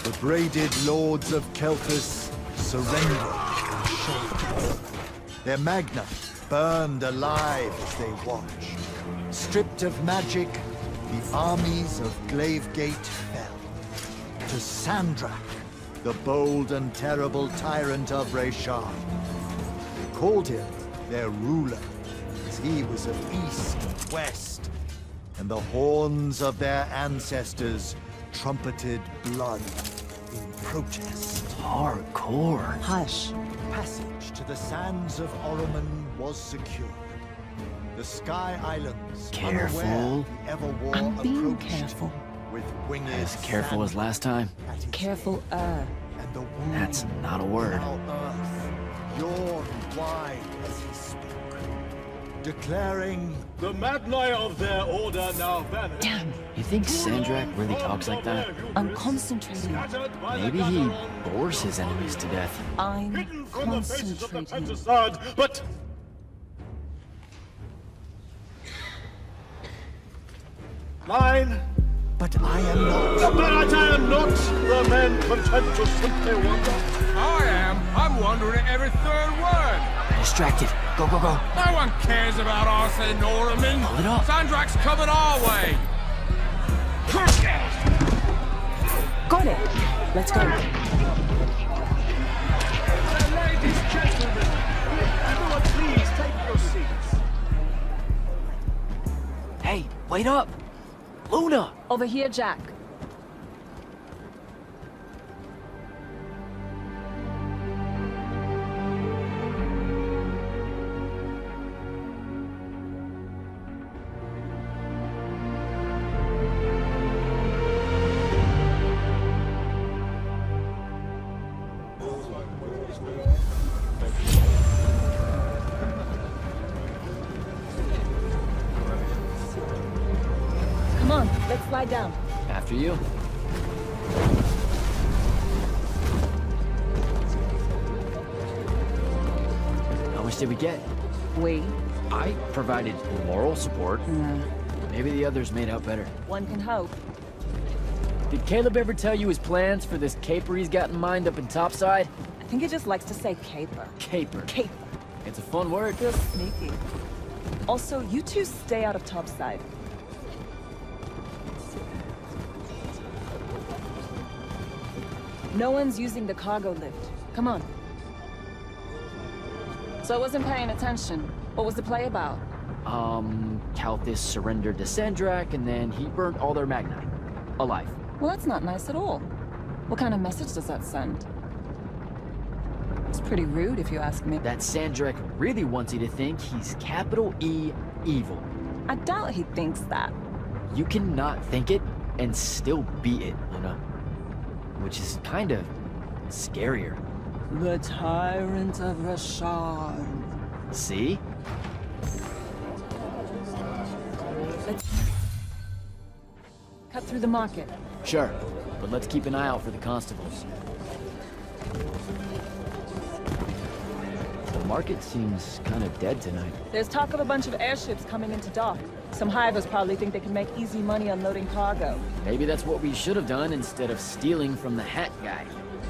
The braided lords of Kelthus surrendered and shoulders. Their Magna burned alive as they watched. Stripped of magic, the armies of Glavegate fell. To Sandrakk, the bold and terrible tyrant of Rasharnian. They called him their ruler, as he was of east and west, and the horns of their ancestors trumpeted blood in protest. Hardcore. Hush. Passage to the sands of Oromon was secured. The Sky Islands, Careful. unaware the Everwar I'm being approached careful. with winged As careful as last time. at his Careful, head, and the wound That's not a word. now earth yawned wide as he spoke, declaring, The Magni of their order now vanish. Damn, You think Sandrakk really talks like that? I'm concentrating. Maybe he bores his enemies to death. I'm Hidden from the faces of the concentrating. Pentacard, but mine. but I am not. But I am not the men content to simply wander. I am. I'm wondering every third word. Distracted. Go, go, go. No one cares about us in Oromon. Pull it up. Sandrakk's coming our way. Got it. Let's go. Ladies, gentlemen, everyone please take your seats. Hey, wait up. Luna. Over here, Jack. Come on, let's slide down. After you. How much did we get? We. I provided moral support. Maybe the others made out better. One can hope. Did Caleb ever tell you his plans for this caper he's got in mind up in Topside? I think he just likes to say caper. Caper. Caper. It's a fun word. Feels sneaky. Also, you two stay out of Topside. No one's using the cargo lift. Come on. So I wasn't paying attention. What was the play about? Kalthus surrendered to Sandrakk, and then he burnt all their Magni. Alive. Well, that's not nice at all. What kind of message does that send? It's pretty rude, if you ask me. That Sandrakk really wants you to think he's capital E evil. I doubt he thinks that. You cannot think it and still be it, Luna. Which is kind of scarier. The tyrant of Rasharnian. See? Let's cut through the market. Sure, but let's keep an eye out for the constables. The market seems kind of dead tonight. There's talk of a bunch of airships coming into dock. Some hivers probably think they can make easy money unloading cargo. Maybe that's what we should have done instead of stealing from the hat guy.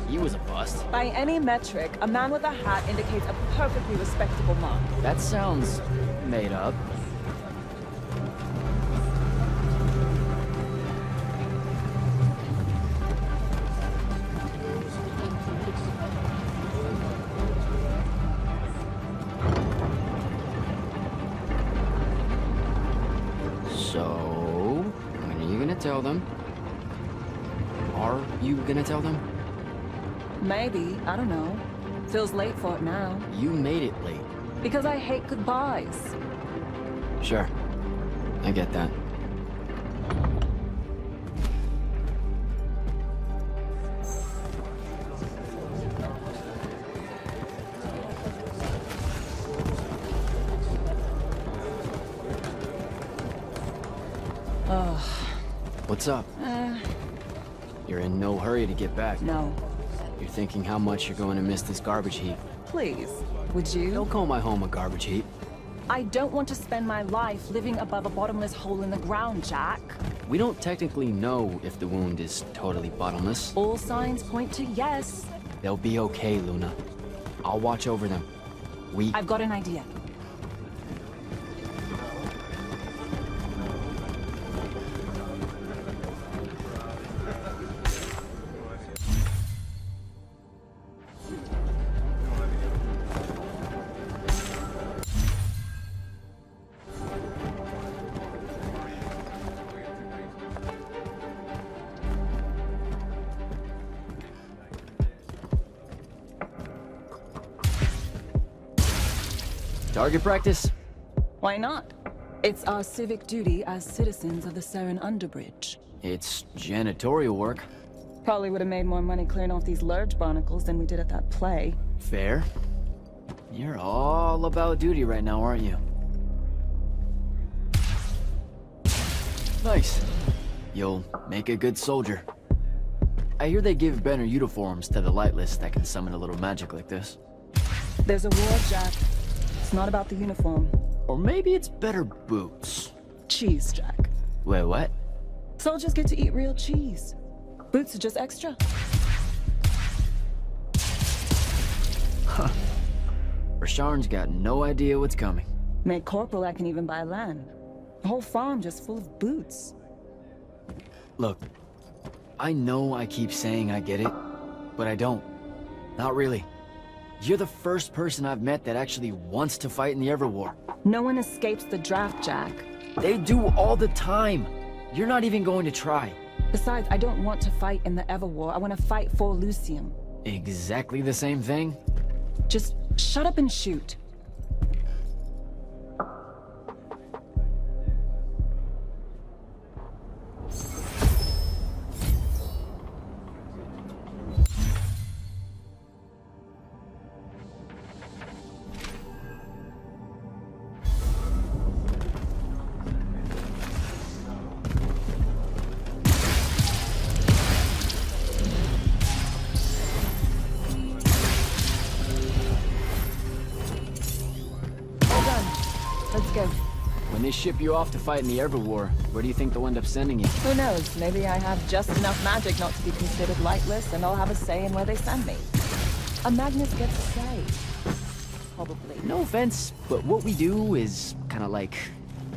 He was a bust. By any metric, a man with a hat indicates a perfectly respectable mark. That sounds made up. So, when are you gonna tell them? Are you gonna tell them? Maybe, I don't know. Feels late for it now. You made it late. Because I hate goodbyes. Sure. I get that. Ugh. What's up? You're in no hurry to get back. No. You're thinking how much you're going to miss this garbage heap. Please, would you? Don't call my home a garbage heap. I don't want to spend my life living above a bottomless hole in the ground, Jack. We don't technically know if the wound is totally bottomless. All signs point to yes. They'll be okay, Luna. I'll watch over them. I've got an idea. Target practice? Why not? It's our civic duty as citizens of the Seren Underbridge. It's janitorial work. Probably would have made more money clearing off these lurge barnacles than we did at that play. Fair. You're all about duty right now, aren't you? Nice. You'll make a good soldier. I hear they give better uniforms to the lightless that can summon a little magic like this. There's a war, Jack. It's not about the uniform. Or maybe it's better boots. Cheese, Jack. Wait, what? Soldiers get to eat real cheese. Boots are just extra. Huh. Rasharn's got no idea what's coming. Made corporal, I can even buy land. The whole farm just full of boots. Look, I know I keep saying I get it, but I don't. Not really. You're the first person I've met that actually wants to fight in the Everwar. No one escapes the draft, Jack. They do all the time. You're not even going to try. Besides, I don't want to fight in the Everwar. I want to fight for Lucium. Exactly the same thing? Just shut up and shoot. When they ship you off to fight in the Everwar, where do you think they'll end up sending you? Who knows? Maybe I have just enough magic not to be considered lightless, and I'll have a say in where they send me. A Magnus gets a say. Probably. No offense, but what we do is kind of like...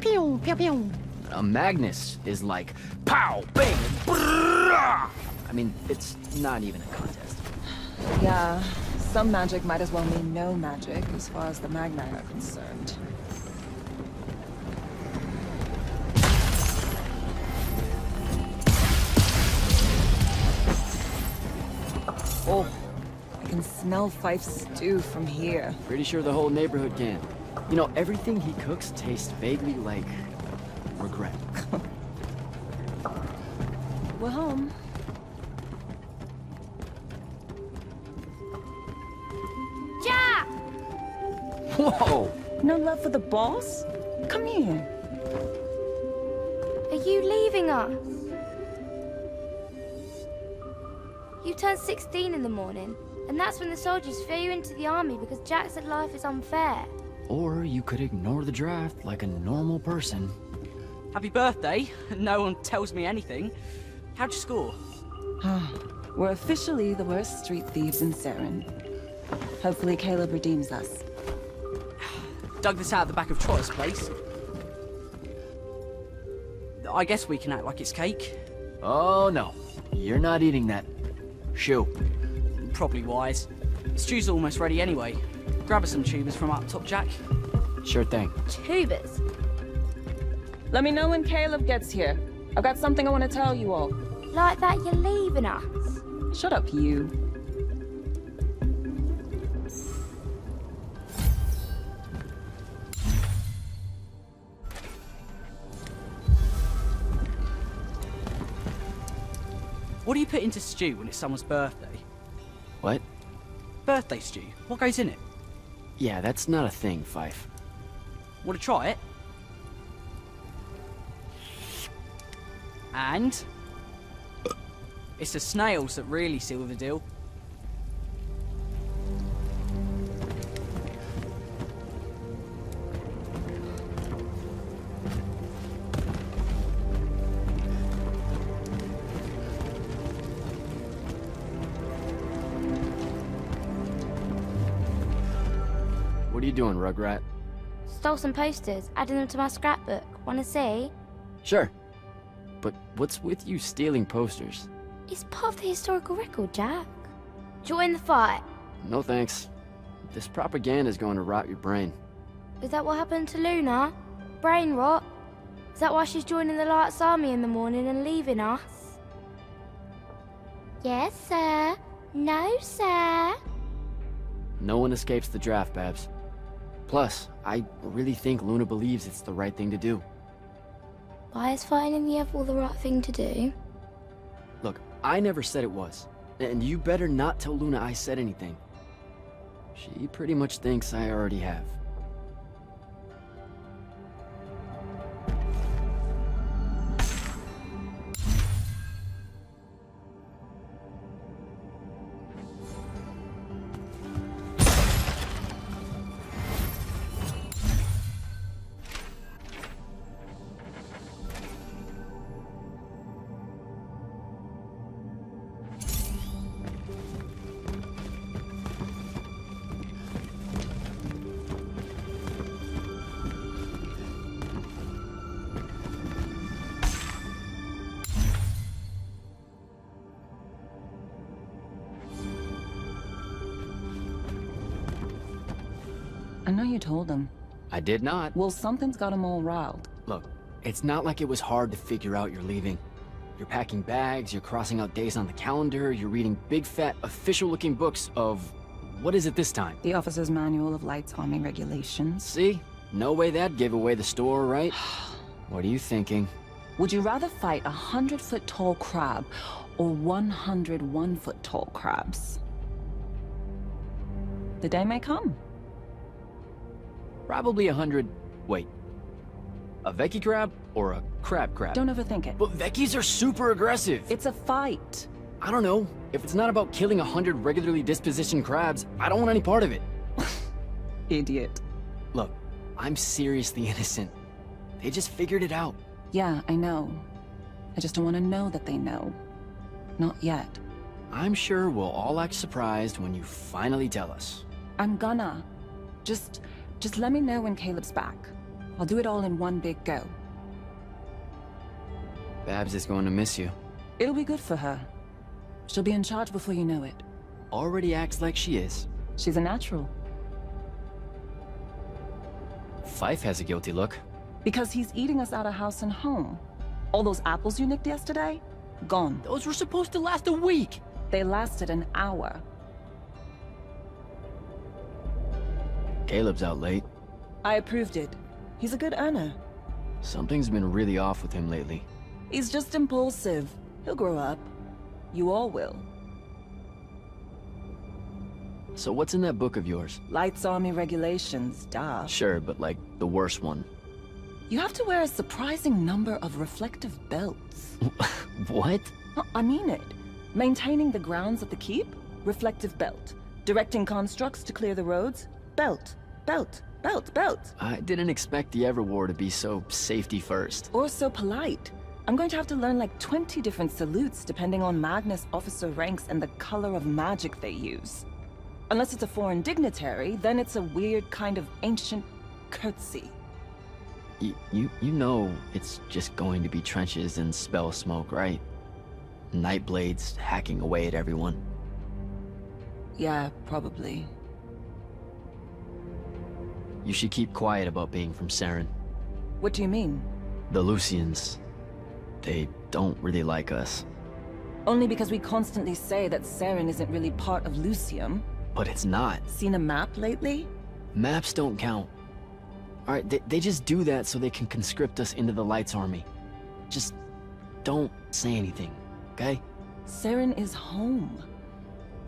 pew, pew, pew. A Magnus is like... pow, bang, brrrah! I mean, it's not even a contest. Yeah, some magic might as well mean no magic, as far as the Magni are concerned. Oh, I can smell Fife's stew from here. Pretty sure the whole neighborhood can. You know, everything he cooks tastes vaguely like... regret. We're home. Jack! Whoa! No love for the boss? Come here. Are you leaving us? You turned 16 in the morning, and that's when the soldiers threw you into the army because Jack said life is unfair. Or you could ignore the draft like a normal person. Happy birthday. No one tells me anything. How'd you score? We're officially the worst street thieves in Seren. Hopefully Caleb redeems us. Dug this out of the back of Trotter's place. I guess we can act like it's cake. Oh no, you're not eating that. Shoo. Probably wise. Stew's almost ready anyway. Grab us some tubers from up top, Jack. Sure thing. Tubers. Let me know when Caleb gets here. I've got something I want to tell you all. Like that you're leaving us. Shut up, you. What do you put into stew when it's someone's birthday? What? Birthday stew. What goes in it? Yeah, that's not a thing, Fife. Want to try it? And... it's the snails that really seal the deal. are you doing, Rugrat? Stole some posters, added them to my scrapbook. Wanna see? Sure. But what's with you stealing posters? It's part of the historical record, Jack. Join the fight. No thanks. This propaganda's going to rot your brain. Is that what happened to Luna? Brain rot? Is that why she's joining the Lights Army in the morning and leaving us? Yes, sir. No, sir. No one escapes the draft, Babs. Plus, I really think Luna believes it's the right thing to do. Why is fighting in the Everwar the right thing to do? Look, I never said it was. And you better not tell Luna I said anything. She pretty much thinks I already have. I know you told him. I did not. Well, something's got him all riled. Look, it's not like it was hard to figure out you're leaving. You're packing bags, you're crossing out days on the calendar, you're reading big fat official-looking books of... what is it this time? The Officer's Manual of Lights Army Regulations. See? No way that gave away the store, right? What are you thinking? Would you rather fight 100-foot-tall crab or 101-foot-tall crabs? The day may come. Probably 100... wait. A Veki crab or a crab? Don't overthink it. But Vekis are super aggressive. It's a fight. I don't know. If it's not about killing 100 regularly dispositioned crabs, I don't want any part of it. Idiot. Look, I'm seriously innocent. They just figured it out. Yeah, I know. I just don't want to know that they know. Not yet. I'm sure we'll all act surprised when you finally tell us. I'm gonna. Just let me know when Caleb's back. I'll do it all in one big go. Babs is going to miss you. It'll be good for her. She'll be in charge before you know it. Already acts like she is. She's a natural. Fife has a guilty look. Because he's eating us out of house and home. All those apples you nicked yesterday? Gone. Those were supposed to last a week. They lasted an hour. Caleb's out late. I approved it. He's a good earner. Something's been really off with him lately. He's just impulsive. He'll grow up. You all will. So what's in that book of yours? Lights Army Regulations, duh. Sure, but like the worst one. You have to wear a surprising number of reflective belts. What? I mean it. Maintaining the grounds of the keep? Reflective belt. Directing constructs to clear the roads? Belt. Belt. Belt. Belt. I didn't expect the Everwar to be so safety first. Or so polite. I'm going to have to learn like 20 different salutes depending on Magnus officer ranks and the color of magic they use. Unless it's a foreign dignitary, then it's a weird kind of ancient curtsy. You know it's just going to be trenches and spell smoke, right? Nightblades hacking away at everyone. Yeah, probably. You should keep quiet about being from Saren. What do you mean? The Lucians. They don't really like us. Only because we constantly say that Saren isn't really part of Lucium. But it's not. Seen a map lately? Maps don't count. Alright, they just do that so they can conscript us into the Lights Army. Just don't say anything, okay? Saren is home.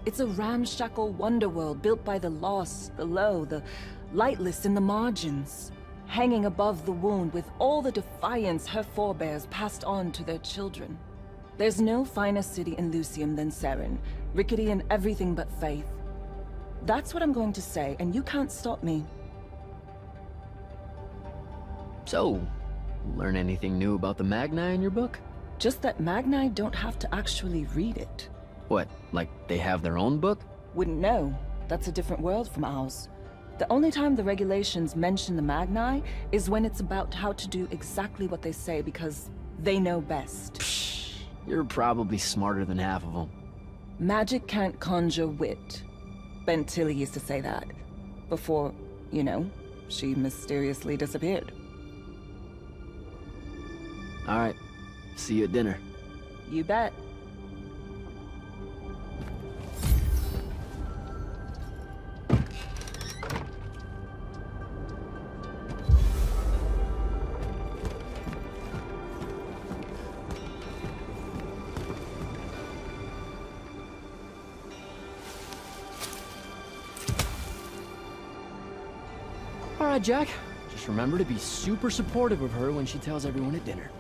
It's a ramshackle wonderworld built by the lost, the low, the lightless in the margins, hanging above the wound with all the defiance her forebears passed on to their children. There's no finer city in Lucium than Saren, rickety in everything but faith. That's what I'm going to say, and you can't stop me. So, learn anything new about the Magni in your book? Just that Magni don't have to actually read it. What, like they have their own book? Wouldn't know. That's a different world from ours. The only time the regulations mention the Magni is when it's about how to do exactly what they say because they know best. Psh, you're probably smarter than half of them. Magic can't conjure wit. Ben Tilly used to say that. Before, you know, she mysteriously disappeared. All right. See you at dinner. You bet. All right, Jack. Just remember to be super supportive of her when she tells everyone at dinner.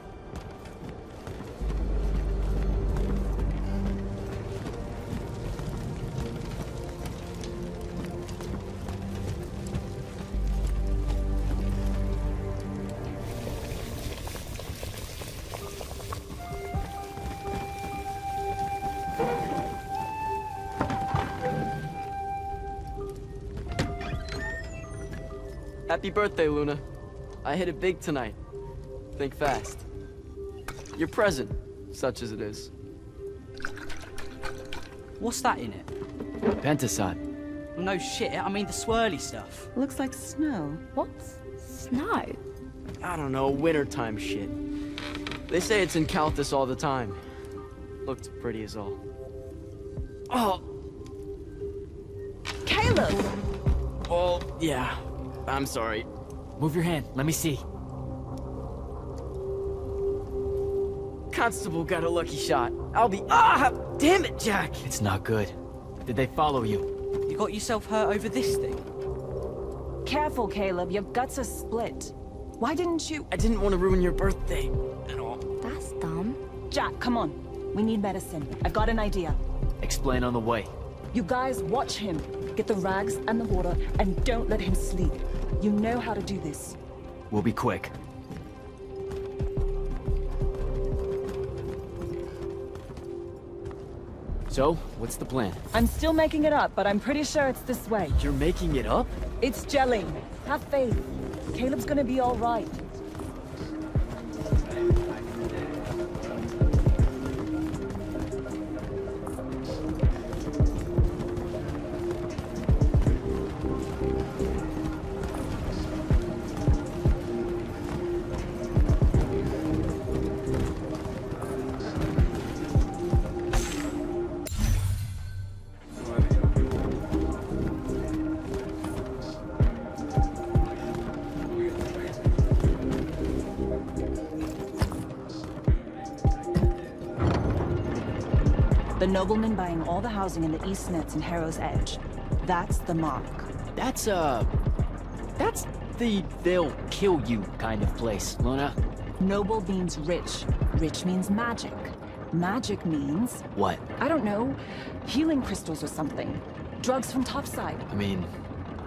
Happy birthday, Luna. I hit it big tonight. Think fast. Your present, such as it is. What's that in it? Pentasod. Well, no shit, I mean the swirly stuff. Looks like snow. What's snow? I don't know, wintertime shit. They say it's in Calthus all the time. Looked pretty as all. Oh! Caleb! Oh, yeah. I'm sorry. Move your hand. Let me see. Constable got a lucky shot. I'll be— Ah! Damn it, Jack! It's not good. Did they follow you? You got yourself hurt over this thing? Careful, Caleb. Your guts are split. Why didn't you— I didn't want to ruin your birthday at all. That's dumb. Jack, come on. We need medicine. I've got an idea. Explain on the way. You guys watch him. Get the rags and the water, and don't let him sleep. You know how to do this. We'll be quick. So, what's the plan? I'm still making it up, but I'm pretty sure it's this way. You're making it up? It's gelling. Have faith. Caleb's gonna be all right. The nobleman buying all the housing in the East Nets and Harrow's Edge. That's the mark. That's the they'll kill you kind of place, Luna. Noble means rich. Rich means magic. Magic means, What? I don't know, healing crystals or something. Drugs from topside. I mean,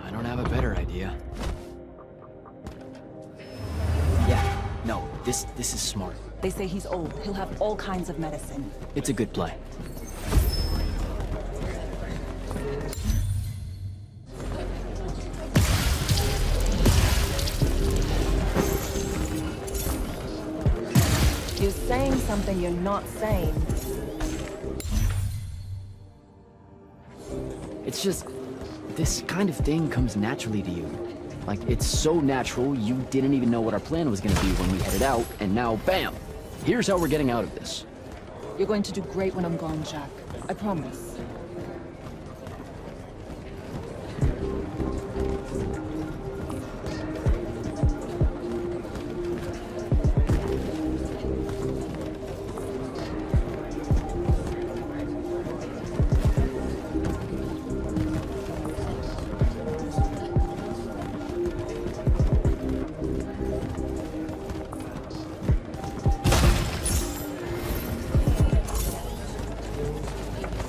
I don't have a better idea. Yeah, no, this is smart. They say he's old. He'll have all kinds of medicine. It's a good play. You're saying something you're not saying. It's just, this kind of thing comes naturally to you. Like, it's so natural, you didn't even know what our plan was gonna be when we headed out, and now, bam! Here's how we're getting out of this. You're going to do great when I'm gone, Jack. I promise.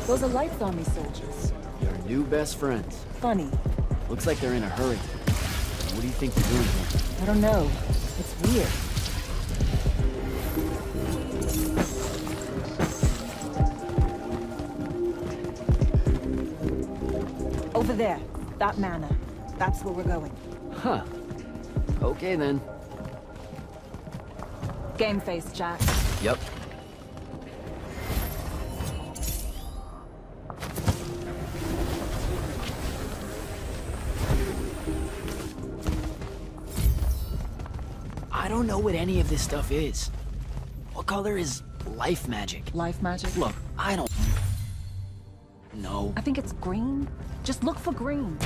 Those are Lights Army soldiers. Your new best friends. Funny. Looks like they're in a hurry. What do you think they're doing here? I don't know. It's weird. Over there. That manor. That's where we're going. Huh. Okay then. Game face, Jack. Yep. I don't know what any of this stuff is. What color is life magic? Life magic? Look, I don't... No. I think it's green. Just look for green.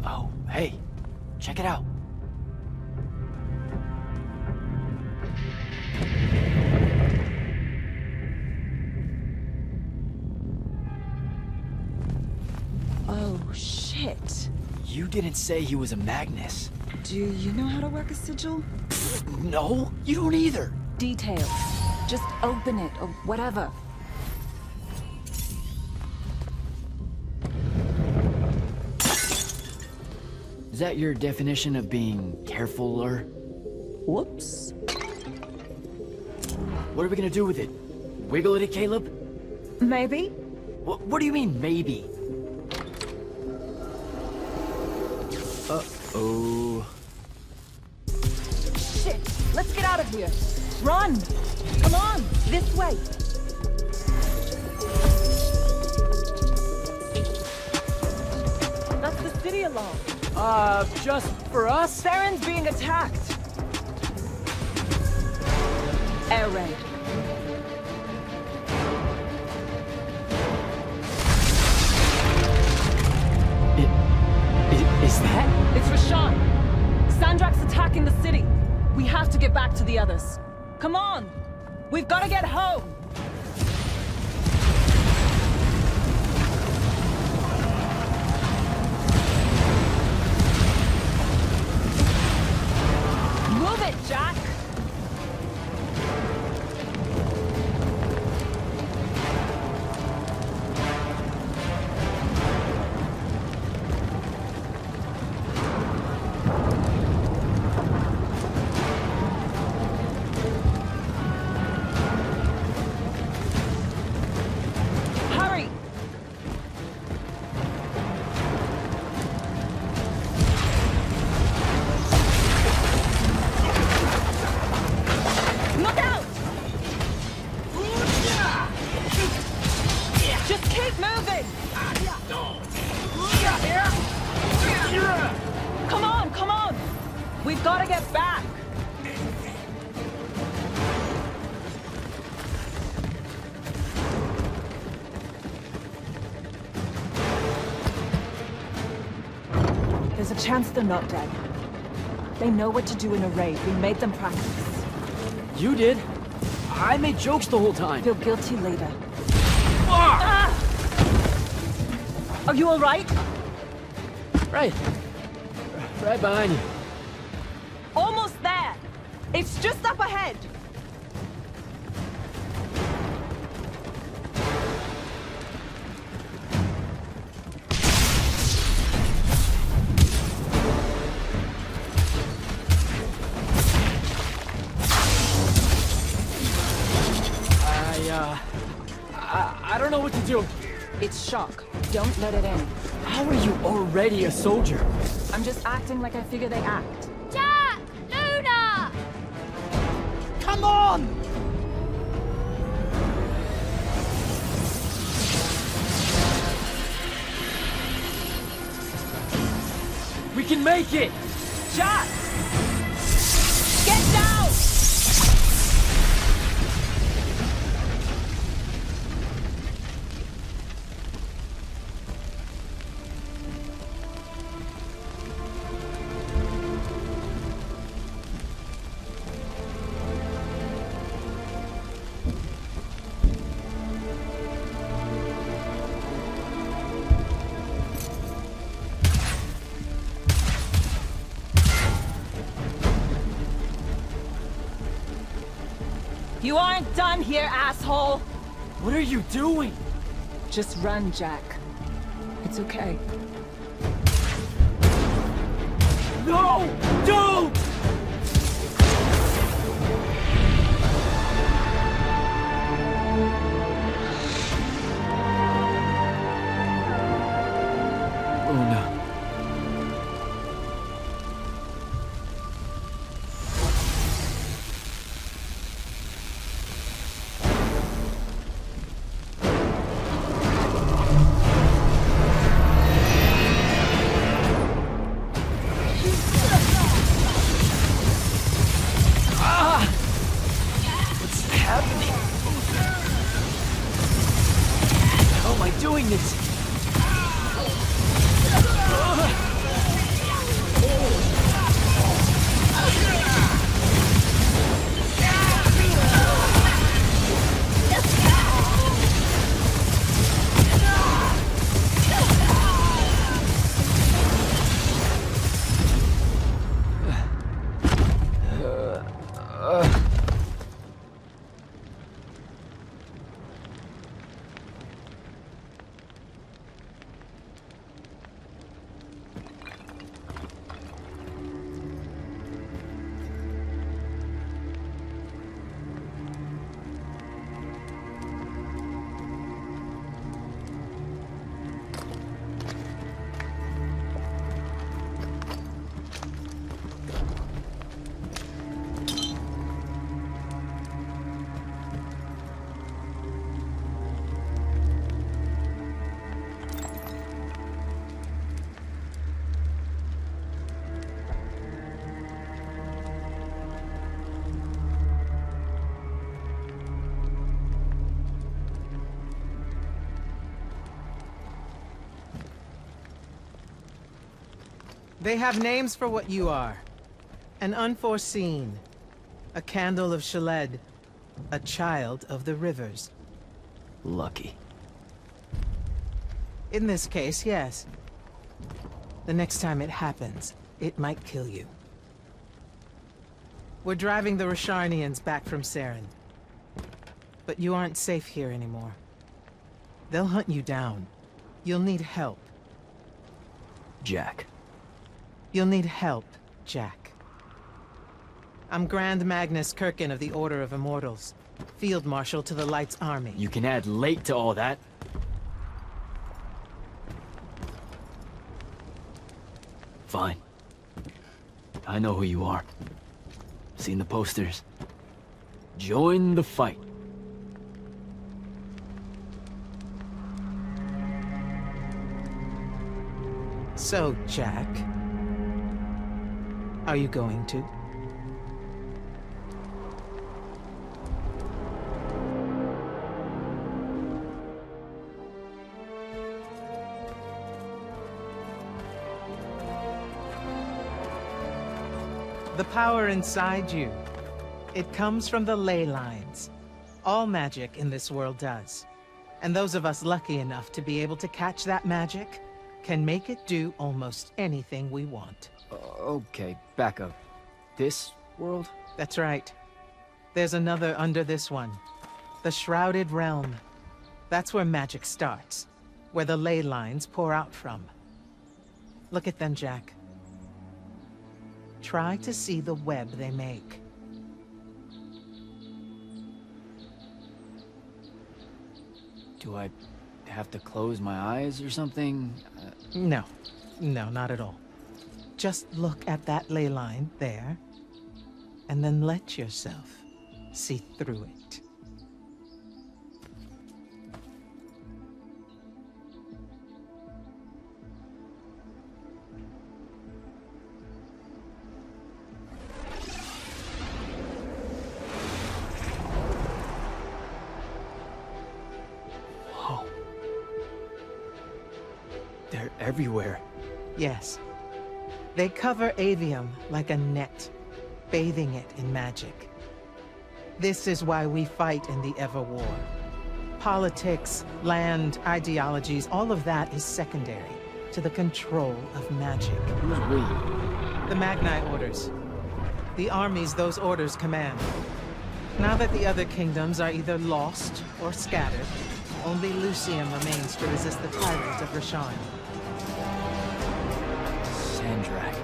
Oh, hey. Check it out. Oh, shit. You didn't say he was a Magnus. Do you know how to work a sigil? No, you don't either. Details. Just open it, or whatever. Is that your definition of being carefuler? Whoops. What are we gonna do with it? Wiggle it, Caleb? Maybe? What do you mean, maybe? Uh-oh. Shit! Let's get out of here! Run! Come on! This way! That's the city alarm. Just for us? Saren's being attacked! Air raid. Is that? It's Rasharn! Sandrakk's attacking the city! We have to get back to the others. Come on! We've got to get home! Move it, Jack! Hurry! Look out! Just keep moving! Come on, come on! We've got to get back! There's a chance they're not dead. They know what to do in a raid. We made them practice. You did. I made jokes the whole time. Feel guilty later. Ah! Are you all right? Right. Right behind you. Almost there. It's just up ahead. I don't know what to do. It's shock. Don't let it in. How are you already a soldier? I'm just acting like I figure they act. Jack! Luna! Come on! We can make it! Jack! Get down! You aren't done here, asshole! What are you doing? Just run, Jack. It's okay. No! Don't! Oh no. Doing this. They have names for what you are. An unforeseen. A candle of Shaled. A child of the rivers. Lucky. In this case, yes. The next time it happens, it might kill you. We're driving the Rasharnians back from Saren. But you aren't safe here anymore. They'll hunt you down. You'll need help. Jack. You'll need help, Jack. I'm Grand Magnus Kirkin of the Order of Immortals. Field Marshal to the Light's army. You can add late to all that. Fine. I know who you are. Seen the posters. Join the fight. So, Jack... are you going to? The power inside you, it comes from the ley lines. All magic in this world does. And those of us lucky enough to be able to catch that magic can make it do almost anything we want. Okay, back up. This world? That's right. There's another under this one. The Shrouded Realm. That's where magic starts. Where the ley lines pour out from. Look at them, Jack. Try to see the web they make. Do I have to close my eyes or something? No. No, not at all. Just look at that ley line there, and then let yourself see through it. Whoa. They're everywhere. Yes. They cover Aveum like a net, bathing it in magic. This is why we fight in the Everwar. Politics, land, ideologies, all of that is secondary to the control of magic. Who's we? The Magni orders. The armies those orders command. Now that the other kingdoms are either lost or scattered, only Lucium remains to resist the tyrant of Rasharnian. Sandrakk.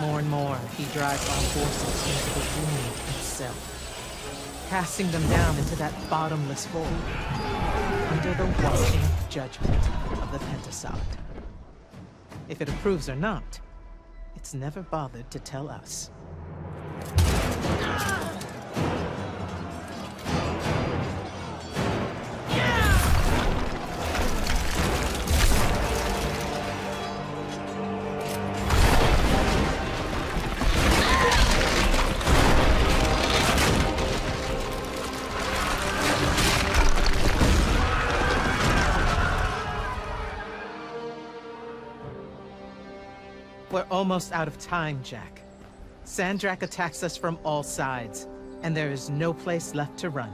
More and more, he drives our forces into the wound itself, casting them down into that bottomless void, under the watching judgment of the Pentasod. If it approves or not, it's never bothered to tell us. We're almost out of time, Jack. Sandrakk attacks us from all sides, and there is no place left to run.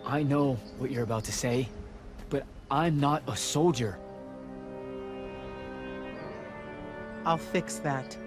I know what you're about to say, but I'm not a soldier. I'll fix that.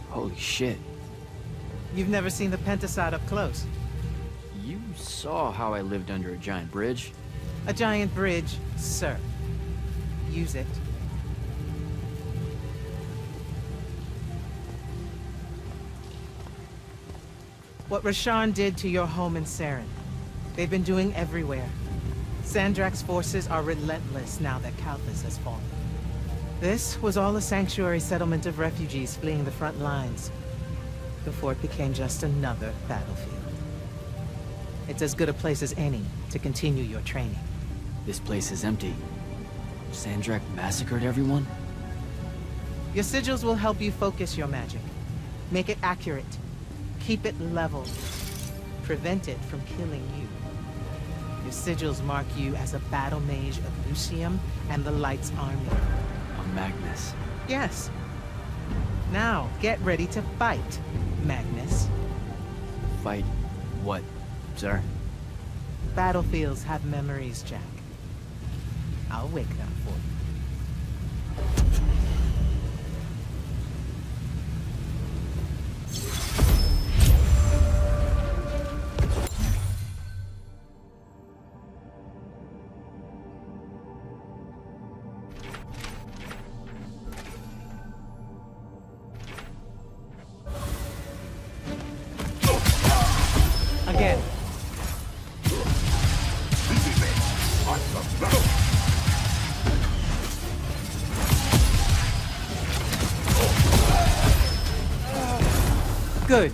Holy shit. You've never seen the Pentasod up close. You saw how I lived under a giant bridge. A giant bridge, sir. Use it. What Rasharn did to your home in Saren, they've been doing everywhere. Sandrakk's forces are relentless now that Kalthus has fallen. This was all a sanctuary settlement of refugees fleeing the front lines, before it became just another battlefield. It's as good a place as any to continue your training. This place is empty. Sandrakk massacred everyone? Your sigils will help you focus your magic. Make it accurate. Keep it level. Prevent it from killing you. Your sigils mark you as a battle mage of Lucium and the Light's army. A Magnus. Yes. Now, get ready to fight, Magnus. Fight what, sir? Battlefields have memories, Jack. I'll wake them for you. Again. Good.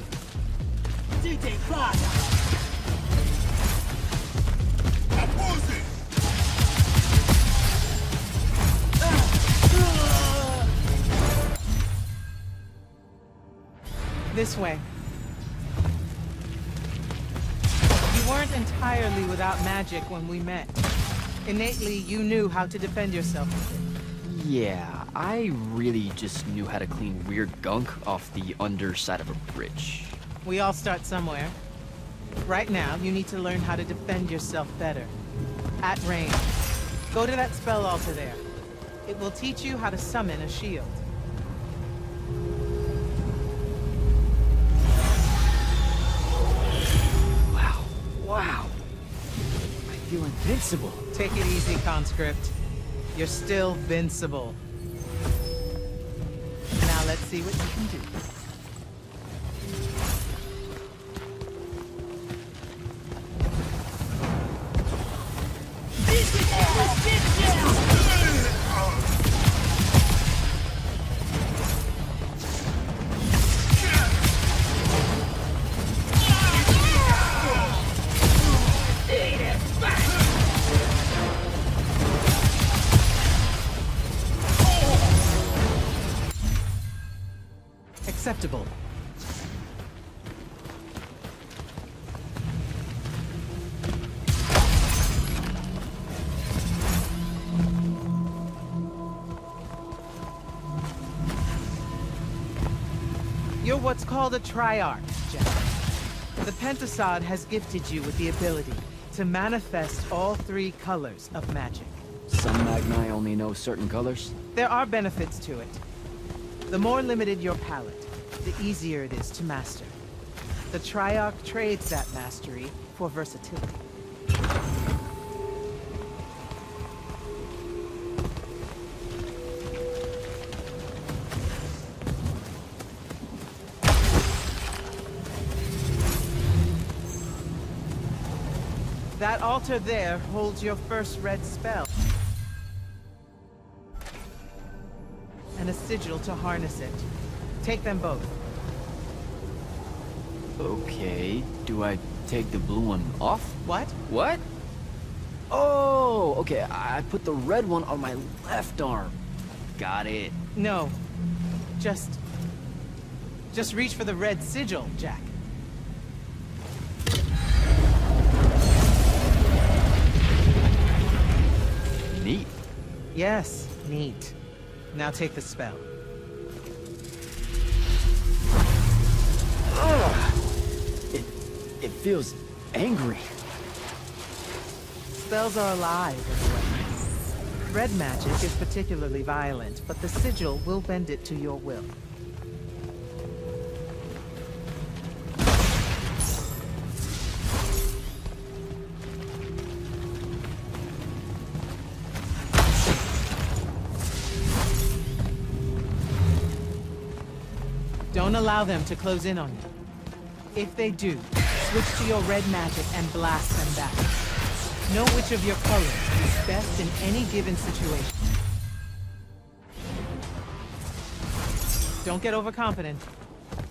This way. You weren't entirely without magic when we met. Innately, you knew how to defend yourself with it. Yeah, I really just knew how to clean weird gunk off the underside of a bridge. We all start somewhere. Right now, you need to learn how to defend yourself better. At range. Go to that spell altar there. It will teach you how to summon a shield. Wow. I feel invincible. Take it easy, conscript. You're still vincible. Now let's see what you can do. Acceptable. You're what's called a Triarch, Jack. The Pentasod has gifted you with the ability to manifest all 3 colors of magic. Some Magni only know certain colors? There are benefits to it. The more limited your palette, the easier it is to master. The Triarch trades that mastery for versatility. That altar there holds your first red spell. And a sigil to harness it. Take them both. Okay, do I take the blue one off? What? What? Oh, okay, I put the red one on my left arm. Got it. No. Just reach for the red sigil, Jack. Neat. Yes, neat. Now take the spell. It feels angry. Spells are alive in a way. Red magic is particularly violent, but the sigil will bend it to your will. Don't allow them to close in on you. If they do, switch to your red magic and blast them back. Know which of your colors is best in any given situation. Don't get overconfident.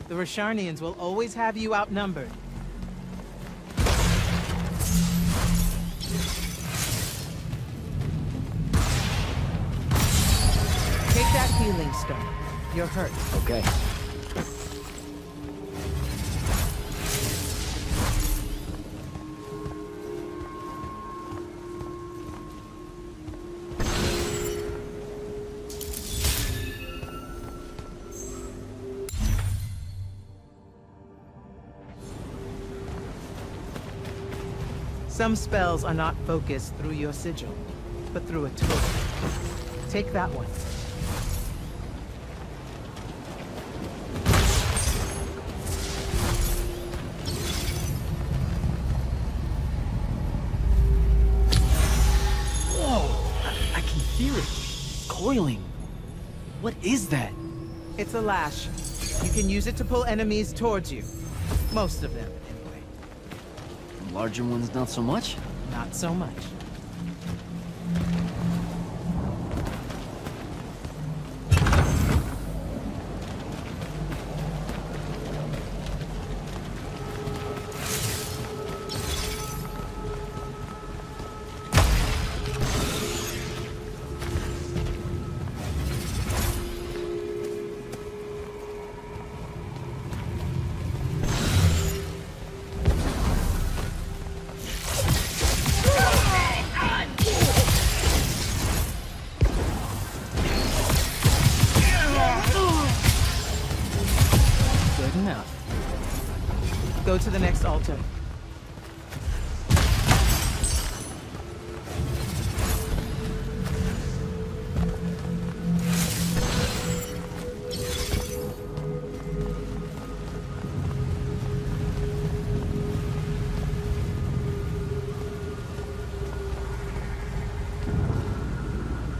The Rasharnians will always have you outnumbered. Take that healing stone. You're hurt. Okay. Some spells are not focused through your sigil, but through a tool. Take that one. Whoa! I can hear it. Coiling. What is that? It's a lash. You can use it to pull enemies towards you. Most of them, anyway. Larger ones, not so much? Not so much. enough. Go to the next altar.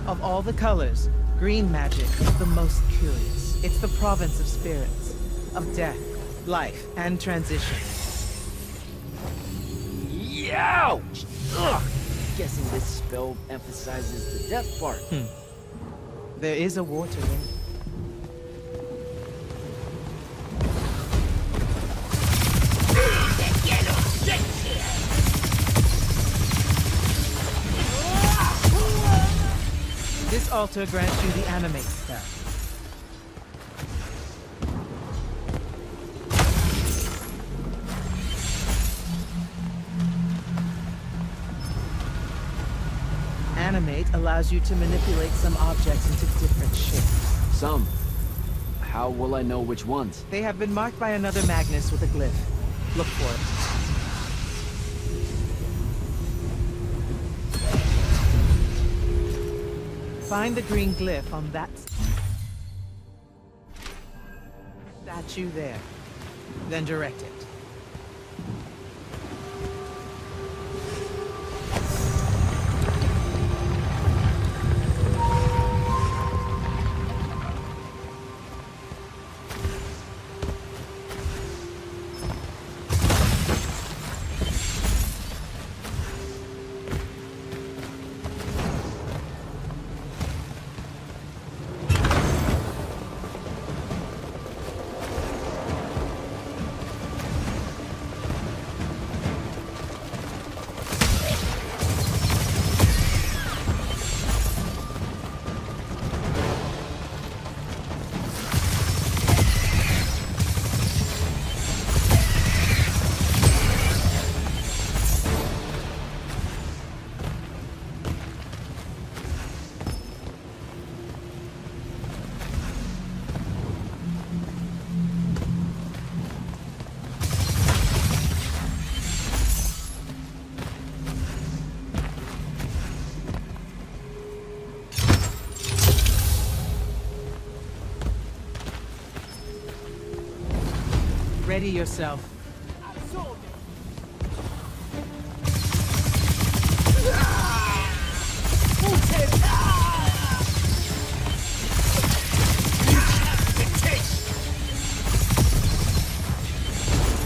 Of all the colors, green magic is the most curious. It's the province of spirits, of death, life, and transition. Ouch! Ugh! Guessing this spell emphasizes the death part. There is a war to win. This altar grants you the animate spell. Animate allows you to manipulate some objects into different shapes. Some. How will I know which ones? They have been marked by another Magnus with a glyph. Look for it. Find the green glyph on that statue there. Then direct it. Ready yourself.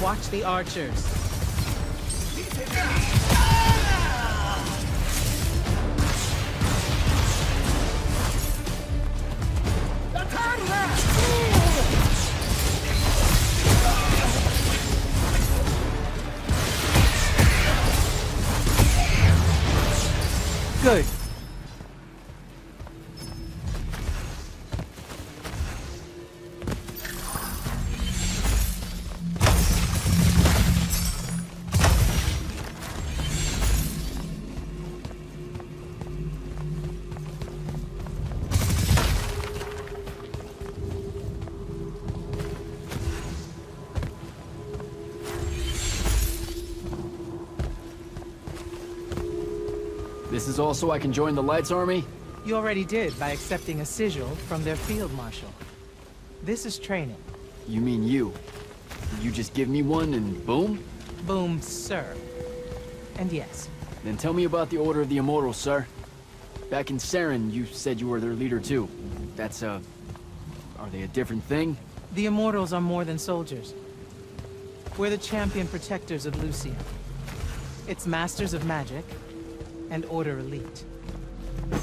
Watch the archers. Good. This is all so I can join the Lights Army? You already did by accepting a sigil from their field marshal. This is training. You mean you? You just give me one and boom? Boom, sir. And yes. Then tell me about the Order of the Immortals, sir. Back in Saren, you said you were their leader too. That's are they a different thing? The Immortals are more than soldiers. We're the champion protectors of Lucia. It's masters of magic and Order elite.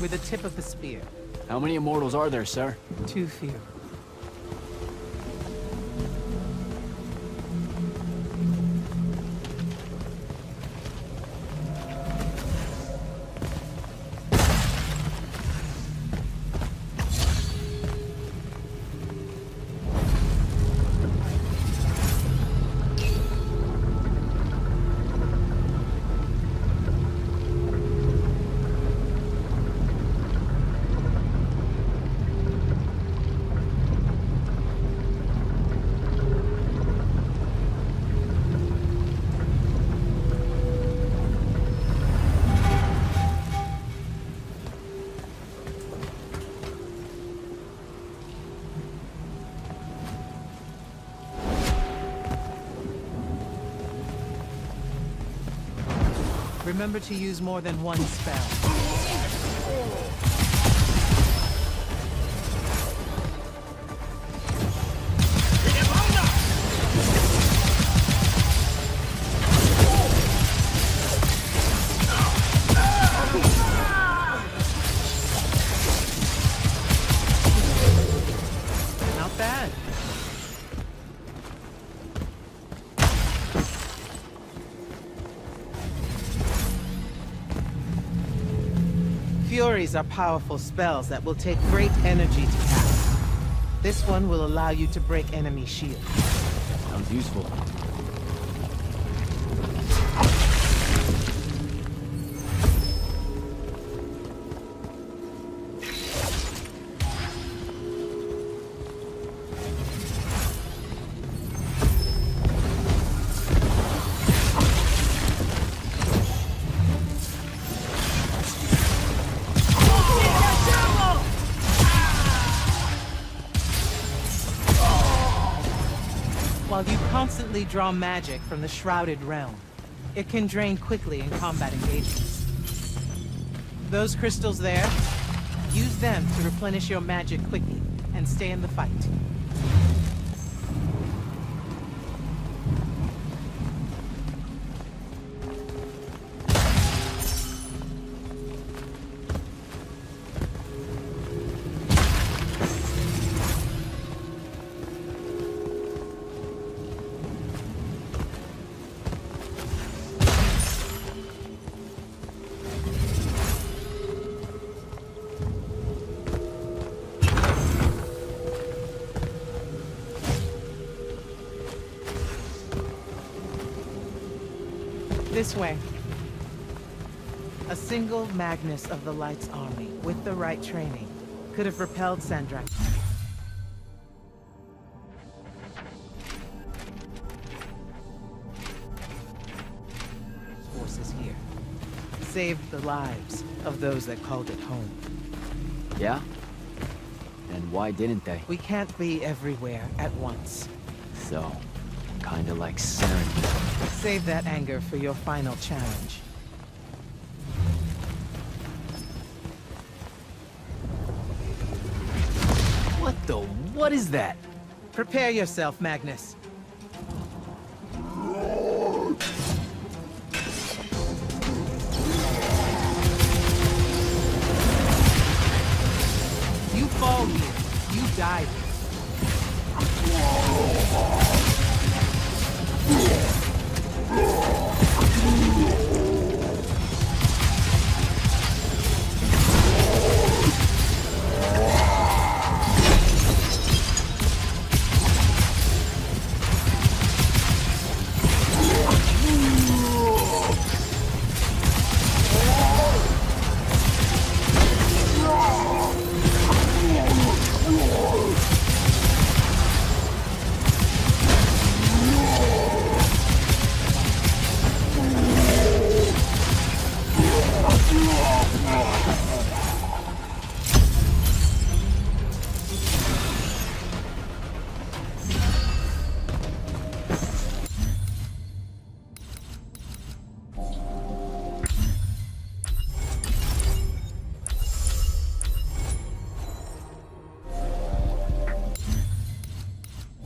We're the tip of the spear. How many Immortals are there, sir? Too few. Remember to use more than one spell. Not bad. Furies are powerful spells that will take great energy to cast. This one will allow you to break enemy shields. Sounds useful. While you constantly draw magic from the Shrouded Realm, it can drain quickly in combat engagements. Those crystals there, use them to replenish your magic quickly and stay in the fight. This way. A single Magnus of the Light's army, with the right training, could have repelled Sandrakk. Forces here saved the lives of those that called it home. Yeah? And why didn't they? We can't be everywhere at once. So, kinda like serendipity. Save that anger for your final challenge. What is that? Prepare yourself, Magnus. You fall here, you die here.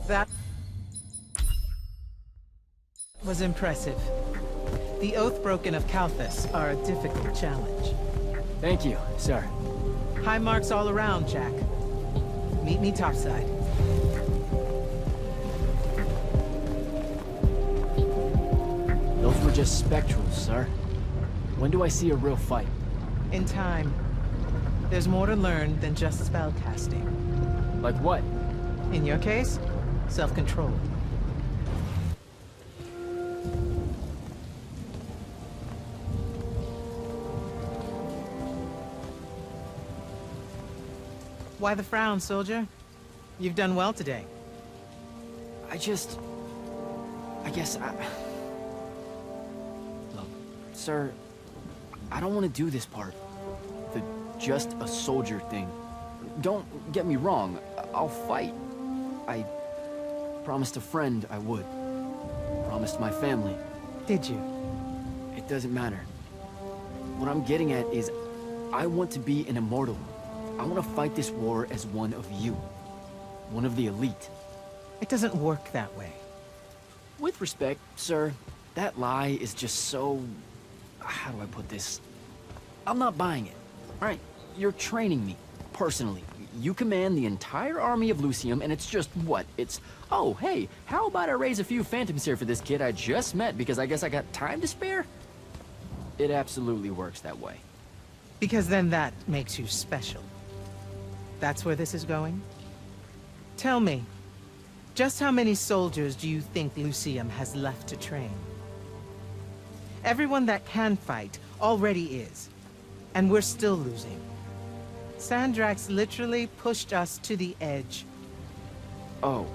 That was impressive. The Oathbroken of Kalthus are a difficult challenge. Thank you, sir. High marks all around, Jack. Meet me topside. Those were just spectrals, sir. When do I see a real fight? In time. There's more to learn than just spellcasting. Like what? In your case, self-control. Why the frown, soldier? You've done well today. I guess Look, sir, I don't want to do this part. The just a soldier thing. Don't get me wrong, I'll fight. I promised a friend I would. Promised my family. Did you? It doesn't matter. what I'm getting at is, I want to be an immortal. I want to fight this war as one of you. One of the elite. It doesn't work that way. With respect, sir, that lie is just so... how do I put this? I'm not buying it. Alright, you're training me, personally. You command the entire army of Lucium, and it's just what? It's, oh, hey, how about I raise a few phantoms here for this kid I just met because I guess I got time to spare? It absolutely works that way. Because then that makes you special. That's where this is going? Tell me, just how many soldiers do you think Lucium has left to train? Everyone that can fight already is, and we're still losing. Sandrakk's literally pushed us to the edge. Oh,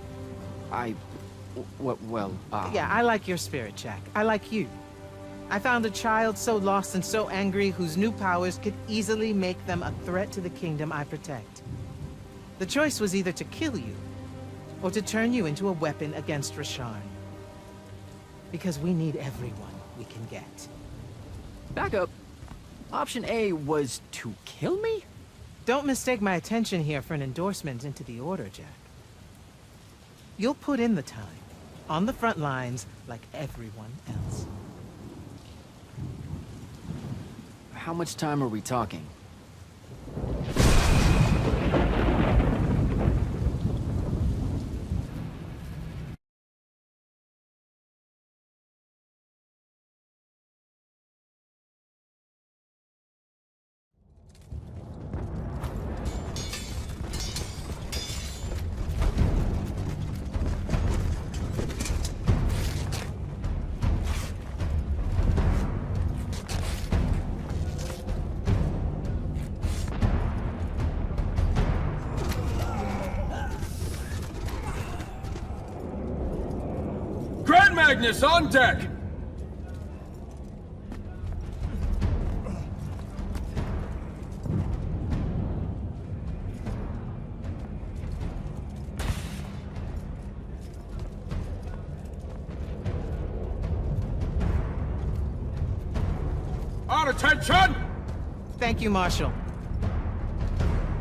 Yeah, I like your spirit, Jack. I like you. I found a child so lost and so angry whose new powers could easily make them a threat to the kingdom I protect. The choice was either to kill you, or to turn you into a weapon against Rasharn. Because we need everyone we can get. Back up. Option A was to kill me? Don't mistake my attention here for an endorsement into the Order, Jack. You'll put in the time, on the front lines, like everyone else. How much time are we talking? Magnus on deck! On attention! Thank you, Marshal.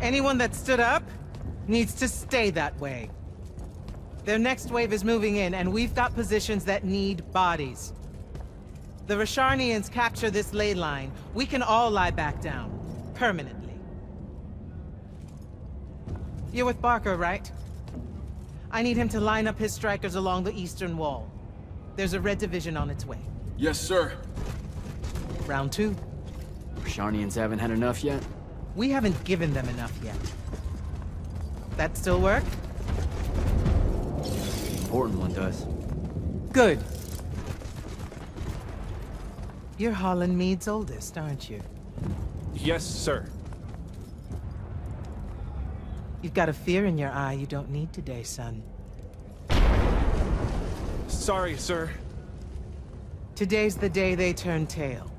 Anyone that stood up needs to stay that way. Their next wave is moving in, and we've got positions that need bodies. The Rasharnians capture this ley line, we can all lie back down. Permanently. You're with Barker, right? I need him to line up his strikers along the eastern wall. There's a red division on its way. Yes, sir. Round 2. Rasharnians haven't had enough yet? We haven't given them enough yet. That still work? Important one does. Good. You're Holland Mead's oldest, aren't you? Yes, sir. You've got a fear in your eye you don't need today, son. Sorry, sir. Today's the day they turn tail.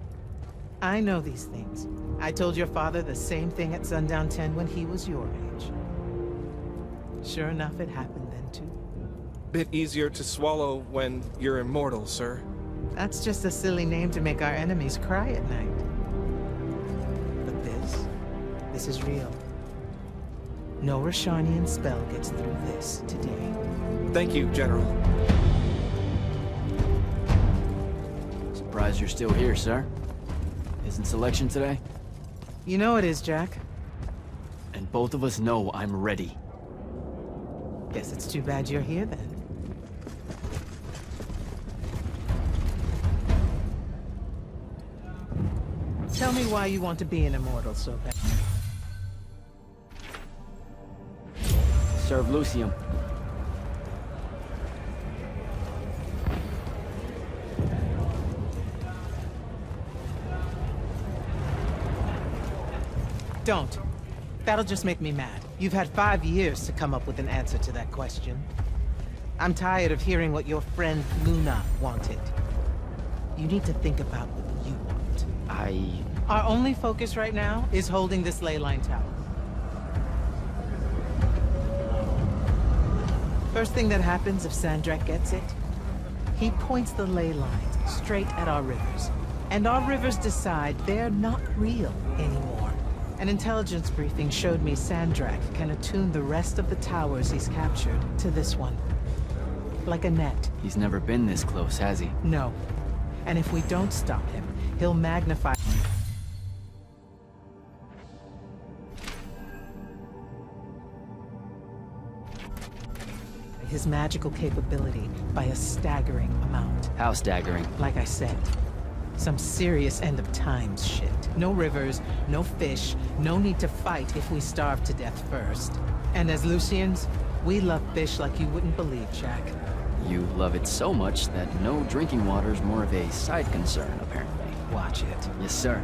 I know these things. I told your father the same thing at Sundown 10 when he was your age. Sure enough, it happened then too. Bit easier to swallow when you're immortal, sir. That's just a silly name to make our enemies cry at night. But this is real. No Rasharnian spell gets through this today. Thank you, General. Surprised you're still here, sir. Isn't selection today? You know it is, Jack. And both of us know I'm ready. Guess it's too bad you're here then. Tell me why you want to be an immortal so bad. Serve Lucium. Don't. That'll just make me mad. You've had 5 years to come up with an answer to that question. I'm tired of hearing what your friend Luna wanted. You need to think about what you want. Our only focus right now is holding this ley line tower. First thing that happens if Sandrakk gets it, he points the ley lines straight at our rivers. And our rivers decide they're not real anymore. An intelligence briefing showed me Sandrakk can attune the rest of the towers he's captured to this one. Like a net. He's never been this close, has he? No. And if we don't stop him, he'll magnify his magical capability by a staggering amount. How staggering? Like I said, some serious end of times shit. No rivers, no fish, no need to fight if we starve to death first. And as Lucians, we love fish like you wouldn't believe, Jack. You love it so much that no drinking water's more of a side concern, apparently. Watch it. Yes, sir.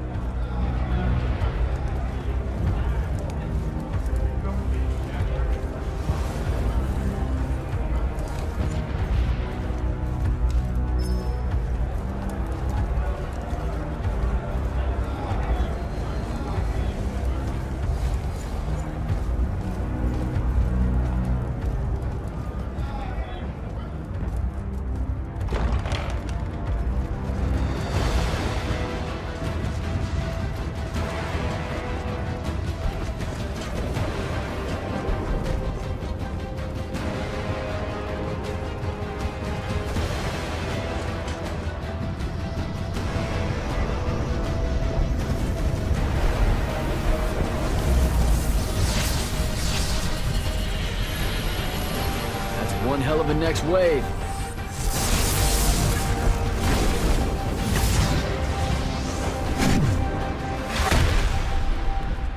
One hell of a next wave.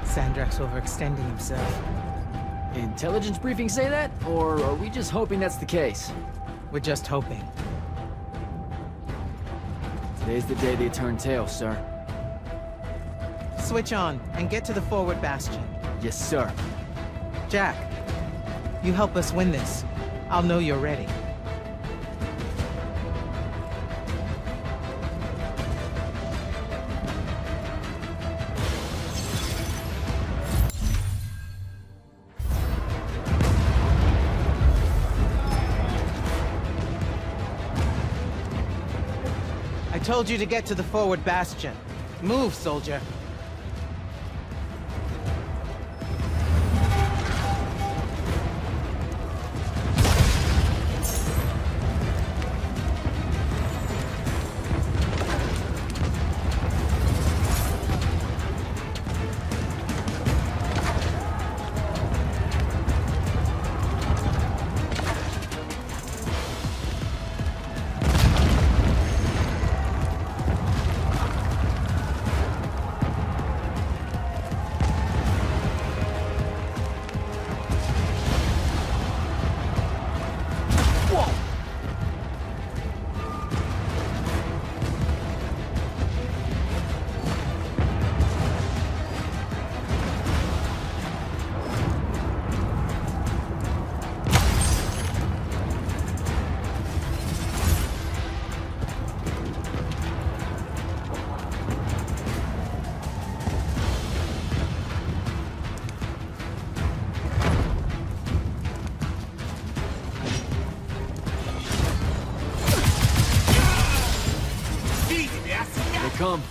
Sandrakk's overextending himself. Intelligence briefings say that? Or are we just hoping that's the case? We're just hoping. Today's the day they turn tail, sir. Switch on and get to the forward bastion. Yes, sir. Jack, you help us win this. I'll know you're ready. I told you to get to the forward bastion. Move, soldier. Come.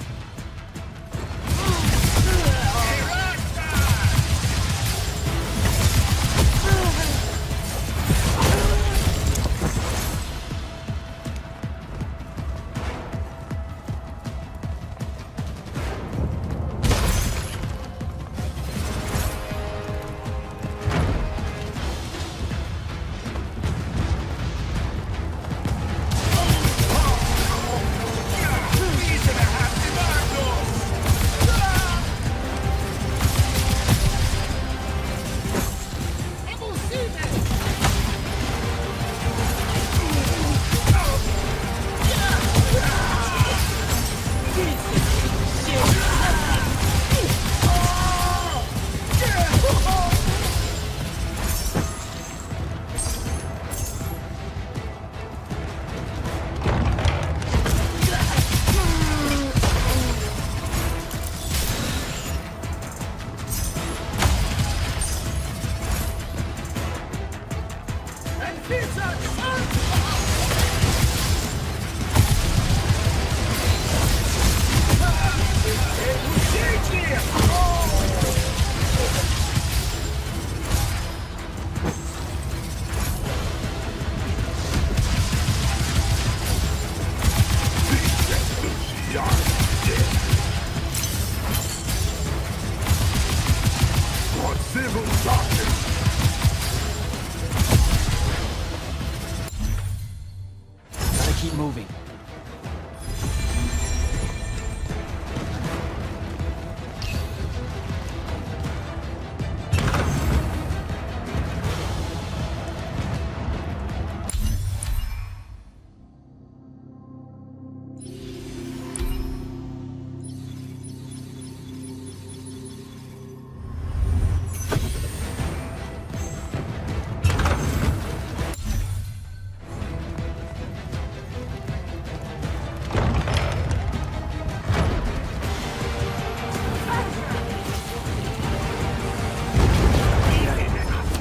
Gotta keep moving.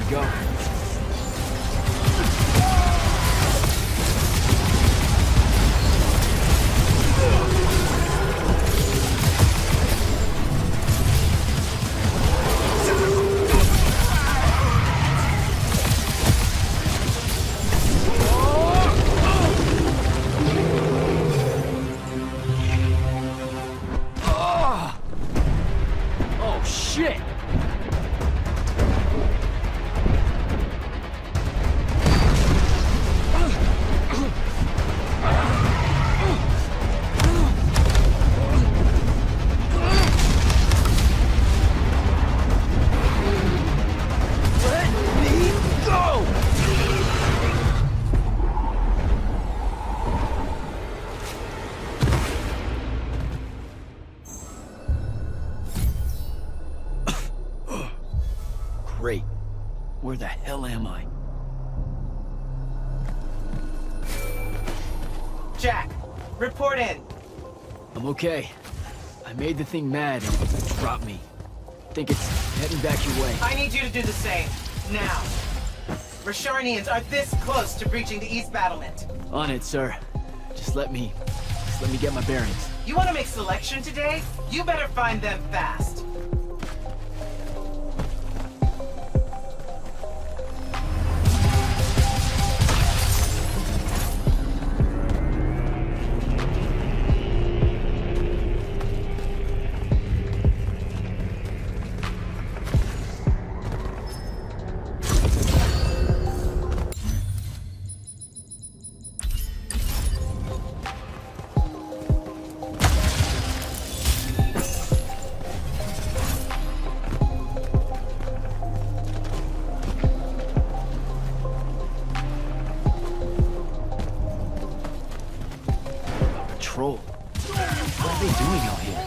Go. Oh, shit! Great. Where the hell am I? Jack, report in. I'm okay. I made the thing mad and it dropped me. Think it's heading back your way. I need you to do the same. Now. Rasharnians are this close to breaching the east battlement. On it, sir. Just let me get my bearings. You want to make selection today? You better find them fast. Troll. What are they doing out here?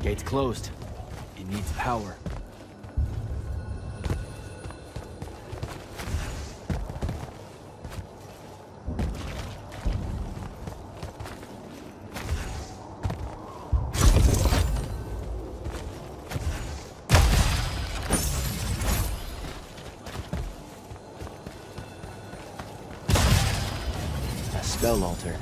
Gate's closed. It needs power. A spell altar.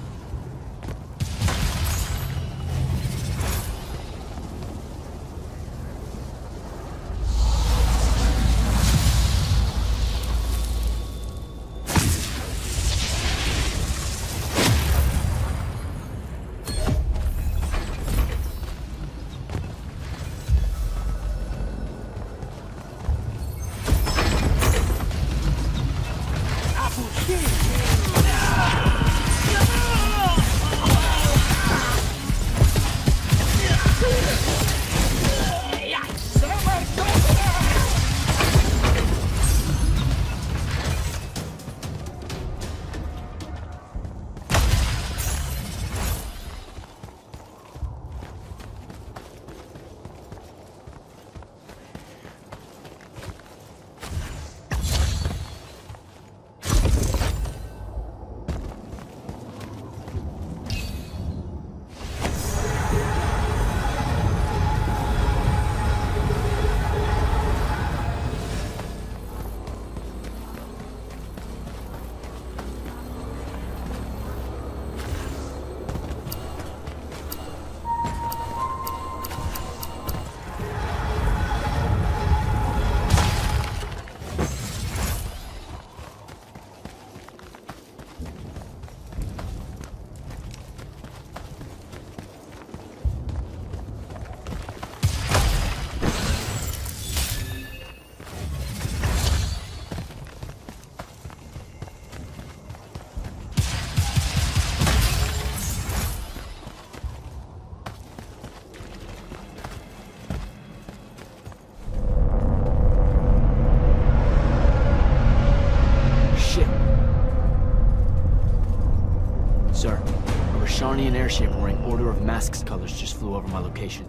Sir, a Rasharnian airship wearing Order of Masks colors just flew over my location.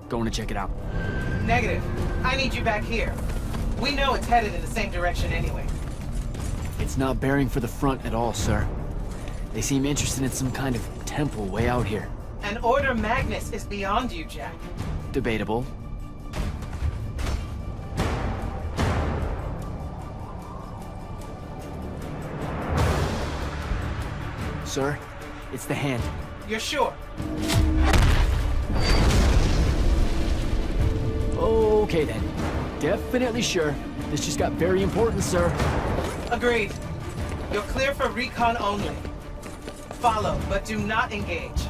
Going to check it out. Negative. I need you back here. We know it's headed in the same direction anyway. It's not bearing for the front at all, sir. They seem interested in some kind of temple way out here. An Order Magnus is beyond you, Jack. Debatable. Sir, it's the hand. You're sure? Okay then. Definitely sure. This just got very important, sir. Agreed. You're clear for recon only. Follow, but do not engage.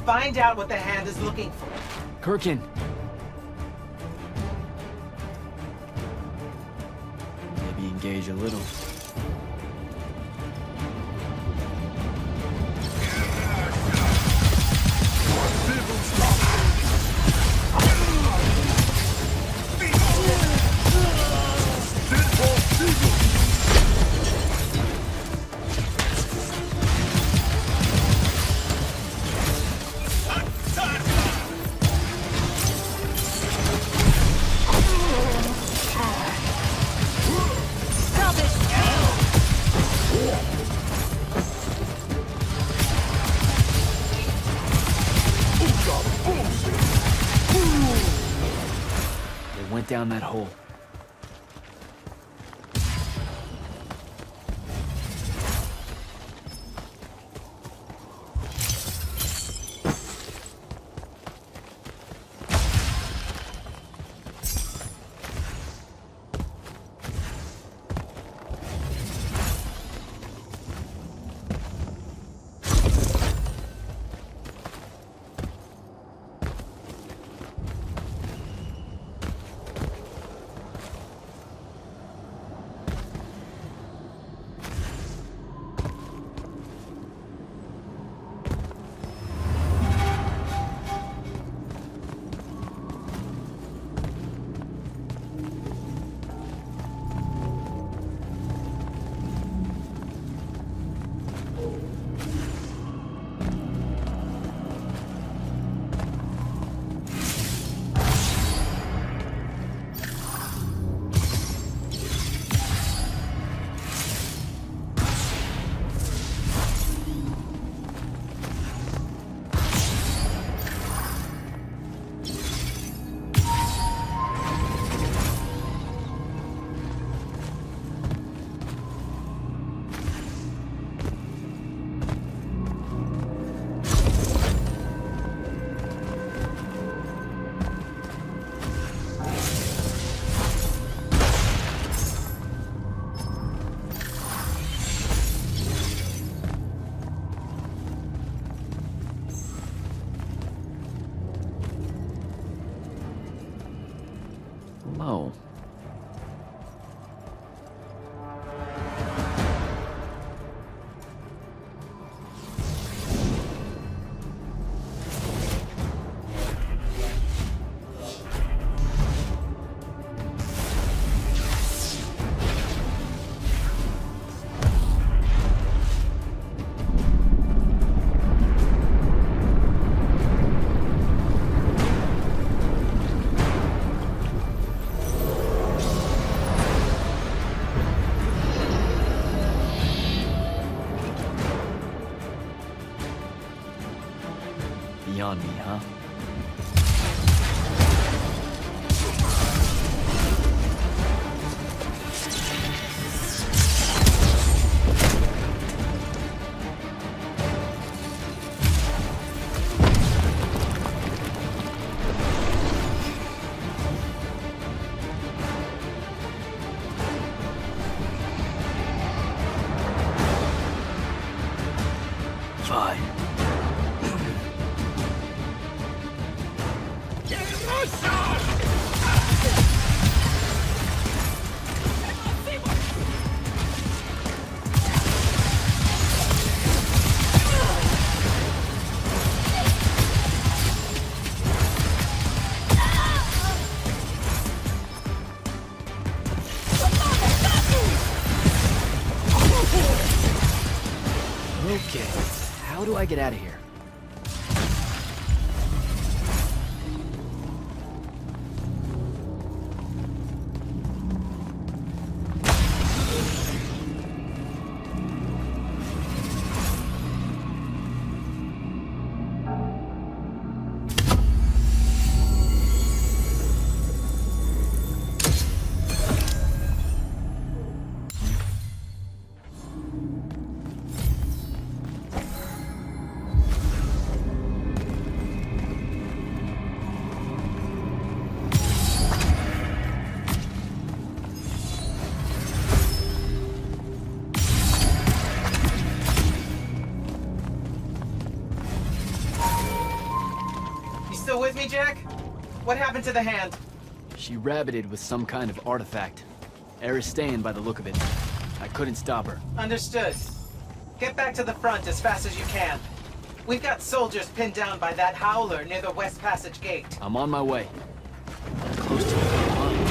Find out what the hand is looking for. Kirkin. Maybe engage a little. Down that hole. beyond me, huh? Fine. Okay, how do I get out of here? Still with me, Jack? What happened to the hand? She rabbited with some kind of artifact. Aristean by the look of it. I couldn't stop her. Understood. Get back to the front as fast as you can. We've got soldiers pinned down by that howler near the West Passage gate. I'm on my way. Close to the line.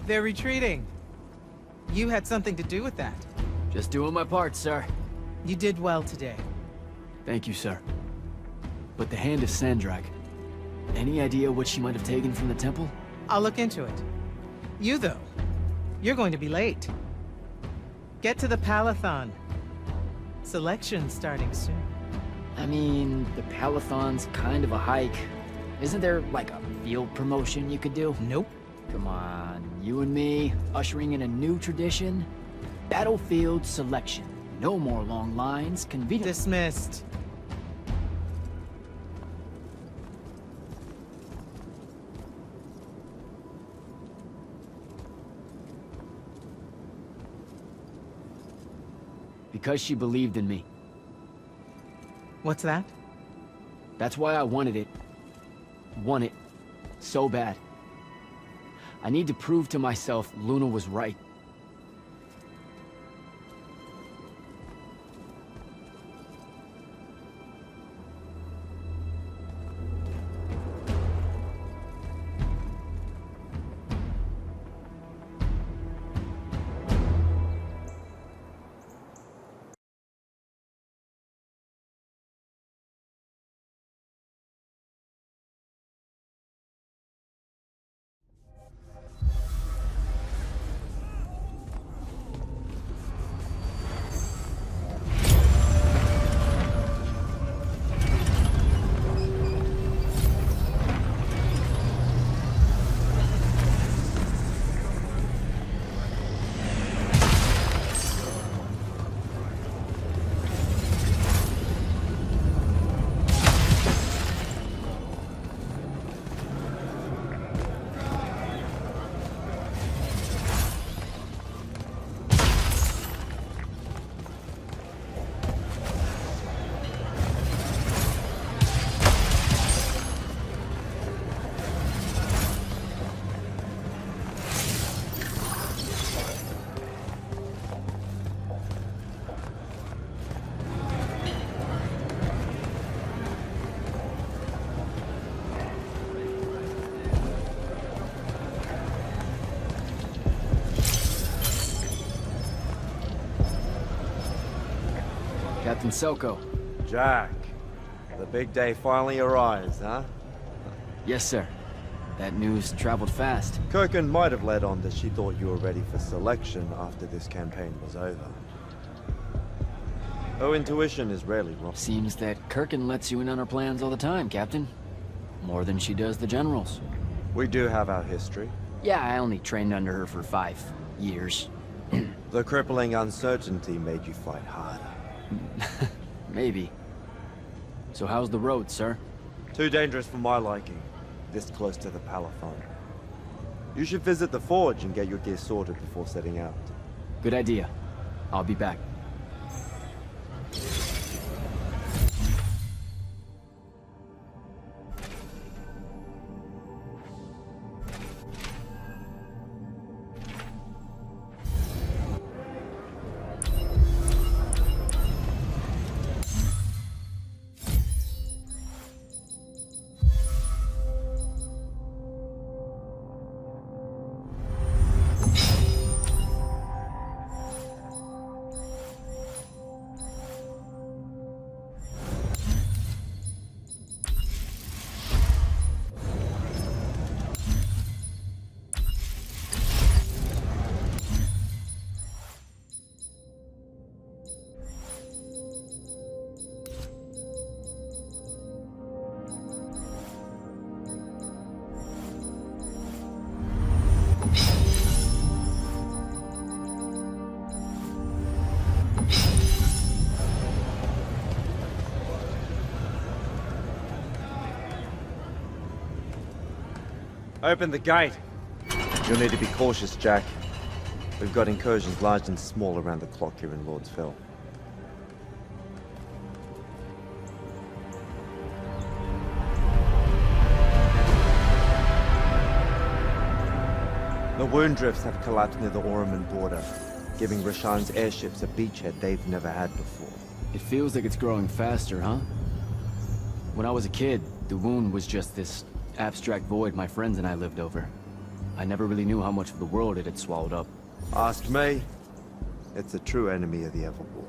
They're retreating. You had something to do with that. Just doing my part, sir. You did well today. Thank you, sir. But the hand of Sandrakk, any idea what she might have taken from the temple? I'll look into it. You, though, you're going to be late. Get to the Palathon. Selection's starting soon. I mean, the Palathon's kind of a hike. Isn't there, like, a field promotion you could do? Nope. Come on, you and me, ushering in a new tradition? Battlefield selection. No more long lines, convenient. Dismissed. Because she believed in me. What's that? That's why I wanted it. Want it. So bad. I need to prove to myself Luna was right. Captain Selko. Jack, the big day finally arrives, huh? Yes, sir. That news traveled fast. Kirkin might have led on that she thought you were ready for selection after this campaign was over. Her intuition is rarely wrong. Seems that Kirkin lets you in on her plans all the time, Captain. More than she does the generals. We do have our history. Yeah, I only trained under her for 5 years. The crippling uncertainty made you fight harder. Maybe. So how's the road, sir? Too dangerous for my liking, this close to the Palathon. You should visit the forge and get your gear sorted before setting out. Good idea. I'll be back. Open the gate. You'll need to be cautious, Jack. We've got incursions large and small around the clock here in Lord's Fell. The wound drifts have collapsed near the Orman border, giving Rasharn's airships a beachhead they've never had before. It feels like it's growing faster, huh? When I was a kid, the wound was just this abstract void my friends and I lived over. I never really knew how much of the world it had swallowed up. Ask me. It's a true enemy of the Everwar.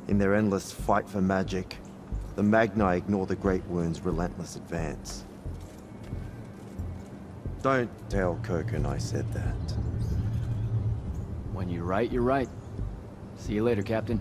In their endless fight for magic, the Magni ignore the Great Wound's relentless advance. Don't tell Koken I said that. When you're right, you're right. See you later, Captain.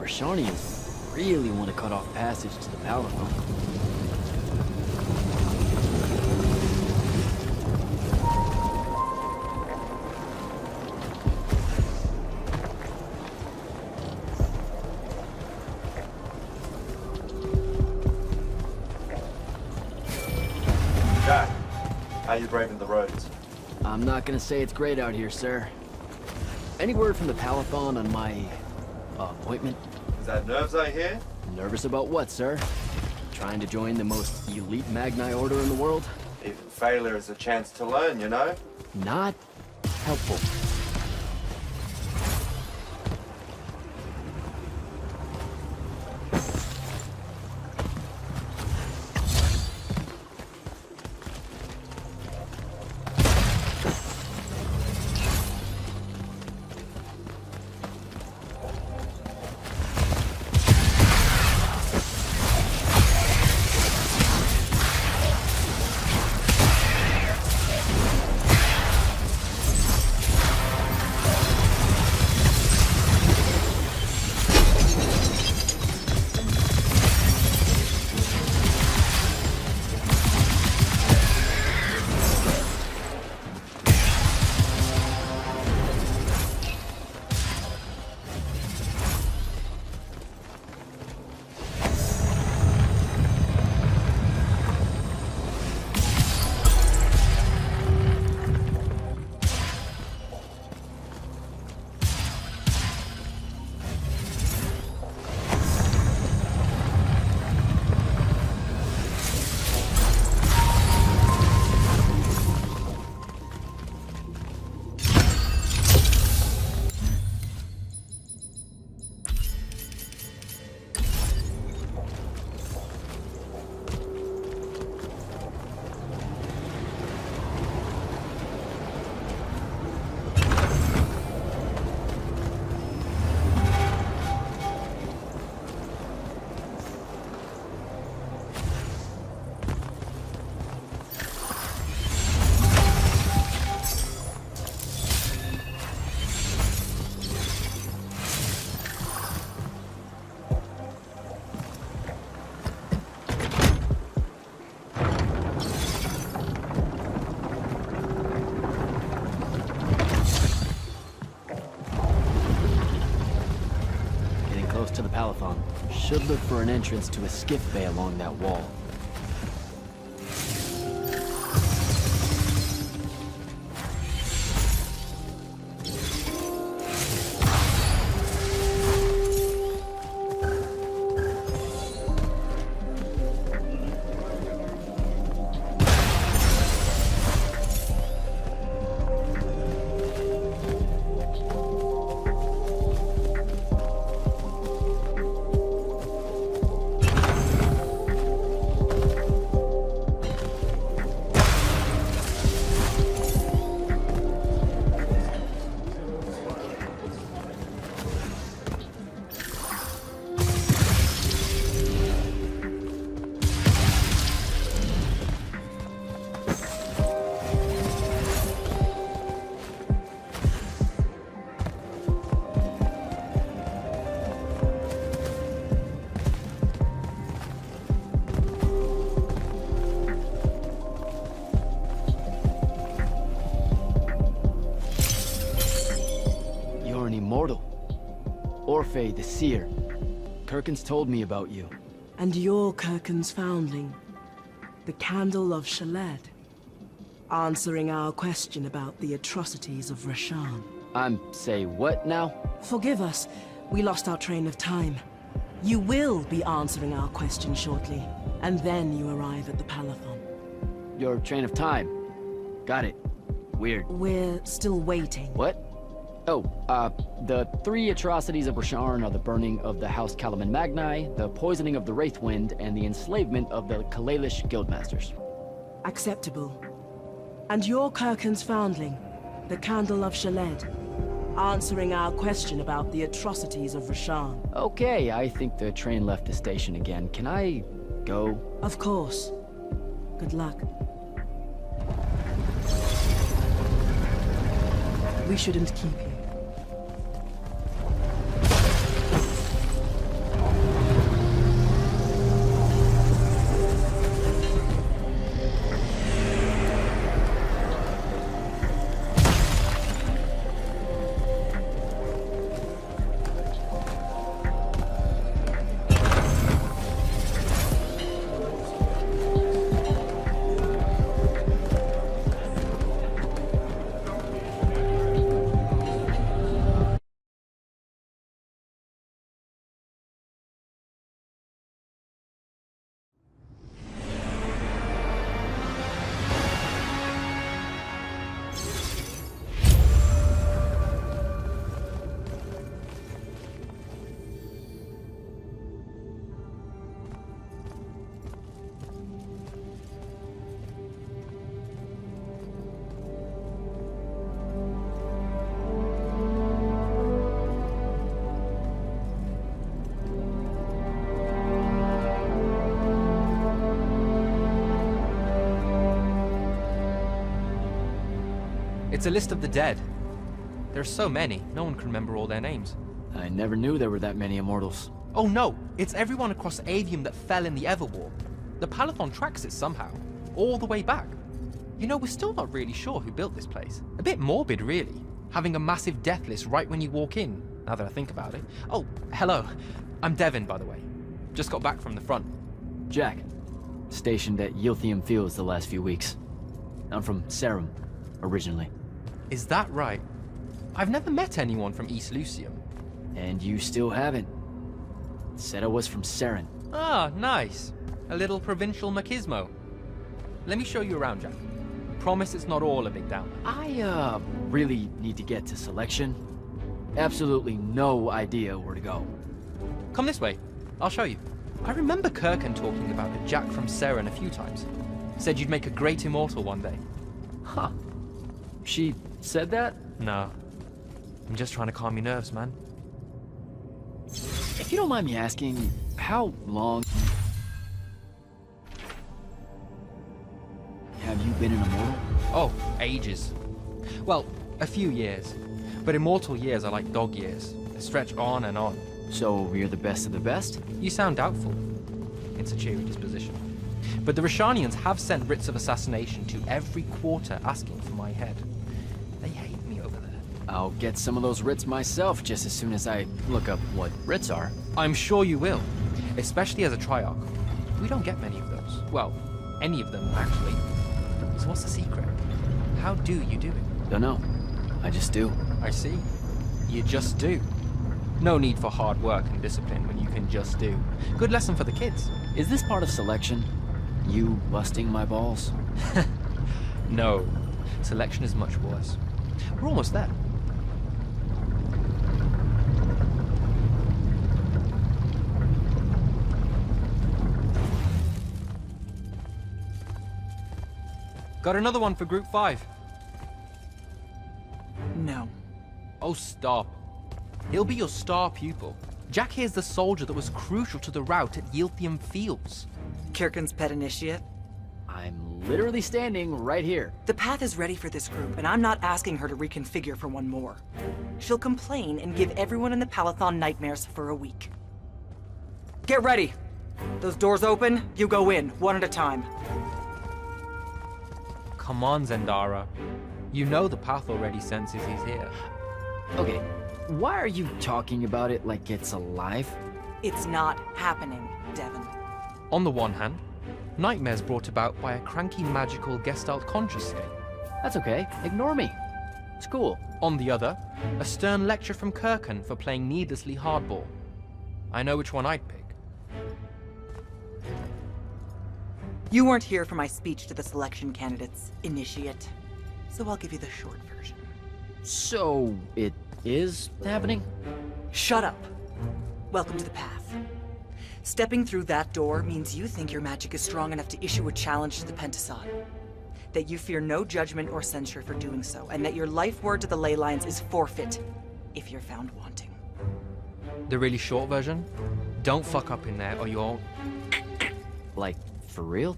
Rasharnian really want to cut off passage to the Palatine. Jack, how you braving the roads? I'm not gonna say it's great out here, sir. Any word from the Palatine on my appointment? Is that nerves I hear? Nervous about what, sir? Trying to join the most elite Magni order in the world? Even failure is a chance to learn, you know? Not helpful. Should look for an entrance to a skiff bay along that wall. Immortal. Orphe the Seer. Kirkin's told me about you. And you're Kirkin's foundling. The Candle of Shaled. Answering our question about the atrocities of Rasharn. Say what now? Forgive us. We lost our train of time. You will be answering our question shortly. And then you arrive at the Palathon. Your train of time. Got it. Weird. We're still waiting. What? Oh, the 3 atrocities of Rasharn are the burning of the House Kalaman Magni, the poisoning of the Wraithwind, and the enslavement of the Kalalish Guildmasters. Acceptable. And you're Kirkin's foundling, the Candle of Shaled, answering our question about the atrocities of Rasharn. Okay, I think the train left the station again. Can I go? Of course. Good luck. We shouldn't keep you. It's a list of the dead. There's so many, no one can remember all their names. I never knew there were that many Immortals. Oh no, it's everyone across Aveum that fell in the Everwar. The Palathon tracks it somehow, all the way back. You know, we're still not really sure who built this place. A bit morbid, really, having a massive death list right when you walk in, now that I think about it. Oh, hello. I'm Devyn, by the way. Just got back from the front. Jack. Stationed at Yilthium Fields the last few weeks. I'm from Serum, originally. Is that right? I've never met anyone from East Lucium. And you still haven't. Said I was from Seren. Ah, nice. A little provincial machismo. Let me show you around, Jack. Promise it's not all a big downer. I, really need to get to Selection. Absolutely no idea where to go. Come this way. I'll show you. I remember Kirkin talking about a Jack from Seren a few times. Said you'd make a great Immortal one day. Huh. She said that? No. I'm just trying to calm your nerves, man. If you don't mind me asking, how long have you been an Immortal? Oh, ages. Well, a few years. But Immortal years are like dog years. They stretch on and on. So you're the best of the best? You sound doubtful. It's a cheery disposition. But the Rasharnians have sent writs of assassination to every quarter asking for my head. They hate me over there. I'll get some of those writs myself just as soon as I look up what writs are. I'm sure you will. especially as a Triarch. We don't get many of those. Well, any of them, actually. So what's the secret? How do you do it? Dunno. I just do. I see. You just do. No need for hard work and discipline when you can just do. Good lesson for the kids. Is this part of selection? You busting my balls? No. Selection is much worse. We're almost there. Got another one for Group 5. No. Oh, stop. He'll be your star pupil. Jack here's the soldier that was crucial to the rout at Yilthium Fields. Kirkin's pet initiate? I'm literally standing right here. The path is ready for this group, and I'm not asking her to reconfigure for one more. She'll complain and give everyone in the Palathon nightmares for a week. Get ready! Those doors open, you go in, one at a time. Come on, Zendara. You know the path already senses he's here. Okay, why are you talking about it like it's alive? It's not happening, Devyn. On the one hand, nightmares brought about by a cranky magical Gestalt conscious state. That's okay, ignore me. It's cool. On the other, a stern lecture from Kirkin for playing needlessly hardball. I know which one I'd pick. You weren't here for my speech to the selection candidates, Initiate. So I'll give you the short version. So, it is happening? Shut up. Welcome to the path. Stepping through that door means you think your magic is strong enough to issue a challenge to the Pentasod. That you fear no judgment or censure for doing so, and that your life word to the ley lines is forfeit if you're found wanting. The really short version? Don't fuck up in there or you'll... Like, for real?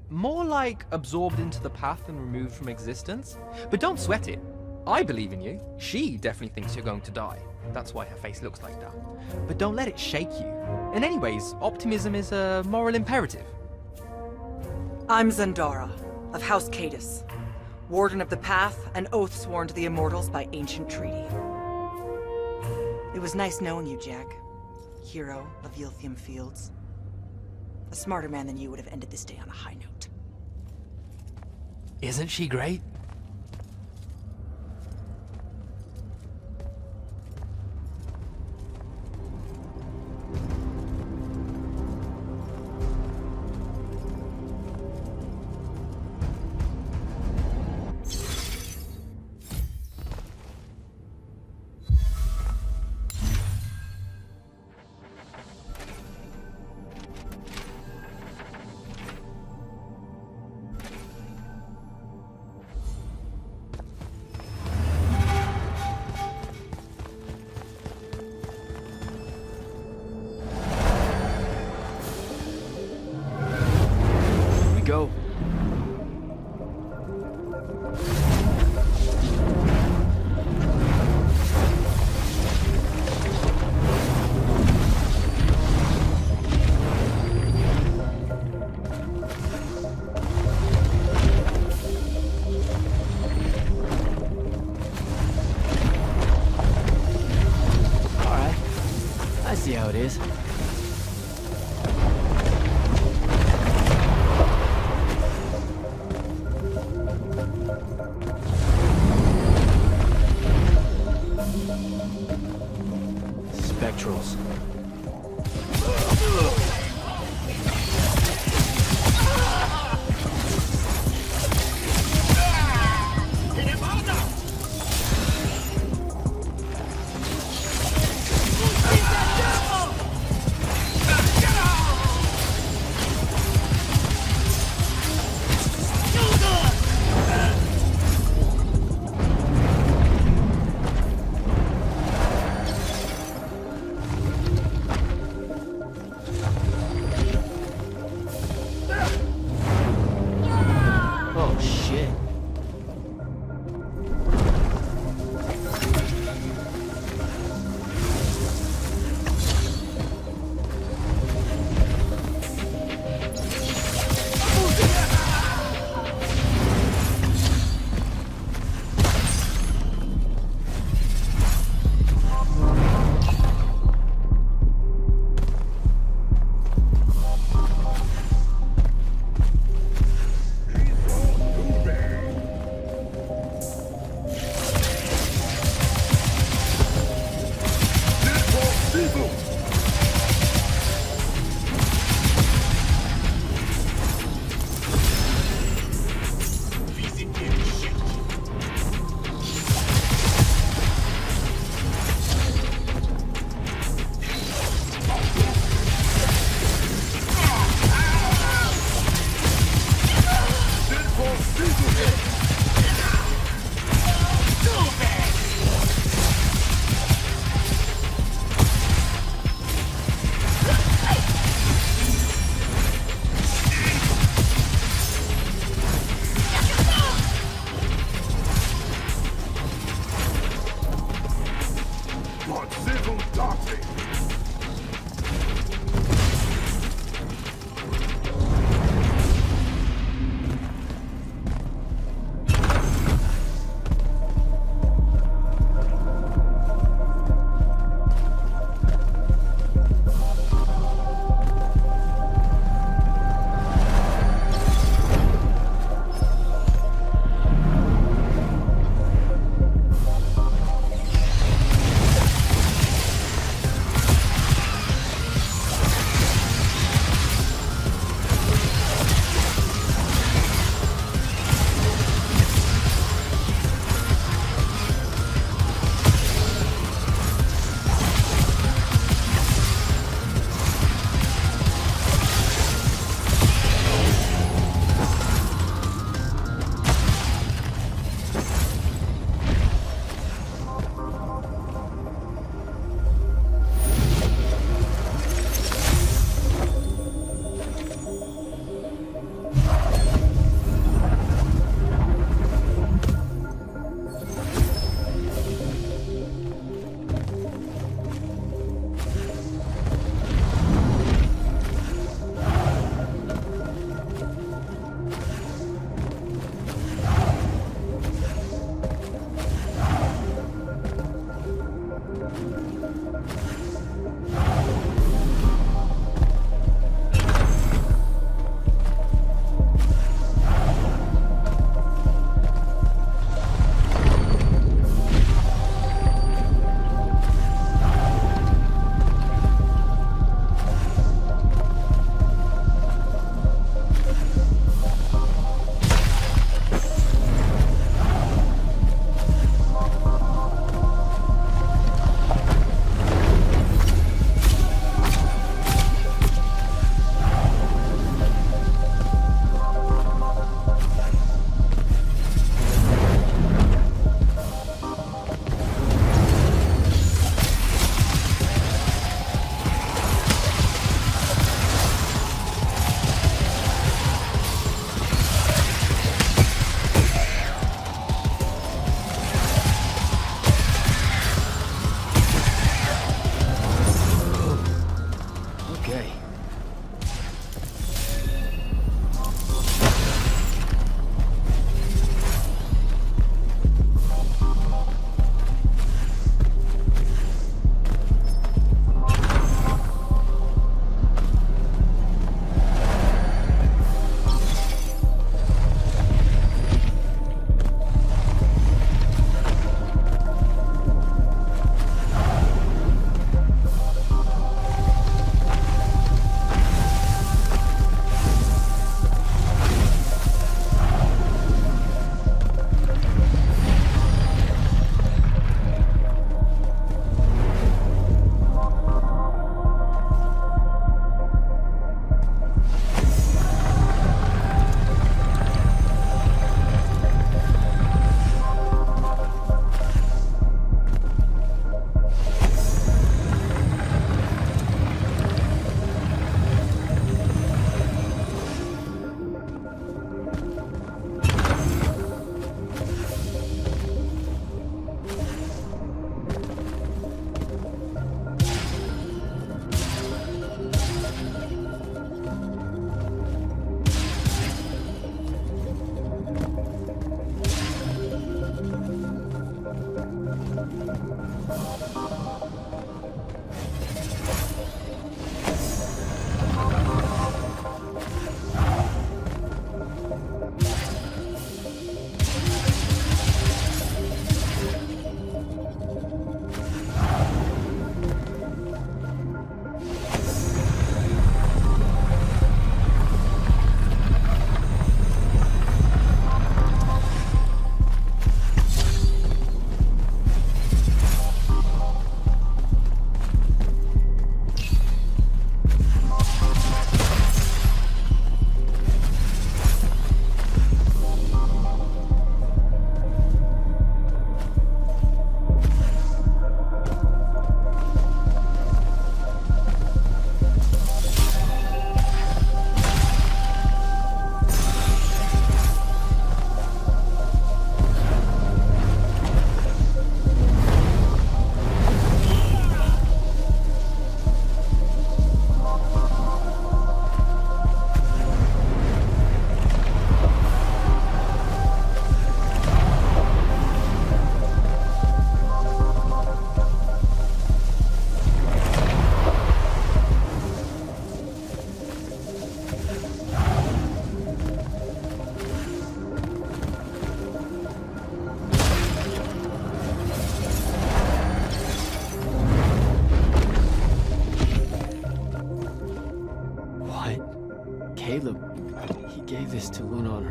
More like absorbed into the path and removed from existence. But don't sweat it. I believe in you. She definitely thinks you're going to die. That's why her face looks like that. But don't let it shake you. And anyways, optimism is a moral imperative. I'm Zendara, of House Cadus, Warden of the Path, and oath sworn to the Immortals by ancient treaty. It was nice knowing you, Jack. Hero of Yilthium Fields. A smarter man than you would have ended this day on a high note. Isn't she great? Go. All right. I see how it is. Spectrals. started!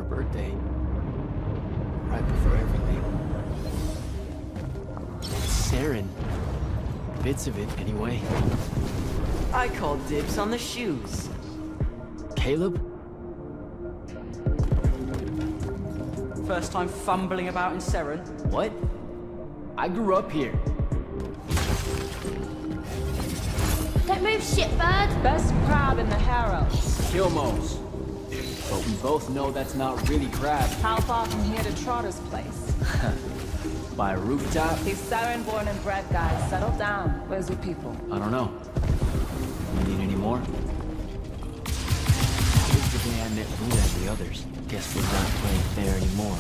birthday. Right before everything. Saren. Bits of it, anyway. I called dibs on the shoes. Caleb? First time fumbling about in Seren. What? I grew up here. Don't move, shitbird! Best crab in the Harrow. Kilmos. But we both know that's not really crab. How far from here to Trotter's place? By a rooftop? These Saren born and bred guys, settle down. Where's your people? I don't know. You need any more? Here's the day I met Buddha and the others. Guess we're not playing fair anymore.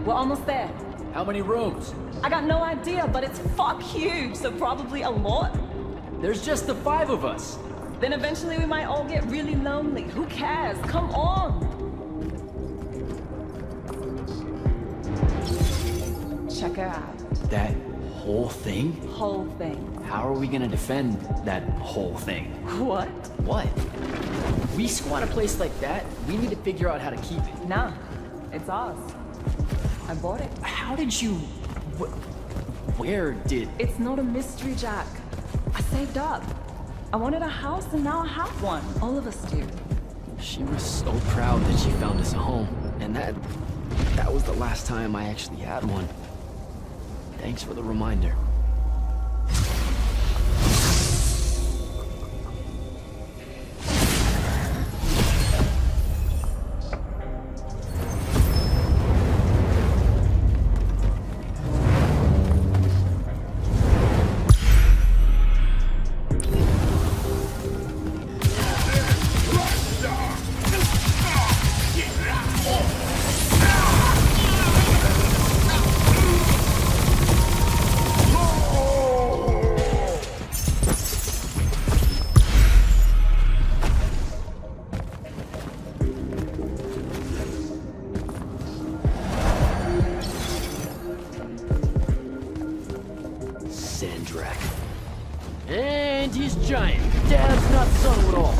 Almost there. How many rooms? I got no idea, but it's fuck huge, so probably a lot. There's just the 5 of us. Then eventually we might all get really lonely. Who cares? Come on! Check her out. That whole thing? Whole thing. How are we gonna defend that whole thing? What? What? We squat a place like that, we need to figure out how to keep it. Nah, it's ours. I bought it. How did you... Where did... It's not a mystery, Jack. I saved up. I wanted a house and now I have one. All of us do. She was so proud that she found us a home. And that was the last time I actually had one. Thanks for the reminder. Sandrakk. And he's giant. Dad's not subtle at all.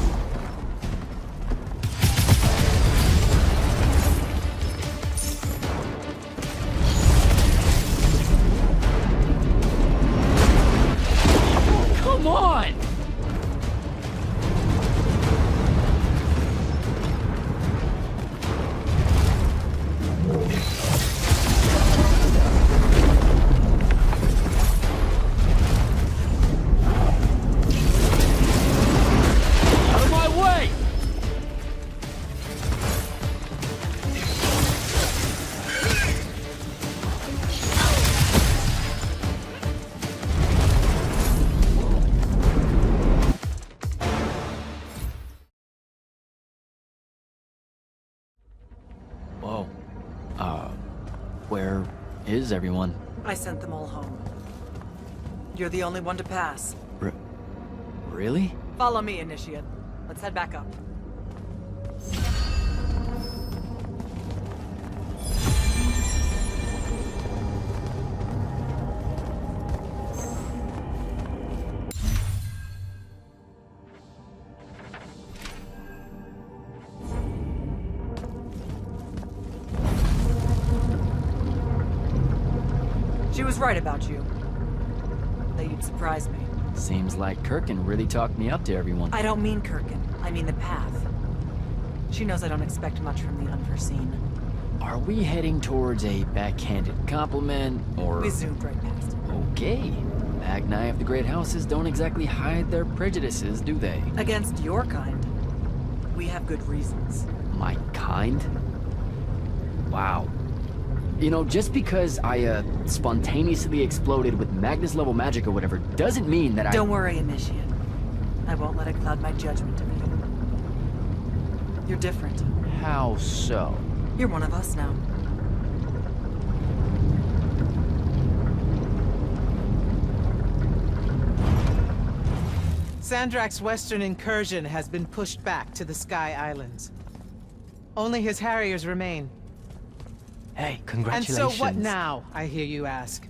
Come on! Whoa. Where is everyone? I sent them all home. You're the only one to pass. Really? Follow me, Initiate. Let's head back up. She was right about you. That you'd surprise me. Seems like Kirkin really talked me up to everyone. I don't mean Kirkin. I mean the path. She knows I don't expect much from the unforeseen. Are we heading towards a backhanded compliment, or... We zoomed right past it. Okay. Magni of the Great Houses don't exactly hide their prejudices, do they? Against your kind, we have good reasons. My kind? Wow. You know, just because I, spontaneously exploded with Magnus-level magic or whatever, doesn't mean that Don't worry, Initiate. I won't let it cloud my judgment of you. You're different. How so? You're one of us now. Sandrakk's western incursion has been pushed back to the Sky Islands. Only his Harriers remain. Hey, congratulations. And so what now, I hear you ask?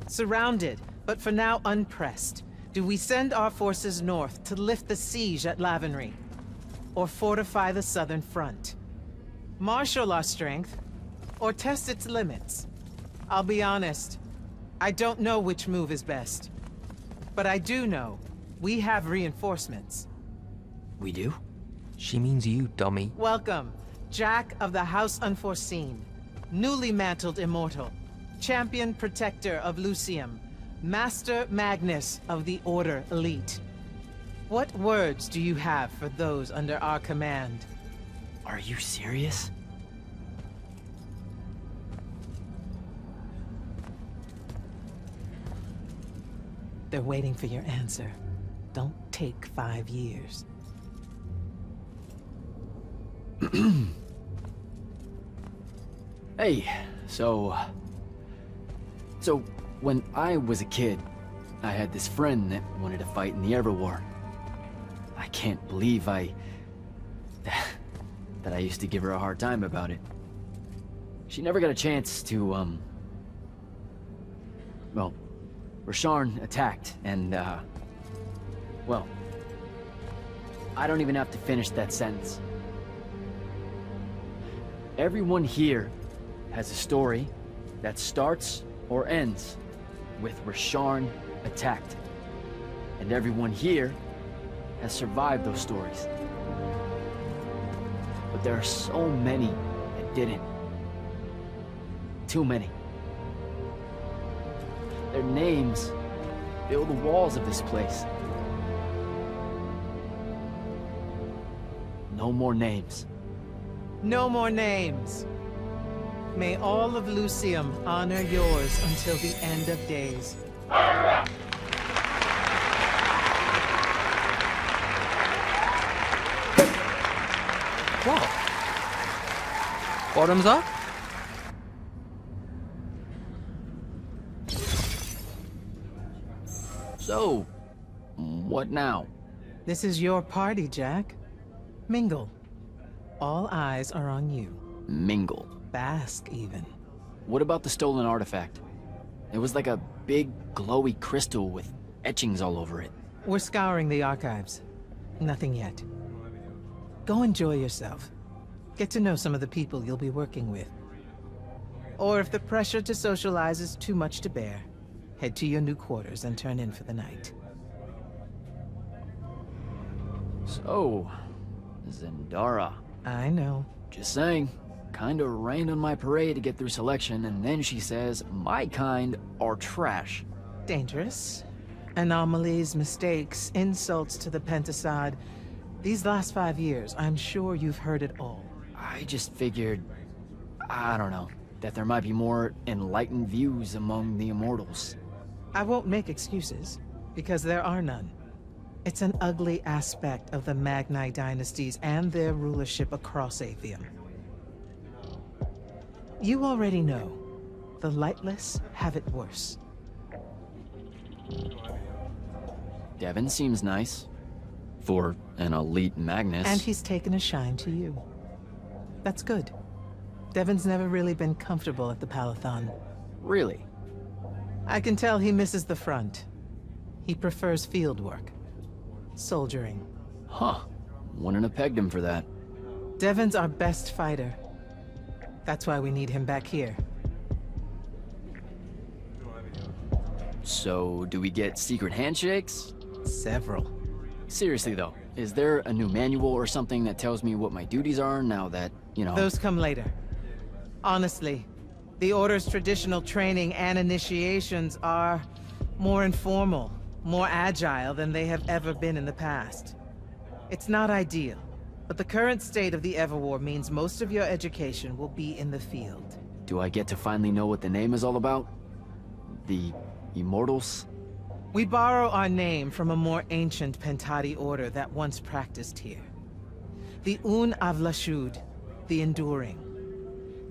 Surrounded, but for now unpressed. Do we send our forces north to lift the siege at Lavenry? Or fortify the southern front? Marshal our strength, or test its limits? I'll be honest, I don't know which move is best. But I do know we have reinforcements. We do? She means you, dummy. Welcome, Jack of the House Unforeseen, newly mantled Immortal, champion protector of Lucium, Master Magnus of the Order Elite. What words do you have for those under our command? Are you serious? They're waiting for your answer. Don't take 5 years. Hey, so when I was a kid, I had this friend that wanted to fight in the Everwar. I can't believe that I used to give her a hard time about it. She never got a chance to, well, Rasharn attacked, and, well, I don't even have to finish that sentence. Everyone here has a story that starts or ends with Rasharn attacked. And everyone here has survived those stories. But there are so many that didn't. Too many. Their names fill the walls of this place. No more names. No more names. May all of Lucium honor yours until the end of days. What? Bottoms up? So, what now? This is your party, Jack. Mingle. All eyes are on you. Mingle. Bask, even. What about the stolen artifact? It was like a big, glowy crystal with etchings all over it. We're scouring the archives. Nothing yet. Go enjoy yourself. Get to know some of the people you'll be working with. Or if the pressure to socialize is too much to bear, head to your new quarters and turn in for the night. So, Zendara. I know. Just saying. Kinda rained on my parade to get through selection, and then she says my kind are trash. Dangerous. Anomalies, mistakes, insults to the Pentasod. These last 5 years, I'm sure you've heard it all. I just figured, I don't know, that there might be more enlightened views among the Immortals. I won't make excuses, because there are none. It's an ugly aspect of the Magni dynasties and their rulership across Aveum. You already know, the lightless have it worse. Devyn seems nice. For an elite Magnus. And he's taken a shine to you. That's good. Devyn's never really been comfortable at the Palathon. Really? I can tell he misses the front. He prefers field work. Soldiering. Huh. Wouldn't have pegged him for that. Devyn's our best fighter. That's why we need him back here. So, do we get secret handshakes? Several. Seriously though, is there a new manual or something that tells me what my duties are now that, you know... Those come later. Honestly, the Order's traditional training and initiations are more informal, more agile than they have ever been in the past. It's not ideal, but the current state of the Everwar means most of your education will be in the field. Do I get to finally know what the name is all about? The Immortals? We borrow our name from a more ancient Pentati order that once practiced here. The Un Avlashud, the Enduring.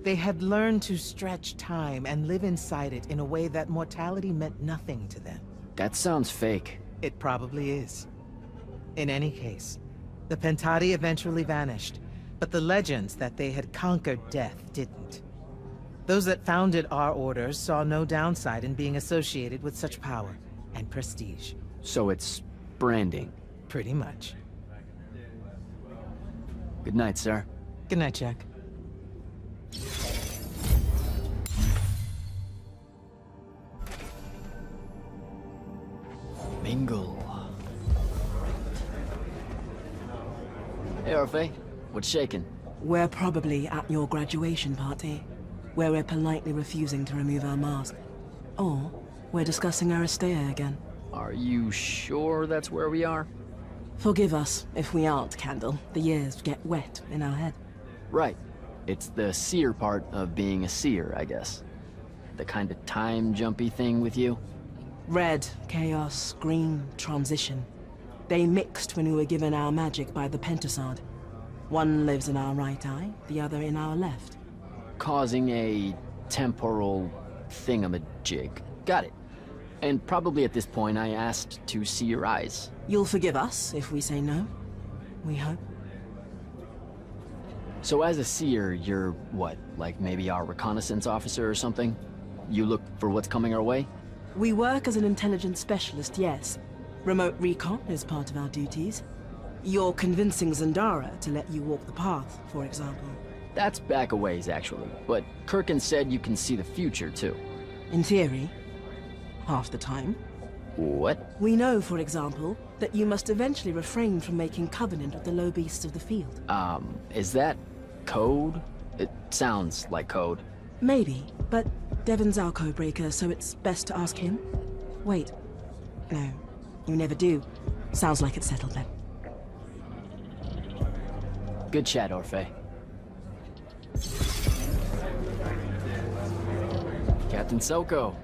They had learned to stretch time and live inside it in a way that mortality meant nothing to them. That sounds fake. It probably is. In any case, the Pentati eventually vanished, but the legends that they had conquered death didn't. Those that founded our orders saw no downside in being associated with such power and prestige. So it's branding? Pretty much. Good night, sir. Good night, Jack. Mingle. Hey, Orphe. What's shaking? We're probably at your graduation party, where we're politely refusing to remove our mask. Or we're discussing Aristea again. Are you sure that's where we are? Forgive us if we aren't, Candle. The years get wet in our head. Right. It's the seer part of being a seer, I guess. The kind of time-jumpy thing with you. Red, chaos, green, transition. They mixed when we were given our magic by the Pentasod. One lives in our right eye, the other in our left. Causing a temporal thingamajig. Got it. And probably at this point I asked to see your eyes. You'll forgive us if we say no. We hope. So as a seer, you're what? Like maybe our reconnaissance officer or something? You look for what's coming our way? We work as an intelligence specialist, yes. Remote recon is part of our duties. You're convincing Zendara to let you walk the path, for example. That's back a ways, actually. But Kirkin said you can see the future, too. In theory. Half the time. What? We know, for example, that you must eventually refrain from making covenant with the low beasts of the field. Is that code? It sounds like code. Maybe, but Devyn's our codebreaker, so it's best to ask him. Wait. No, you never do. Sounds like it's settled then. Good chat, Orphe. Captain Soko.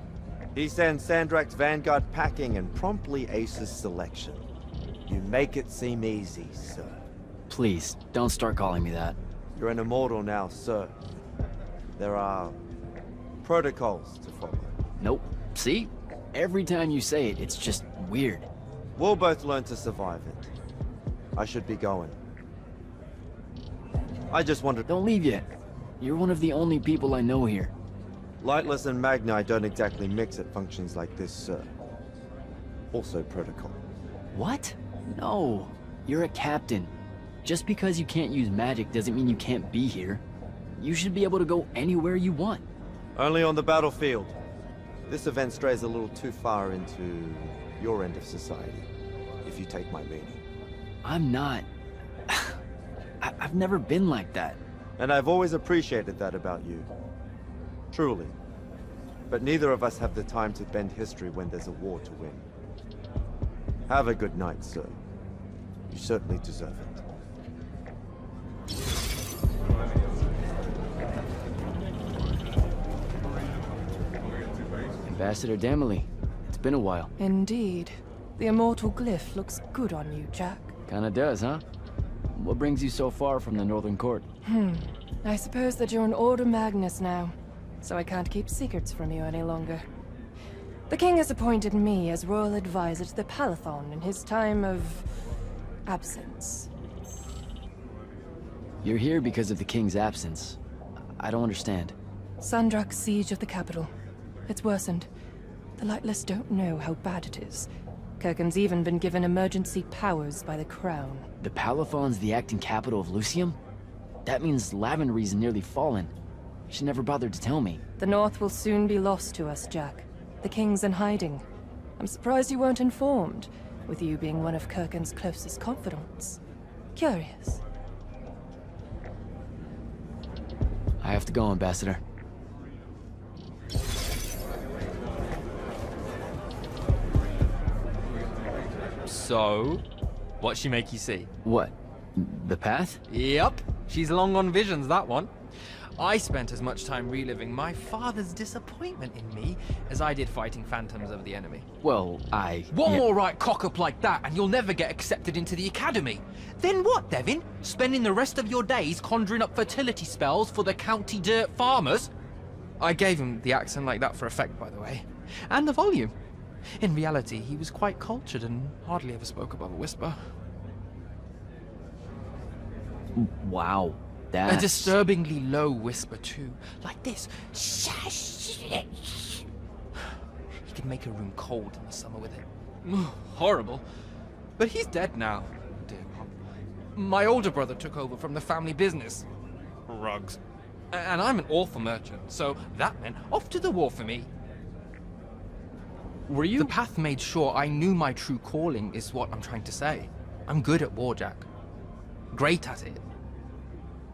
He sends Sandrakk's vanguard packing and promptly aces selection. You make it seem easy, sir. Please, don't start calling me that. You're an immortal now, sir. There are protocols to follow. Nope. See? Every time you say it, it's just weird. We'll both learn to survive it. I should be going. I just wondered... Don't leave yet. You're one of the only people I know here. Lightless and Magni don't exactly mix at functions like this, sir. Also protocol. What? No. You're a captain. Just because you can't use magic doesn't mean you can't be here. You should be able to go anywhere you want. Only on the battlefield. This event strays a little too far into your end of society, if you take my meaning. I'm not. I've never been like that. And I've always appreciated that about you. Truly. But neither of us have the time to bend history when there's a war to win. Have a good night, sir. You certainly deserve it. Ambassador Damley, it's been a while. Indeed. The immortal glyph looks good on you, Jack. Kinda does, huh? What brings you so far from the Northern Court? I suppose that you're an Order Magnus now, so I can't keep secrets from you any longer. The king has appointed me as royal advisor to the Palathon in his time of... absence. You're here because of the king's absence. I don't understand. Sandrakk's siege of the capital. It's worsened. The Lightless don't know how bad it is. Kirkin's even been given emergency powers by the crown. The Palathon's the acting capital of Lucium? That means Lavenry's nearly fallen. She never bothered to tell me. The North will soon be lost to us, Jack. The king's in hiding. I'm surprised you weren't informed, with you being one of Kirken's closest confidants. Curious. I have to go, Ambassador. So, what'd she make you see? What? The path? Yep, she's long on visions, that one. I spent as much time reliving my father's disappointment in me as I did fighting phantoms of the enemy. Well, One more right cock-up like that and you'll never get accepted into the academy. Then what, Devyn? Spending the rest of your days conjuring up fertility spells for the county dirt farmers? I gave him the accent like that for effect, by the way. And the volume. In reality, he was quite cultured and hardly ever spoke above a whisper. Wow. A disturbingly low whisper, too. Like this. He could make a room cold in the summer with it. Horrible. But he's dead now, dear Mom. My older brother took over from the family business. Rugs. And I'm an awful merchant, so that meant off to the war for me. Were you? The path made sure I knew my true calling, is what I'm trying to say. I'm good at war, Jack. Great at it.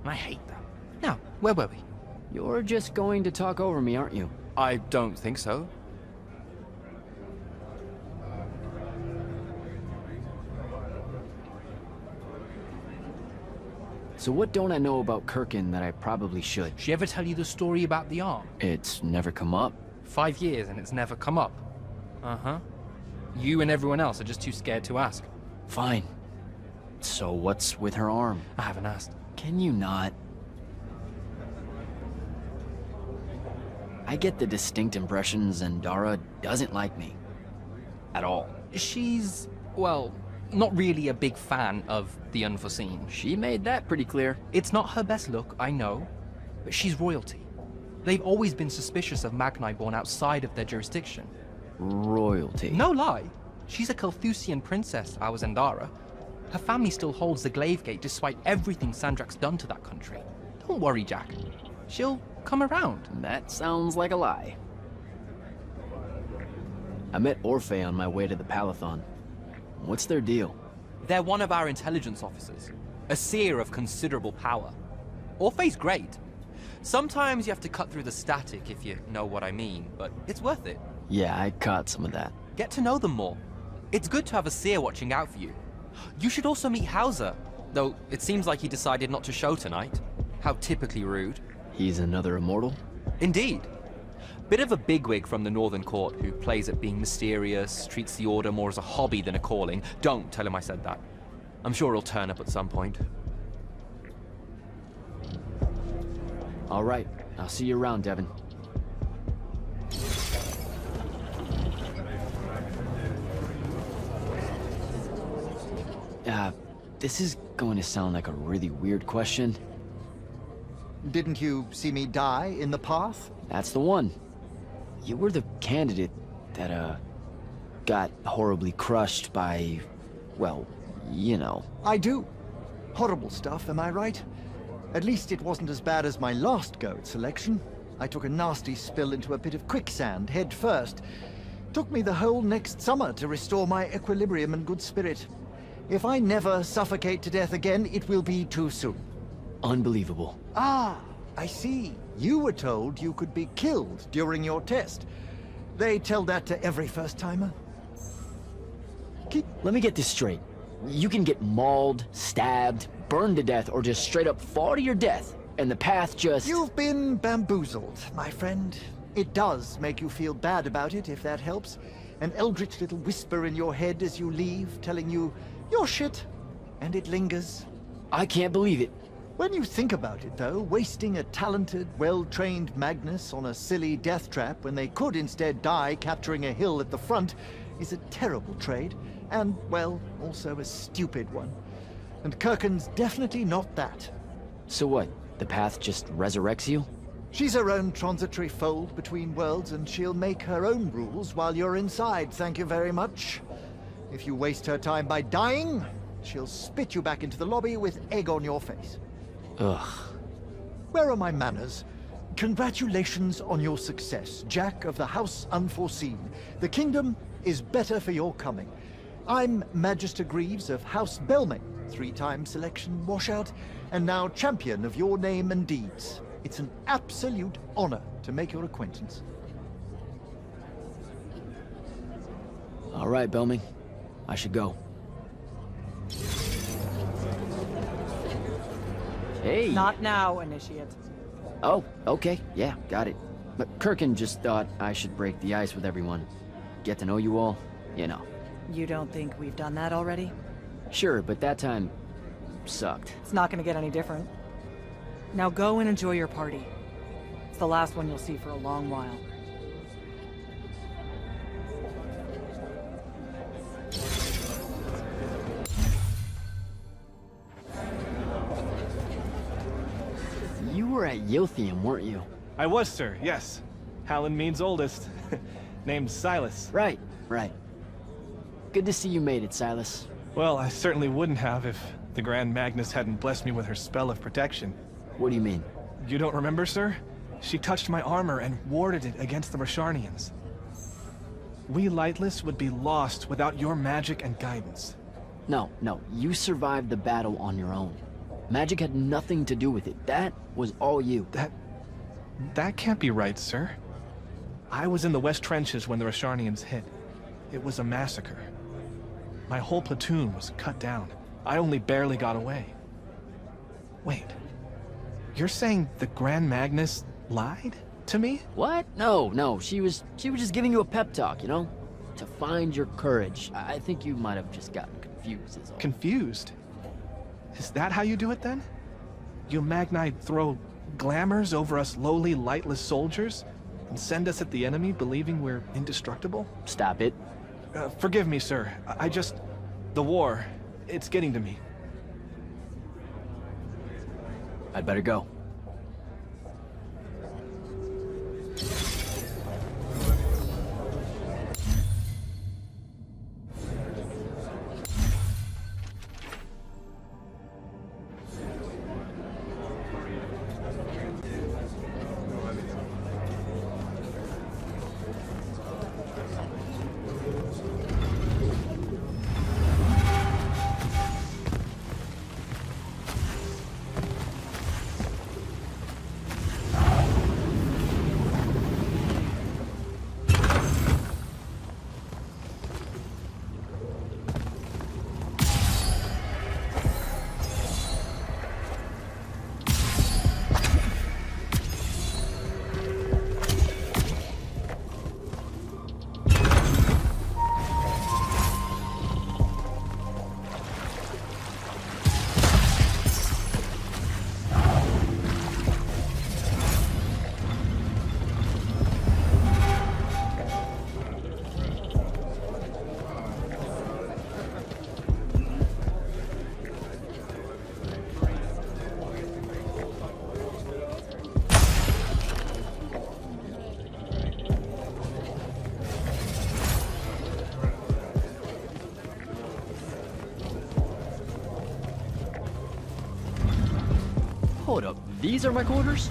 And I hate that. Now, where were we? You're just going to talk over me, aren't you? I don't think so. So what don't I know about Kirken that I probably should? She ever tell you the story about the arm? It's never come up. 5 years and it's never come up. Uh-huh. You and everyone else are just too scared to ask. Fine. So what's with her arm? I haven't asked. Can you not? I get the distinct impression Zendara doesn't like me. At all. She's, well, not really a big fan of the unforeseen. She made that pretty clear. It's not her best look, I know, but she's royalty. They've always been suspicious of Magni born outside of their jurisdiction. Royalty? No lie. She's a Kelthusian princess, our Zendara. Her family still holds the Glaive Gate despite everything Sandrakk's done to that country. Don't worry, Jack. She'll come around. That sounds like a lie. I met Orphe on my way to the Palathon. What's their deal? They're one of our intelligence officers. A seer of considerable power. Orphe's great. Sometimes you have to cut through the static if you know what I mean, but it's worth it. Yeah, I caught some of that. Get to know them more. It's good to have a seer watching out for you. You should also meet Hauser, though it seems like he decided not to show tonight. How typically rude. He's another Immortal? Indeed. Bit of a bigwig from the Northern Court who plays at being mysterious, treats the Order more as a hobby than a calling. Don't tell him I said that. I'm sure he'll turn up at some point. All right, I'll see you around, Devyn. This is going to sound like a really weird question. Didn't you see me die in the path? That's the one. You were the candidate that, got horribly crushed by, well, you know. I do. Horrible stuff, am I right? At least it wasn't as bad as my last go at selection. I took a nasty spill into a pit of quicksand head first. Took me the whole next summer to restore my equilibrium and good spirit. If I never suffocate to death again, it will be too soon. Unbelievable. Ah, I see. You were told you could be killed during your test. They tell that to every first-timer. Let me get this straight. You can get mauled, stabbed, burned to death, or just straight up fall to your death, and the path just... You've been bamboozled, my friend. It does make you feel bad about it, if that helps. An eldritch little whisper in your head as you leave, telling you, you're shit, and it lingers. I can't believe it. When you think about it, though, wasting a talented, well-trained Magnus on a silly death trap when they could instead die capturing a hill at the front is a terrible trade, and, well, also a stupid one. And Kirken's definitely not that. So what? The path just resurrects you? She's her own transitory fold between worlds, and she'll make her own rules while you're inside, thank you very much. If you waste her time by dying, she'll spit you back into the lobby with egg on your face. Ugh. Where are my manners? Congratulations on your success, Jack of the House Unforeseen. The kingdom is better for your coming. I'm Magister Greaves of House Belming, 3-time selection washout, and now champion of your name and deeds. It's an absolute honor to make your acquaintance. All right, Belming. I should go. Hey! Not now, Initiate. Oh, okay. Yeah, got it. But Kirkin just thought I should break the ice with everyone. Get to know you all, you know. You don't think we've done that already? Sure, but that time sucked. It's not gonna get any different. Now go and enjoy your party. It's the last one you'll see for a long while. You were at Yothium, weren't you? I was, sir, yes. Hallen Mead's oldest. Named Silas. Right. Good to see you made it, Silas. Well, I certainly wouldn't have if the Grand Magnus hadn't blessed me with her spell of protection. What do you mean? You don't remember, sir? She touched my armor and warded it against the Rasharnians. We Lightless would be lost without your magic and guidance. No, you survived the battle on your own. Magic had nothing to do with it. That was all you. That can't be right, sir. I was in the West Trenches when the Rasharnians hit. It was a massacre. My whole platoon was cut down. I only barely got away. Wait. You're saying the Grand Magnus lied to me? What? No. She was just giving you a pep talk, you know? To find your courage. I think you might have just gotten confused is all. Confused? Is that how you do it then? You Magni throw glamours over us lowly, lightless soldiers and send us at the enemy believing we're indestructible? Stop it. Forgive me, sir. The war, it's getting to me. I'd better go. Hold up, these are my quarters?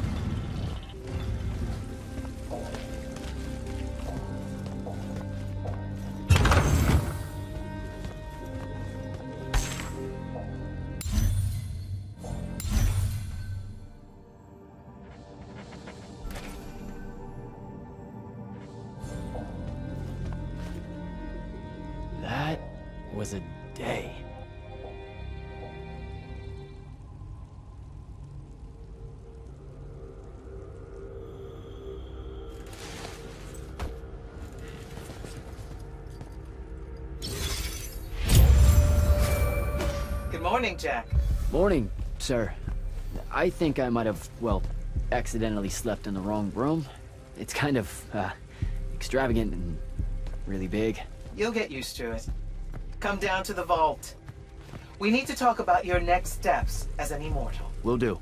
That was a day. Good morning, Jack. Morning, sir. I think I might have, well, accidentally slept in the wrong room. It's kind of, extravagant and really big. You'll get used to it. Come down to the vault. We need to talk about your next steps as an Immortal. Will do.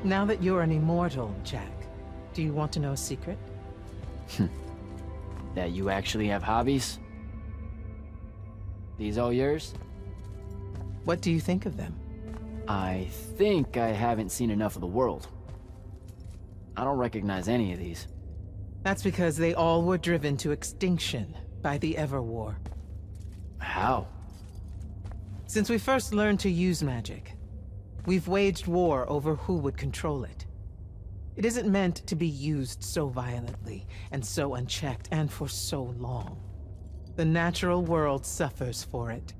Now that you're an immortal, Jack, do you want to know a secret? That you actually have hobbies? These all yours? What do you think of them? I think I haven't seen enough of the world. I don't recognize any of these. That's because they all were driven to extinction by the Everwar. How? Since we first learned to use magic, we've waged war over who would control it. It isn't meant to be used so violently, and so unchecked, and for so long. The natural world suffers for it.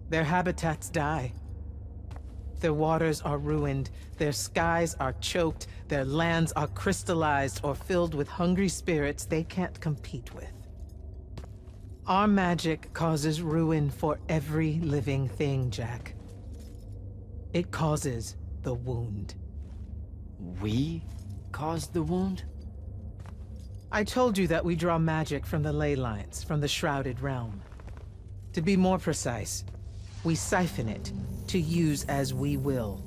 Their habitats die. Their waters are ruined, their skies are choked, their lands are crystallized or filled with hungry spirits they can't compete with. Our magic causes ruin for every living thing, Jack. It causes the wound. We caused the wound? I told you that we draw magic from the ley lines, from the Shrouded Realm. To be more precise, we siphon it to use as we will,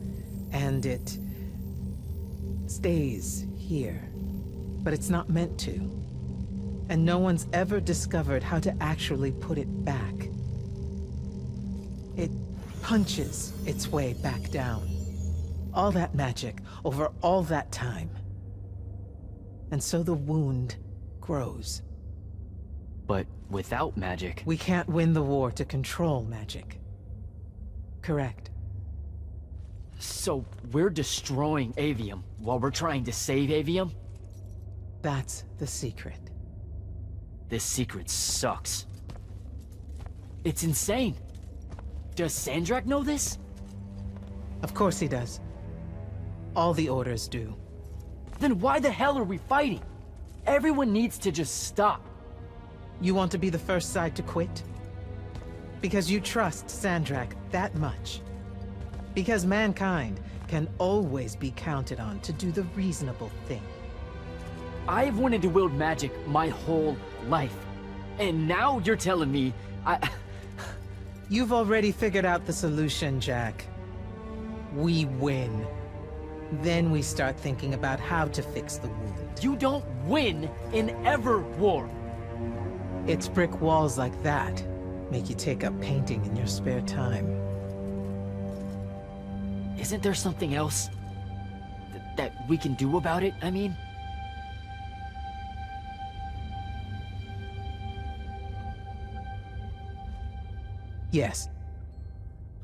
and it stays here. But it's not meant to. And no one's ever discovered how to actually put it back. It punches its way back down. All that magic over all that time. And so the wound grows. But without magic... We can't win the war to control magic. Correct. So we're destroying Aveum while we're trying to save Aveum? That's the secret. This secret sucks. It's insane. Does Sandrakk know this? Of course he does. All the orders do. Then why the hell are we fighting? Everyone needs to just stop. You want to be the first side to quit? Because you trust Sandrakk that much. Because mankind can always be counted on to do the reasonable thing. I've wanted to wield magic my whole life. And now you're telling me You've already figured out the solution, Jack. We win. Then we start thinking about how to fix the wound. You don't win in Everwar. It's brick walls like that make you take up painting in your spare time. Isn't there something else that we can do about it, I mean? Yes.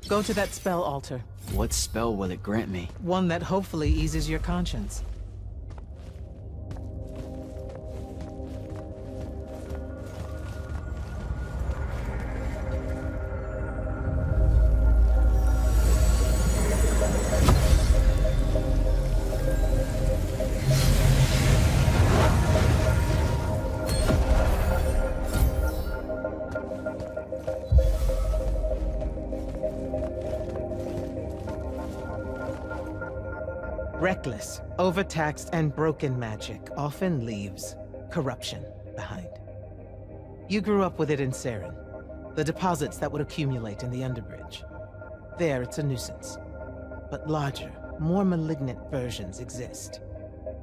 Go to that spell altar. What spell will it grant me? One that hopefully eases your conscience. Reckless, overtaxed, and broken magic often leaves corruption behind. You grew up with it in Saren, the deposits that would accumulate in the Underbridge. There, it's a nuisance. But larger, more malignant versions exist.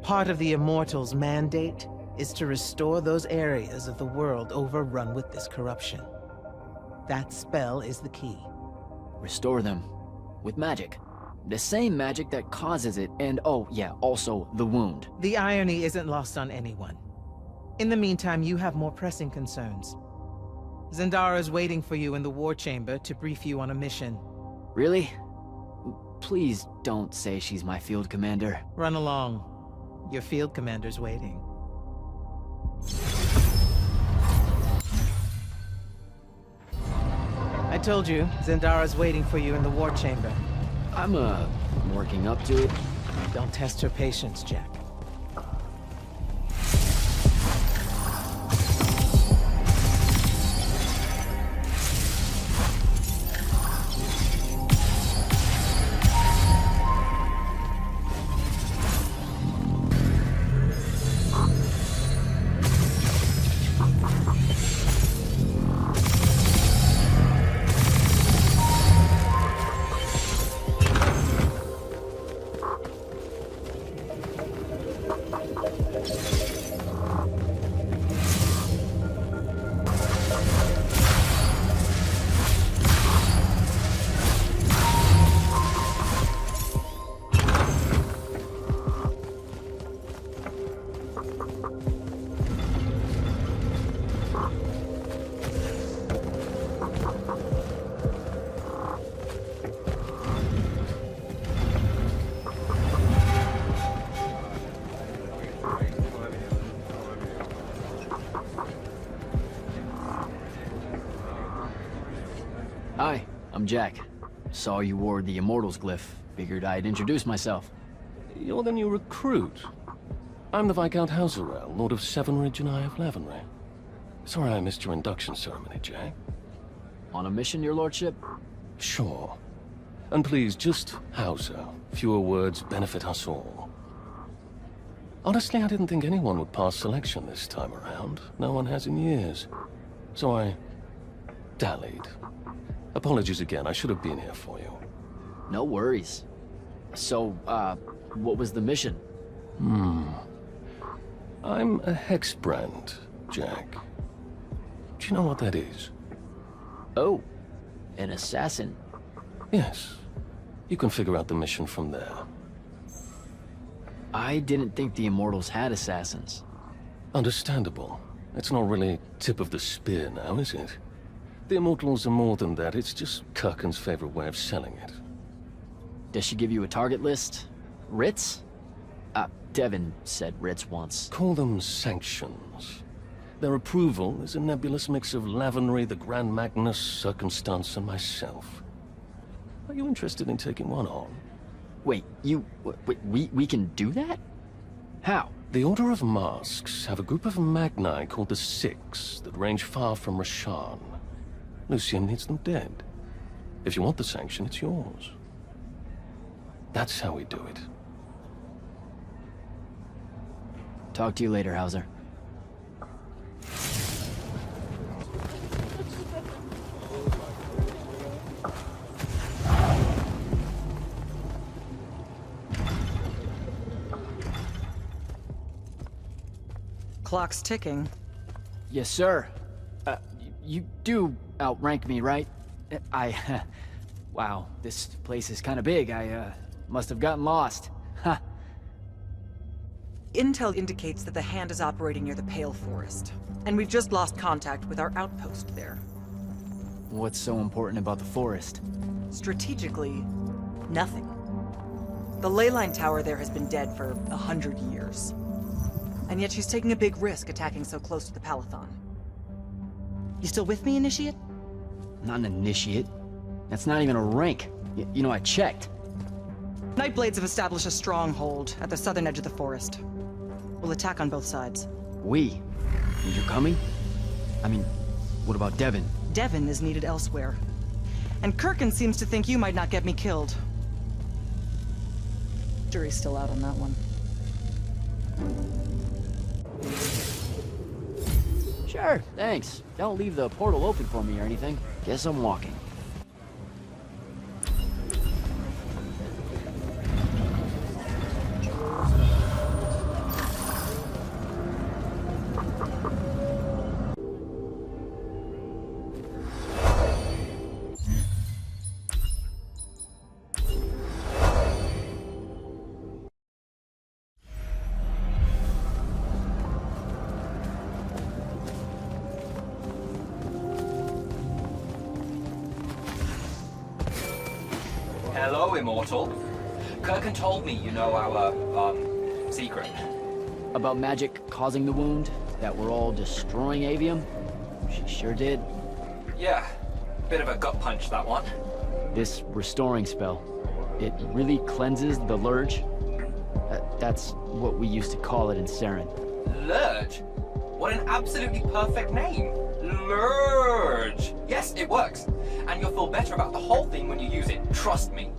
Part of the Immortals' mandate is to restore those areas of the world overrun with this corruption. That spell is the key. Restore them. With magic. The same magic that causes it, and oh yeah, also the wound. The irony isn't lost on anyone. In the meantime, you have more pressing concerns. Zendara's waiting for you in the war chamber to brief you on a mission. Really? Please don't say she's my field commander. Run along. Your field commander's waiting. I told you, Zendara's waiting for you in the war chamber. I'm, working up to it. Don't test her patience, Jack. Jack. Saw you wore the Immortals glyph. Figured I'd introduce myself. You're the new recruit. I'm the Viscount Hauserel, Lord of Severnridge and Eye of Lavenry. Sorry I missed your induction ceremony, Jack. On a mission, your lordship? Sure. And please, just Hauser. Fewer words benefit us all. Honestly, I didn't think anyone would pass selection this time around. No one has in years. So I dallied. Apologies again, I should have been here for you. No worries. So, what was the mission? I'm a hexbrand, Jack. Do you know what that is? Oh, an assassin. Yes. You can figure out the mission from there. I didn't think the Immortals had assassins. Understandable. It's not really tip of the spear now, is it? The Immortals are more than that, it's just Kirkin's favorite way of selling it. Does she give you a target list? Writs? Devyn said writs once. Call them sanctions. Their approval is a nebulous mix of Lavenry, the Grand Magnus, Circumstance, and myself. Are you interested in taking one on? Wait, we can do that? How? The Order of Masks have a group of Magni called the Six that range far from Rasharn. Lucien needs them dead. If you want the sanction, it's yours. That's how we do it. Talk to you later, Hauser. Clock's ticking. Yes, sir. You do outrank me, right? Wow, this place is kind of big. I must have gotten lost. Ha! Intel indicates that the Hand is operating near the Pale Forest, and we've just lost contact with our outpost there. What's so important about the forest? Strategically, nothing. The leyline tower there has been dead for 100 years. And yet she's taking a big risk attacking so close to the Palathon. You still with me, Initiate? Not an initiate. That's not even a rank. You know, I checked. Nightblades have established a stronghold at the southern edge of the forest. We'll attack on both sides. We? And you're coming? I mean, what about Devyn? Devyn is needed elsewhere. And Kirkin seems to think you might not get me killed. Jury's still out on that one. Sure, thanks. Don't leave the portal open for me or anything. Guess I'm walking. Hello, Immortal. Kirkin told me you know our, secret. About magic causing the wound? That we're all destroying Aveum? She sure did. Yeah, bit of a gut punch, that one. This restoring spell, it really cleanses the Lurge? That's what we used to call it in Saren. Lurge? What an absolutely perfect name. Lurge! Yes, it works. And you'll feel better about the whole thing when you use it. Trust me.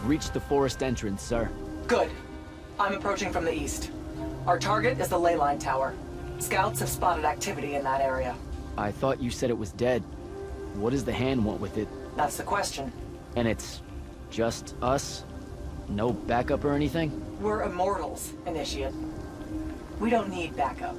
reached the forest entrance, sir. Good. I'm approaching from the east. Our target is the ley line tower. Scouts have spotted activity in that area. I thought you said it was dead. What does the hand want with it? That's the question. And it's just us? No backup or anything? We're Immortals, Initiate. We don't need backup.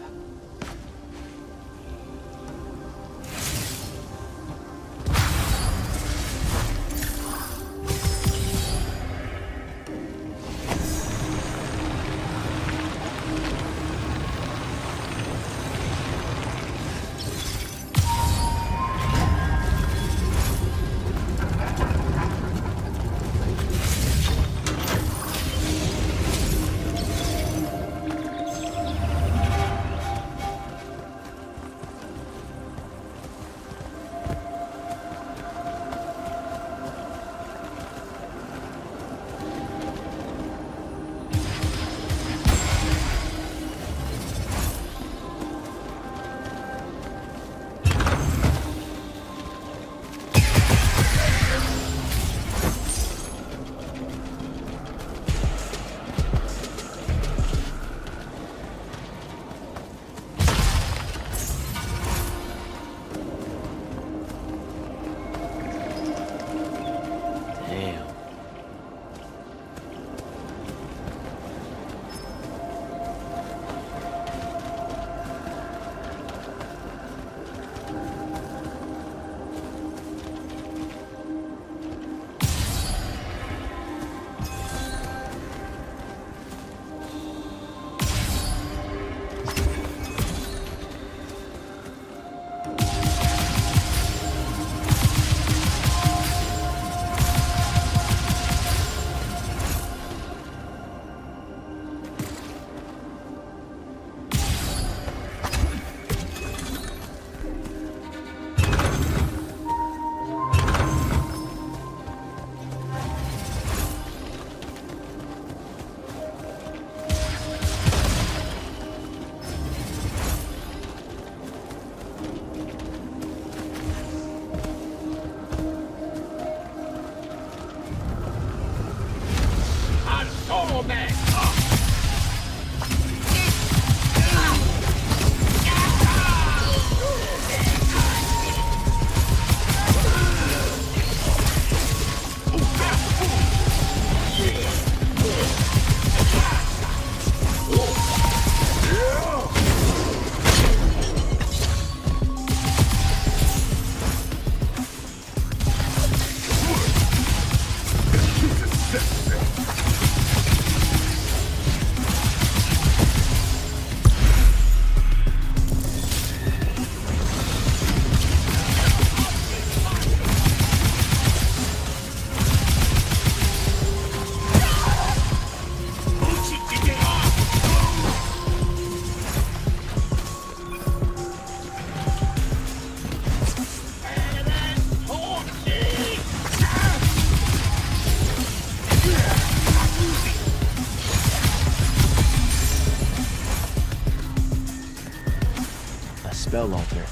Spell altar.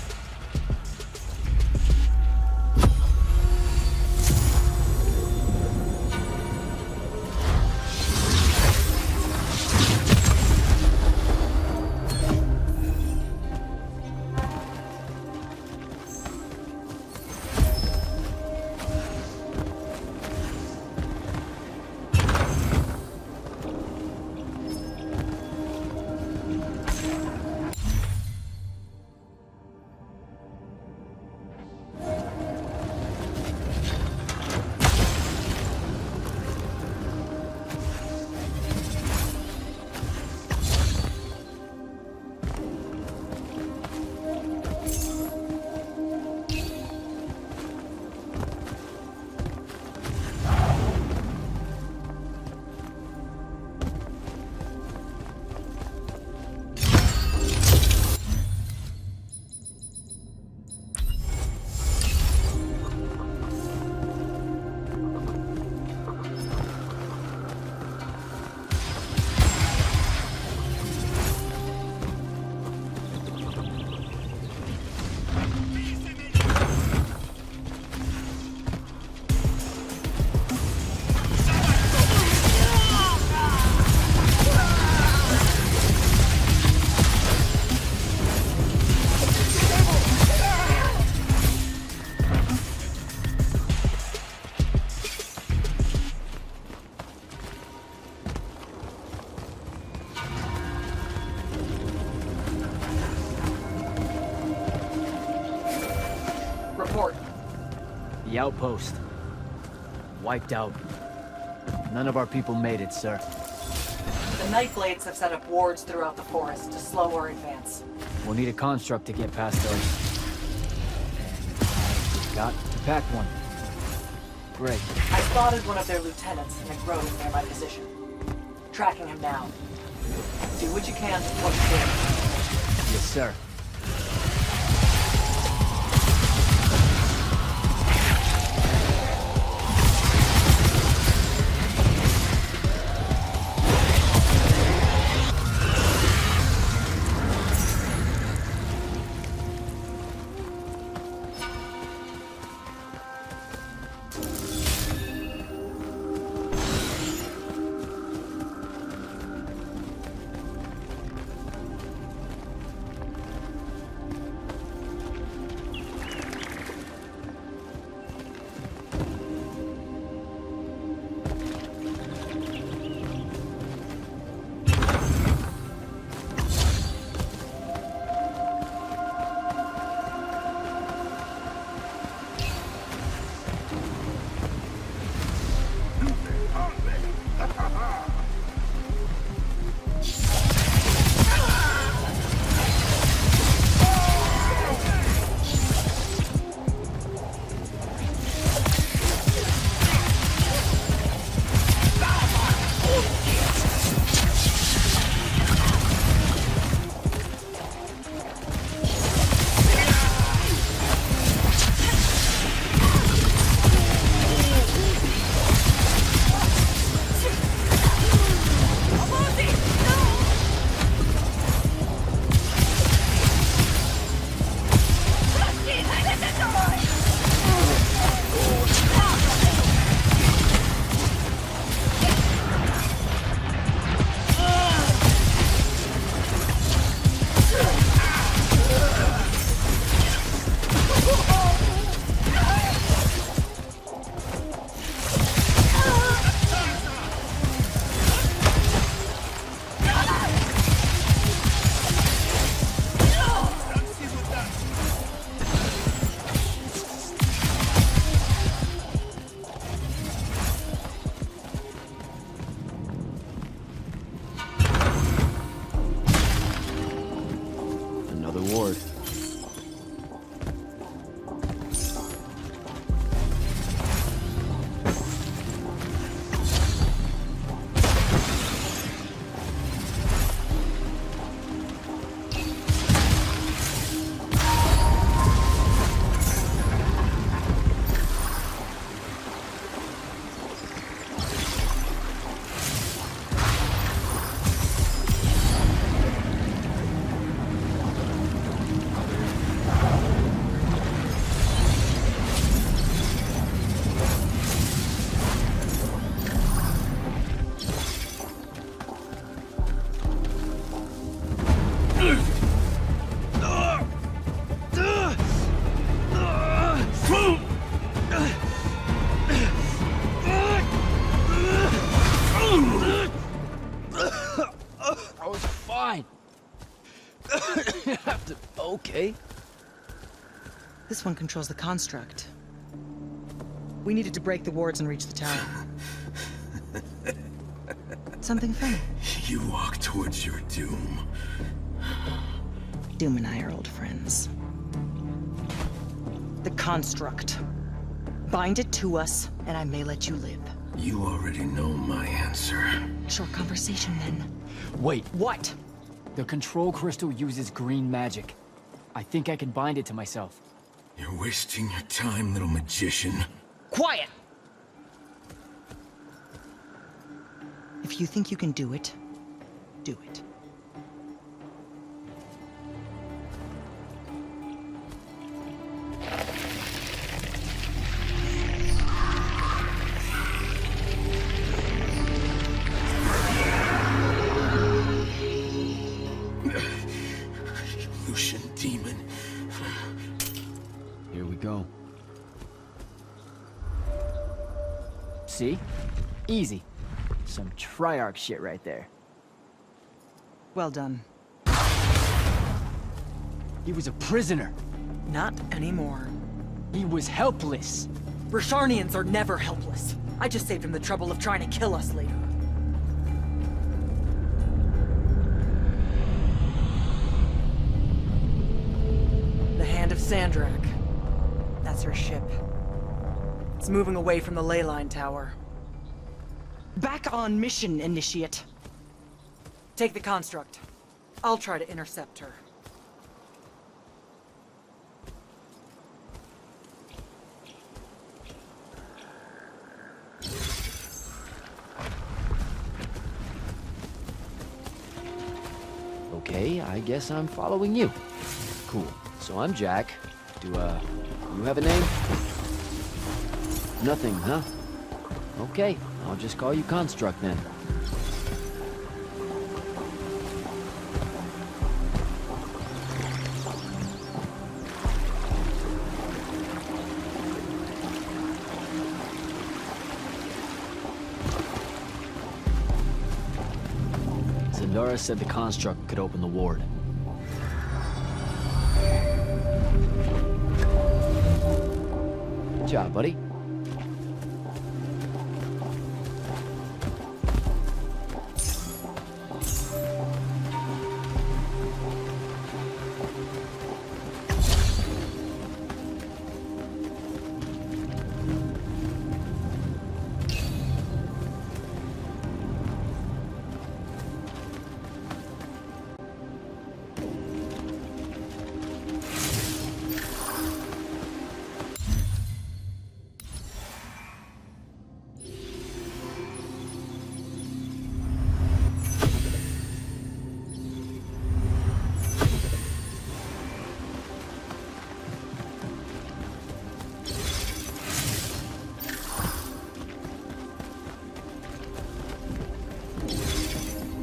The outpost. Wiped out. None of our people made it, sir. The Nightblades have set up wards throughout the forest to slow our advance. We'll need a construct to get past those. And I forgot to pack one. Great. I spotted one of their lieutenants in a grove near my position. Tracking him now. Do what you can to push through. Yes, sir. Okay. This one controls the construct. We needed to break the wards and reach the tower. Something funny? You walk towards your doom. Doom and I are old friends. The construct. Bind it to us, and I may let you live. You already know my answer. Short conversation, then. Wait. What? The control crystal uses green magic. I think I can bind it to myself. You're wasting your time, little magician. Quiet! If you think you can do it, do it. Lucian demon. Here we go. See? Easy. Some Triarch shit right there. Well done. He was a prisoner. Not anymore. He was helpless. Rasharnians are never helpless. I just saved him the trouble of trying to kill us later. The Hand of Sandrakk. That's her ship. It's moving away from the ley line tower. Back on mission, Initiate. Take the construct. I'll try to intercept her. Okay, I guess I'm following you. Cool. So I'm Jack. Do you have a name? Nothing, huh? Okay, I'll just call you Construct then. Zendara said the Construct could open the ward. Good job, buddy.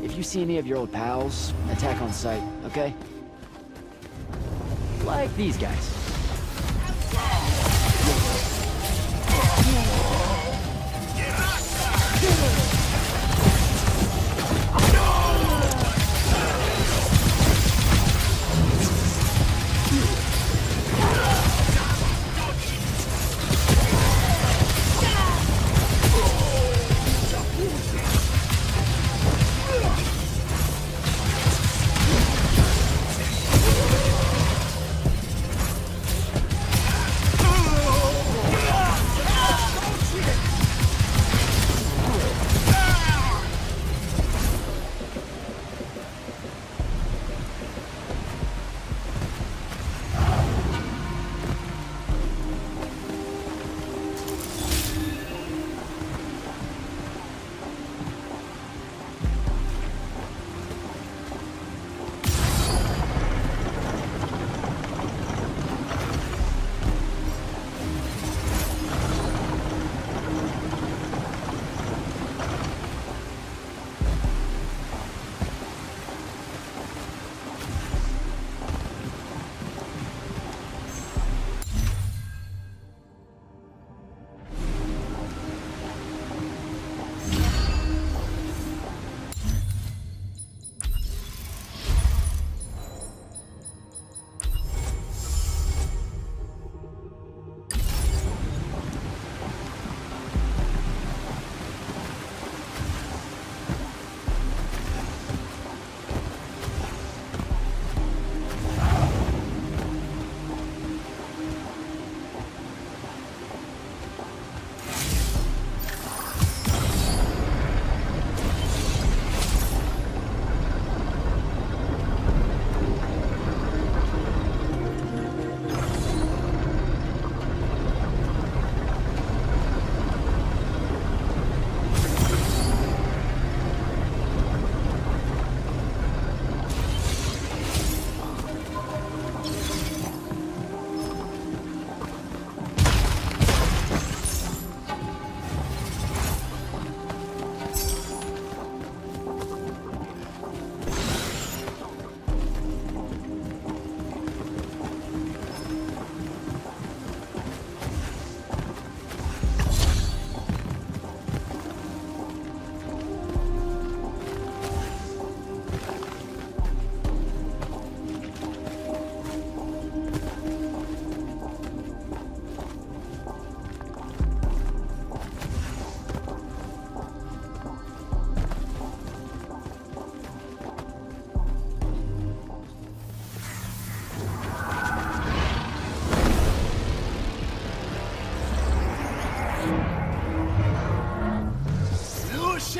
If you see any of your old pals, attack on sight, okay? Like these guys.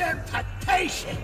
Interpretation!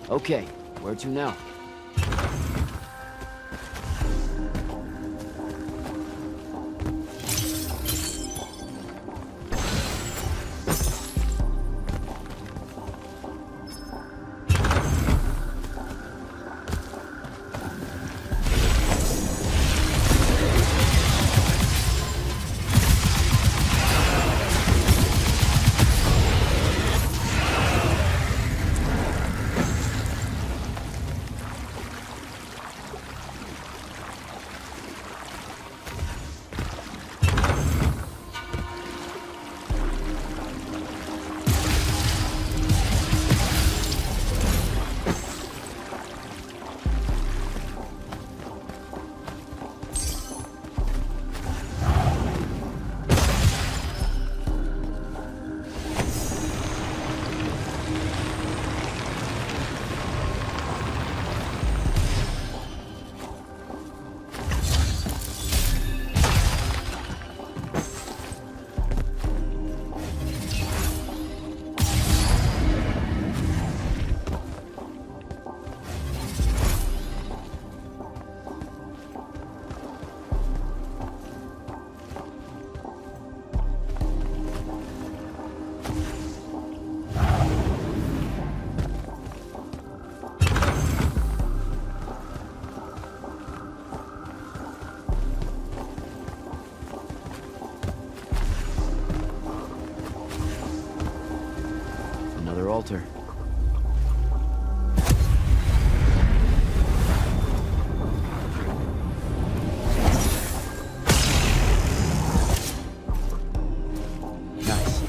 Okay, where to now? Altar. Nice.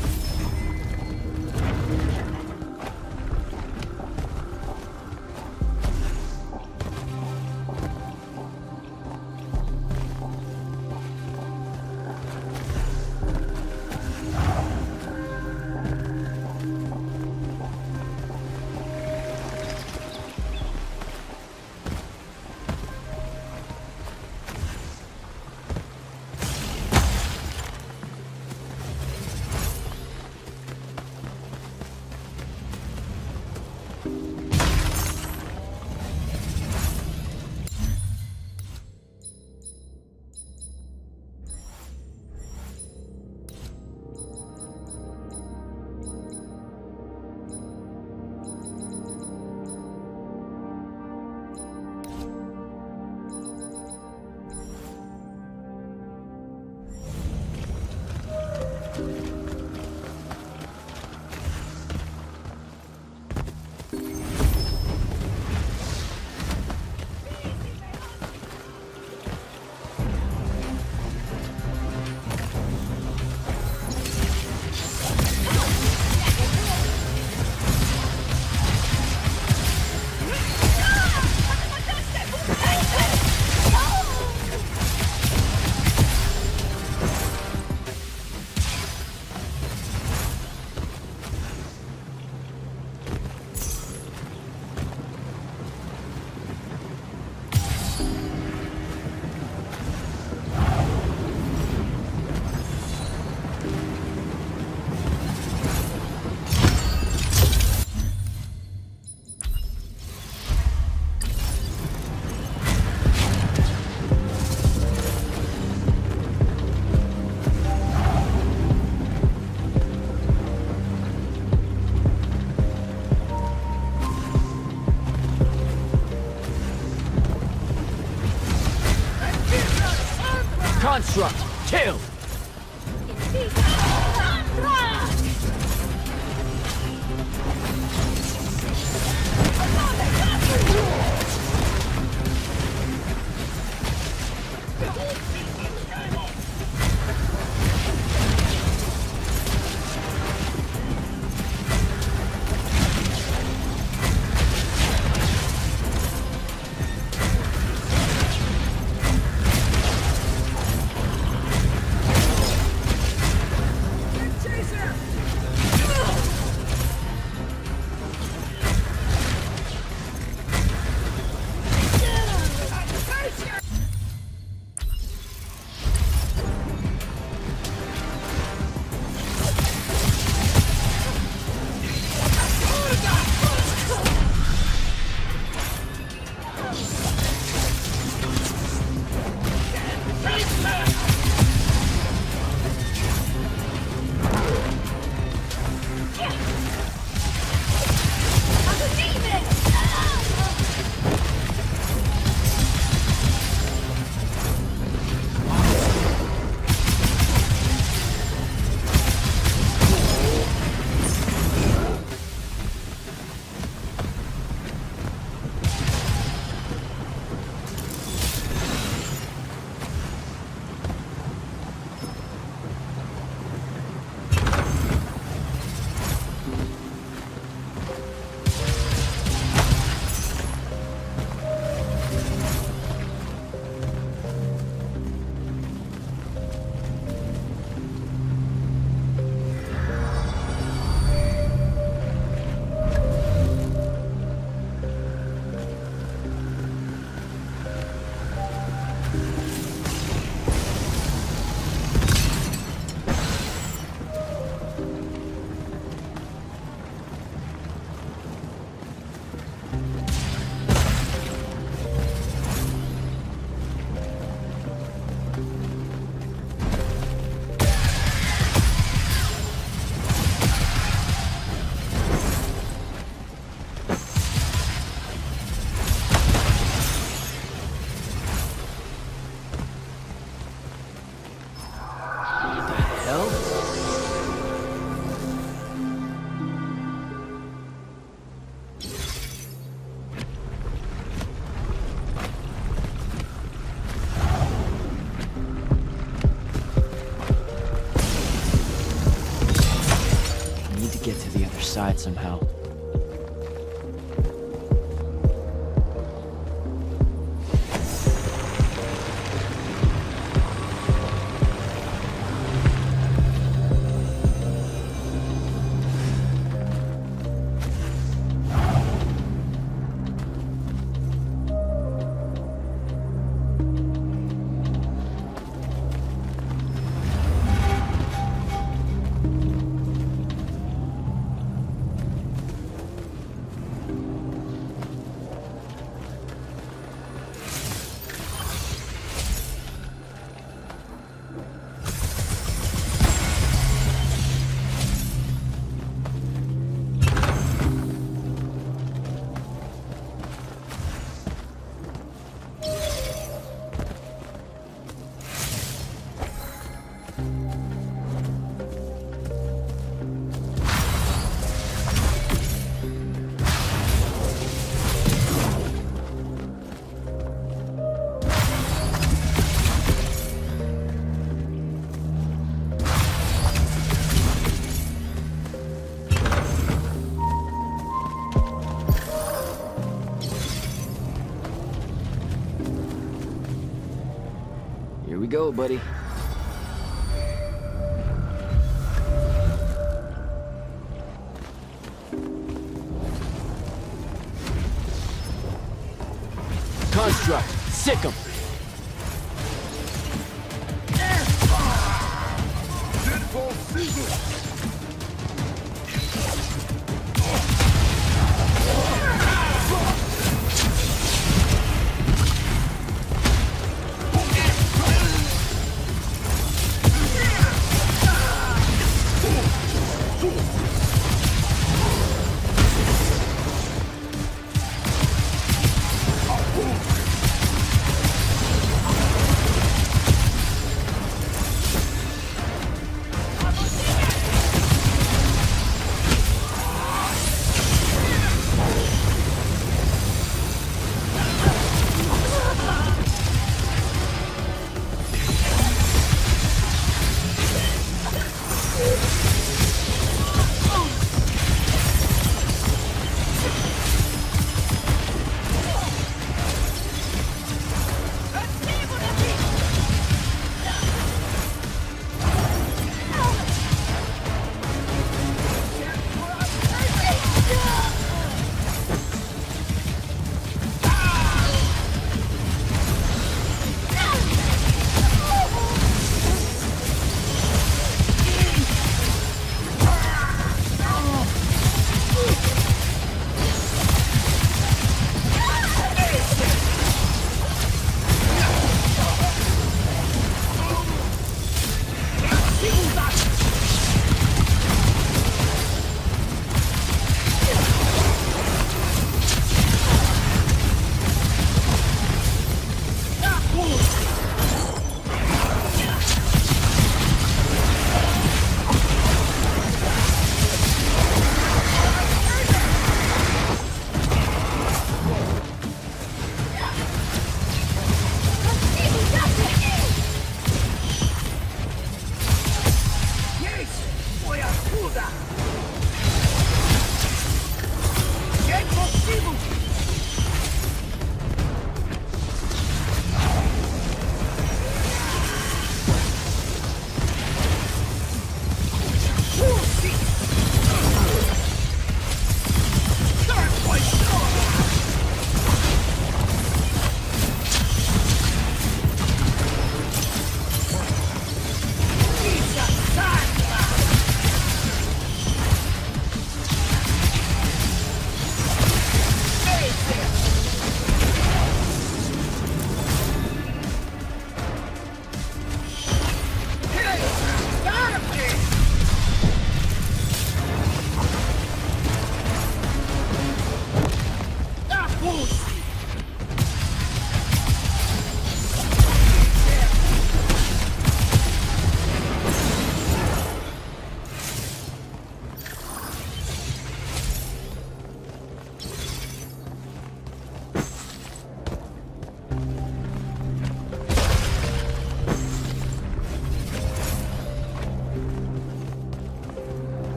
to get to the other side somehow. Here we go, buddy. Construct! Sick 'em! Deadfall season!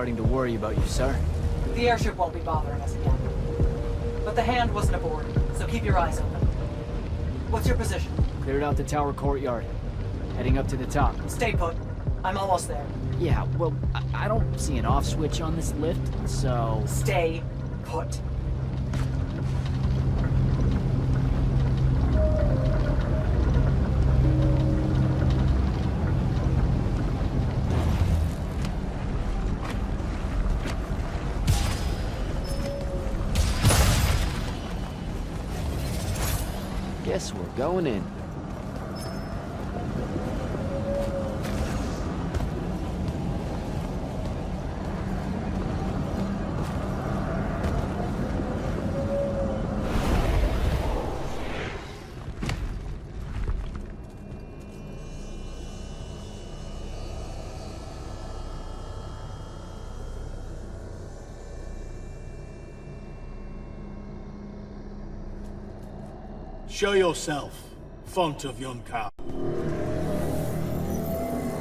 starting to worry about you, sir. The airship won't be bothering us again. But the hand wasn't aboard, so keep your eyes open. What's your position? Cleared out the tower courtyard. Heading up to the top. Stay put. I'm almost there. Yeah, well, I don't see an off switch on this lift, so... Stay put. Guess we're going in. Show yourself, font of Yonka.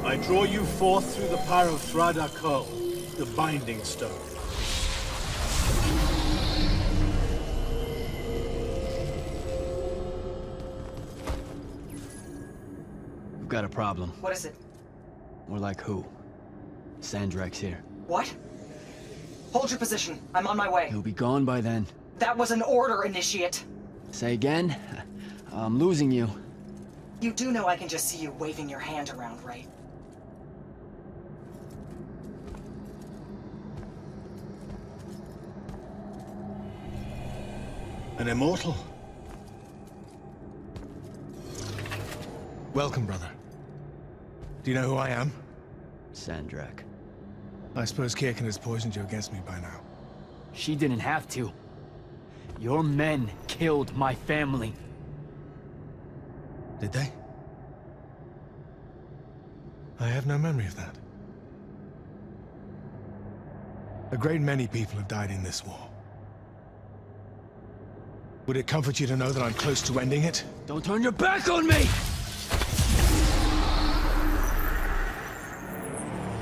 I draw you forth through the power of Thradakol, the Binding Stone. We've got a problem. What is it? More like who? Sandrakk's here. What? Hold your position. I'm on my way. He'll be gone by then. That was an order, Initiate. Say again? I'm losing you. You do know I can just see you waving your hand around, right? An Immortal? Welcome, brother. Do you know who I am? Sandrakk. I suppose Kirkin has poisoned you against me by now. She didn't have to. Your men killed my family. Did they? I have no memory of that. A great many people have died in this war. Would it comfort you to know that I'm close to ending it? Don't turn your back on me!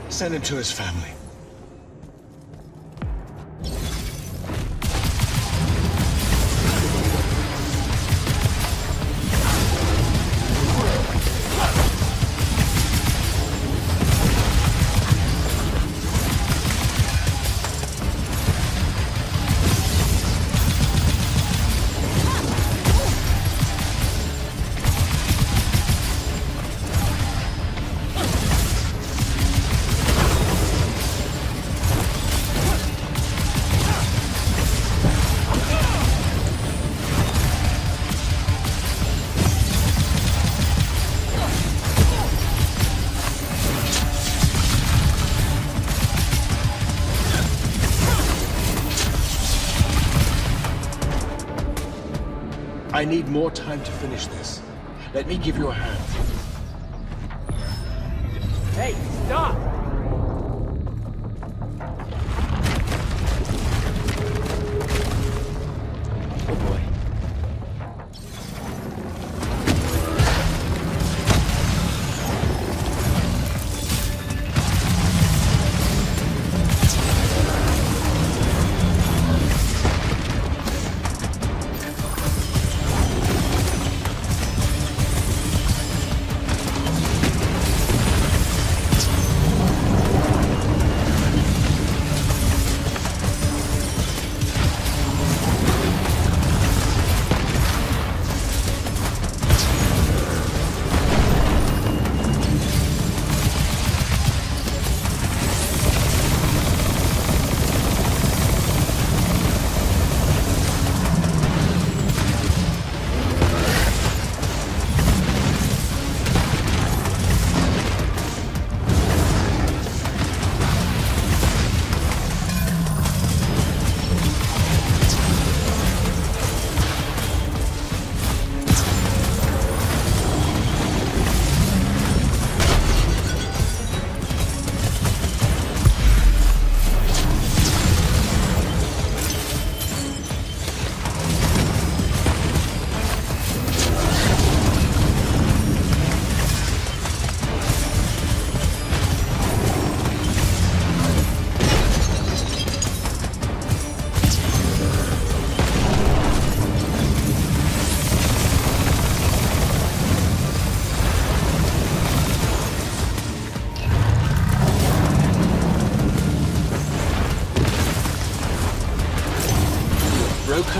Send him to his family. I need more time to finish this. Let me give you a hand. Hey, stop! Oh boy.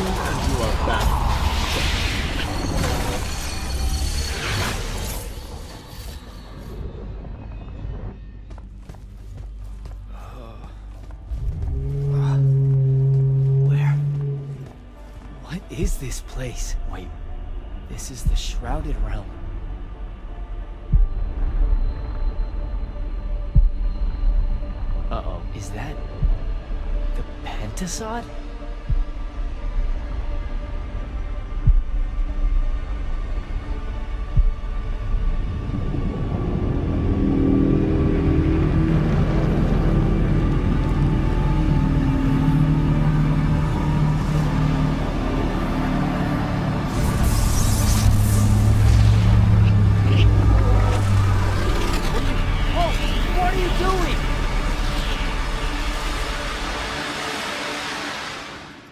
and you are back. What is this place? Wait, this is the Shrouded Realm. Uh-oh, is that the Pentasod?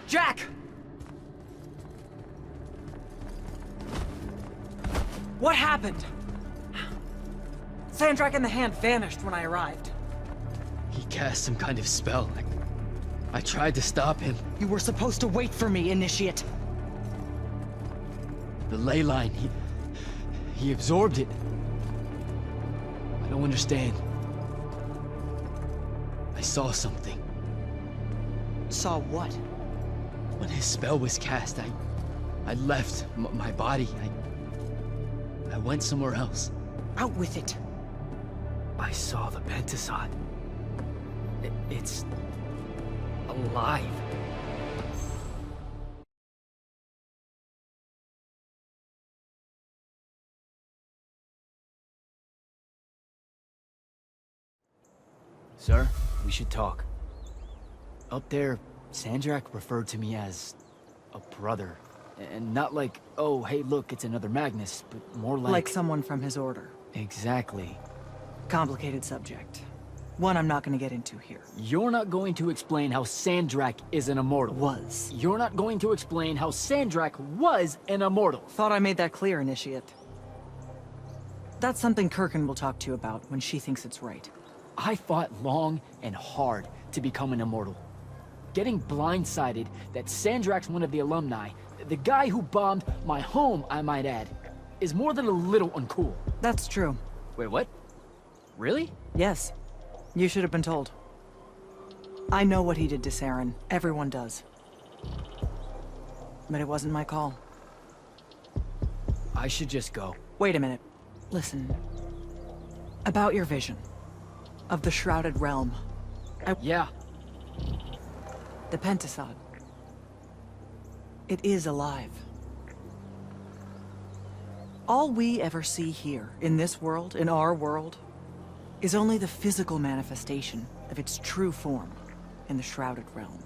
Jack! What happened? Sandrakk and the Hand vanished when I arrived. He cast some kind of spell. I tried to stop him. You were supposed to wait for me, Initiate. The ley line, he absorbed it. I don't understand. I saw something. Saw what? When his spell was cast, I left my body. I went somewhere else. Out with it. I saw the Pentasod. It's alive. Sir, we should talk. Up there, Sandrakk referred to me as a brother. And not like, oh, hey, look, it's another Magnus, but more like... Like someone from his order. Exactly. Complicated subject. One I'm not gonna get into here. You're not going to explain how Sandrakk is an immortal. Was. You're not going to explain how Sandrakk was an immortal. Thought I made that clear, Initiate. That's something Kirkin will talk to you about when she thinks it's right. I fought long and hard to become an immortal. Getting blindsided that Sandrakk's one of the alumni, the guy who bombed my home, I might add, is more than a little uncool. That's true. Wait, what? Really? Yes. You should have been told. I know what he did to Saren. Everyone does. But it wasn't my call. I should just go. Wait a minute. Listen. About your vision. Of the Shrouded Realm. Yeah. The Pentasod. It is alive. All we ever see here, in this world, in our world, is only the physical manifestation of its true form in the Shrouded Realm.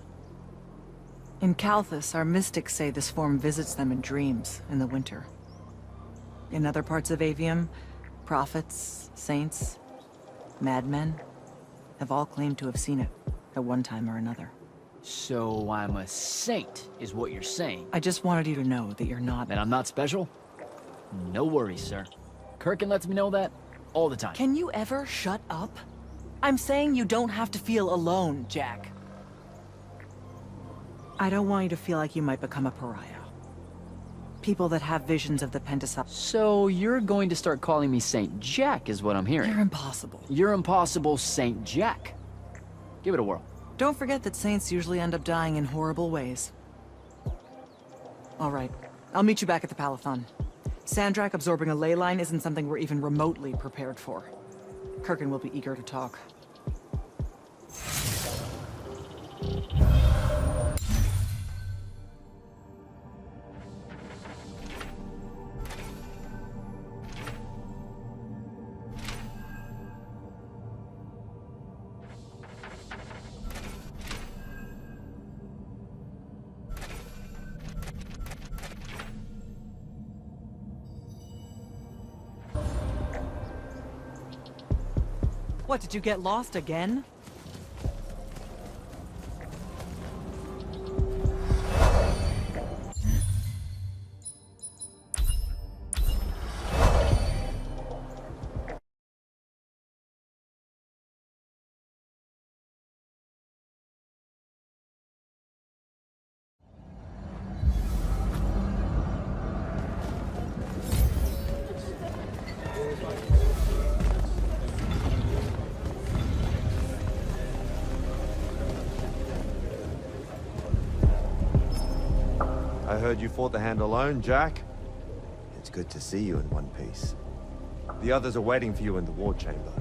In Kalthus, our mystics say this form visits them in dreams in the winter. In other parts of Aveum, prophets, saints, madmen have all claimed to have seen it at one time or another. So I'm a saint, is what you're saying. I just wanted you to know that you're not. That I'm not special? No worries, sir. Kirkin lets me know that all the time. Can you ever shut up? I'm saying you don't have to feel alone, Jack. I don't want you to feel like you might become a pariah. People that have visions of the Pentasod. So you're going to start calling me Saint Jack, is what I'm hearing. You're impossible. You're impossible, Saint Jack. Give it a whirl. Don't forget that saints usually end up dying in horrible ways. All right. I'll meet you back at the Palathon. Sandrakk absorbing a ley line isn't something we're even remotely prepared for. Kirkin will be eager to talk. What, did you get lost again? I heard you fought the hand alone, Jack. It's good to see you in one piece. The others are waiting for you in the war chamber.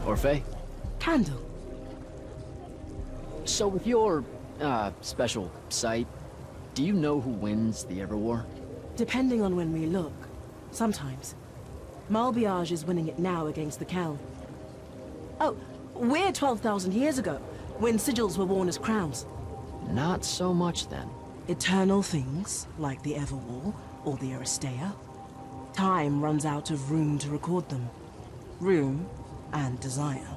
Orphe? Candle. So with your, special sight, do you know who wins the Everwar? Depending on when we look. Sometimes. Malbiage is winning it now against the Kel. Oh, we're 12,000 years ago, when sigils were worn as crowns. Not so much then. Eternal things, like the Everwar or the Aristea. Time runs out of room to record them. Room and desire.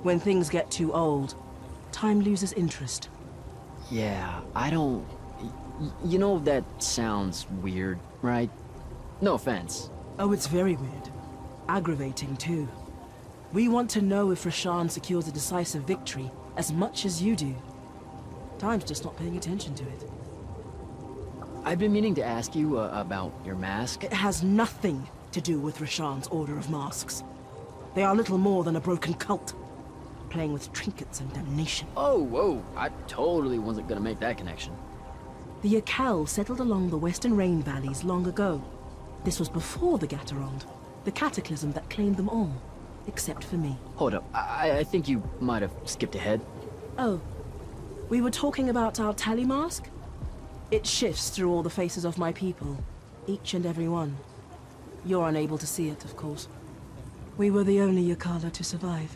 When things get too old, time loses interest. Yeah, I don't... You know, that sounds weird, right? No offense. Oh, it's very weird. Aggravating, too. We want to know if Rasharn secures a decisive victory as much as you do. Time's just not paying attention to it. I've been meaning to ask you about your mask. It has nothing to do with Rasharn's Order of Masks. They are little more than a broken cult, playing with trinkets and damnation. Oh, whoa, I totally wasn't gonna make that connection. The Akel settled along the western rain valleys long ago. This was before the Gaterond, the cataclysm that claimed them all, except for me. Hold up, I think you might have skipped ahead. Oh, we were talking about our tally mask? It shifts through all the faces of my people, each and every one. You're unable to see it, of course. We were the only Yakala to survive.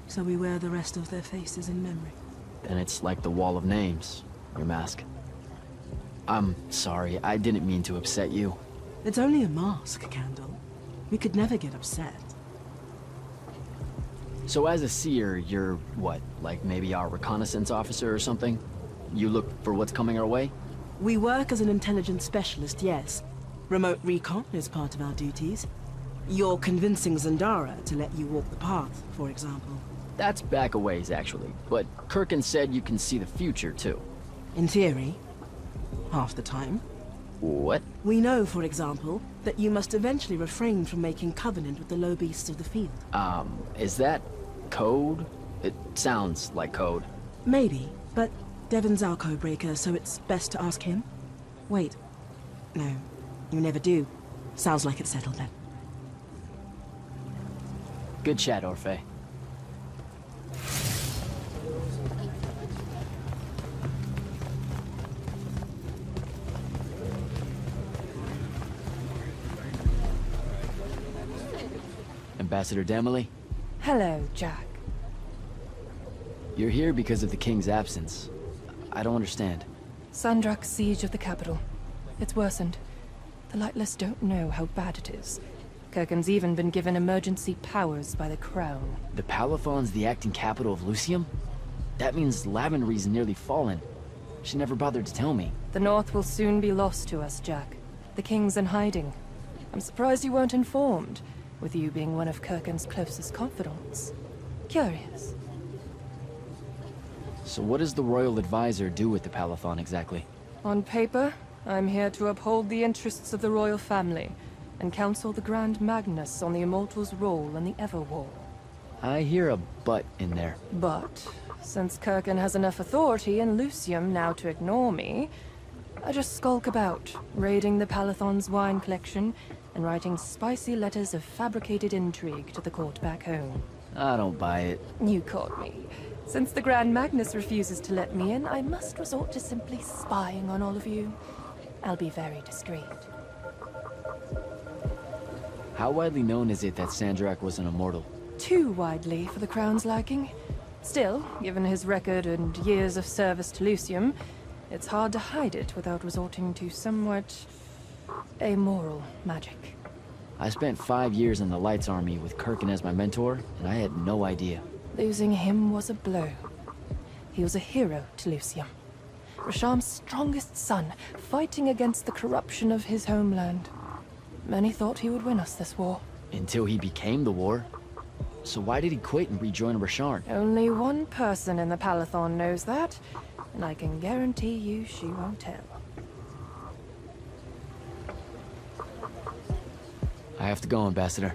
So we wear the rest of their faces in memory. Then it's like the wall of names, your mask. I'm sorry, I didn't mean to upset you. It's only a mask, Candle. We could never get upset. So as a seer, you're what, like maybe our reconnaissance officer or something? You look for what's coming our way? We work as an intelligence specialist, yes. Remote recon is part of our duties. You're convincing Zendara to let you walk the path, for example. That's back a ways, actually. But Kirkin said you can see the future, too. In theory. Half the time. What? We know, for example, that you must eventually refrain from making covenant with the low beasts of the field. Is that code? It sounds like code. Maybe, but Devyn's our codebreaker, so it's best to ask him. Wait. No, you never do. Sounds like it's settled then. Good chat, Orphe. Ambassador Damley? Hello, Jack. You're here because of the King's absence. I don't understand. Sandrakk's siege of the capital. It's worsened. The Lightless don't know how bad it is. Kirkin's even been given emergency powers by the Crown. The Palathon's the acting capital of Lucium? That means Lavenry's nearly fallen. She never bothered to tell me. The North will soon be lost to us, Jack. The King's in hiding. I'm surprised you weren't informed, with you being one of Kirkin's closest confidants. Curious. So what does the Royal Advisor do with the Palathon exactly? On paper, I'm here to uphold the interests of the royal family, and counsel the Grand Magnus on the Immortals' role in the Everwar. I hear a but in there. But, since Kirkin has enough authority in Lucium now to ignore me, I just skulk about, raiding the Palathon's wine collection, and writing spicy letters of fabricated intrigue to the court back home. I don't buy it. You caught me. Since the Grand Magnus refuses to let me in, I must resort to simply spying on all of you. I'll be very discreet. How widely known is it that Sandrakk was an immortal? Too widely for the Crown's liking. Still, given his record and years of service to Lucium, it's hard to hide it without resorting to somewhat amoral magic. I spent 5 years in the Lights Army with Kirkin as my mentor, and I had no idea. Losing him was a blow. He was a hero to Lucium. Rasharn's strongest son, fighting against the corruption of his homeland. Many thought he would win us this war. Until he became the war. So why did he quit and rejoin Rasharn? Only one person in the Palathon knows that, and I can guarantee you she won't tell. I have to go, Ambassador.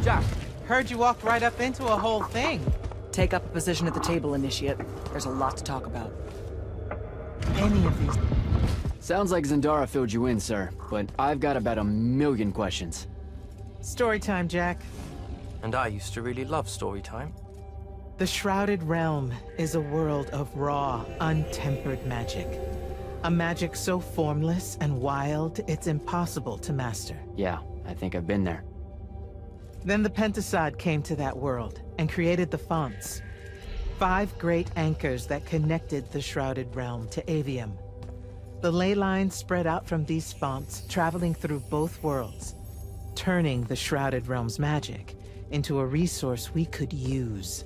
Jack, heard you walked right up into a whole thing. Take up a position at the table, Initiate. There's a lot to talk about. Any of these... Sounds like Zendara filled you in, sir, but I've got about 1,000,000 questions. Story time, Jack. And I used to really love story time. The Shrouded Realm is a world of raw, untempered magic. A magic so formless and wild, it's impossible to master. Yeah, I think I've been there. Then the Pentasod came to that world and created the fonts. 5 great anchors that connected the Shrouded Realm to Aveum. The ley lines spread out from these fonts, traveling through both worlds, turning the Shrouded Realm's magic into a resource we could use.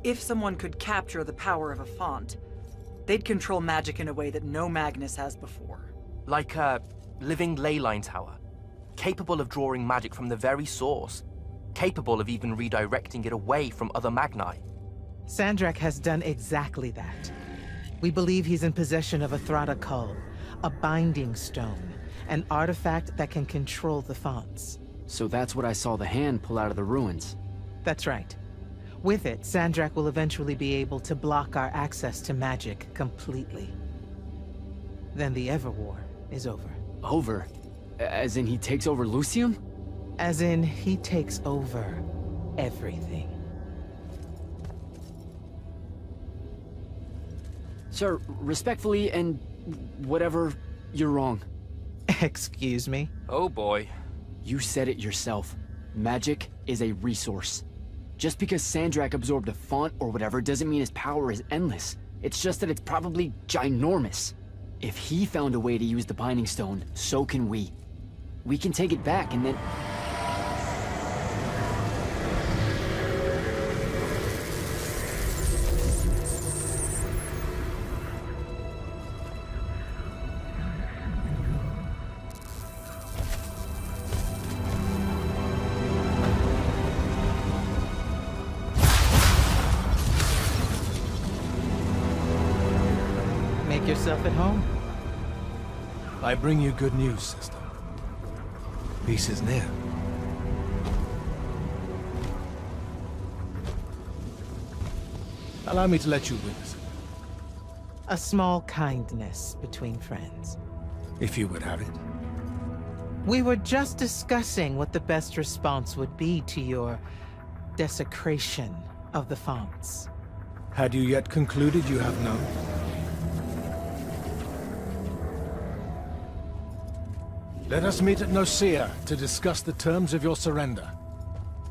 If someone could capture the power of a font, they'd control magic in a way that no Magnus has before. Like a living ley line tower, capable of drawing magic from the very source, capable of even redirecting it away from other Magni. Sandrakk has done exactly that. We believe he's in possession of a Thrada Cull, a binding stone, an artifact that can control the fonts. So that's what I saw the hand pull out of the ruins. That's right. With it, Sandrakk will eventually be able to block our access to magic completely. Then the Everwar is over. Over? As in he takes over Lucium? As in, he takes over everything. Sir, respectfully and whatever, you're wrong. Excuse me? Oh boy. You said it yourself. Magic is a resource. Just because Sandrakk absorbed a font or whatever doesn't mean his power is endless. It's just that it's probably ginormous. If he found a way to use the Binding Stone, so can we. We can take it back and then... Make yourself at home. I bring you good news, sister. Peace is near. Allow me to let you witness it, A small kindness between friends. if you would have it. We were just discussing what the best response would be to your desecration of the fonts. Had you yet concluded you have none? Let us meet at Nicaea to discuss the terms of your surrender.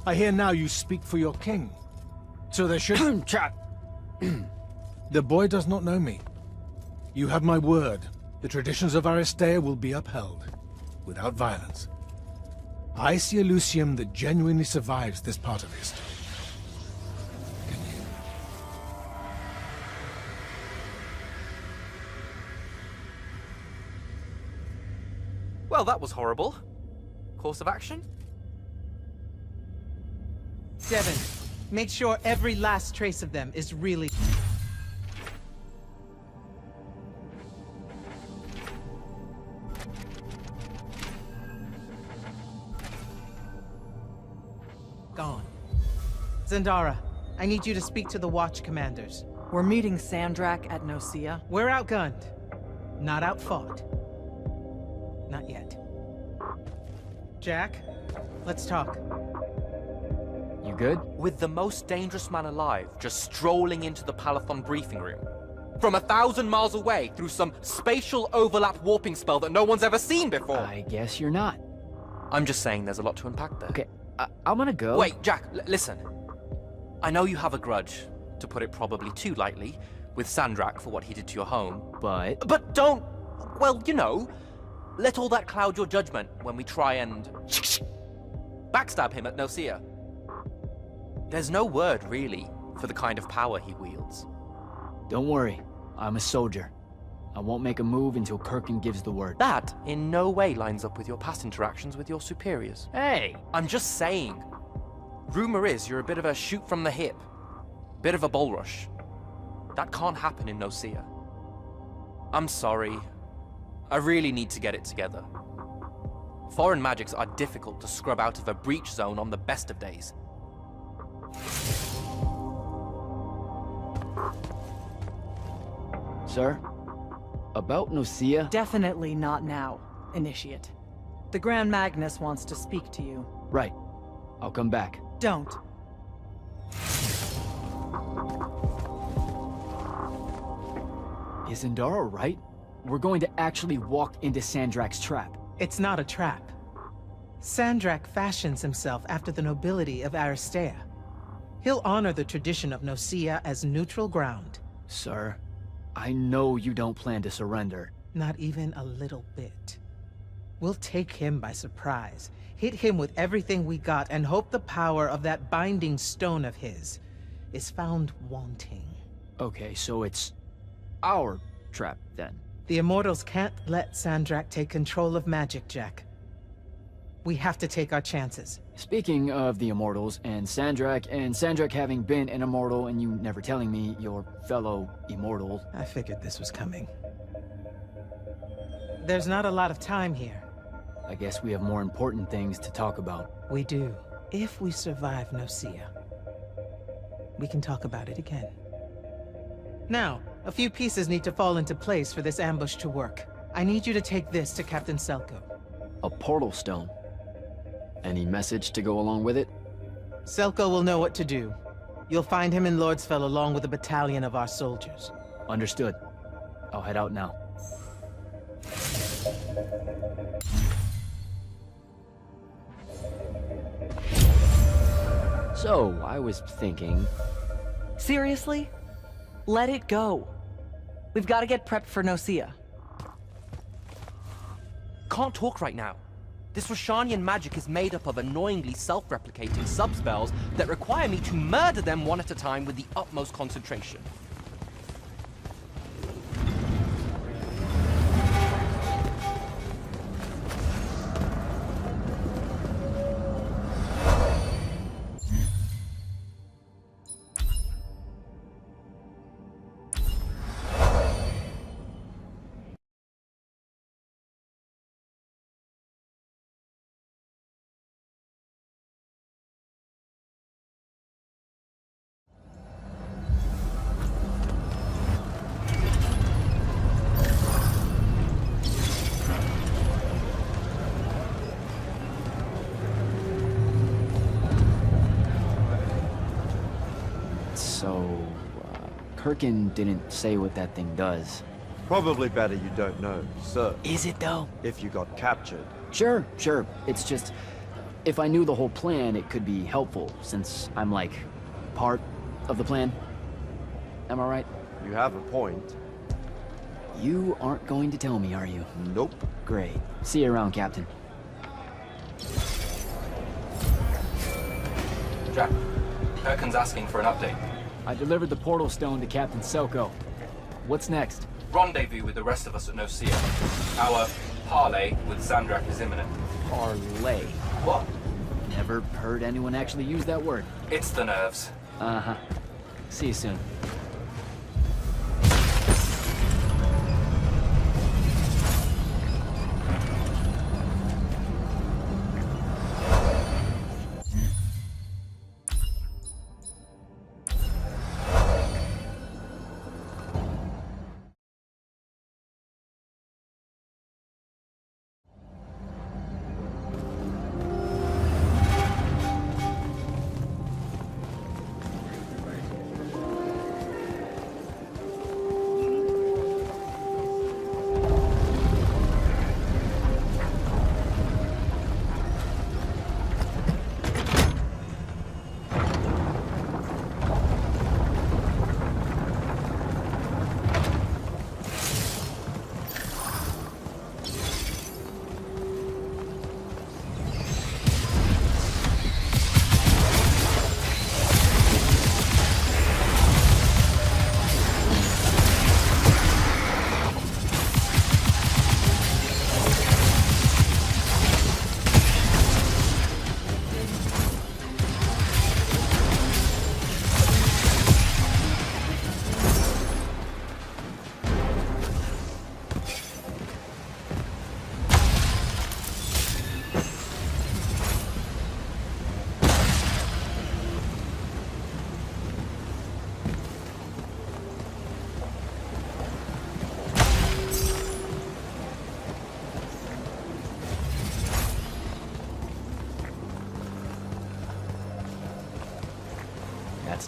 I hear now you speak for your king. So there should... Chat. The boy does not know me. You have my word. The traditions of Aristea will be upheld, without violence. I see a Lucium that genuinely survives this part of history. Well, that was horrible. Course of action? Devyn, make sure every last trace of them is really... gone. Zendara, I need you to speak to the Watch commanders. We're meeting Sandrakk at Nicaea. We're outgunned, not outfought. Not yet. Jack, let's talk. You good? With the most dangerous man alive just strolling into the Palathon briefing room. From 1,000 miles away through some spatial overlap warping spell that no one's ever seen before. I guess you're not. I'm just saying there's a lot to unpack there. Okay, I'm gonna go. Wait, Jack, listen. I know you have a grudge, to put it probably too lightly, with Sandrakk for what he did to your home. But don't, well, you know, let all that cloud your judgment when we try and backstab him at Nicaea. There's no word, really, for the kind of power he wields. Don't worry, I'm a soldier. I won't make a move until Kirkin gives the word. That in no way lines up with your past interactions with your superiors. Hey! I'm just saying. Rumor is you're a bit of a shoot from the hip. Bit of a bull rush. That can't happen in Nosea. I'm sorry. I really need to get it together. Foreign magics are difficult to scrub out of a breach zone on the best of days. Sir? About Nosea? Definitely not now, Initiate. The Grand Magnus wants to speak to you. Right. I'll come back. Don't. Is Zendara right? We're going to actually walk into Sandrakk's trap. It's not a trap. Sandrakk fashions himself after the nobility of Aristea. He'll honor the tradition of Nosea as neutral ground. Sir, I know you don't plan to surrender. Not even a little bit. We'll take him by surprise, hit him with everything we got, and hope the power of that binding stone of his is found wanting. Okay, so it's our trap, then. The Immortals can't let Sandrakk take control of magic, Jack. We have to take our chances. Speaking of the Immortals and Sandrakk having been an Immortal and you never telling me your fellow Immortal... I figured this was coming. There's not a lot of time here. I guess we have more important things to talk about. We do. If we survive Nosea, we can talk about it again. Now, a few pieces need to fall into place for this ambush to work. I need you to take this to Captain Selko. A portal stone? Any message to go along with it? Selko will know what to do. You'll find him in Lordsfell along with a battalion of our soldiers. Understood. I'll head out now. So, I was thinking... Seriously? Let it go. We've got to get prepped for Nosea. Can't talk right now. This Rasharnian magic is made up of annoyingly self-replicating sub-spells that require me to murder them one at a time with the utmost concentration. Kirkin didn't say what that thing does. Probably better you don't know, sir. Is it though? If you got captured. Sure. It's just, if I knew the whole plan, it could be helpful, since I'm like, part of the plan. Am I right? You have a point. You aren't going to tell me, are you? Nope. Great. See you around, Captain. Jack, Kirkin's asking for an update. I delivered the portal stone to Captain Selko. What's next? Rendezvous with the rest of us at Nosea. Our parley with Sandrakk is imminent. Parley? What? Never heard anyone actually use that word. It's the nerves. Uh-huh. See you soon.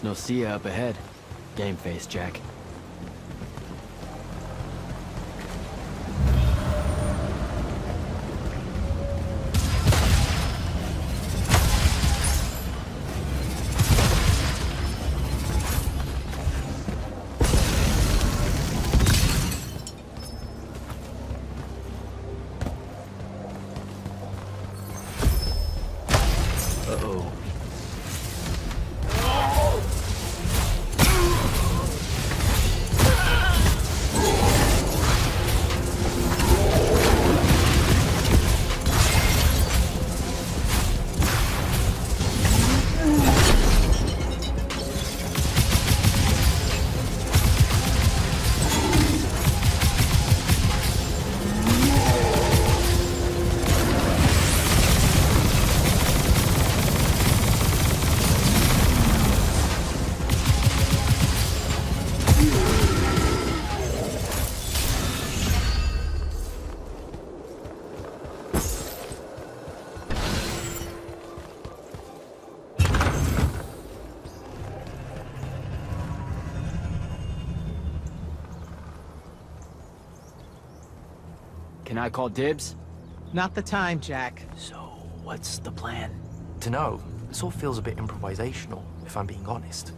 That's Nocia up ahead. Game face, Jack. Can I call dibs? Not the time, Jack. So, what's the plan? Dunno. This all feels a bit improvisational, if I'm being honest.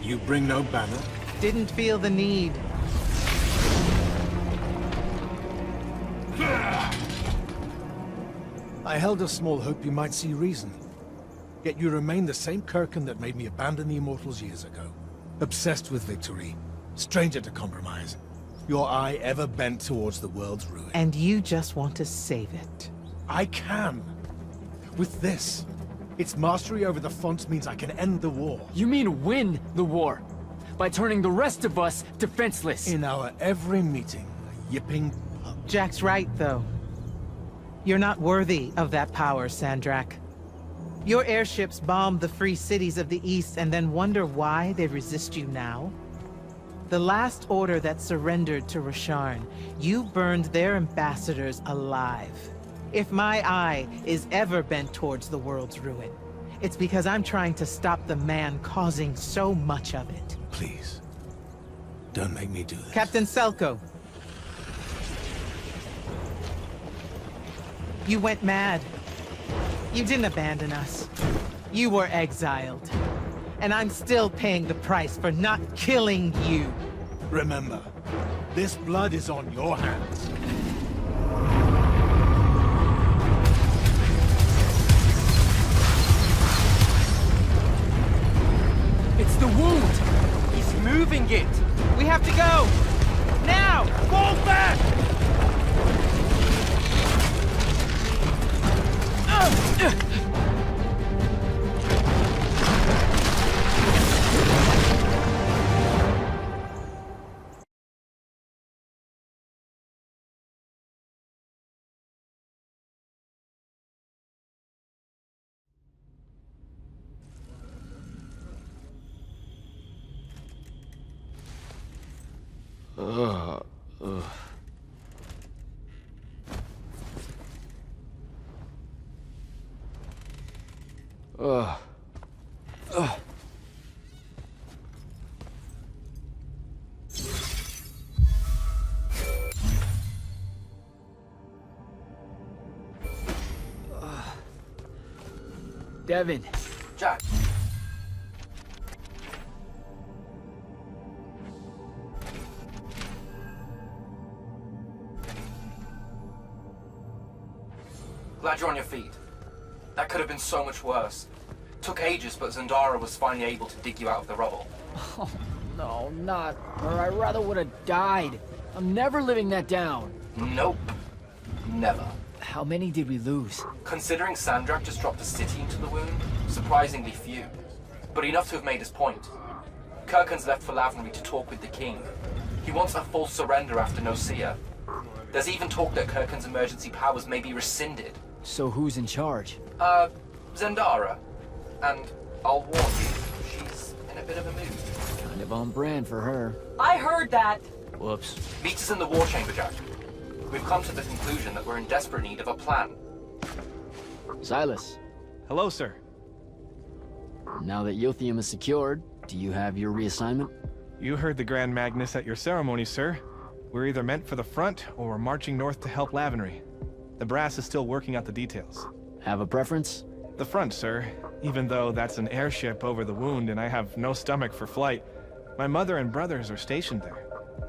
You bring no banner? Didn't feel the need. I held a small hope you might see reason. Yet you remain the same Kirkin that made me abandon the Immortals years ago. Obsessed with victory, stranger to compromise. Your eye ever bent towards the world's ruin. And you just want to save it. I can. With this. Its mastery over the fonts means I can end the war. You mean win the war? By turning the rest of us defenseless? In our every meeting, a yipping pub. Jack's right, though. You're not worthy of that power, Sandrakk. Your airships bomb the free cities of the East and then wonder why they resist you now? The last order that surrendered to Rasharn, you burned their ambassadors alive. If my eye is ever bent towards the world's ruin, it's because I'm trying to stop the man causing so much of it. Please, don't make me do this. Captain Selko. You went mad. You didn't abandon us. You were exiled. And I'm still paying the price for not killing you. Remember, this blood is on your hands. It's the wound! He's moving it! We have to go! Now! Fall back! Devyn. Jack. Glad you're on your feet. That could have been so much worse. Took ages, but Zendara was finally able to dig you out of the rubble. Oh, no, not her. I rather would have died. I'm never living that down. Nope. Never. How many did we lose? Considering Sandrakk just dropped a city into the wound, surprisingly few. But enough to have made his point. Kirkin's left for Lavnery to talk with the king. He wants a full surrender after Nocia. There's even talk that Kirkin's emergency powers may be rescinded. So who's in charge? Zendara. And I'll warn you, she's in a bit of a mood. Kind of on brand for her. I heard that. Whoops. Meet us in the war chamber, Jack. We've come to the conclusion that we're in desperate need of a plan. Silas. Hello, sir. Now that Yothium is secured, do you have your reassignment? You heard the Grand Magnus at your ceremony, sir. We're either meant for the front, or we're marching north to help Lavenry. The brass is still working out the details. Have a preference? The front, sir. Even though that's an airship over the wound and I have no stomach for flight. My mother and brothers are stationed there.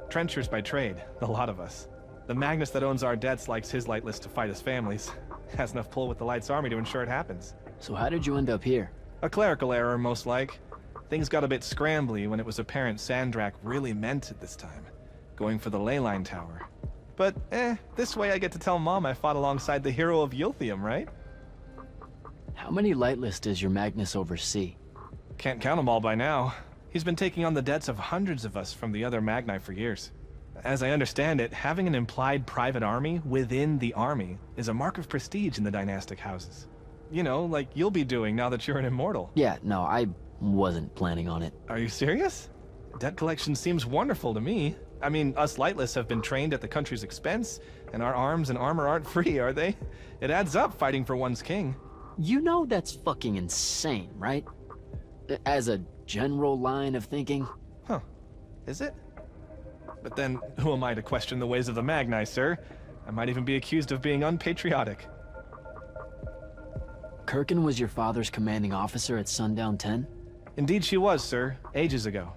Trenchers by trade, a lot of us. The Magnus that owns our debts likes his lightless to fight his families. Has enough pull with the Light's army to ensure it happens. So how did you end up here? A clerical error, most like. Things got a bit scrambly when it was apparent Sandrakk really meant it this time. Going for the ley line tower. But, this way I get to tell Mom I fought alongside the hero of Yothium, right? How many lightless does your Magnus oversee? Can't count them all by now. He's been taking on the debts of hundreds of us from the other Magni for years. As I understand it, having an implied private army within the army is a mark of prestige in the dynastic houses. You know, like you'll be doing now that you're an immortal. Yeah, no, I wasn't planning on it. Are you serious? Debt collection seems wonderful to me. I mean, us lightless have been trained at the country's expense, and our arms and armor aren't free, are they? It adds up fighting for one's king. You know that's fucking insane, right? As a general line of thinking. Huh. Is it? But then, who am I to question the ways of the Magni, sir? I might even be accused of being unpatriotic. Kirkin was your father's commanding officer at Sundown 10? Indeed she was, sir. Ages ago.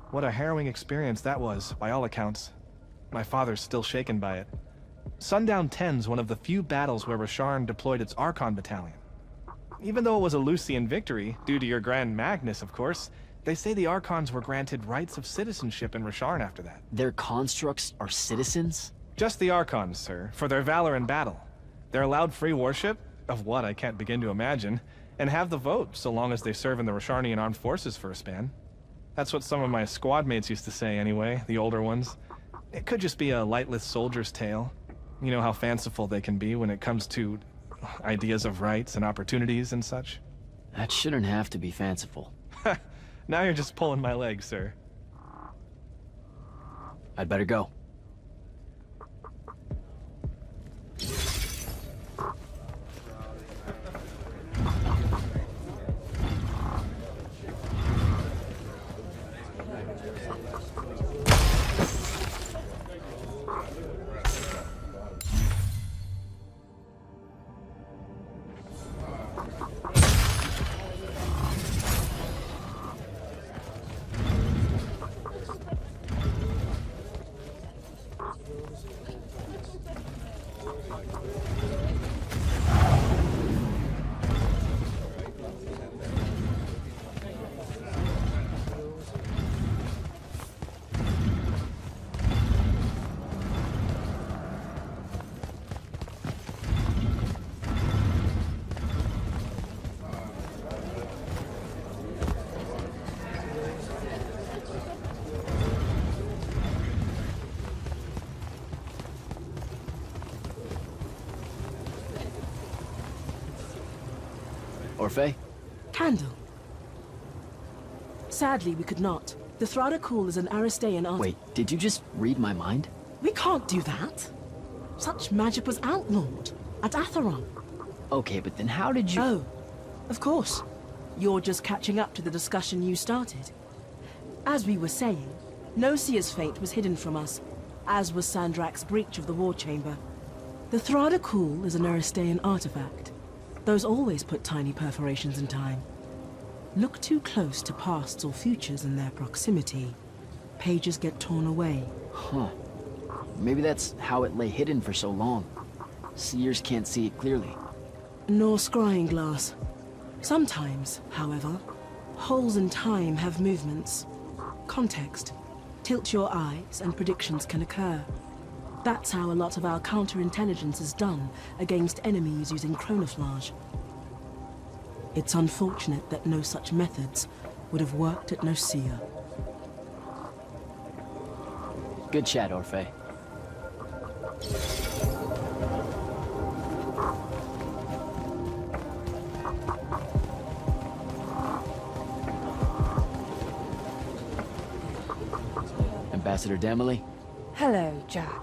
What a harrowing experience that was, by all accounts. My father's still shaken by it. Sundown 10's one of the few battles where Rasharn deployed its Archon battalion. Even though it was a Lucian victory, due to your Grand Magnus, of course, they say the Archons were granted rights of citizenship in Rasharn after that. Their constructs are citizens? Just the Archons, sir, for their valor in battle. They're allowed free worship, of what I can't begin to imagine, and have the vote so long as they serve in the Rasharnian armed forces for a span. That's what some of my squad mates used to say anyway, the older ones. It could just be a lightless soldier's tale. You know how fanciful they can be when it comes to ideas of rights and opportunities and such. That shouldn't have to be fanciful. Now you're just pulling my leg, sir. I'd better go. Orphe? Candle. Sadly, we could not. The Thradakul is an Aristean art. Wait, did you just read my mind? We can't do that. Such magic was outlawed at Atheron. Okay, but then how did you— Oh, of course. You're just catching up to the discussion you started. As we were saying, Nosia's fate was hidden from us, as was Sandrakk's breach of the war chamber. The Thradakul is an Aristean artifact. Those always put tiny perforations in time. Look too close to pasts or futures in their proximity. Pages get torn away. Huh. Maybe that's how it lay hidden for so long. Seers can't see it clearly. Nor scrying glass. Sometimes, however, holes in time have movements. Context. Tilt your eyes and predictions can occur. That's how a lot of our counterintelligence is done against enemies using chronoflage. It's unfortunate that no such methods would have worked at Nosia. Good chat, Orphe. Ambassador Damley? Hello, Jack.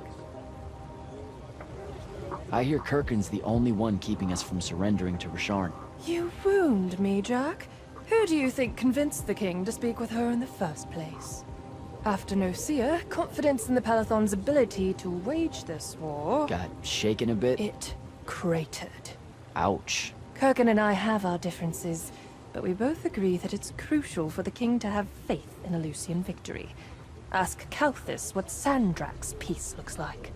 I hear Kirkin's the only one keeping us from surrendering to Rasharn. You wound me, Jack. Who do you think convinced the king to speak with her in the first place? After Nocia, confidence in the Palathon's ability to wage this war... Got shaken a bit? It cratered. Ouch. Kirkin and I have our differences, but we both agree that it's crucial for the king to have faith in a Lucian victory. Ask Kalthus what Sandrakk's peace looks like.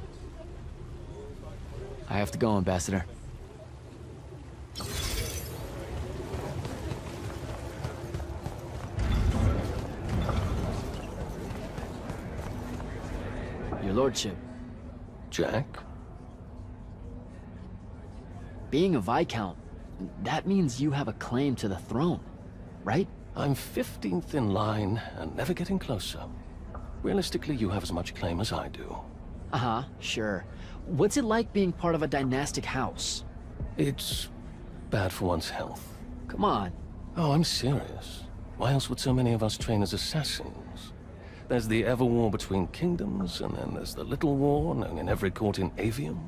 I have to go, Ambassador. Your lordship. Jack? Being a Viscount, that means you have a claim to the throne, right? I'm 15th in line and never getting closer. Realistically, you have as much claim as I do. Uh-huh, sure. What's it like being part of a dynastic house? It's bad for one's health. Come on. Oh, I'm serious. Why else would so many of us train as assassins? There's the Everwar between kingdoms, and then there's the Little War, known in every court in Aveum.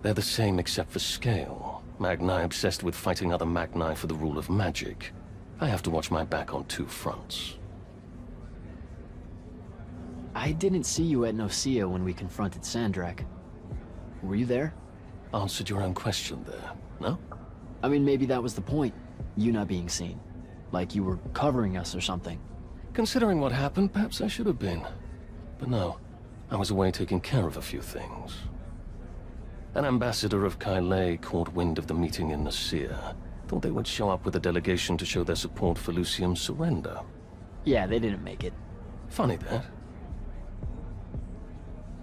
They're the same except for scale. Magni obsessed with fighting other Magni for the rule of magic. I have to watch my back on two fronts. I didn't see you at Nocia when we confronted Sandrakk. Were you there? Answered your own question there, no? I mean, maybe that was the point. You not being seen. Like you were covering us or something. Considering what happened, perhaps I should have been. But no, I was away taking care of a few things. An ambassador of Kylay caught wind of the meeting in Nocia. Thought they would show up with a delegation to show their support for Lucium's surrender. Yeah, they didn't make it. Funny that.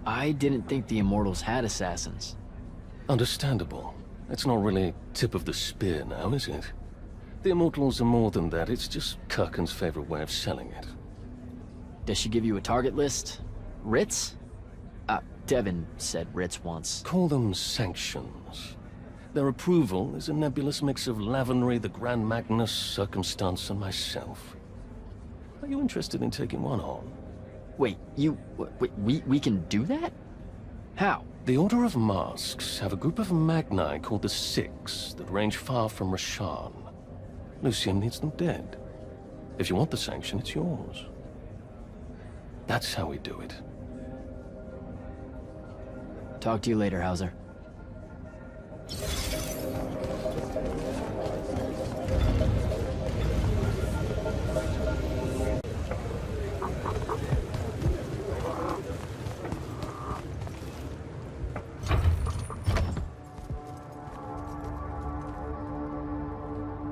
I didn't think the Immortals had assassins. Understandable. It's not really tip of the spear now, is it? The Immortals are more than that. It's just Kirkin's favorite way of selling it. Does she give you a target list? Writs? Devyn said writs once. Call them sanctions. Their approval is a nebulous mix of Lavenry, the Grand Magnus, Circumstance, and myself. Are you interested in taking one on? Wait, we can do that? How? The Order of Masks have a group of Magni called the Six that range far from Rasharn. Lucium needs them dead. If you want the sanction, it's yours. That's how we do it. Talk to you later, Hauser.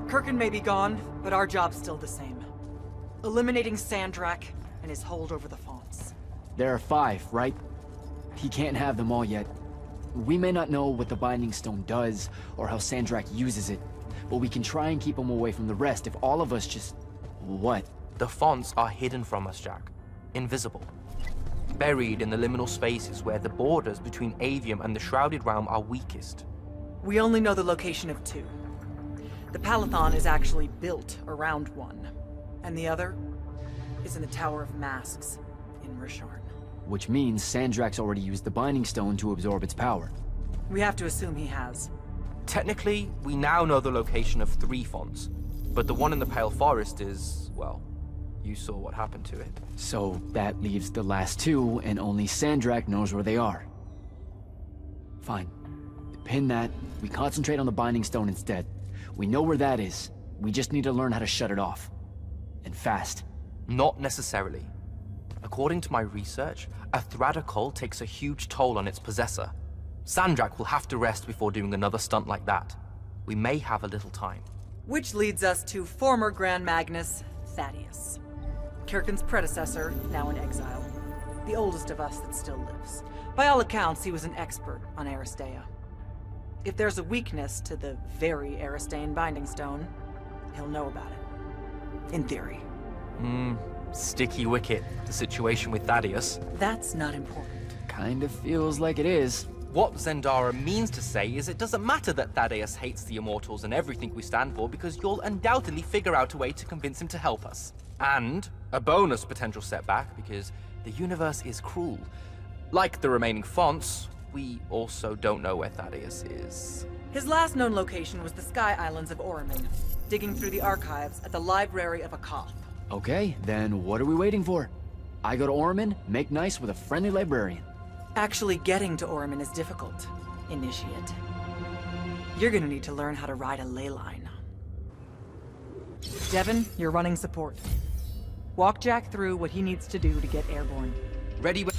Kirkin may be gone, but our job's still the same. Eliminating Sandrakk and his hold over the fonts. There are 5, right? He can't have them all yet. We may not know what the Binding Stone does, or how Sandrakk uses it, but we can try and keep him away from the rest if all of us just... What? The fonts are hidden from us, Jack. Invisible. Buried in the liminal spaces where the borders between Aveum and the Shrouded Realm are weakest. We only know the location of 2. The Palathon is actually built around one, and the other is in the Tower of Masks in Rasharn. Which means Sandrakk's already used the Binding Stone to absorb its power. We have to assume he has. Technically, we now know the location of 3 fonts, but the one in the Pale Forest is, well, you saw what happened to it. So that leaves the last 2, and only Sandrakk knows where they are. Fine. Pin that. We concentrate on the Binding Stone instead. We know where that is. We just need to learn how to shut it off. And fast. Not necessarily. According to my research, a Thradakol takes a huge toll on its possessor. Sandrakk will have to rest before doing another stunt like that. We may have a little time. Which leads us to former Grand Magnus, Thaddeus. Kirkin's predecessor, now in exile. The oldest of us that still lives. By all accounts, he was an expert on Aristea. If there's a weakness to the very Aristeian Binding Stone, he'll know about it. In theory. Sticky wicket, the situation with Thaddeus. That's not important. Kind of feels like it is. What Zendara means to say is it doesn't matter that Thaddeus hates the Immortals and everything we stand for, because you'll undoubtedly figure out a way to convince him to help us. And a bonus potential setback, because The universe is cruel. Like the remaining fonts, we also don't know where Thaddeus is. His last known location was the Sky Islands of Oroming, digging through the archives at the Library of Akoth. Okay, then what are we waiting for? I go to Oroming, make nice with a friendly librarian. Actually getting to Oroming is difficult, Initiate. You're gonna need to learn how to ride a ley line. Devyn, you're running support. Walk Jack through what he needs to do to get airborne. Ready when...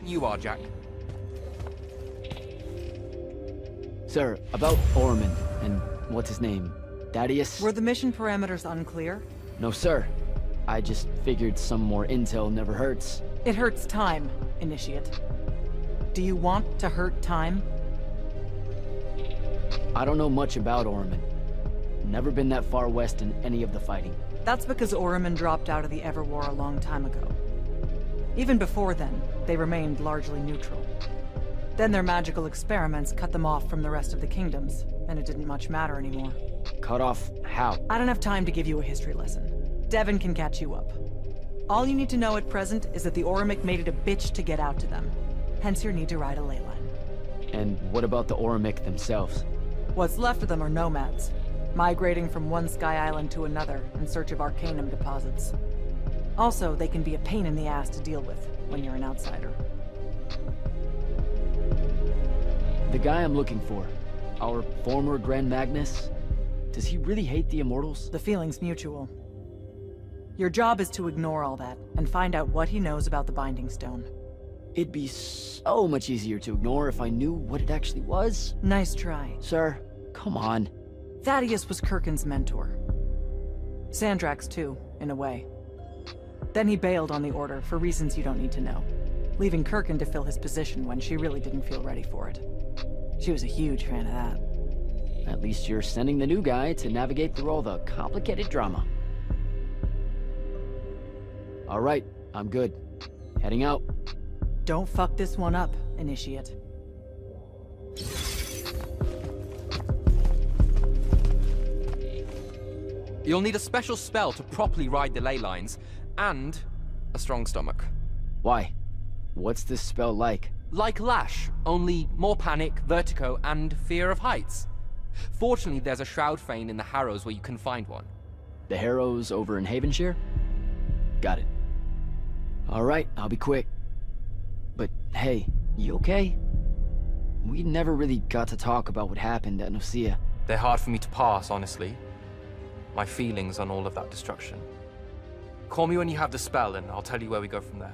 You are, Jack. Sir, about Oroming and what's his name? Thaddeus? Were the mission parameters unclear? No, sir. I just figured some more intel never hurts. It hurts time, Initiate. Do you want to hurt time? I don't know much about Oroming. Never been that far west in any of the fighting. That's because Oroming dropped out of the Everwar a long time ago. Even before then, they remained largely neutral. Then their magical experiments cut them off from the rest of the kingdoms, and it didn't much matter anymore. Cut off how? I don't have time to give you a history lesson. Devyn can catch you up. All you need to know at present is that the Oromic made it a bitch to get out to them. Hence your need to ride a ley line. And what about the Oromic themselves? What's left of them are nomads, migrating from one sky island to another in search of arcanum deposits. Also, they can be a pain in the ass to deal with when you're an outsider. The guy I'm looking for, our former Grand Magnus, does he really hate the Immortals? The feeling's mutual. Your job is to ignore all that and find out what he knows about the Binding Stone. It'd be so much easier to ignore if I knew what it actually was. Nice try. Sir, come on. Thaddeus was Kirkin's mentor. Sandrakk's too, in a way. Then he bailed on the Order for reasons you don't need to know, leaving Kirkin to fill his position when she really didn't feel ready for it. She was a huge fan of that. At least you're sending the new guy to navigate through all the complicated drama. All right, I'm good. Heading out. Don't fuck this one up, Initiate. You'll need a special spell to properly ride the ley lines, and a strong stomach. Why? What's this spell like? Like Lash, only more panic, vertigo, and fear of heights. Fortunately, there's a Shroud Fane in the Harrows where you can find one. The Harrows over in Havenshire? Got it. All right, I'll be quick. But hey, you okay? We never really got to talk about what happened at Nicaea. They're hard for me to pass, honestly. My feelings on all of that destruction. Call me when you have the spell, and I'll tell you where we go from there.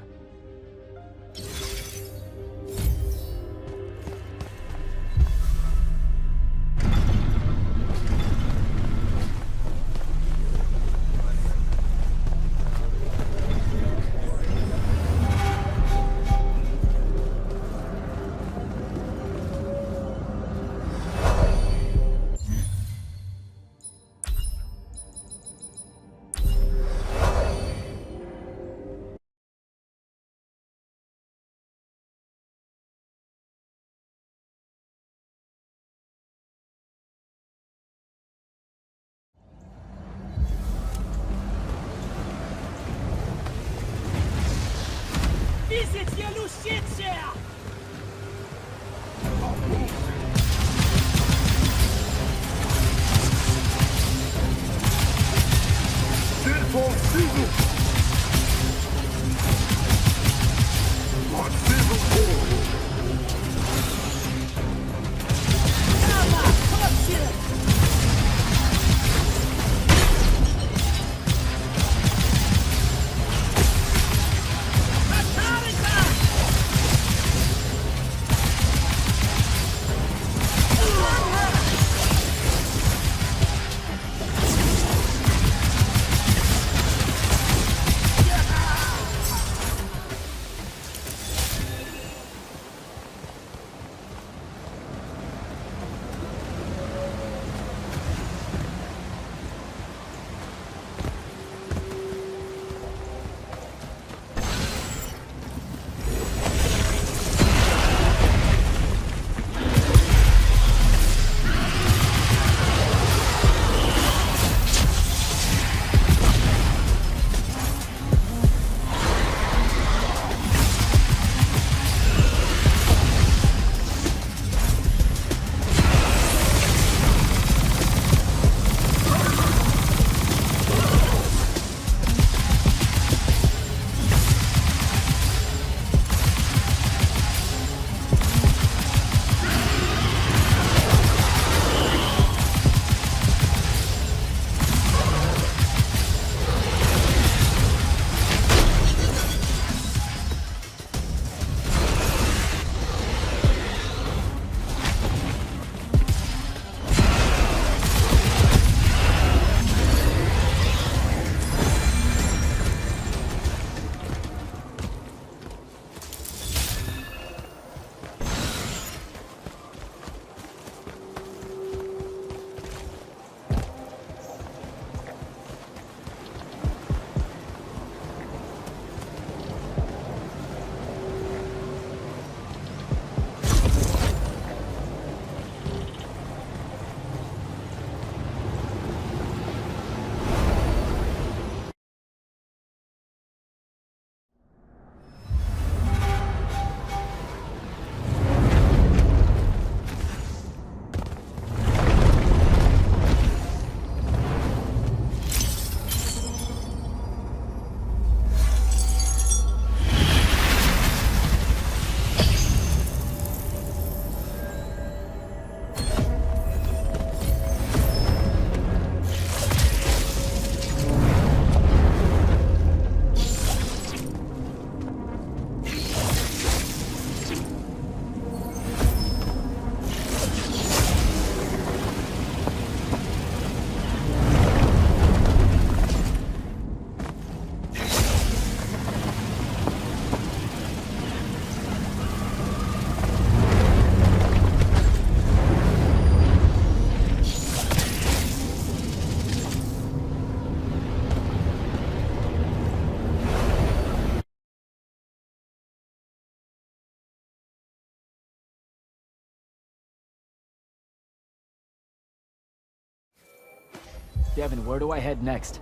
Devyn, where do I head next?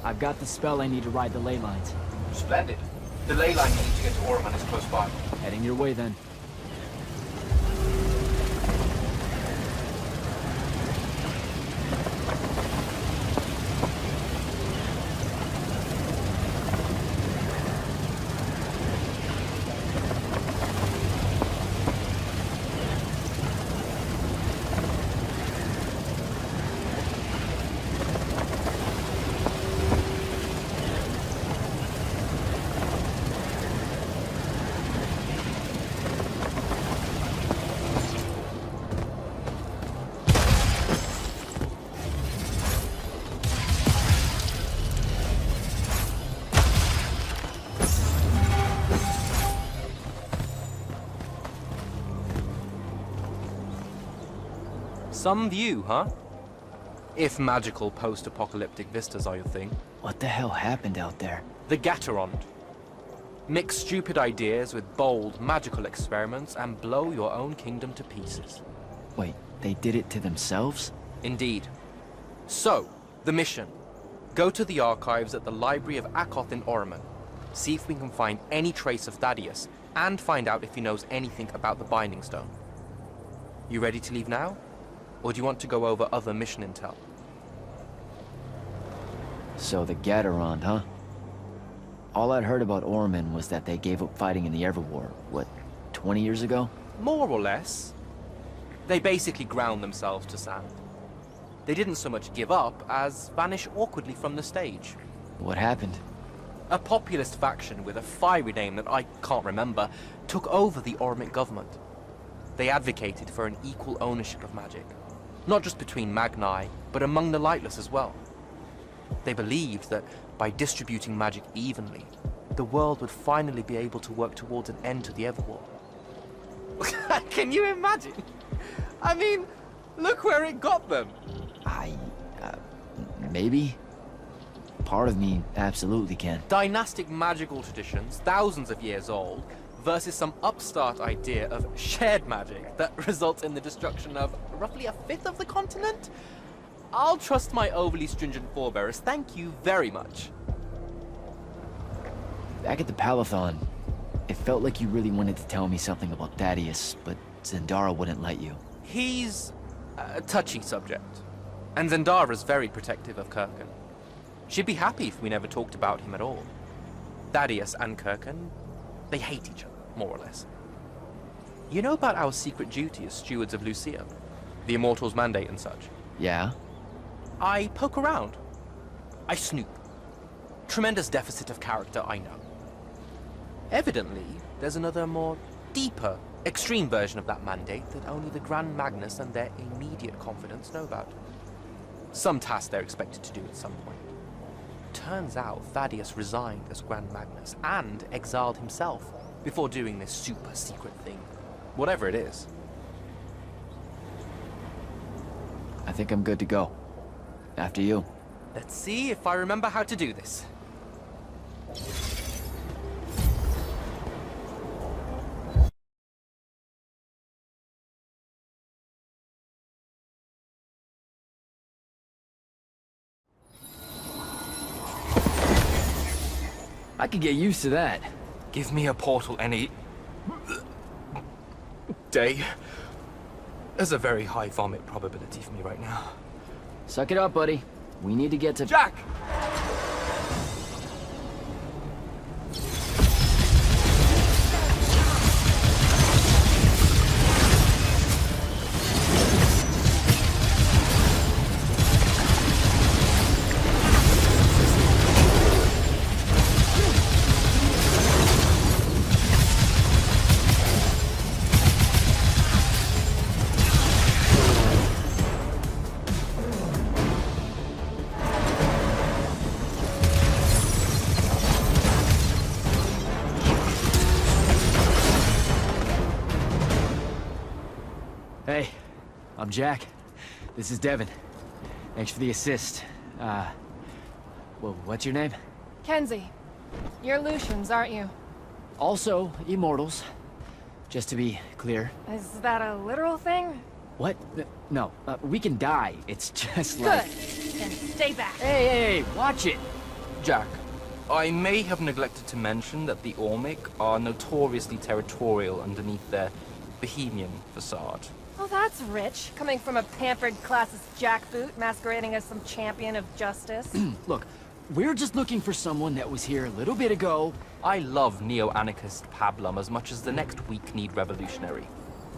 I've got the spell I need to ride the ley lines. Splendid. The ley line you need to get to Orman is close by. Heading your way then. Some view, huh? If magical post-apocalyptic vistas are your thing. What the hell happened out there? The Gatorond. Mix stupid ideas with bold, magical experiments and blow your own kingdom to pieces. Wait, they did it to themselves? Indeed. So, the mission. Go to the archives at the Library of Akoth in Orman. See if we can find any trace of Thaddeus, and find out if he knows anything about the Binding Stone. You ready to leave now? Or do you want to go over other mission intel? So the Gatorond, huh? All I'd heard about Orman was that they gave up fighting in the Everwar, what, 20 years ago? More or less. They basically ground themselves to sand. They didn't so much give up as vanish awkwardly from the stage. What happened? A populist faction with a fiery name that I can't remember took over the Ormic government. They advocated for an equal ownership of magic. Not just between Magni, but among the lightless as well. They believed that by distributing magic evenly, the world would finally be able to work towards an end to the Everwar. Can you imagine? I mean, look where it got them. Maybe? Part of me absolutely can. Dynastic magical traditions, thousands of years old, versus some upstart idea of shared magic that results in the destruction of roughly a fifth of the continent? I'll trust my overly stringent forebears, thank you very much. Back at the Palathon, it felt like you really wanted to tell me something about Thaddeus, but Zendara wouldn't let you. He's a touchy subject, and Zendara's very protective of Kirkan. She'd be happy if we never talked about him at all. Thaddeus and Kirkan, they hate each other, more or less. You know about our secret duty as stewards of Lucia? The Immortals' mandate and such? Yeah? I poke around. I snoop. Tremendous deficit of character, I know. Evidently, there's another more deeper, extreme version of that mandate that only the Grand Magnus and their immediate confidants know about. Some task they're expected to do at some point. Turns out Thaddeus resigned as Grand Magnus and exiled himself before doing this super secret thing. Whatever it is. I think I'm good to go. After you. Let's see if I remember how to do this. I could get used to that. Give me a portal any day. There's a very high vomit probability for me right now. Suck it up, buddy. We need to get to... Jack! Hey, I'm Jack. This is Devyn. Thanks for the assist. Well, what's your name? Kenzie. You're Lucians, aren't you? Also, Immortals. Just to be clear. Is that a literal thing? What? No, we can die. It's just like... Good. Ethan. Stay back. Hey, watch it. Jack, I may have neglected to mention that the Ormic are notoriously territorial underneath their Bohemian facade. Oh, that's rich. Coming from a pampered classist jackboot masquerading as some champion of justice. Look, we're just looking for someone that was here a little bit ago. I love neo-anarchist pablum as much as the next weak-kneed revolutionary.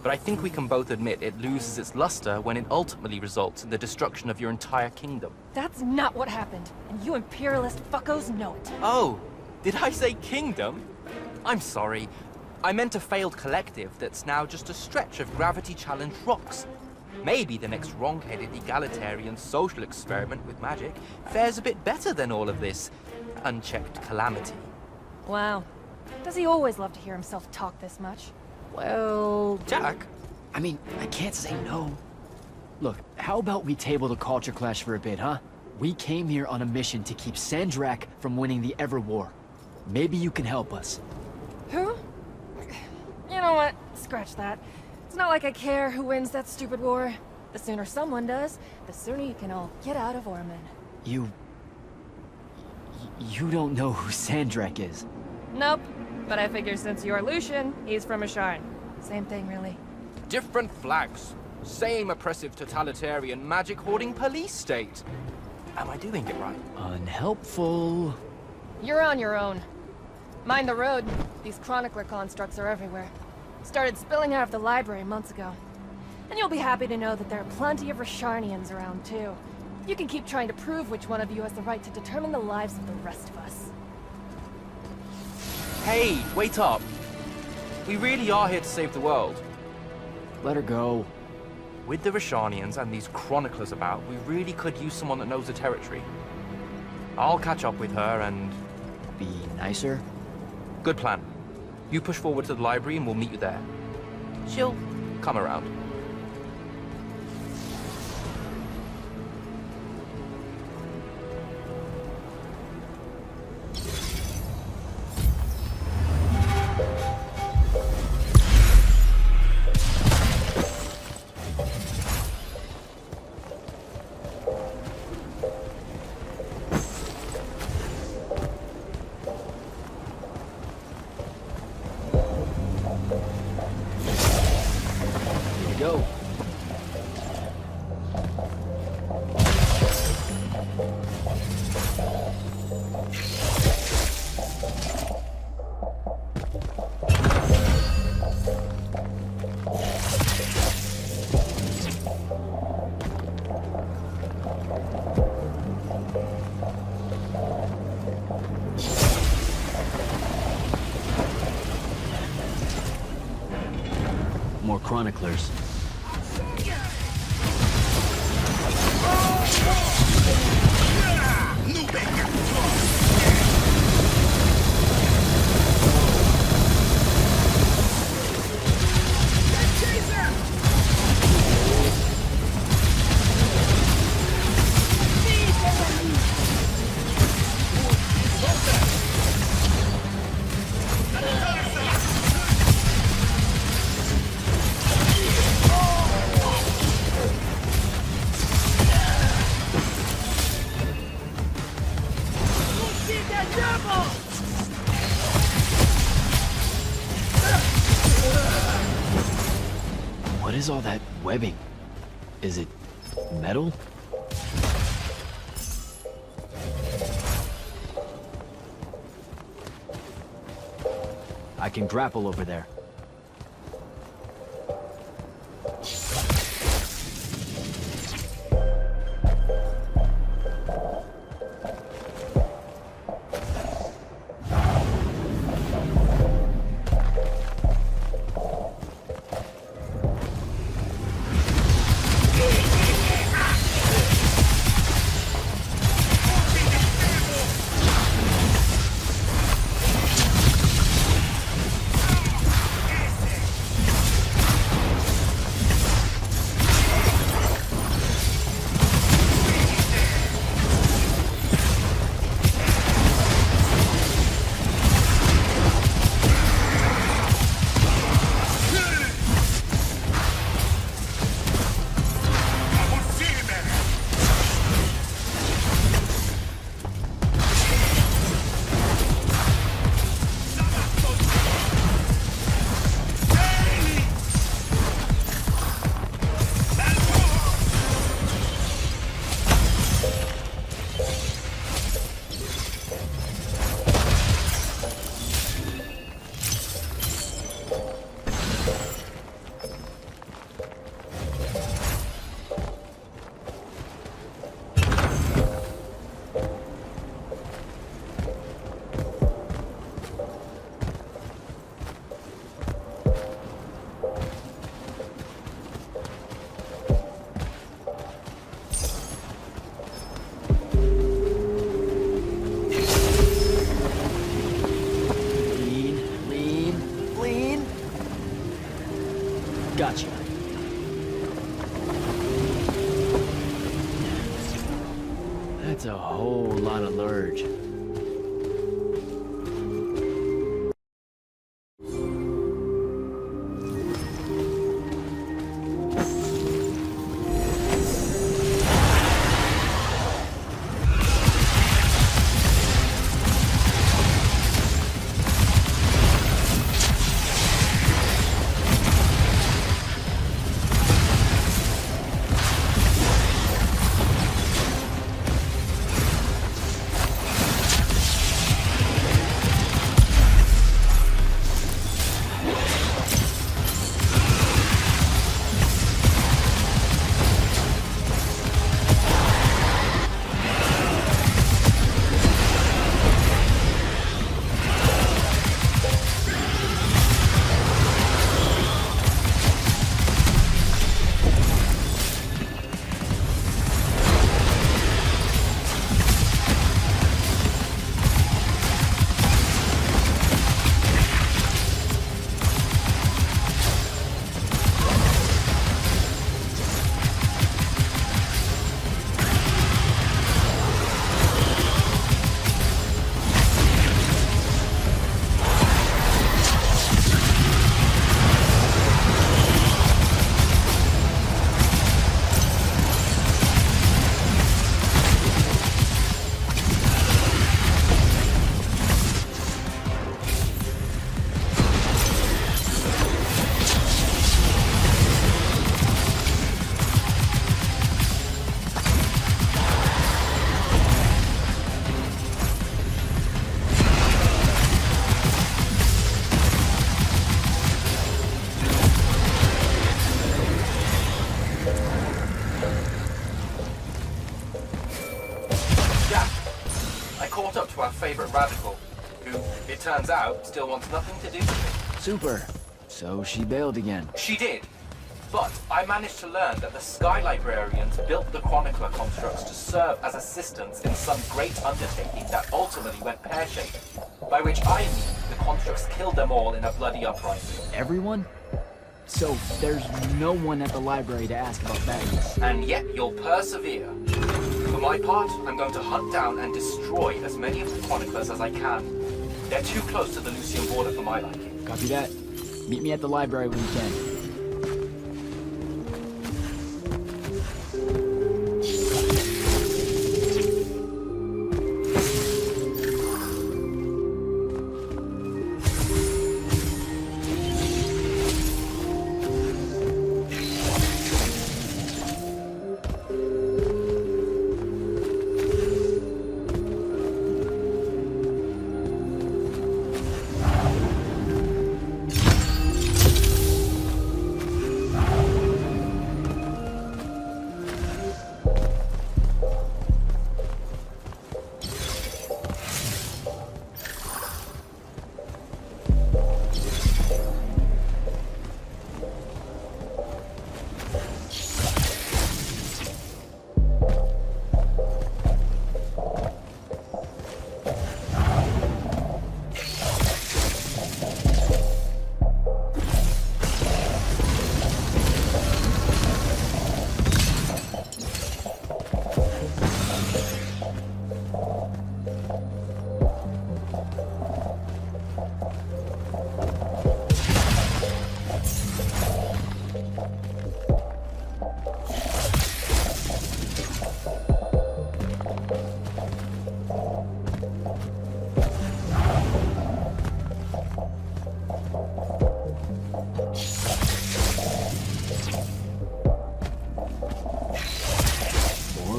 But I think we can both admit it loses its luster when it ultimately results in the destruction of your entire kingdom. That's not what happened, and you imperialist fuckos know it. Oh, did I say kingdom? I'm sorry. I meant a failed collective that's now just a stretch of gravity-challenged rocks. Maybe the next wrong-headed egalitarian social experiment with magic fares a bit better than all of this unchecked calamity. Wow. Does he always love to hear himself talk this much? Well... Jack? I mean, I can't say no. Look, how about we table the culture clash for a bit, huh? We came here on a mission to keep Sandrakk from winning the Everwar. Maybe you can help us. Who? You know what? Scratch that. It's not like I care who wins that stupid war. The sooner someone does, the sooner you can all get out of Orman. You don't know who Sandrakk is? Nope. But I figure since you're Lucian, he's from Rasharnian. Same thing, really. Different flags. Same oppressive totalitarian magic-hoarding police state. Am I doing it right? Unhelpful. You're on your own. Mind the road. These chronicler constructs are everywhere. Started spilling out of the library months ago. And you'll be happy to know that there are plenty of Rasharnians around, too. You can keep trying to prove which one of you has the right to determine the lives of the rest of us. Hey, wait up. We really are here to save the world. Let her go. With the Rasharnians and these chroniclers about, we really could use someone that knows the territory. I'll catch up with her and... Be nicer? Good plan. You push forward to the library and we'll meet you there. She'll come around. Go. More chroniclers. What is all that webbing? Is it metal? I can grapple over there. That's a whole lot of lurge. favorite radical, who, it turns out, still wants nothing to do with it. Super. So she bailed again. She did. But I managed to learn that the Sky Librarians built the Chronicler constructs to serve as assistants in some great undertaking that ultimately went pear-shaped. By which I mean the constructs killed them all in a bloody uprising. Everyone? So there's no one at the library to ask about Magnus. And yet you'll persevere. For my part, I'm going to hunt down and destroy as many of the Chroniclers as I can. They're too close to the Lucian border for my liking. Copy that. Meet me at the library when you can.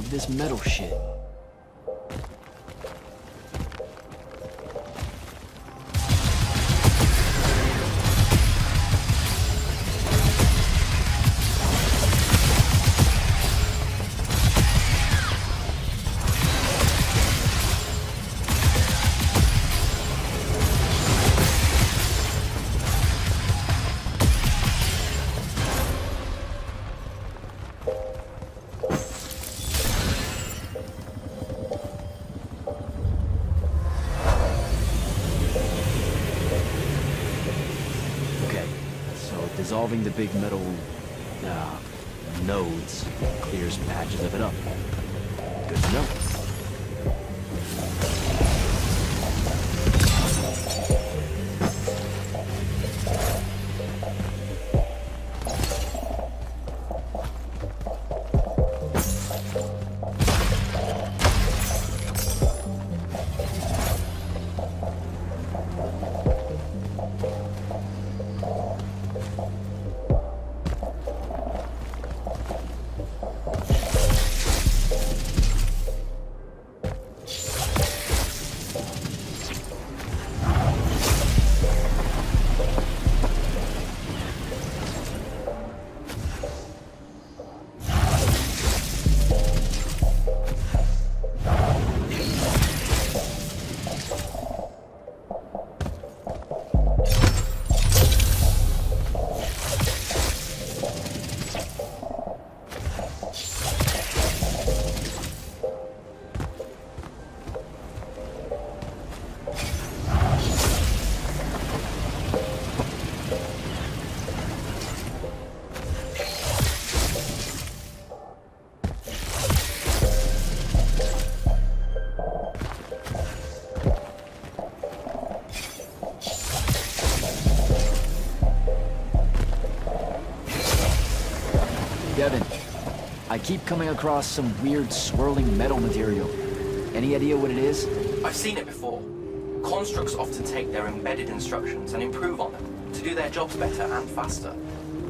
This metal shit. Dissolving the big metal nodes clears patches of it up. Good to know. Devyn, I keep coming across some weird swirling metal material. Any idea what it is? I've seen it before. Constructs often take their embedded instructions and improve on them to do their jobs better and faster.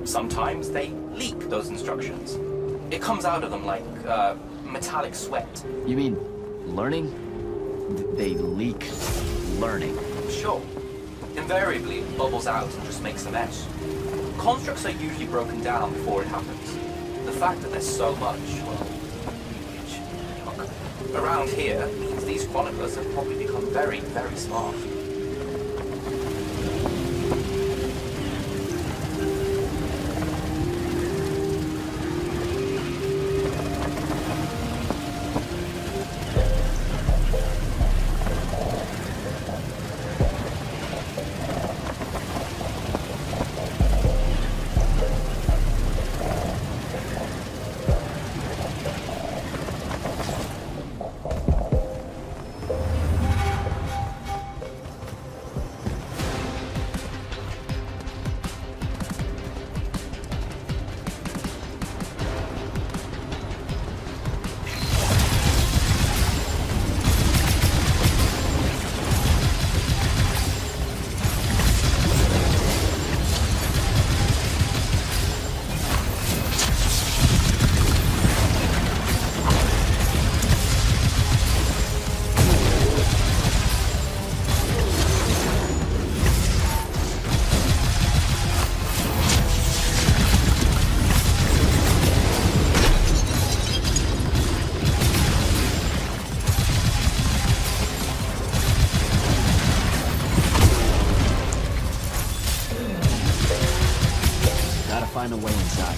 Sometimes they leak those instructions. It comes out of them like metallic sweat. You mean learning? They leak learning. Sure. Invariably, it bubbles out and just makes a mess. Constructs are usually broken down before it happens. The fact that there's so much, well, around here means these chroniclers have probably become very, very smart. Find a way inside.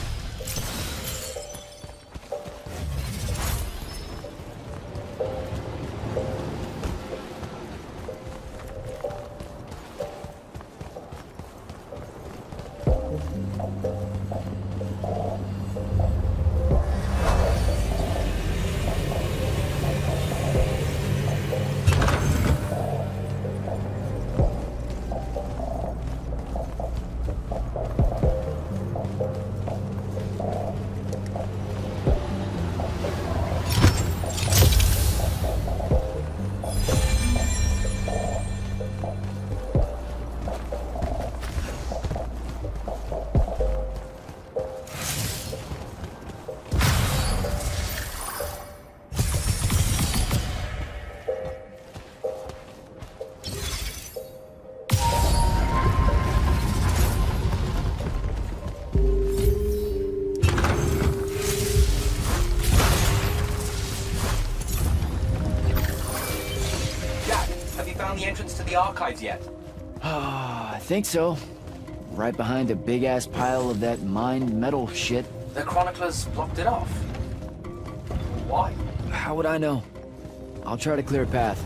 The entrance to the archives yet? I think so. Right behind a big-ass pile of that mined metal shit. The chroniclers blocked it off. Why? How would I know? I'll try to clear a path.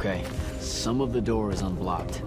Okay, some of the door is unblocked.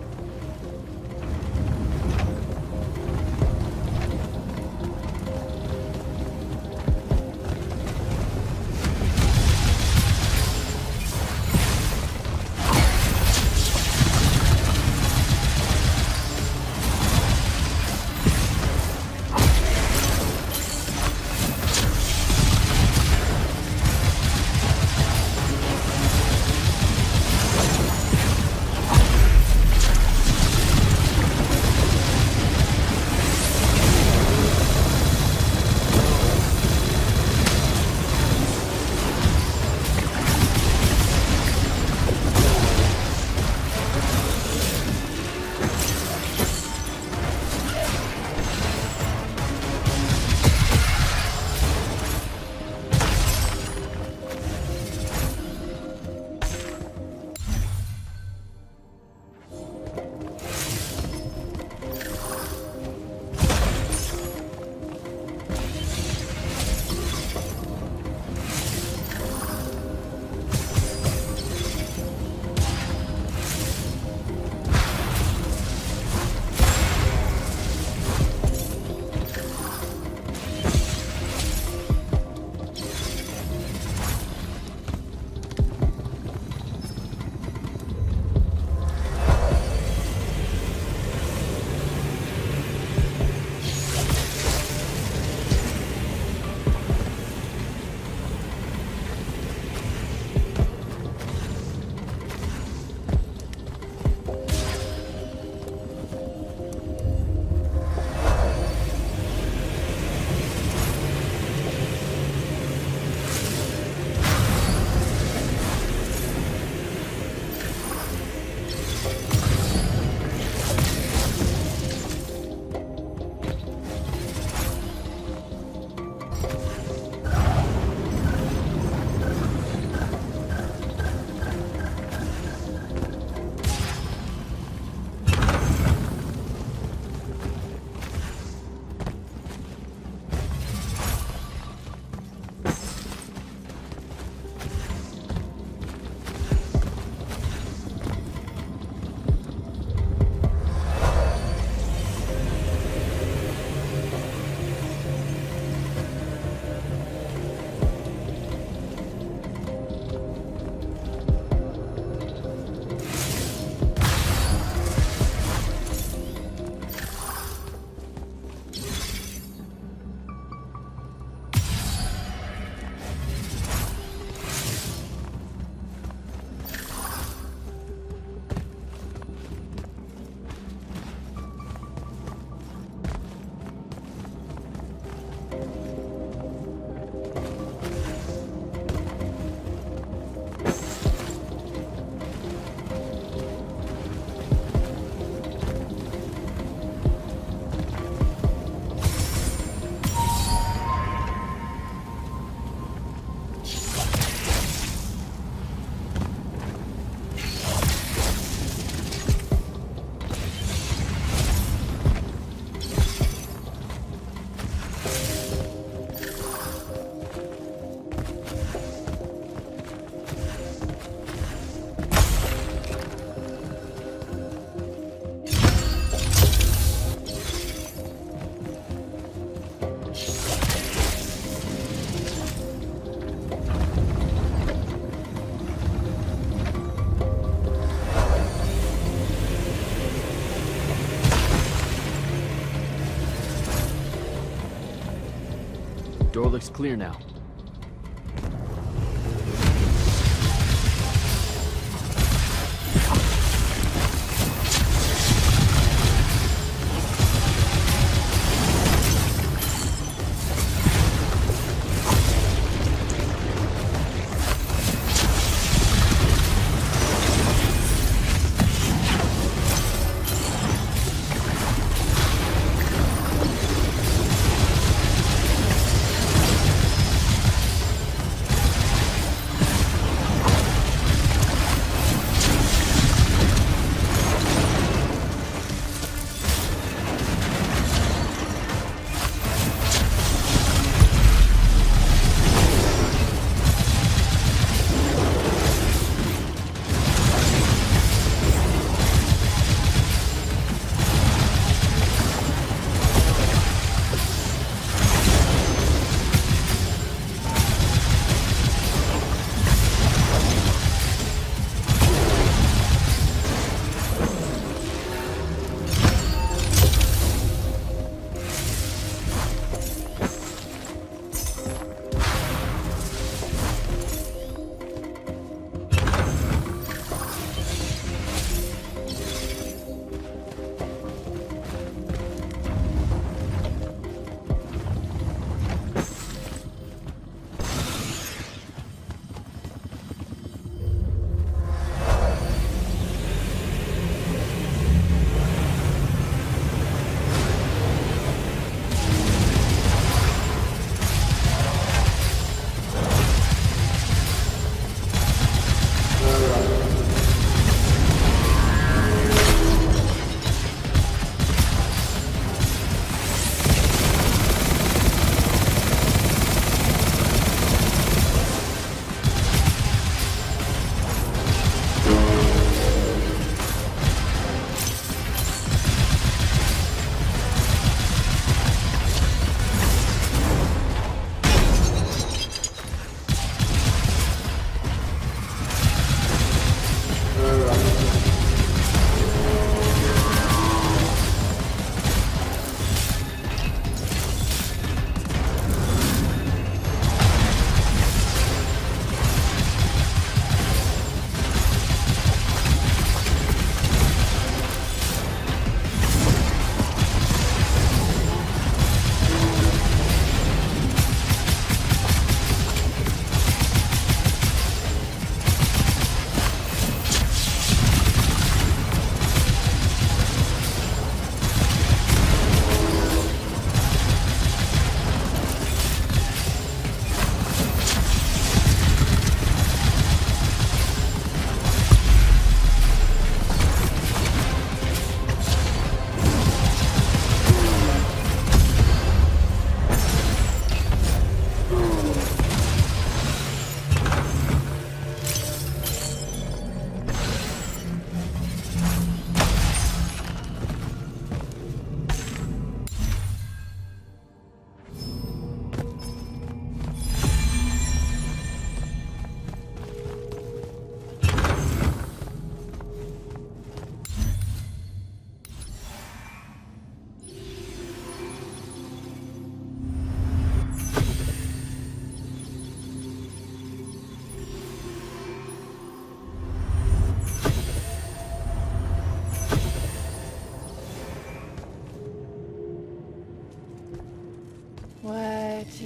Door looks clear now.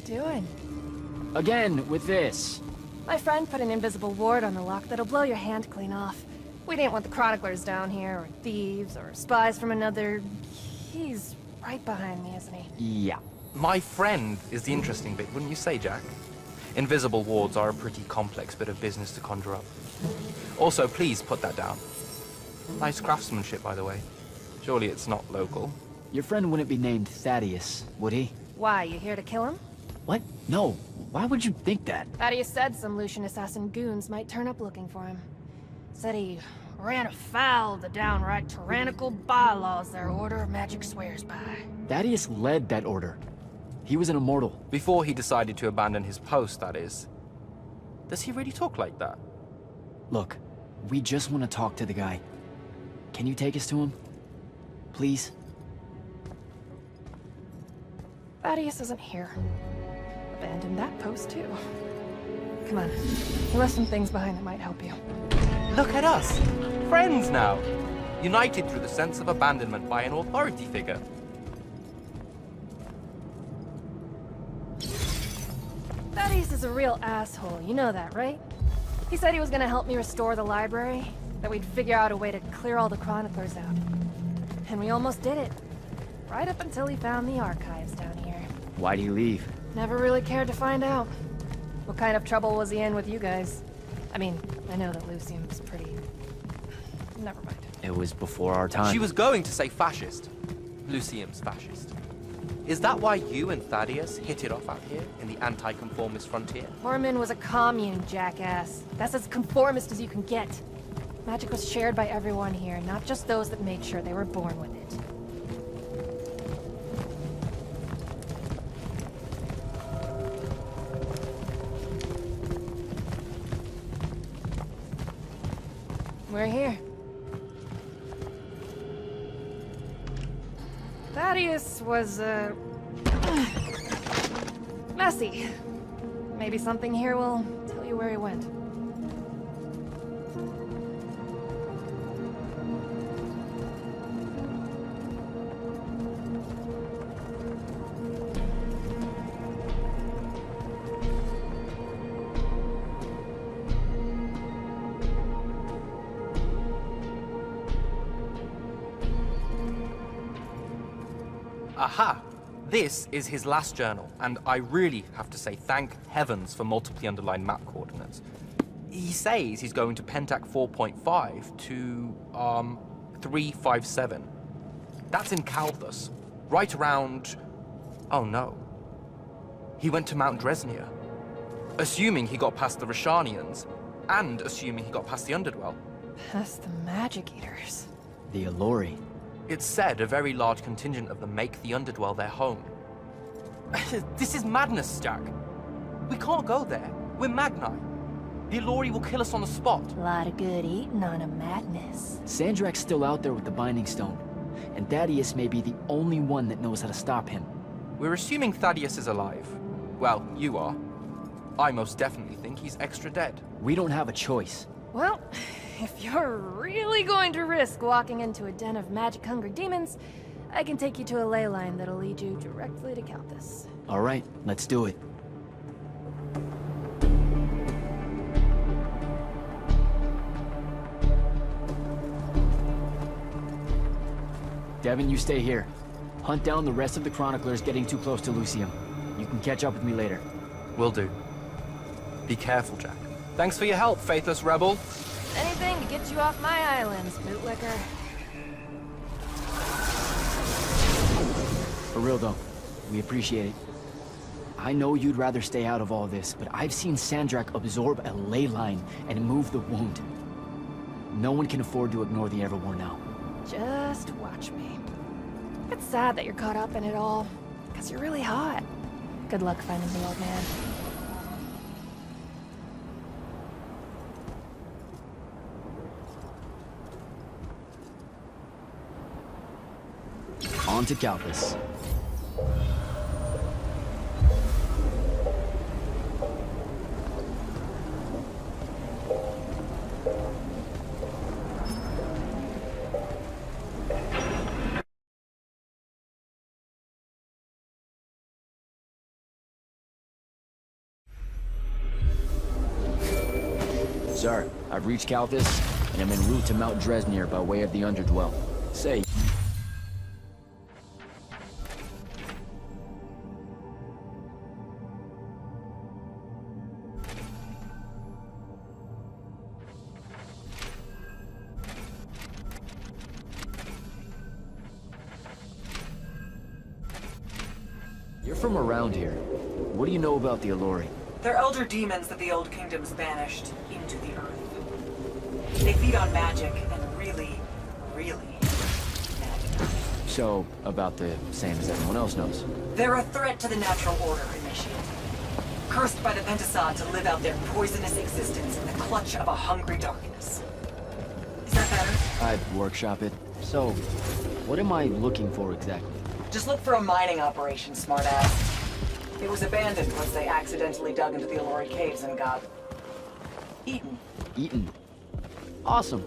doing? Again, with this. My friend put an invisible ward on the lock that'll blow your hand clean off. We didn't want the chroniclers down here, or thieves, or spies from another... He's right behind me, isn't he? Yeah. My friend is the interesting bit, wouldn't you say, Jack? Invisible wards are a pretty complex bit of business to conjure up. Also, please put that down. Nice craftsmanship, by the way. Surely it's not local. Your friend wouldn't be named Thaddeus, would he? Why, you here to kill him? What? No. Why would you think that? Thaddeus said some Lucian assassin goons might turn up looking for him. Said he ran afoul of the downright tyrannical bylaws their Order of Magic swears by. Thaddeus led that order. He was an Immortal. Before he decided to abandon his post, that is. Does he really talk like that? Look, we just want to talk to the guy. Can you take us to him? Please? Thaddeus isn't here. Abandoned that post, too. Come on. He left some things behind that might help you. Look at us! Friends now! United through the sense of abandonment by an authority figure. Thaddeus is a real asshole, you know that, right? He said he was gonna help me restore the library, that we'd figure out a way to clear all the chroniclers out. And we almost did it. Right up until he found the archives down here. Why'd he leave? Never really cared to find out. What kind of trouble was he in with you guys? I mean, I know that Lucium's pretty... Never mind. It was before our time. She was going to say fascist. Lucium's fascist. Is that why you and Thaddeus hit it off out here in the anti-conformist frontier? Horman was a commune, jackass. That's as conformist as you can get. Magic was shared by everyone here, not just those that made sure they were born with it. We're here. Thaddeus was, messy. Maybe something here will tell you where he went. Aha! This is his last journal, and I really have to say thank heavens for multiply underlined map coordinates. He says he's going to Pentac 4.5 to, 357. That's in Calthus, right around... Oh no. He went to Mount Dresnia. Assuming he got past the Rasharnians, and assuming he got past the Underdwell. Past the Magic Eaters. The Aelori. It's said a very large contingent of them make the Underdwell their home. This is madness, Jack. We can't go there. We're Magni. The Aelori will kill us on the spot. A lot of good eating on a Magnus. Sandrakk's still out there with the Binding Stone, and Thaddeus may be the only one that knows how to stop him. We're assuming Thaddeus is alive. Well, you are. I most definitely think he's extra dead. We don't have a choice. Well, if you're really going to risk walking into a den of magic-hungry demons, I can take you to a ley line that'll lead you directly to Calthus. All right, let's do it. Devyn, you stay here. Hunt down the rest of the chroniclers getting too close to Lucium. You can catch up with me later. Will do. Be careful, Jack. Thanks for your help, faithless rebel. Anything to get you off my islands, bootlicker. For real though, we appreciate it. I know you'd rather stay out of all this, but I've seen Sandrakk absorb a ley line and move the wound. No one can afford to ignore the Everwar now. Just watch me. It's sad that you're caught up in it all, because you're really hot. Good luck finding the old man. On to Calthus. Sir, I've reached Kalthus, and I'm en route to Mount Dresnir by way of the Underdwell. Say... You're from around here. What do you know about the Aelori? They're elder demons that the Old Kingdoms banished into the earth. They feed on magic and really bad. So, about the same as everyone else knows. They're a threat to the natural order, Initiate. Cursed by the Pentasod to live out their poisonous existence in the clutch of a hungry darkness. Is that better? I'd workshop it. So, what am I looking for exactly? Just look for a mining operation, smartass. It was abandoned once they accidentally dug into the Aelori caves and got... eaten. Eaten? Awesome.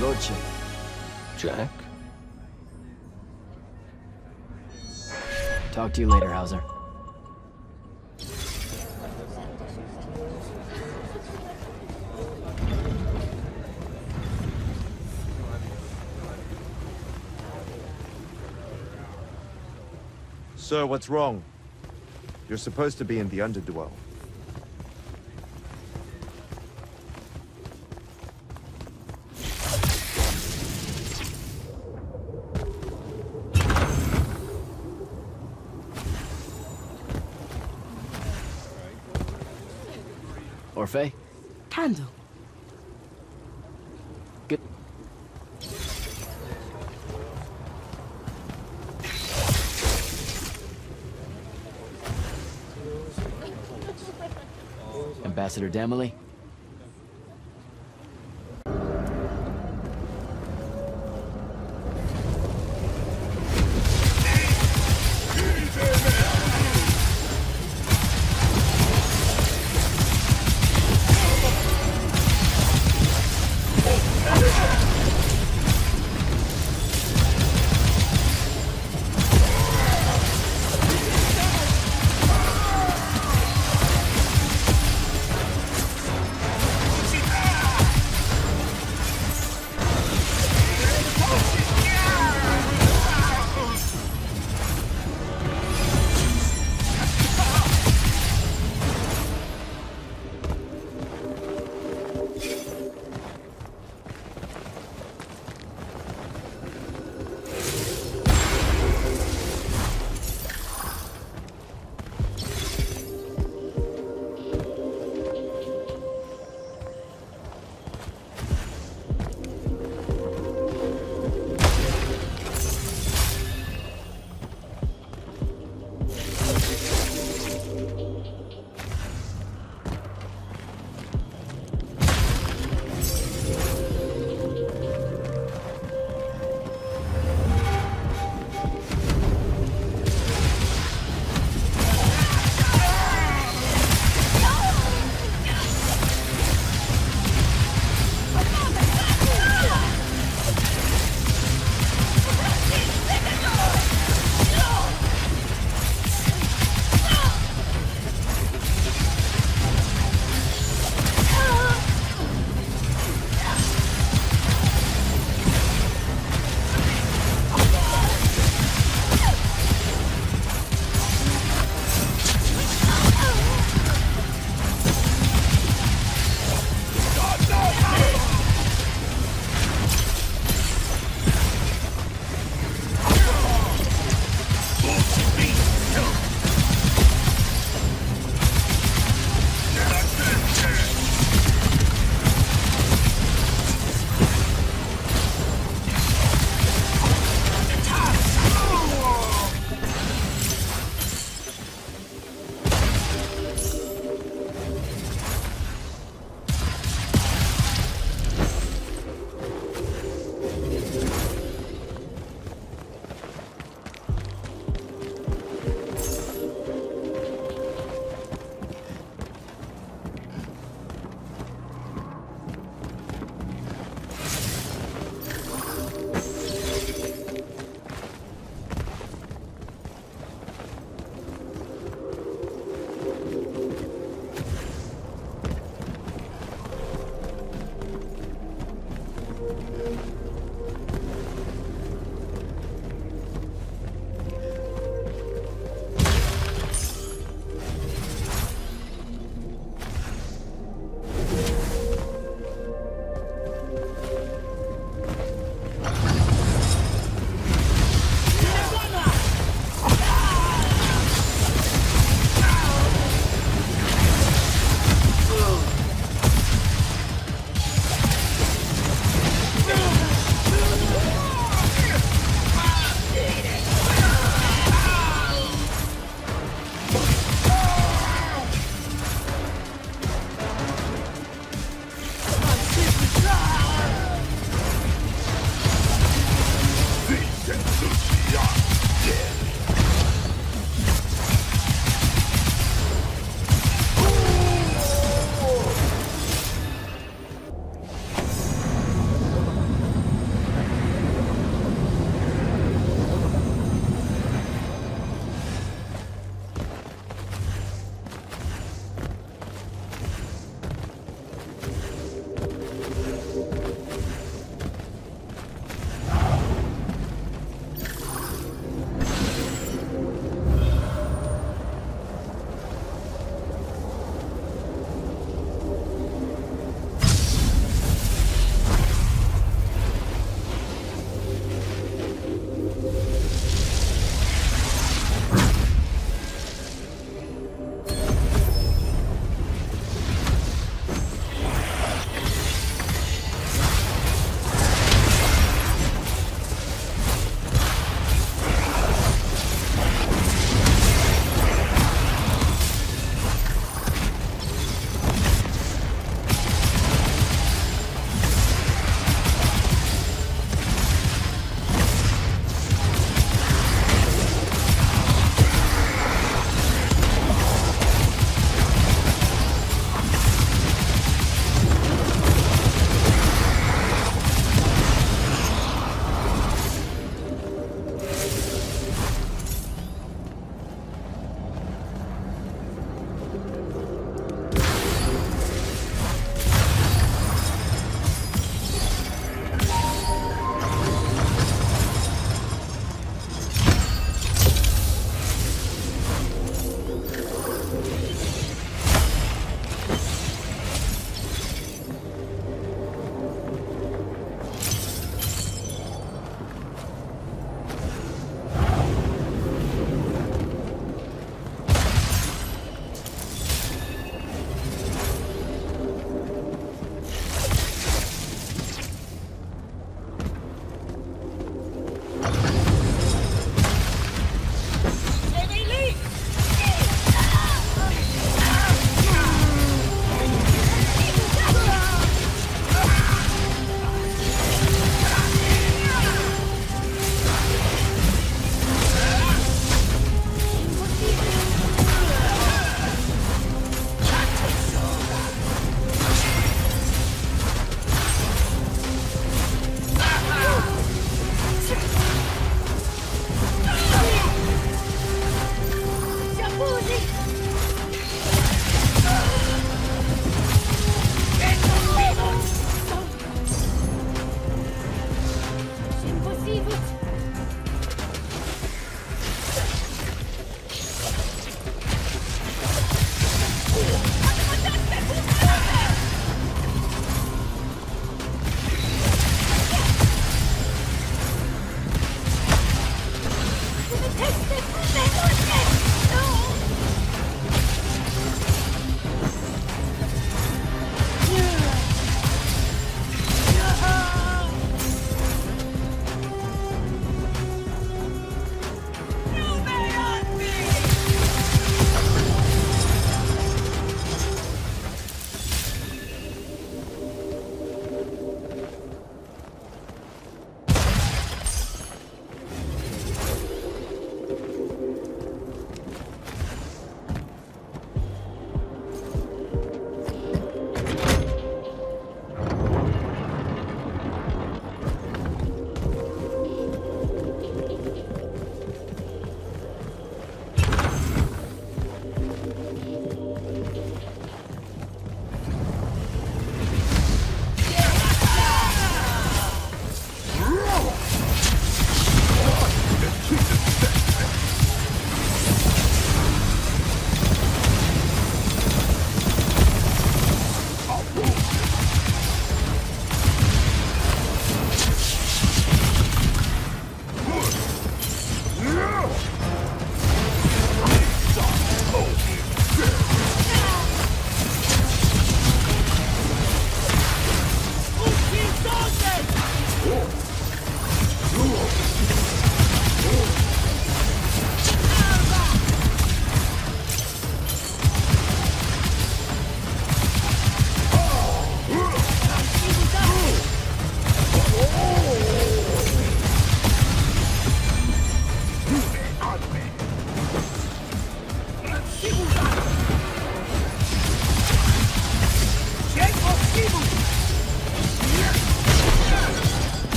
Lordship. Jack? Talk to you later, Hauser. Sir, what's wrong? You're supposed to be in the Underdwell. Orphe? Candle. Good. Ambassador Damley?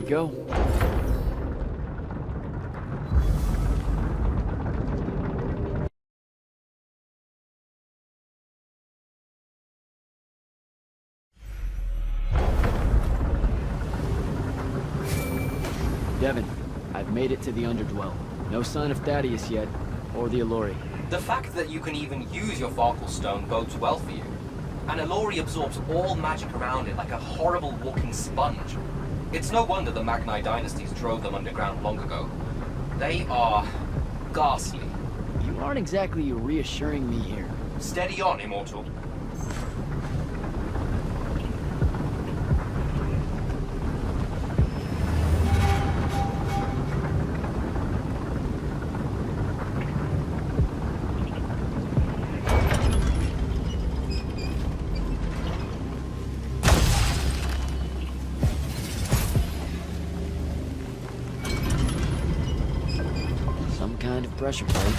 we go. Devyn, I've made it to the Underdwell. No sign of Thaddeus yet, or the Aelori. The fact that you can even use your Varkle Stone bodes well for you. And Aelori absorbs all magic around it like a horrible walking sponge. It's no wonder the Magni dynasties drove them underground long ago. They are ghastly. You aren't exactly reassuring me here. Steady on, Immortal. Some kind of pressure plate.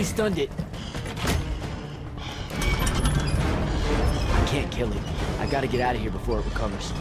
Stunned it. I can't kill it. I gotta get out of here before it recovers.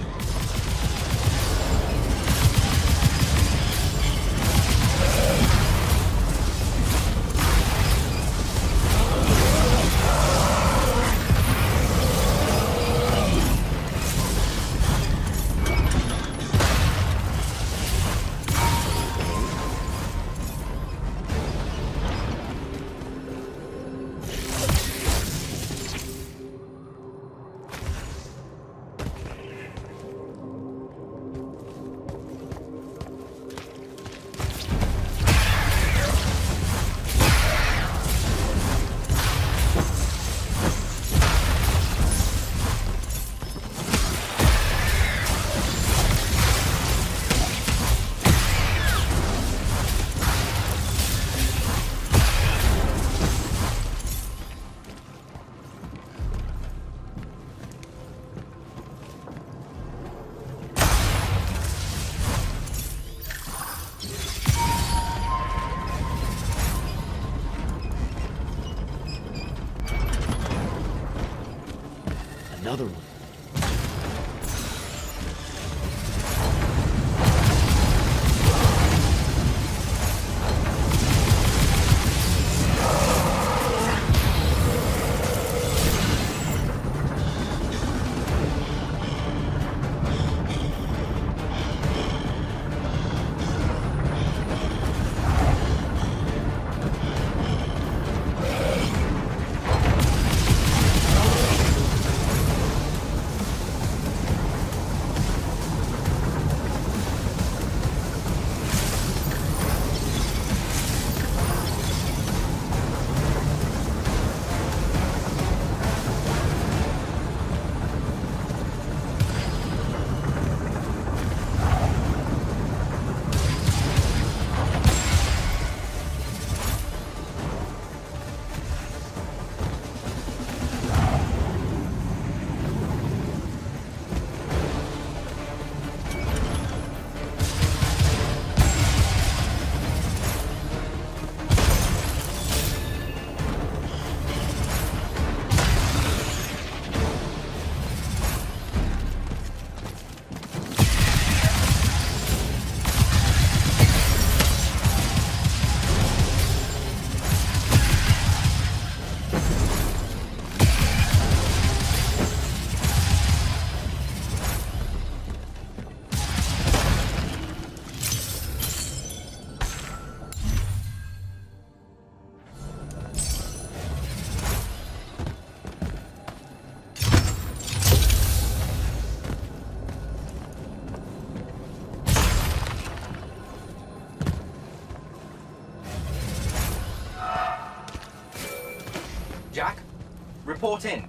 report in.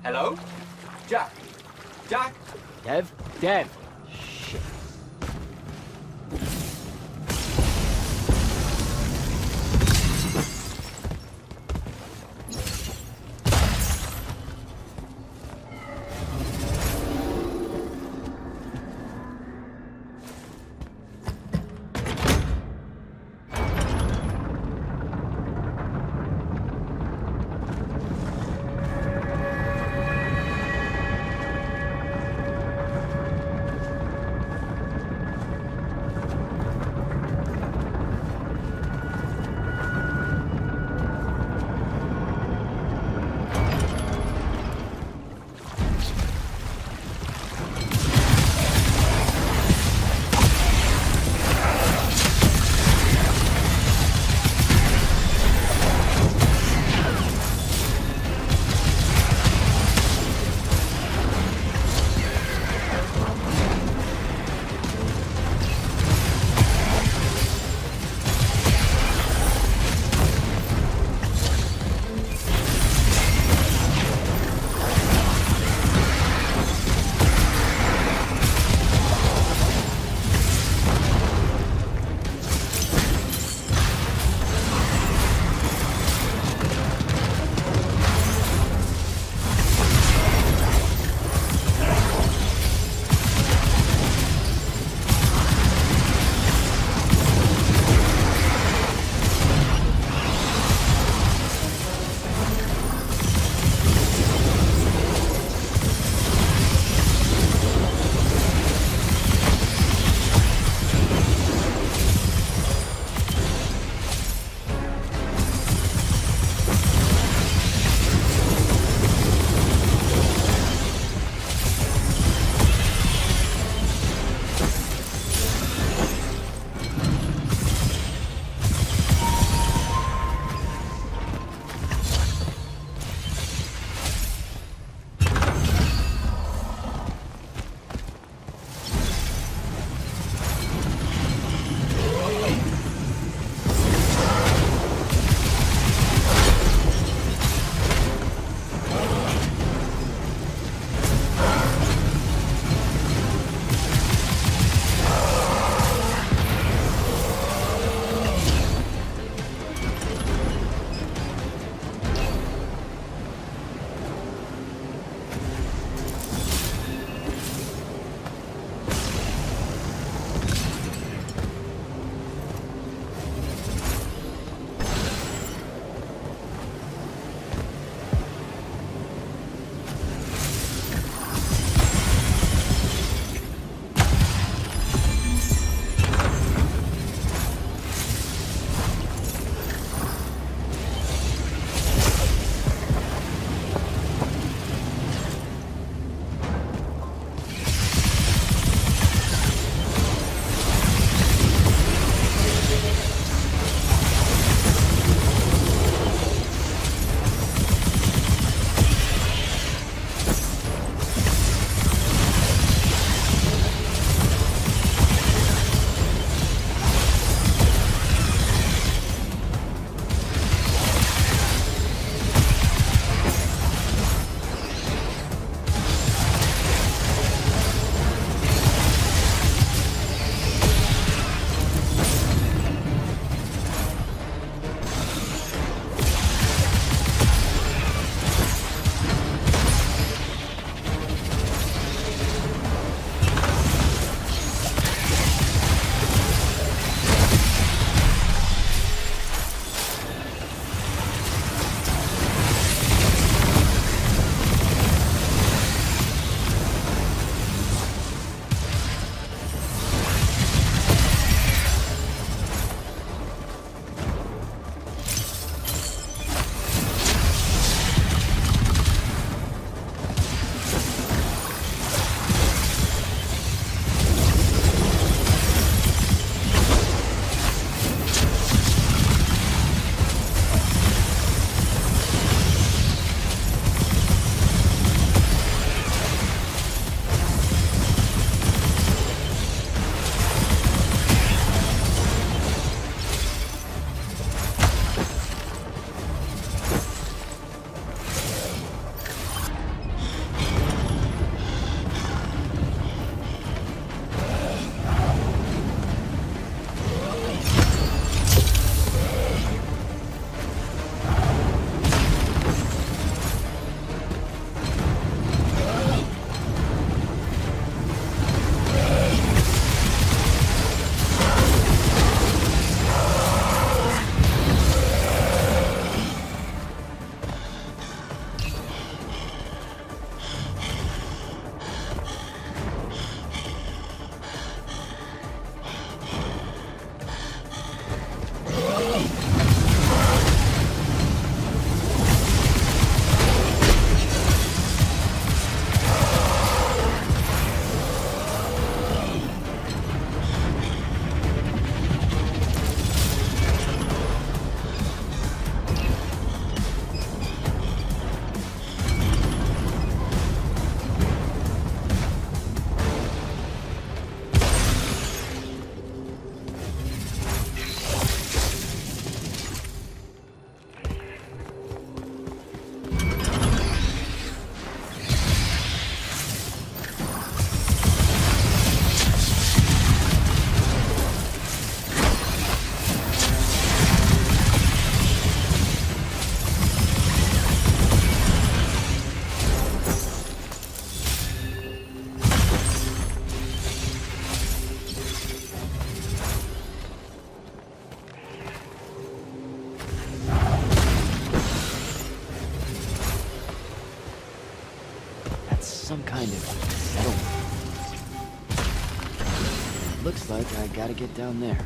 Hello? Jack? Jack? Dev. kind of settlement. Looks like I gotta get down there.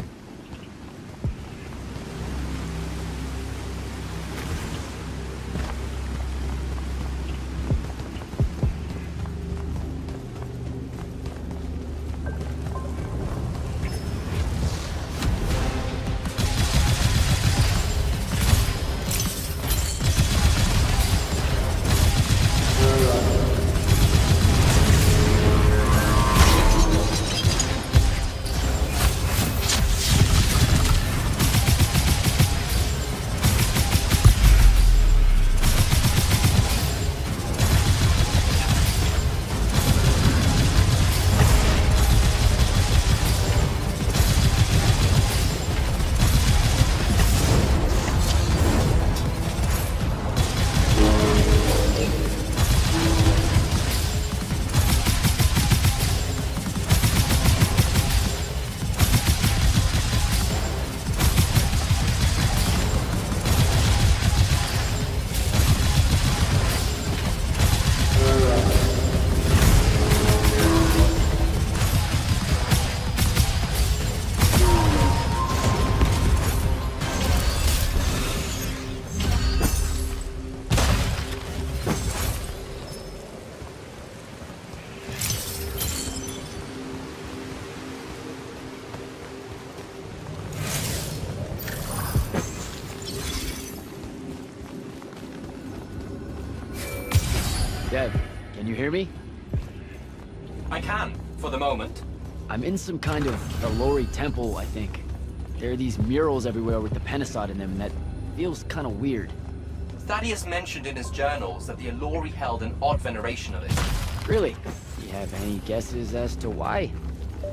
Dev, can you hear me? I can, for the moment. I'm in some kind of Aelori temple, I think. There are these murals everywhere with the Penasod in them, and that feels kind of weird. Thaddeus mentioned in his journals that the Aelori held an odd veneration of it. Really? Do you have any guesses as to why?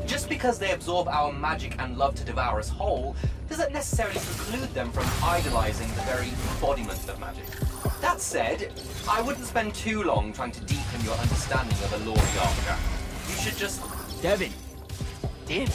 Just because they absorb our magic and love to devour us whole, doesn't necessarily preclude them from idolizing the very embodiment of magic. That said, I wouldn't spend too long trying to deepen your understanding of Aelori Archer. You should just... Devyn! Damn it.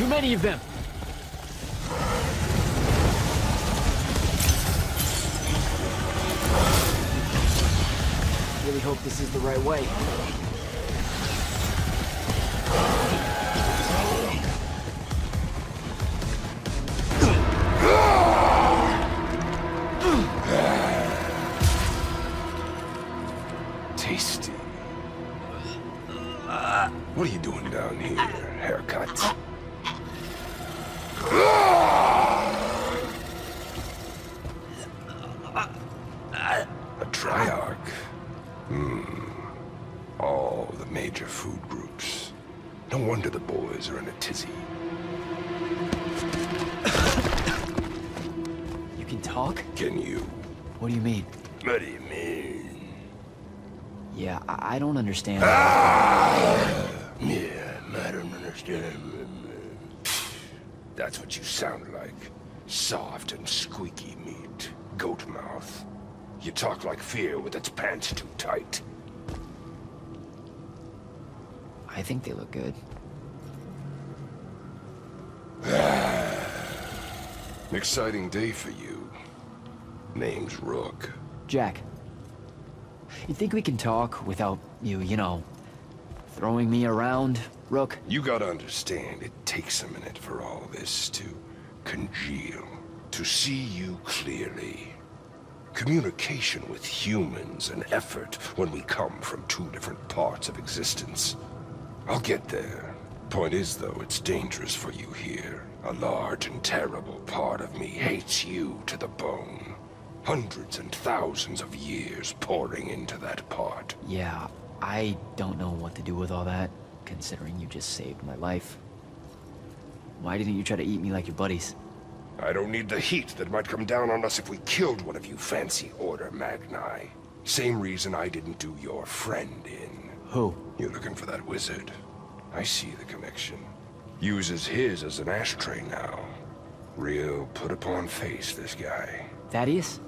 many of them! Really hope this is the right way. Tasty. What are you doing down here? Haircut? A triarch. All the major food groups. No wonder the boys are in a tizzy. You can talk? Can you? What do you mean? What do you mean? Yeah, I don't understand. Yeah, I don't understand. That's what you sound like. Soft and squeaky meat. Goat mouth. You talk like fear with its pants too tight. I think they look good. An exciting day for you. Name's Rook. Jack, you think we can talk without you, you know, throwing me around, Rook? You gotta understand, it takes a minute for all this to congeal. To see you clearly. Communication with humans, an effort when we come from two different parts of existence. I'll get there. Point is, though, it's dangerous for you here. A large and terrible part of me hates you to the bone. Hundreds and thousands of years pouring into that part. Yeah, I don't know what to do with all that, considering you just saved my life. Why didn't you try to eat me like your buddies? I don't need the heat that might come down on us if we killed one of you fancy Order Magni. Same reason I didn't do your friend in. Who? You're looking for that wizard. I see the connection. Uses his as an ashtray now. Real put-upon face, this guy. Thaddeus?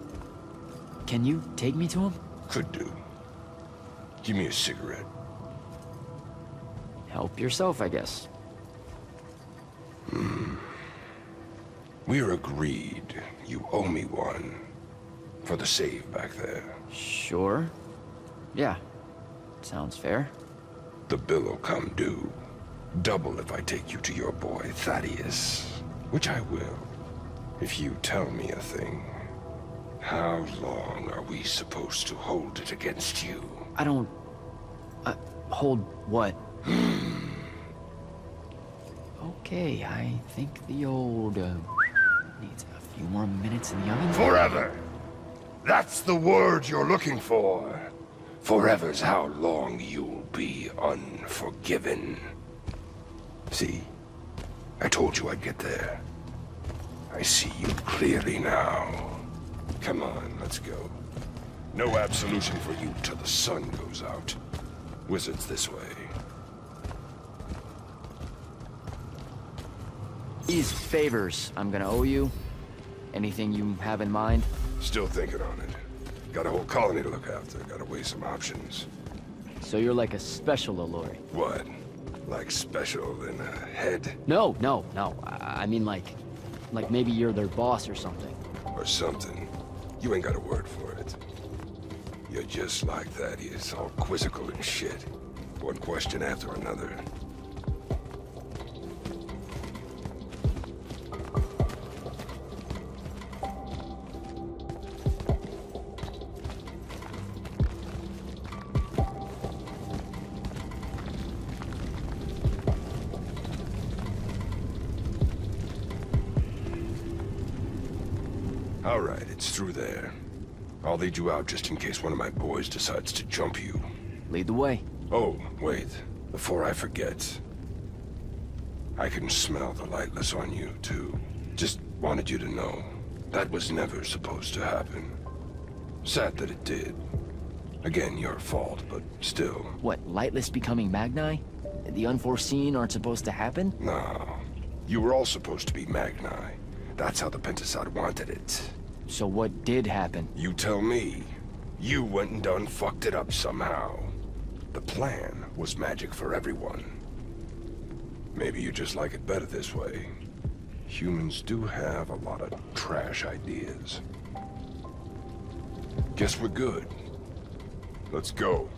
Can you take me to him? Could do. Give me a cigarette. Help yourself, I guess. We're agreed. You owe me one. For the save back there. Sure. Yeah. Sounds fair. The bill'll come due. Double if I take you to your boy, Thaddeus. Which I will. If you tell me a thing. How long are we supposed to hold it against you? I don't... hold what? Okay, I think the old, needs a few more minutes in the oven. Forever! That's the word you're looking for. Forever's how long you'll be unforgiven. See? I told you I'd get there. I see you clearly now. Come on, let's go. No absolution for you till the sun goes out. Wizards this way. These favors I'm gonna owe you. Anything you have in mind? Still thinking on it. Got a whole colony to look after. Gotta weigh some options. So you're like a special Aelori? What? Like special in a head? No. I mean like maybe you're their boss or something. Or something. You ain't got a word for it. You're just like Thaddeus, all quizzical and shit. One question after another. All right, it's through there. I'll lead you out just in case one of my boys decides to jump you. Lead the way. Oh, wait. Before I forget. I can smell the lightless on you, too. Just wanted you to know. That was never supposed to happen. Sad that it did. Again, your fault, but still. What, lightless becoming Magni? The unforeseen aren't supposed to happen? No. You were all supposed to be Magni. That's how the Pentasod wanted it. So what did happen? You tell me. You went and done fucked it up somehow. The plan was magic for everyone. Maybe you just like it better this way. Humans do have a lot of trash ideas. Guess we're good. Let's go.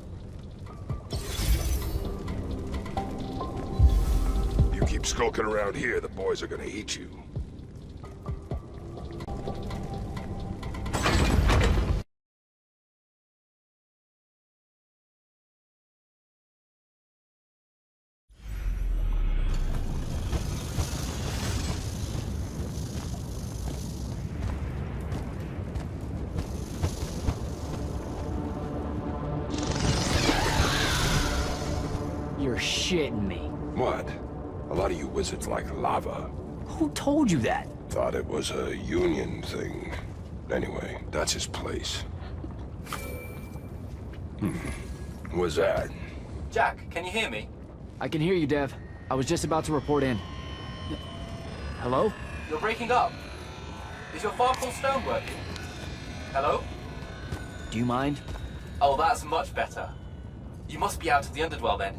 You keep skulking around here, the boys are gonna eat you. You're shitting me. What? A lot of you wizards like lava. Who told you that? Thought it was a union thing. Anyway, that's his place. What's that? Jack, can you hear me? I can hear you, Dev. I was just about to report in. Hello? You're breaking up. Is your Farpool stone working? Hello? Do you mind? Oh, that's much better. You must be out of the Underdwell then.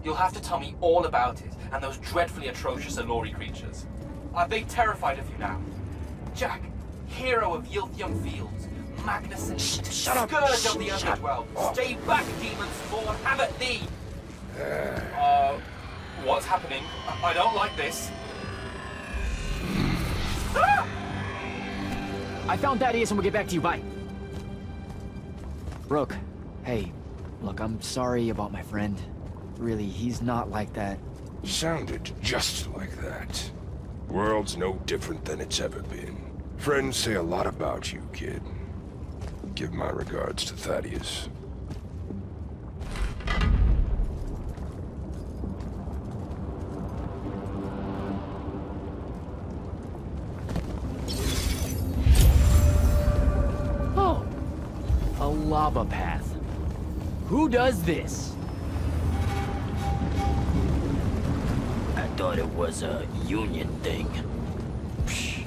You'll have to tell me all about it, and those dreadfully atrocious Aelori creatures. Are they terrified of you now? Jack, hero of Yilthium Fields, Magnus and Shut up! Scourge of the Underdwell. Stay back, demon spawn, have at thee! What's happening? I don't like this. I found Thaddeus and we'll get back to you, bye. Brooke, hey, look, I'm sorry about my friend. Really, he's not like that. Sounded just like that. World's no different than it's ever been. Friends say a lot about you, kid. Give my regards to Thaddeus. Oh, a lava path. Who does this? I thought it was a union thing. Psh.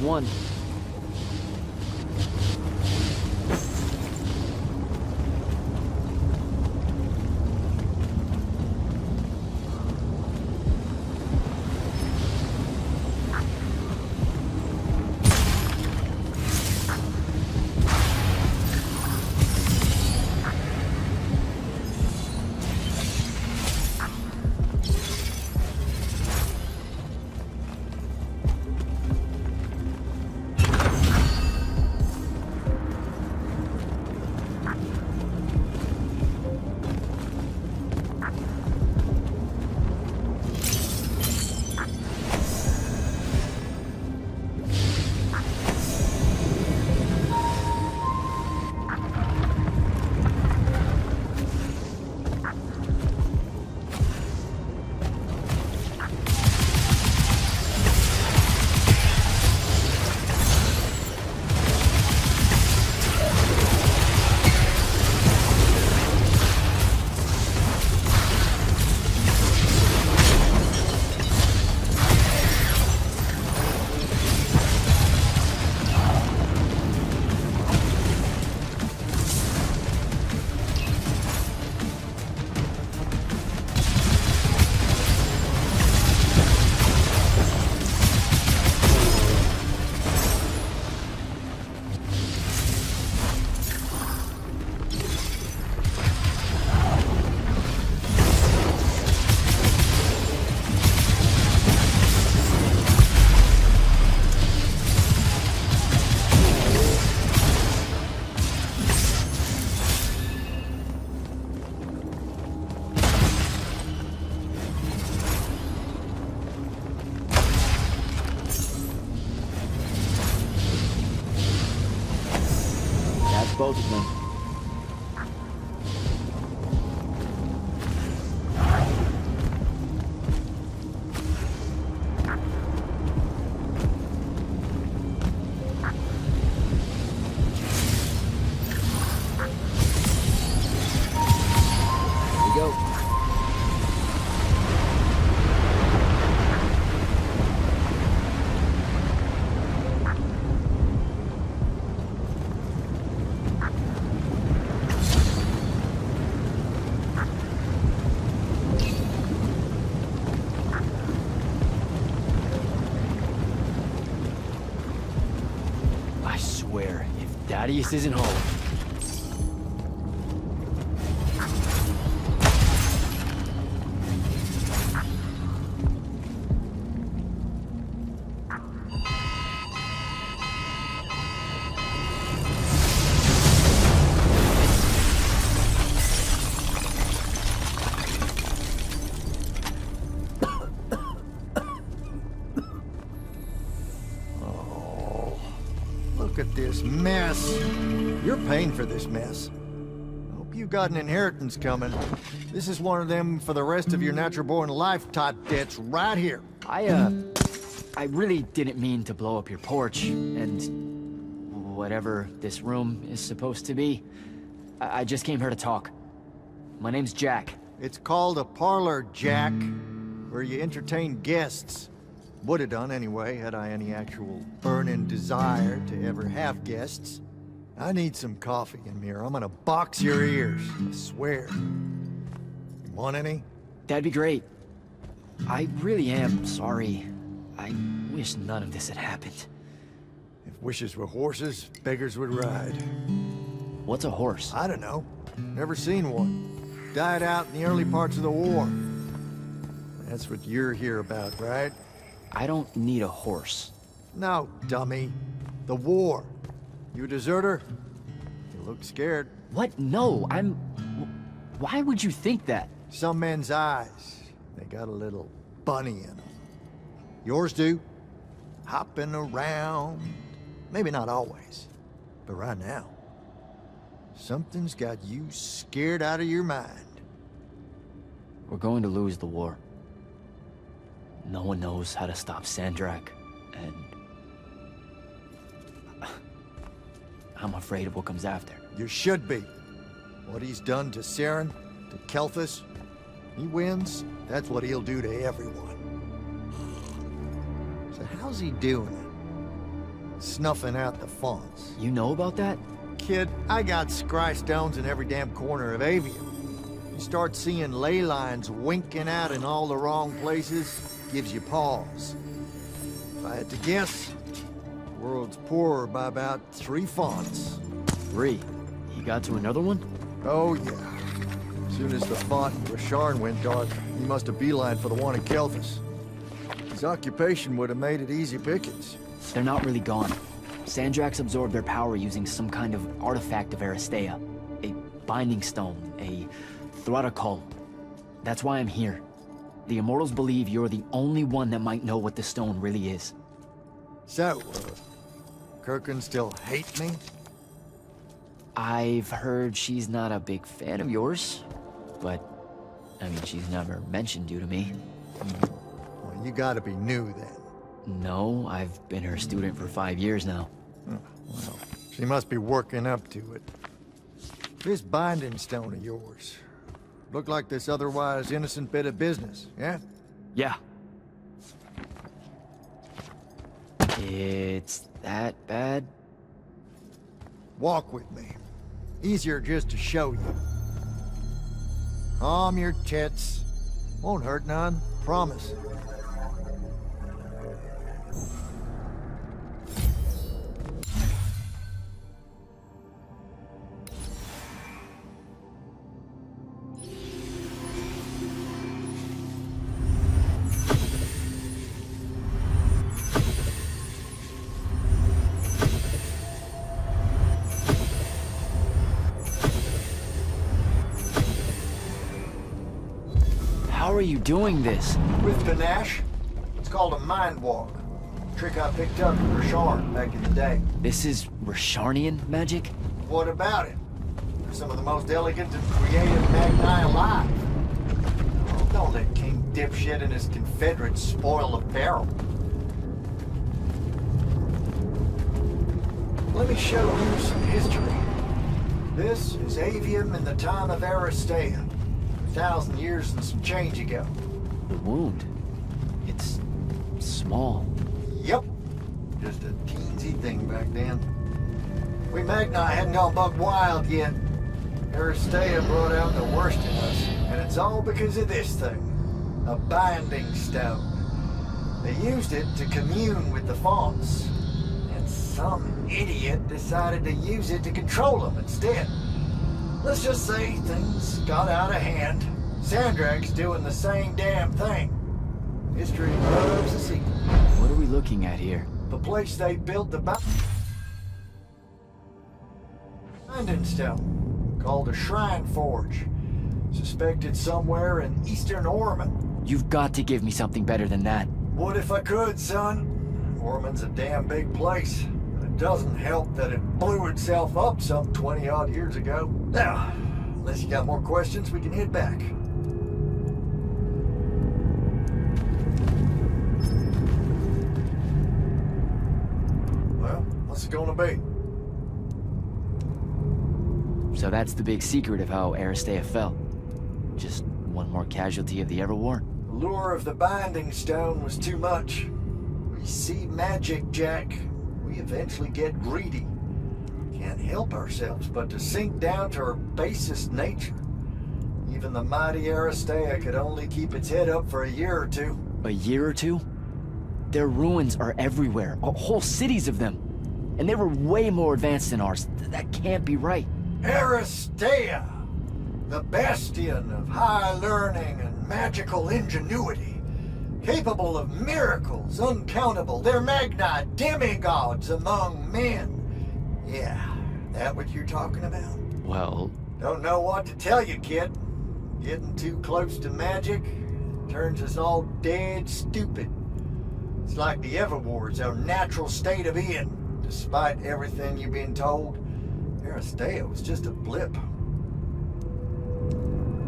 One. Both of them. Here we go. Thaddeus isn't home. Look at this mess. You're paying for this mess. Hope you got an inheritance coming. This is one of them for the rest of your natural-born life type debts right here. I really didn't mean to blow up your porch, and whatever this room is supposed to be. I just came here to talk. My name's Jack. It's called a parlor, Jack, where you entertain guests. Would have done anyway, had I any actual burning desire to ever have guests. I need some coffee in here. I'm gonna box your ears, I swear. You want any? That'd be great. I really am sorry. I wish none of this had happened. If wishes were horses, beggars would ride. What's a horse? I don't know. Never seen one. Died out in the early parts of the war. That's what you're here about, right? I don't need a horse. No, dummy. The war. You a deserter? You look scared. What? No, I'm... Why would you think that? Some men's eyes. They got a little bunny in them. Yours do. Hopping around. Maybe not always. But right now. Something's got you scared out of your mind. We're going to lose the war. No one knows how to stop Sandrakk, and... I'm afraid of what comes after. You should be. What he's done to Saren, to Kelthus, he wins, that's what he'll do to everyone. So how's he doing it? Snuffing out the fonts. You know about that? Kid, I got scry stones in every damn corner of Aveum. You start seeing ley lines winking out in all the wrong places, gives you pause. If I had to guess, the world's poorer by about 3 fonts. 3? He got to another one? Oh, yeah. As soon as the font in Rasharnian went dark, he must have beelined for the one in Kelthus. His occupation would have made it easy pickings. They're not really gone. Sandrakk's absorbed their power using some kind of artifact of Aristea. A binding stone, a Throttacol. That's why I'm here. The Immortals believe you're the only one that might know what the stone really is. So, Kirkin still hate me? I've heard she's not a big fan of yours, but, I mean, she's never mentioned you to me. Well, you gotta be new then. No, I've been her student for 5 years now. Oh, well, she must be working up to it. This binding stone of yours, look like this otherwise innocent bit of business, yeah? Yeah. It's that bad? Walk with me. Easier just to show you. Calm your tits. Won't hurt none, promise. How are you doing this? With panache. It's called a mind walk. Trick I picked up in Rasharnian back in the day. This is Rasharnian magic? What about it? They're some of the most elegant and creative Magni alive. Oh, don't let King Dipshit and his Confederates spoil the barrel. Let me show you some history. This is Aveum in the time of Aristea. 1,000 years and some change ago. The wound. It's small. Yep. Just a teensy thing back then. We Magni hadn't gone buck wild yet. Aristea brought out the worst in us, and it's all because of this thing. A binding stone. They used it to commune with the fonts, and some idiot decided to use it to control them instead. Let's just say things got out of hand. Sandrakk's doing the same damn thing. History loves a sequel. What are we looking at here? The place they built the binding stone, called a shrine forge. Suspected somewhere in eastern Orman. You've got to give me something better than that. What if I could, son? Orman's a damn big place. A Doesn't help that it blew itself up some 20-odd years ago. Now, unless you got more questions, we can head back. Well, what's it gonna be? So that's the big secret of how Aristea fell. Just one more casualty of the Everwar? The lure of the Binding Stone was too much. We see magic, Jack. We eventually get greedy. Can't help ourselves but to sink down to our basest nature. Even the mighty Aristea could only keep its head up for a year or two. A year or two? Their ruins are everywhere, whole cities of them. And they were way more advanced than ours. That can't be right. Aristea, the bastion of high learning and magical ingenuity, capable of miracles uncountable. They're Magni, demigods among men. Yeah, that what you're talking about? Well... Don't know what to tell you, kid. Getting too close to magic turns us all dead stupid. It's like the Everwar's our natural state of being. Despite everything you've been told, Aristea was just a blip.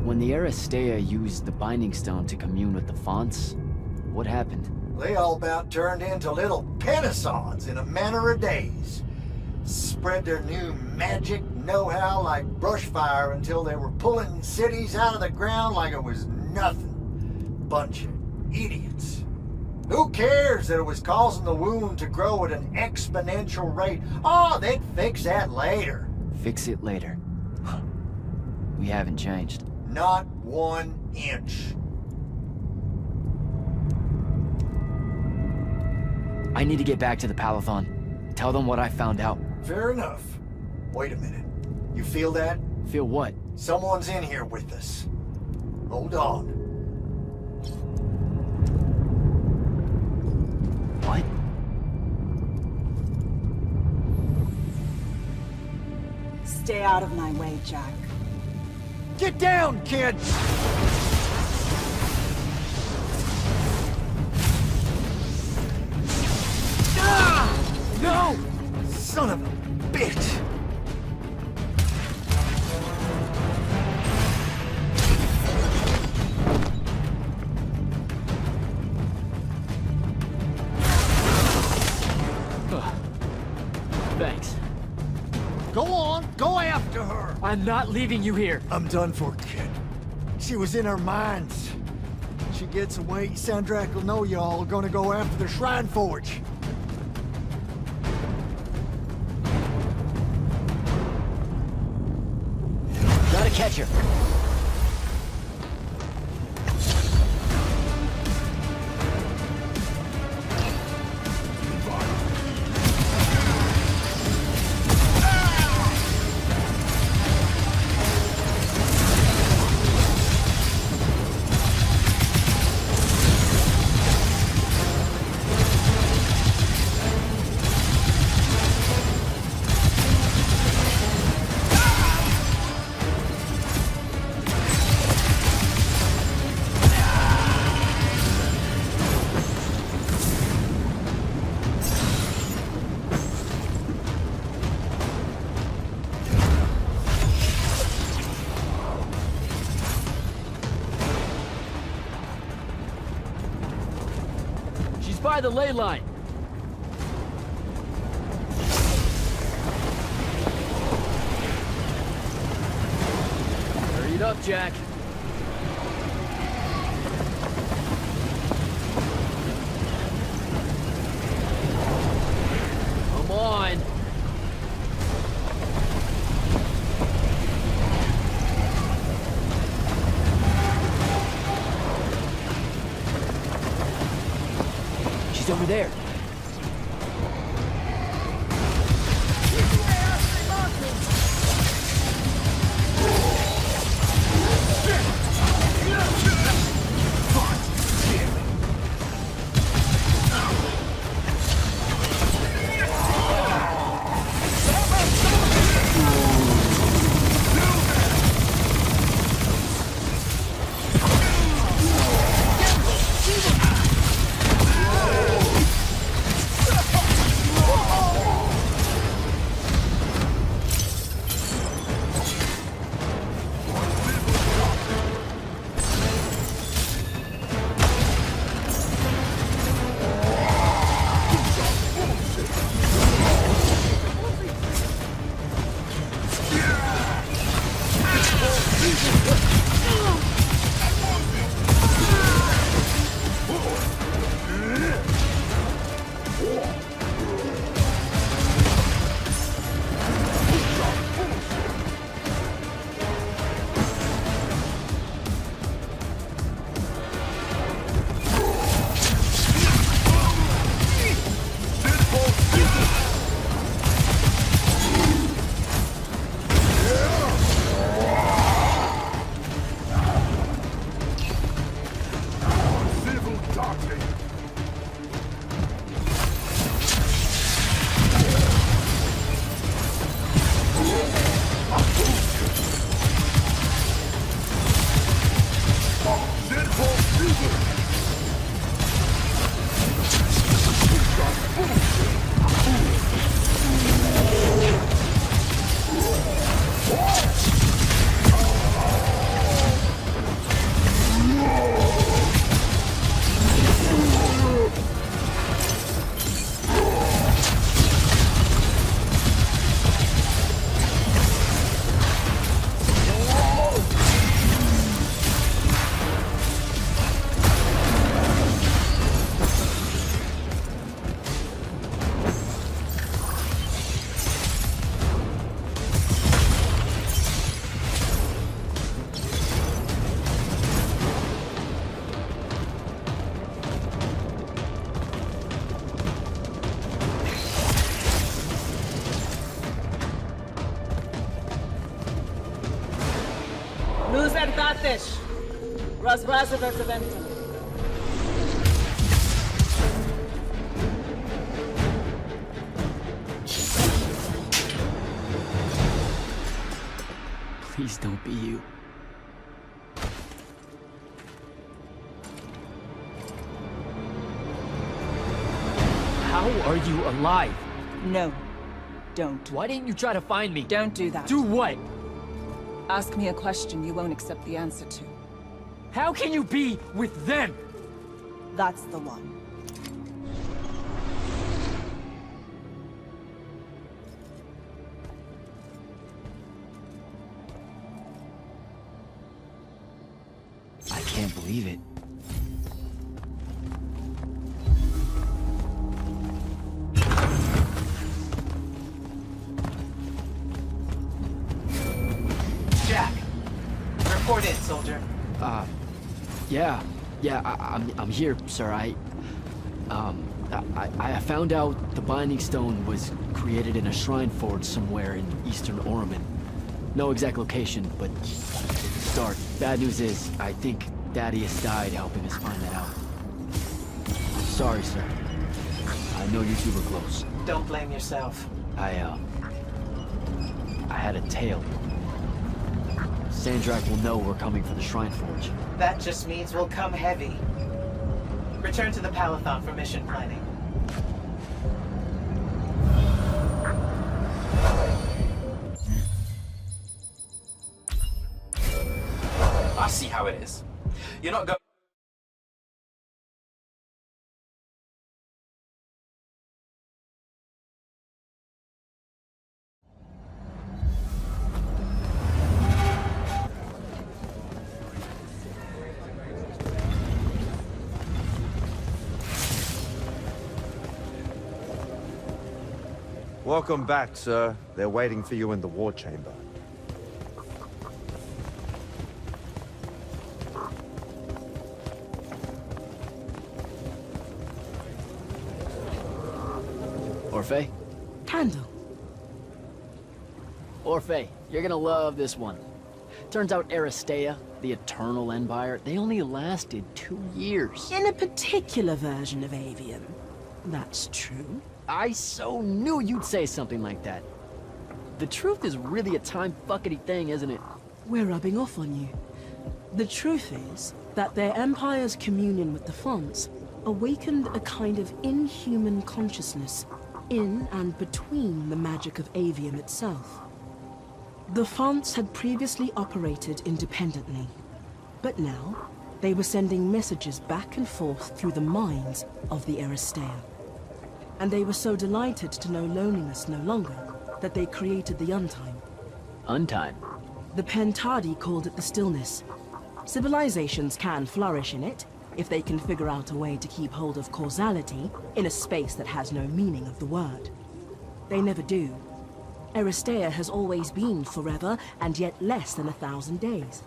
When the Aristea used the Binding Stone to commune with the Fonts, what happened? They all about turned into little penasons in a matter of days. Spread their new magic know-how like brushfire until they were pulling cities out of the ground like it was nothing. Bunch of idiots. Who cares that it was causing the wound to grow at an exponential rate? Oh, they'd fix that later. Fix it later. We haven't changed. Not 1 inch. I need to get back to the Palathon. Tell them what I found out. Fair enough. Wait a minute. You feel that? Feel what? Someone's in here with us. Hold on. What? Stay out of my way, Jack. Get down, kid! Ah! No! Son of a bitch! Thanks. Go on, go after her! I'm not leaving you here. I'm done for, kid. She was in our minds. She gets away, Sandrakk will know y'all are gonna go after the Shrine Forge. Gotta catch her. By the ley line. Hurry it up, Jack. Come on. She's over there. Finish. Razrazivus Eventum. Please don't be you. How are you alive? No, don't. Why didn't you try to find me? Don't do that. Do what? Ask me a question you won't accept the answer to. How can you be with them? That's the one. I can't believe it. Jack! Report in, soldier. I'm here, sir. I found out the Binding Stone was created in a shrine forge somewhere in eastern Orman. No exact location, but start. Bad news is, I think Thaddeus died helping us find that out. Sorry, sir. I know you two were close. Don't blame yourself. I had a tail. Sandrakk will know we're coming for the shrine forge. That just means we'll come heavy. Return to the Palathon for mission planning. I see how it is. You're not going. Welcome back, sir. They're waiting for you in the war chamber. Orphe? Candle. Orphe, you're gonna love this one. Turns out Aristea, the Eternal Empire, they only lasted 2 years. In a particular version of Aveum. That's true. I so knew you'd say something like that. The truth is really a time-fuckety thing, isn't it? We're rubbing off on you. The truth is that their empire's communion with the Fonts awakened a kind of inhuman consciousness in and between the magic of Aveum itself. The Fonts had previously operated independently, but now they were sending messages back and forth through the minds of the Aristea. And they were so delighted to know loneliness no longer that they created the Untime. Untime? The Pentadi called it the Stillness. Civilizations can flourish in it if they can figure out a way to keep hold of causality in a space that has no meaning of the word. They never do. Aristea has always been forever and yet less than 1,000 days.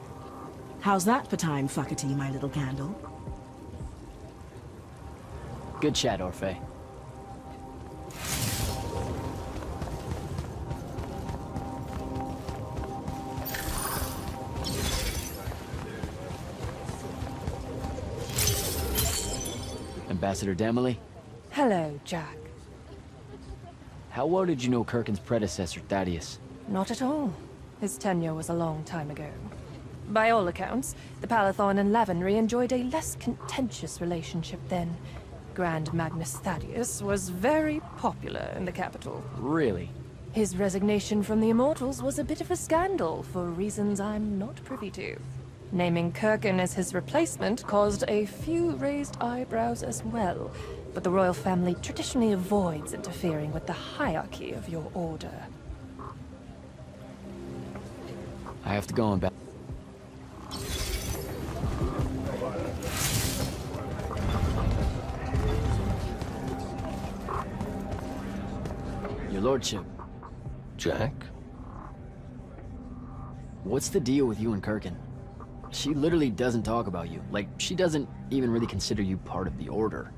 How's that for time fuckety, my little candle? Good chat, Orphe. Ambassador Damley? Hello, Jack. How well did you know Kirkin's predecessor, Thaddeus? Not at all. His tenure was a long time ago. By all accounts, the Palathon and Lavenry enjoyed a less contentious relationship then. Grand Magnus Thaddeus was very popular in the capital. Really? His resignation from the Immortals was a bit of a scandal for reasons I'm not privy to. Naming Kirkin as his replacement caused a few raised eyebrows as well, but the royal family traditionally avoids interfering with the hierarchy of your order. I have to go on back. Your lordship. Jack? What's the deal with you and Kirkin? She literally doesn't talk about you. Like, she doesn't even really consider you part of the Order.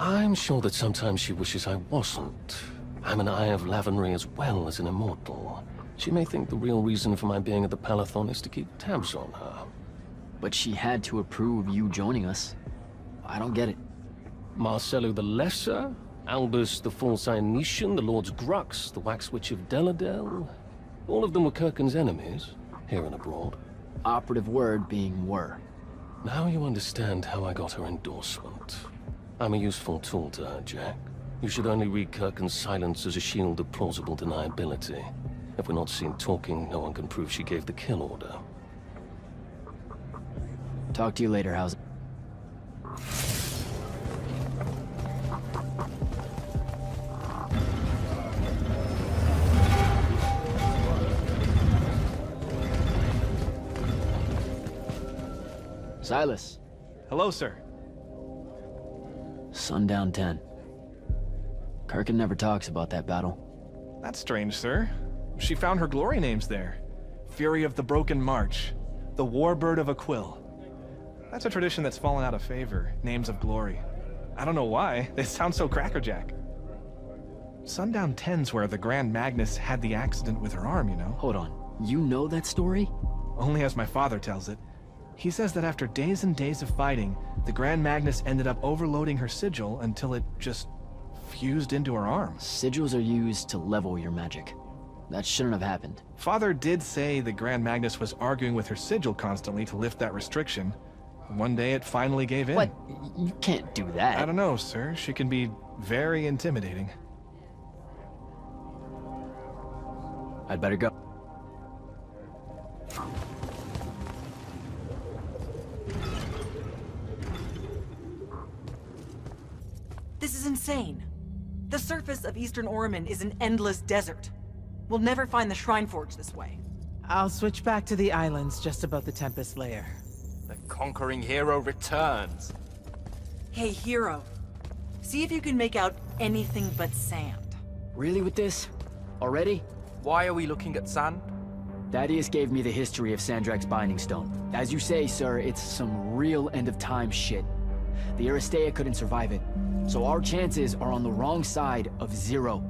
I'm sure that sometimes she wishes I wasn't. I'm an Eye of Lavenry as well as an Immortal. She may think the real reason for my being at the Palathon is to keep tabs on her. But she had to approve you joining us. I don't get it. Marcello the Lesser, Albus the False-Nician, the Lords Grux, the Wax Witch of Deladel. All of them were Kirkin's enemies, here and abroad. Operative word being were. Now you understand how I got her endorsement. I'm a useful tool to her, Jack. You should only read Kirkin's silence as a shield of plausible deniability. If we're not seen talking, no one can prove she gave the kill order. Talk to you later, how's it? Silas. Hello, sir. Sundown 10. Kirkin never talks about that battle. That's strange, sir. She found her glory names there. Fury of the Broken March. The Warbird of Aquil. That's a tradition that's fallen out of favor. Names of glory. I don't know why. They sound so crackerjack. Sundown 10's where the Grand Magnus had the accident with her arm, you know? Hold on. You know that story? Only as my father tells it. He says that after days and days of fighting, the Grand Magnus ended up overloading her sigil until it just fused into her arm. Sigils are used to level your magic. That shouldn't have happened. Father did say the Grand Magnus was arguing with her sigil constantly to lift that restriction. One day it finally gave in. What? You can't do that. I don't know, sir. She can be very intimidating. I'd better go. This is insane. The surface of Eastern Orman is an endless desert. We'll never find the Shrine Forge this way. I'll switch back to the islands just above the Tempest Lair. The conquering hero returns. Hey, hero. See if you can make out anything but sand. Really with this? Already? Why are we looking at sand? Thaddeus gave me the history of Sandrakk's Binding Stone. As you say, sir, it's some real end-of-time shit. The Aristea couldn't survive it, so our chances are on the wrong side of 0.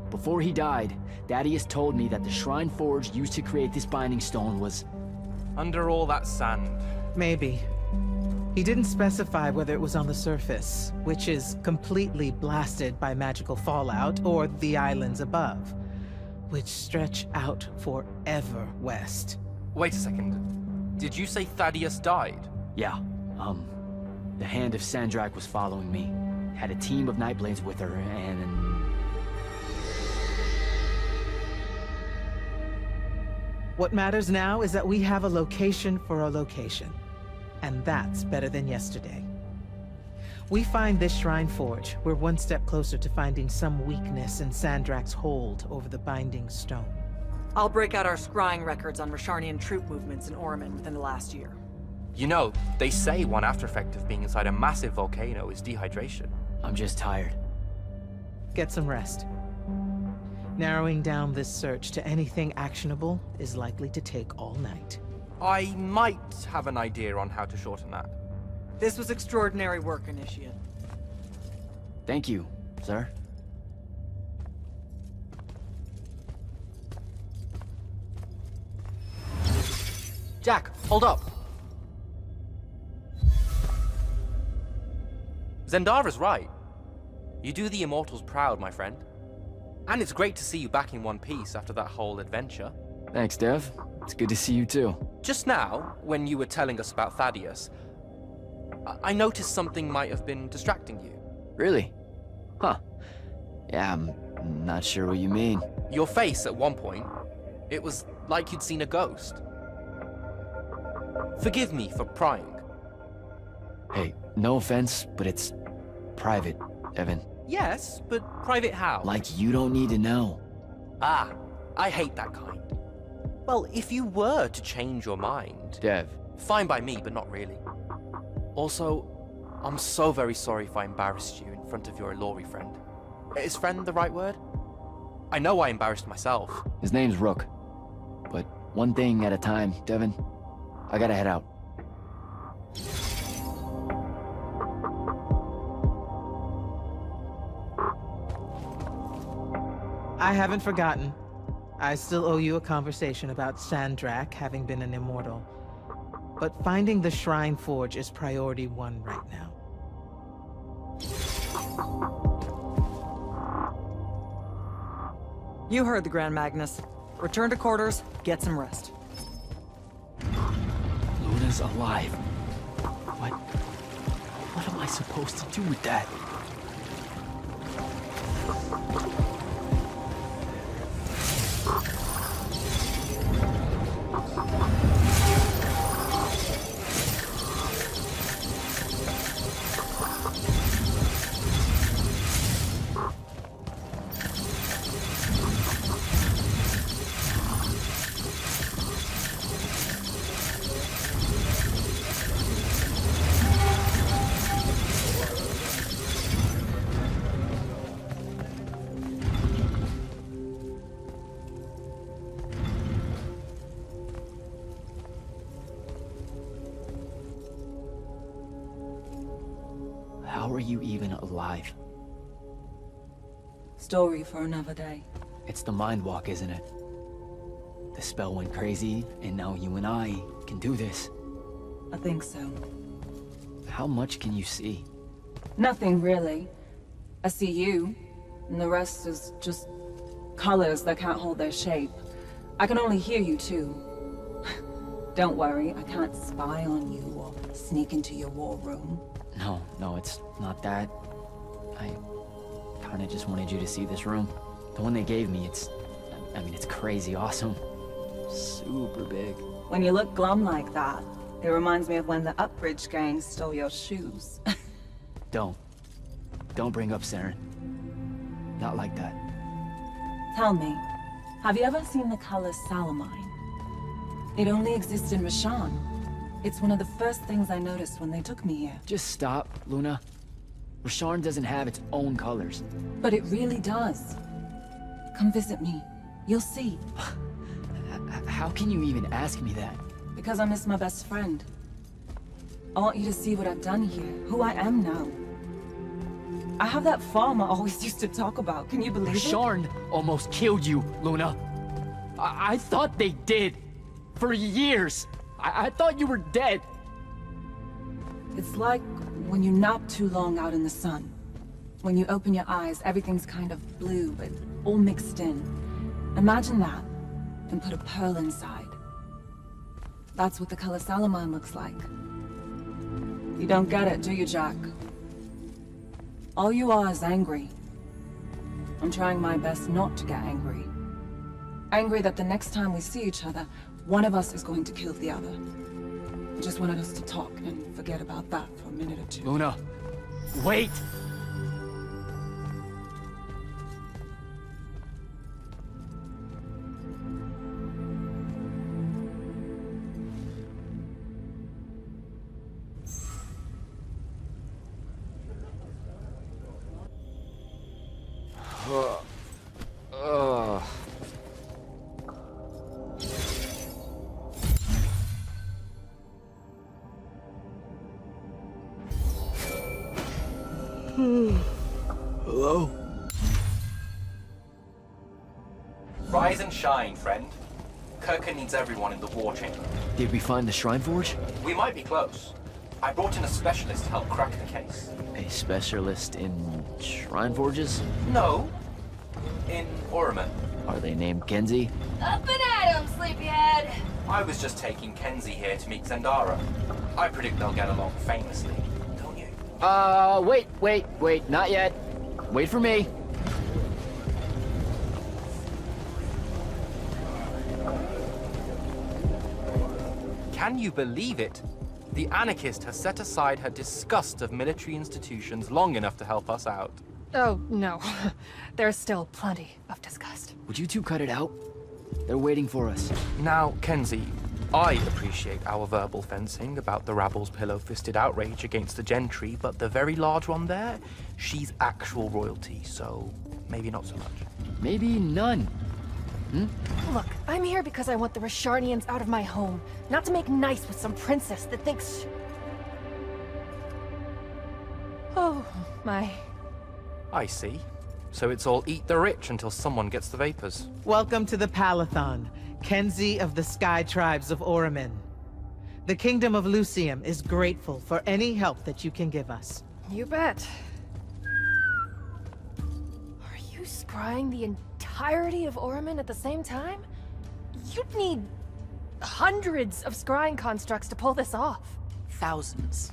Before he died, Thaddeus told me that the Shrine Forge used to create this Binding Stone was... under all that sand. Maybe. He didn't specify whether it was on the surface, which is completely blasted by magical fallout, or the islands above, which stretch out forever west. Wait a second. Did you say Thaddeus died? Yeah, the Hand of Sandrakk was following me. Had a team of Nightblades with her, and... What matters now is that we have a location for a location. And that's better than yesterday. We find this Shrine Forge, we're one step closer to finding some weakness in Sandrakk's hold over the Binding Stone. I'll break out our scrying records on Rasharnian troop movements in Orman within the last year. You know, they say one after effect of being inside a massive volcano is dehydration. I'm just tired. Get some rest. Narrowing down this search to anything actionable is likely to take all night. I might have an idea on how to shorten that. This was extraordinary work, Initiate. Thank you, sir. Jack, hold up! Zendara's right. You do the Immortals proud, my friend. And it's great to see you back in one piece after that whole adventure. Thanks, Dev. It's good to see you too. Just now, when you were telling us about Thaddeus, I noticed something might have been distracting you. Really? Huh. Yeah, I'm not sure what you mean. Your face at one point, it was like you'd seen a ghost. Forgive me for prying. Hey, no offense, but it's private, Devyn. Yes, but private how? Like you don't need to know. Ah, I hate that kind. Well, if you were to change your mind... Dev. Fine by me, but not really. Also, I'm so very sorry if I embarrassed you in front of your Aelori friend. Is friend the right word? I know I embarrassed myself. His name's Rook. But one thing at a time, Devyn. I gotta head out. I haven't forgotten. I still owe you a conversation about Sandrakk having been an immortal. But finding the Shrine Forge is priority 1 right now. You heard the Grand Magnus. Return to quarters, get some rest. Luna's alive. What am I supposed to do with that? How are you even alive? Story for another day. It's the Mind Walk, isn't it? The spell went crazy, and now you and I can do this. I think so. How much can you see? Nothing, really. I see you, and the rest is just colors that can't hold their shape. I can only hear you, too. Don't worry, I can't spy on you or sneak into your war room. No, it's not that. I kinda just wanted you to see this room. The one they gave me, it's crazy awesome. Super big. When you look glum like that, it reminds me of when the Upbridge gang stole your shoes. Don't bring up Saren. Not like that. Tell me, have you ever seen the color Salamine? It only exists in Rasharn. It's one of the first things I noticed when they took me here. Just stop, Luna. Rasharn doesn't have its own colors. But it really does. Come visit me. You'll see. How can you even ask me that? Because I miss my best friend. I want you to see what I've done here, who I am now. I have that farm I always used to talk about. Can you believe it? Rasharn almost killed you, Luna. I thought they did. For years. I thought you were dead. It's like when you nap too long out in the sun. When you open your eyes, everything's kind of blue, but all mixed in. Imagine that, and put a pearl inside. That's what the color Salamine looks like. You don't get it, do you, Jack? All you are is angry. I'm trying my best not to get angry. Angry that the next time we see each other, one of us is going to kill the other. I just wanted us to talk and forget about that for a minute or two. Luna, wait! Hello? Rise and shine, friend. Kirka needs everyone in the war chamber. Did we find the Shrine Forge? We might be close. I brought in a specialist to help crack the case. A specialist in Shrine Forges? No. In Orman. Are they named Kenzie? Up and at 'em, sleepyhead! I was just taking Kenzie here to meet Zendara. I predict they'll get along famously, don't you? Wait, not yet. Wait for me. Can you believe it? The anarchist has set aside her disgust of military institutions long enough to help us out. Oh, no. There's still plenty of disgust. Would you two cut it out? They're waiting for us. Now, Kenzie, I appreciate our verbal fencing about the rabble's pillow-fisted outrage against the gentry, but the very large one there, she's actual royalty, so maybe not so much. Maybe none. Look, I'm here because I want the Rasharnians out of my home, not to make nice with some princess that thinks... Oh, my... I see. So it's all eat the rich until someone gets the vapors. Welcome to the Palathon, Kenzie of the Sky Tribes of Oramin. The Kingdom of Lucium is grateful for any help that you can give us. You bet. Are you scrying the entirety of Orman at the same time? You'd need hundreds of scrying constructs to pull this off. Thousands.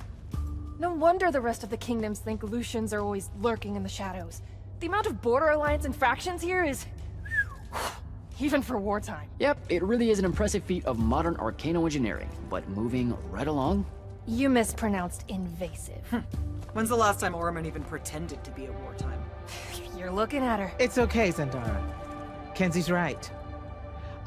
No wonder the rest of the kingdoms think Lucians are always lurking in the shadows. The amount of border alliance and factions here is... even for wartime. Yep, it really is an impressive feat of modern arcano-engineering, but moving right along? You mispronounced invasive. When's the last time Orman even pretended to be at wartime? You're looking at her. It's okay, Zendara. Kenzie's right.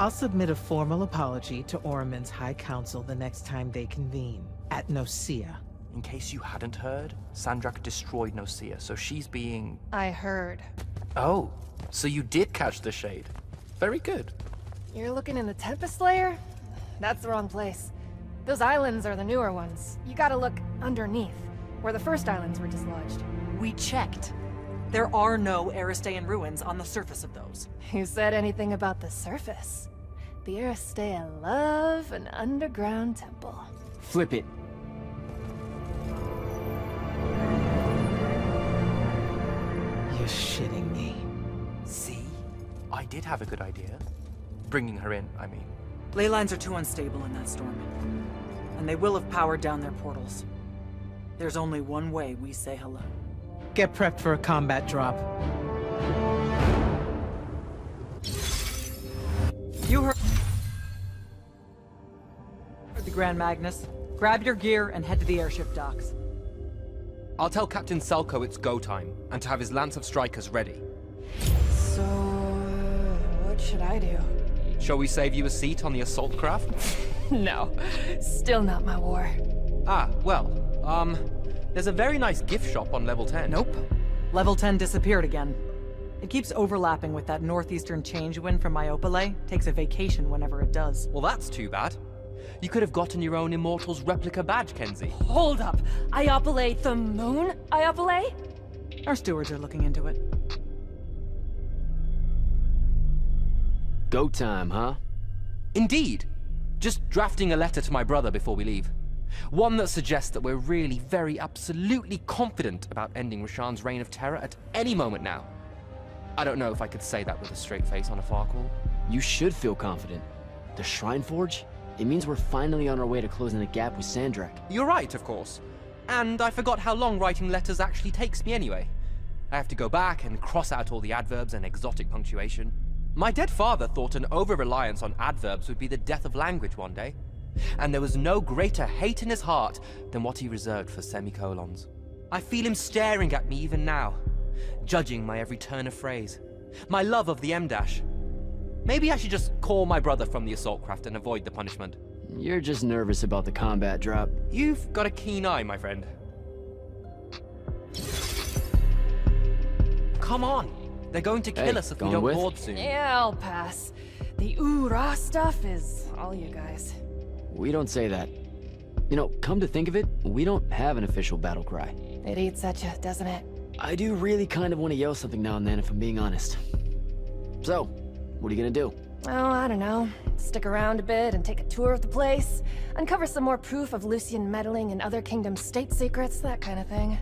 I'll submit a formal apology to Orman's High Council the next time they convene, at Nosea. In case you hadn't heard, Sandrakk destroyed Nosea, so she's being... I heard. Oh, so you did catch the shade. Very good. You're looking in the Tempest Layer? That's the wrong place. Those islands are the newer ones. You gotta look underneath, where the first islands were dislodged. We checked. There are no Aristean ruins on the surface of those. Who said anything about the surface? The Aristeia love an underground temple. Flip it. You're shitting me. See? I did have a good idea. Bringing her in, I mean. Ley lines are too unstable in that storm. And they will have powered down their portals. There's only one way we say hello. Get prepped for a combat drop. You heard the Grand Magnus. Grab your gear and head to the airship docks. I'll tell Captain Selko it's go time, and to have his lance of strikers ready. So, what should I do? Shall we save you a seat on the assault craft? No, still not my war. Ah, well, there's a very nice gift shop on level 10. Nope. Level 10 disappeared again. It keeps overlapping with that northeastern change wind from Myopole. Takes a vacation whenever it does. Well, that's too bad. You could have gotten your own Immortals replica badge, Kenzie. Hold up! Iopole the moon? Iopole? Our stewards are looking into it. Go time, huh? Indeed. Just drafting a letter to my brother before we leave. One that suggests that we're really very absolutely confident about ending Rasharn's reign of terror at any moment now. I don't know if I could say that with a straight face on a Farcall. You should feel confident. The Shrine Forge? It means we're finally on our way to closing the gap with Sandrakk. You're right, of course. And I forgot how long writing letters actually takes me anyway. I have to go back and cross out all the adverbs and exotic punctuation. My dead father thought an over-reliance on adverbs would be the death of language one day. And there was no greater hate in his heart than what he reserved for semicolons. I feel him staring at me even now, judging my every turn of phrase. My love of the M-dash. Maybe I should just call my brother from the assault craft and avoid the punishment. You're just nervous about the combat drop. You've got a keen eye, my friend. Come on! They're going to kill us if we don't board soon. Yeah, I'll pass. The ooh-rah stuff is all you guys. We don't say that. You know, come to think of it, we don't have an official battle cry. It eats at you, doesn't it? I do really kind of want to yell something now and then, if I'm being honest. So, what are you gonna do? Oh, I don't know. Stick around a bit and take a tour of the place. Uncover some more proof of Lucian meddling in other kingdoms' state secrets, that kind of thing.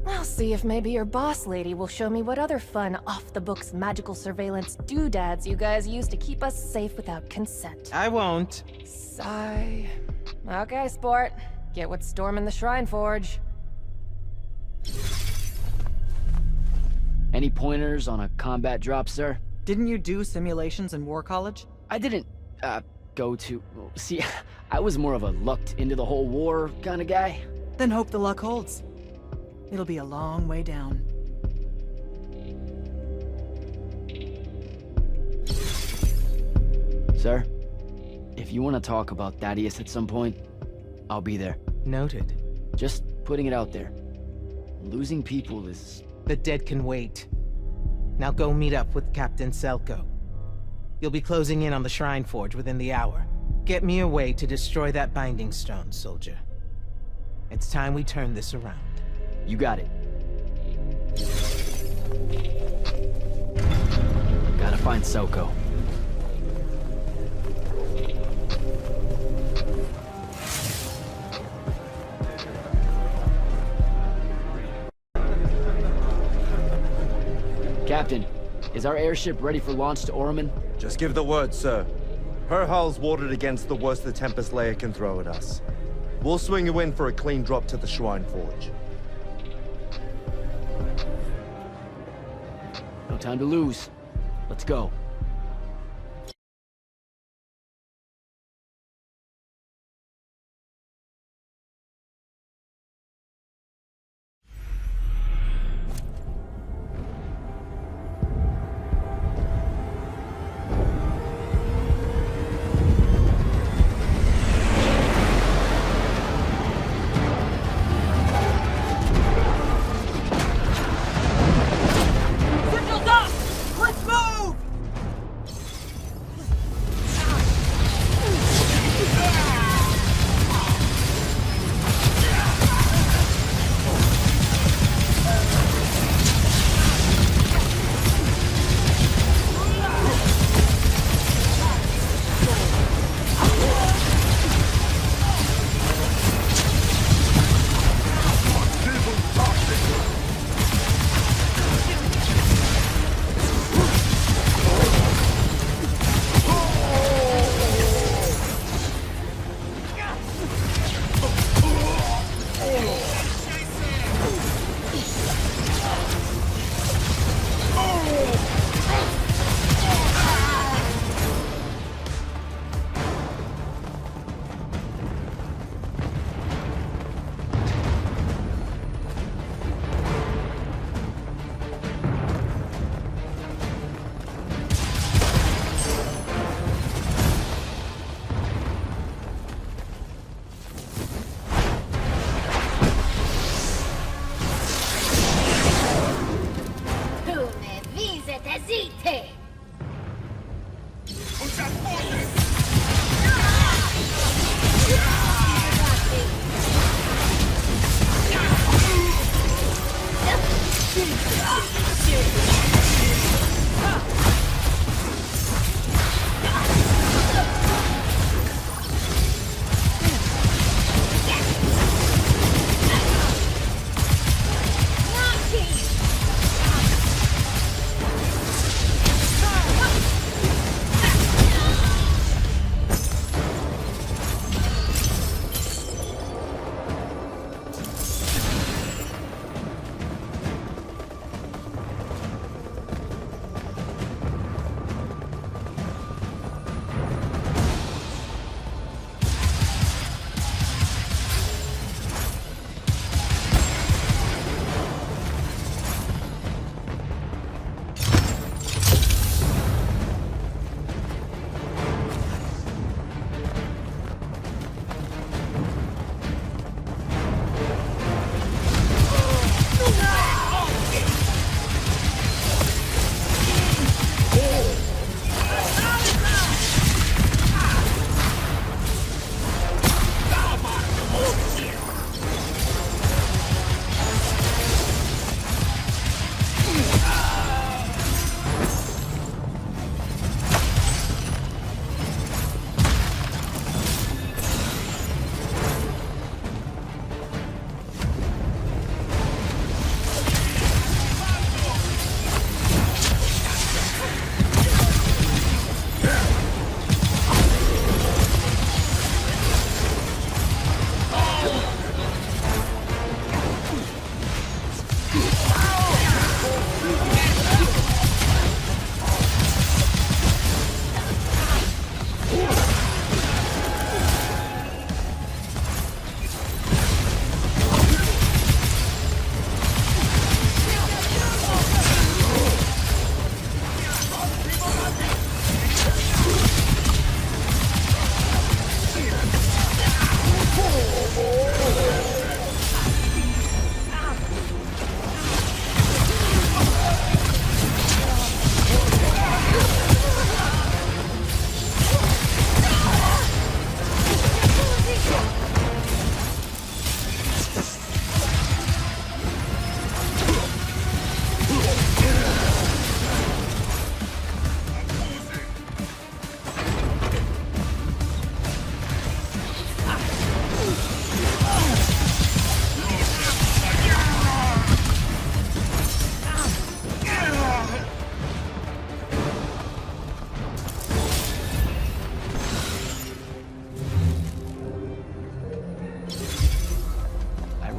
I'll see if maybe your boss lady will show me what other fun, off-the-books magical surveillance doodads you guys use to keep us safe without consent. I won't. Sigh. Okay, sport. Get what's storming the Shrine Forge. Any pointers on a combat drop, sir? Didn't you do simulations in War College? I didn't, go to... See, I was more of a lucked into the whole war kind of guy. Then hope the luck holds. It'll be a long way down. Sir, if you want to talk about Thaddeus at some point, I'll be there. Noted. Just putting it out there. Losing people is... The dead can wait. Now go meet up with Captain Selko. You'll be closing in on the Shrine Forge within the hour. Get me a way to destroy that binding stone, soldier. It's time we turn this around. You got it. Gotta find Selko. Is our airship ready for launch to Orman? Just give the word, sir. Her hull's warded against the worst the Tempest Layer can throw at us. We'll swing you in for a clean drop to the Shrine Forge. No time to lose. Let's go.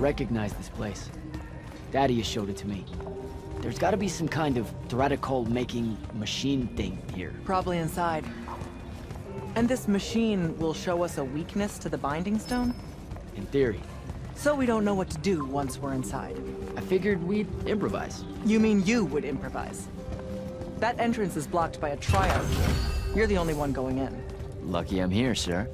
recognize this place. Daddy has showed it to me. There's gotta be some kind of Threadicol-making machine thing here. Probably inside. And this machine will show us a weakness to the Binding Stone? In theory. So we don't know what to do once we're inside. I figured we'd improvise. You mean you would improvise? That entrance is blocked by a triarch. You're the only one going in. Lucky I'm here, sir.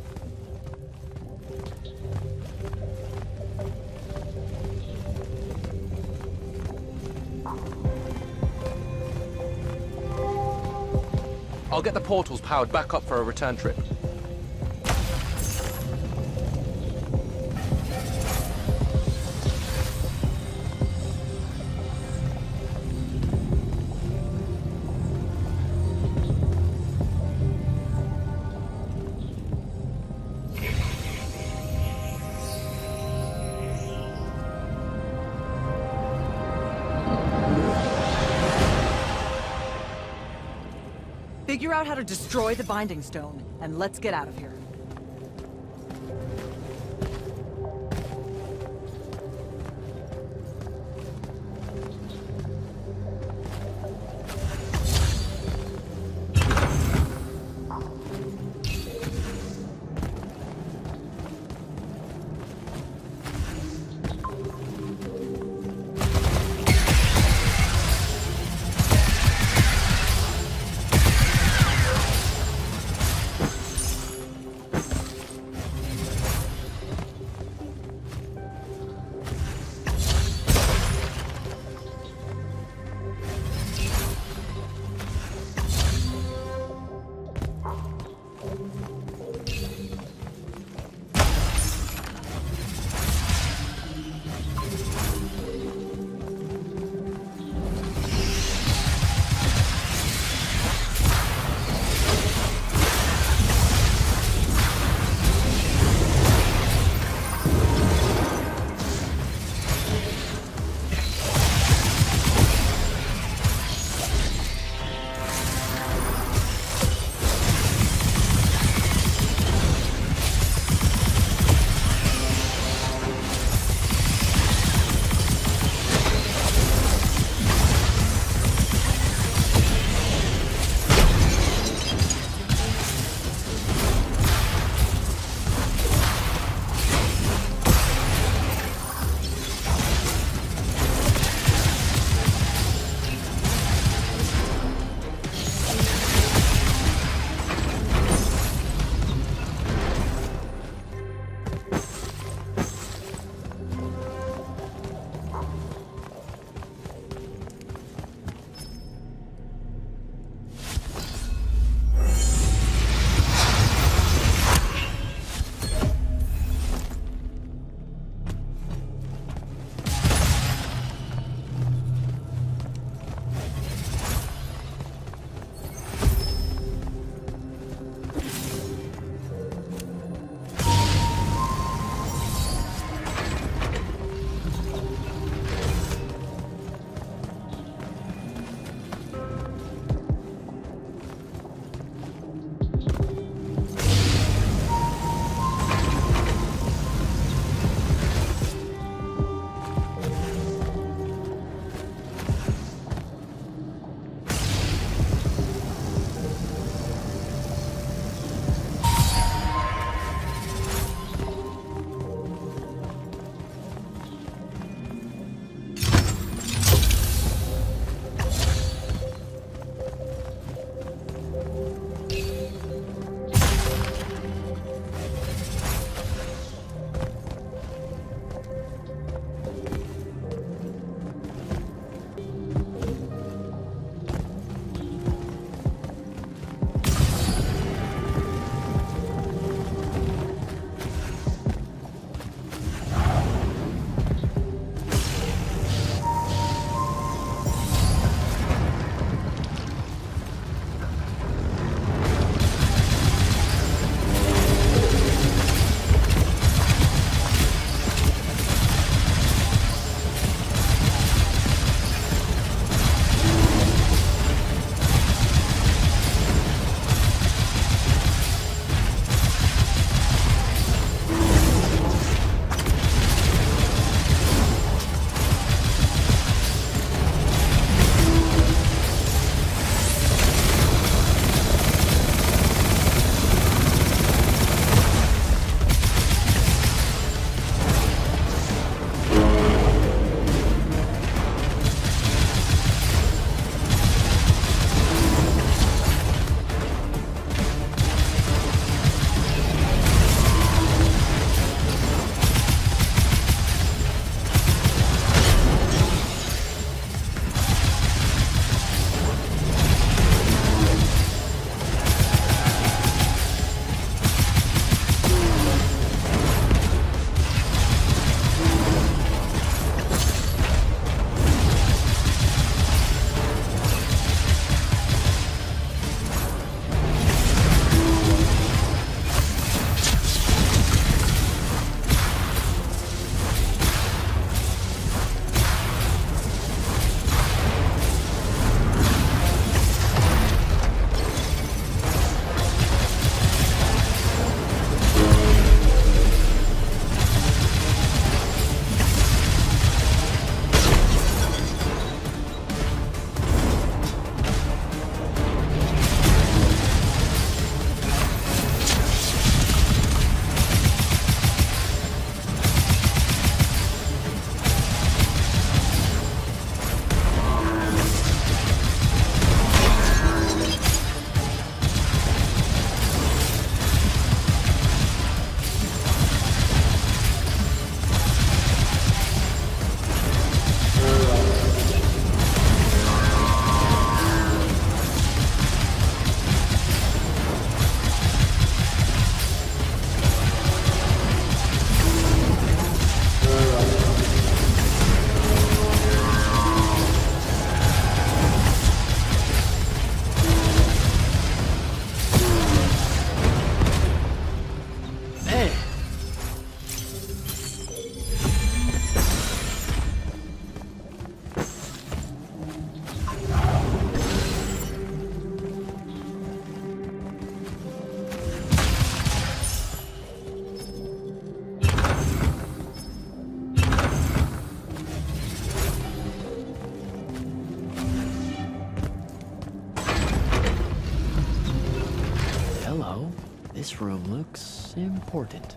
I'll get the portals powered back up for a return trip. Figure out how to destroy the Binding Stone, and let's get out of here. This room looks important.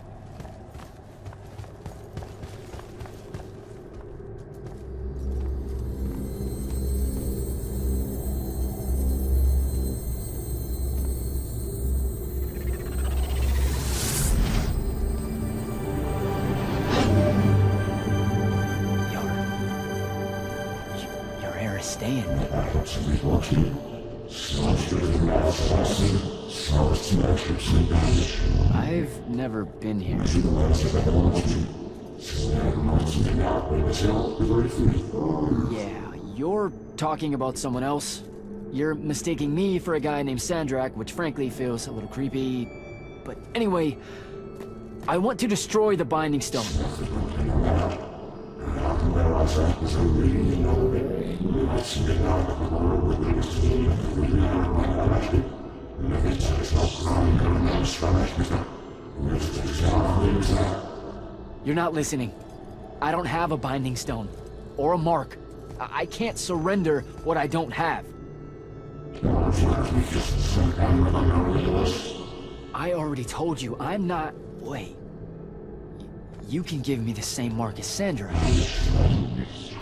Your hair is staying. I've never been here. Yeah, you're talking about someone else. You're mistaking me for a guy named Sandrakk, which frankly feels a little creepy. But anyway, I want to destroy the Binding Stone. You're not listening. I don't have a Binding Stone. Or a mark. I can't surrender what I don't have. I already told you, I'm not... Wait. You can give me the same mark as Sandrakk.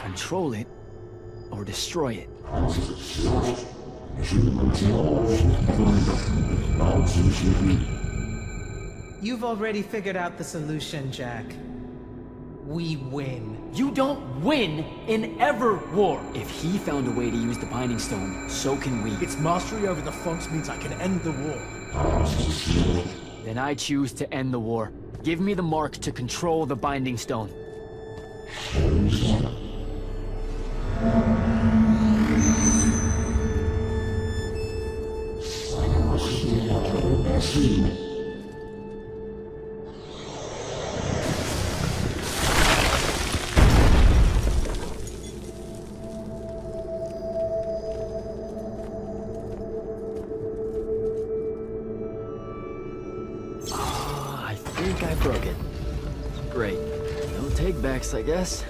Control it, or destroy it. You've already figured out the solution, Jack. We win. You don't win in Everwar! If he found a way to use the Binding Stone, so can we. Its mastery over the fonts means I can end the war. Then I choose to end the war. Give me the mark to control the Binding Stone. I think I broke it. Great. No take-backs, I guess.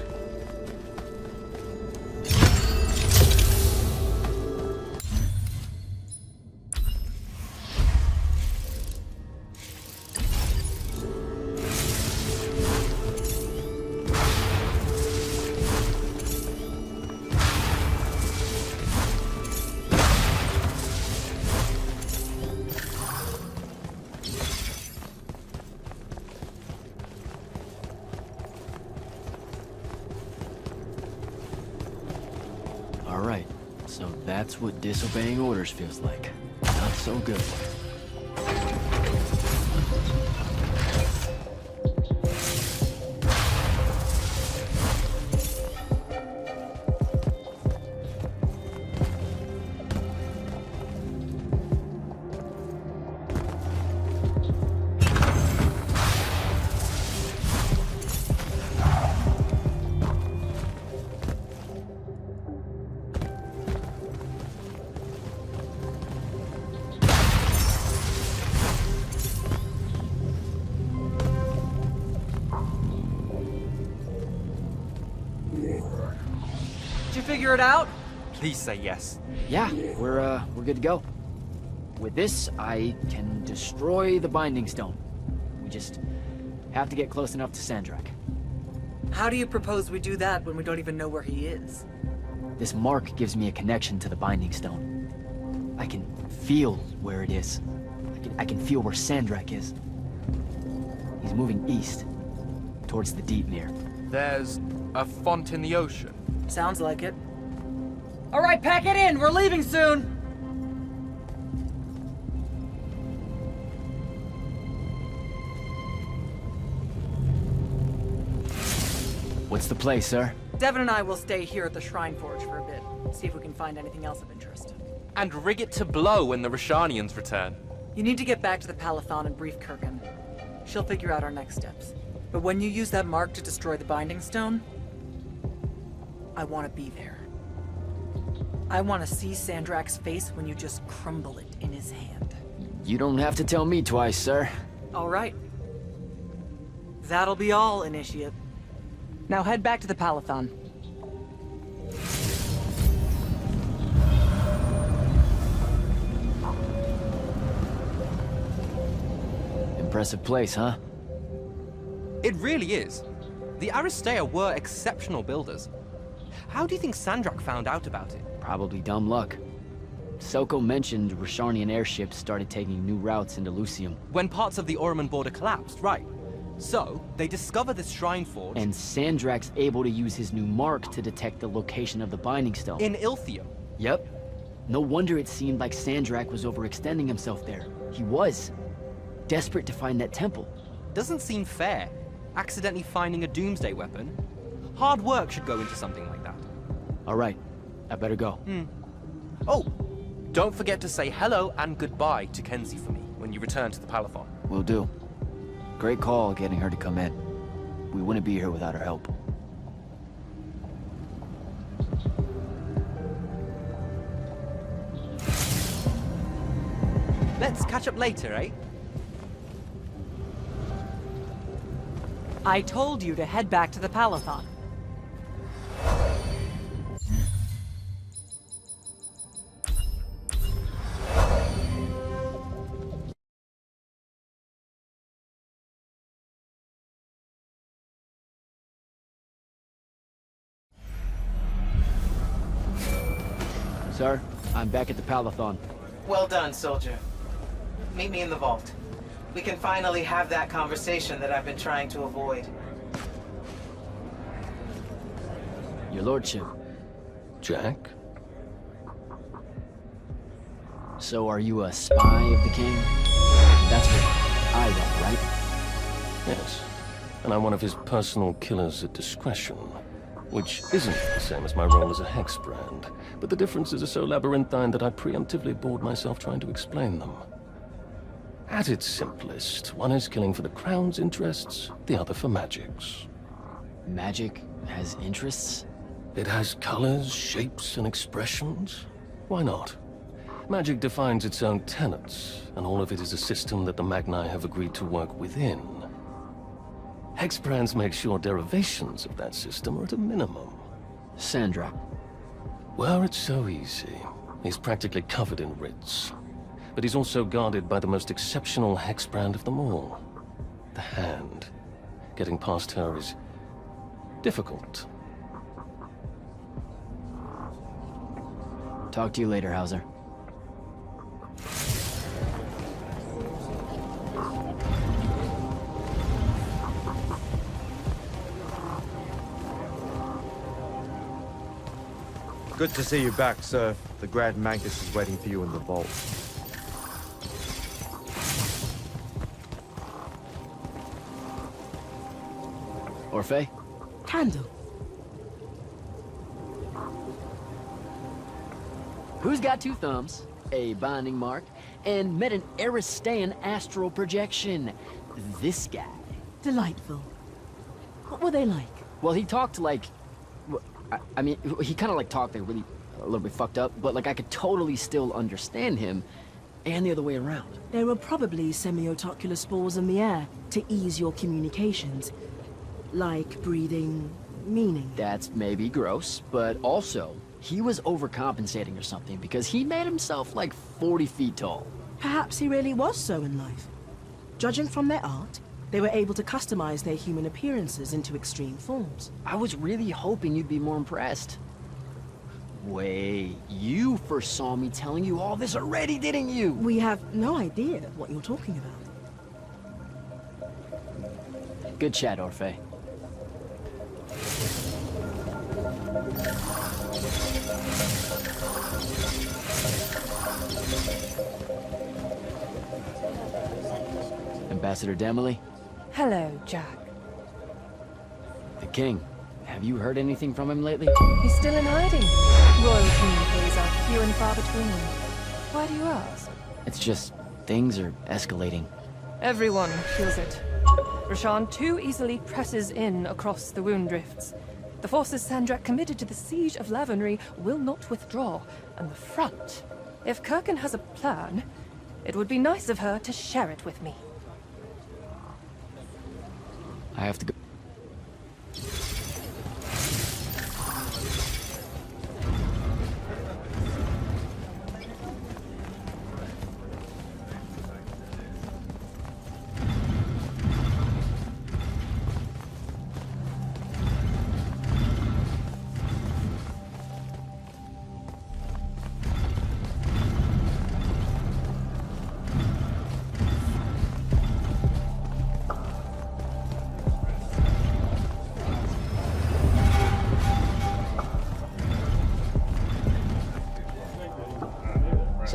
Alright, so that's what disobeying orders feels like. Not so good. Did you figure it out? Please say yes. Yeah, we're good to go. With this, I can destroy the Binding Stone. We just have to get close enough to Sandrakk. How do you propose we do that when we don't even know where he is? This mark gives me a connection to the Binding Stone. I can feel where it is. I can feel where Sandrakk is. He's moving east, towards the Deepmere. There's a font in the ocean. Sounds like it. All right, pack it in. We're leaving soon. What's the play, sir? Devyn and I will stay here at the Shrine Forge for a bit. See if we can find anything else of interest. And rig it to blow when the Rasharnians return. You need to get back to the Palathon and brief Kirkin. She'll figure out our next steps. But when you use that mark to destroy the Binding Stone, I want to be there. I want to see Sandrakk's face when you just crumble it in his hand. You don't have to tell me twice, sir. All right. That'll be all, Initiate. Now head back to the Palathon. Impressive place, huh? It really is. The Aristeia were exceptional builders. How do you think Sandrakk found out about it? Probably dumb luck. Soko mentioned Rasharnian airships started taking new routes into Lucium. When parts of the Orman border collapsed, right. So, they discover this shrine forge... And Sandrakk's able to use his new mark to detect the location of the Binding Stone. In Ilthium. Yep. No wonder it seemed like Sandrakk was overextending himself there. He was. Desperate to find that temple. Doesn't seem fair. Accidentally finding a doomsday weapon. Hard work should go into something like that. All right. I better go. Oh, don't forget to say hello and goodbye to Kenzie for me when you return to the Palathon. Will do. Great call getting her to come in. We wouldn't be here without her help. Let's catch up later, eh? I told you to head back to the Palathon. Sir, I'm back at the Palathon. Well done, soldier. Meet me in the vault. We can finally have that conversation that I've been trying to avoid. Your lordship. Jack? So are you a spy of the king? That's what I want, right? Yes. And I'm one of his personal killers at discretion. Which isn't the same as my role as a hexbrand, but the differences are so labyrinthine that I preemptively bored myself trying to explain them. At its simplest, one is killing for the crown's interests, the other for magic's. Magic has interests? It has colors, shapes, and expressions. Why not? Magic defines its own tenets, and all of it is a system that the Magni have agreed to work within. Hexbrands make sure derivations of that system are at a minimum. Sandrakk. Were it so easy, he's practically covered in writs. But he's also guarded by the most exceptional hexbrand of them all. The Hand. Getting past her is difficult. Talk to you later, Hauser. Good to see you back, sir. The Grand Magnus is waiting for you in the vault. Orphe? Candle. Who's got two thumbs, a binding mark, and met an Aristeian astral projection? This guy. Delightful. What were they like? Well, he talked like... I mean, he kind of like talked like really a little bit fucked up, but like I could totally still understand him, and the other way around. There were probably semiotocular spores in the air to ease your communications. Like breathing meaning. That's maybe gross, but also, he was overcompensating or something because he made himself like 40 feet tall. Perhaps he really was so in life. Judging from their art, they were able to customize their human appearances into extreme forms. I was really hoping you'd be more impressed. Wait, you first saw me telling you all this already, didn't you? We have no idea what you're talking about. Good chat, Orphe. Ambassador Demily? Hello, Jack. The king. Have you heard anything from him lately? He's still in hiding. Royal communiques are few and far between. Why do you ask? It's just, things are escalating. Everyone feels it. Rasharn too easily presses in across the wound drifts. The forces Sandrakk committed to the siege of Lavenry will not withdraw, and the front. If Kirkin has a plan, it would be nice of her to share it with me. I have to go.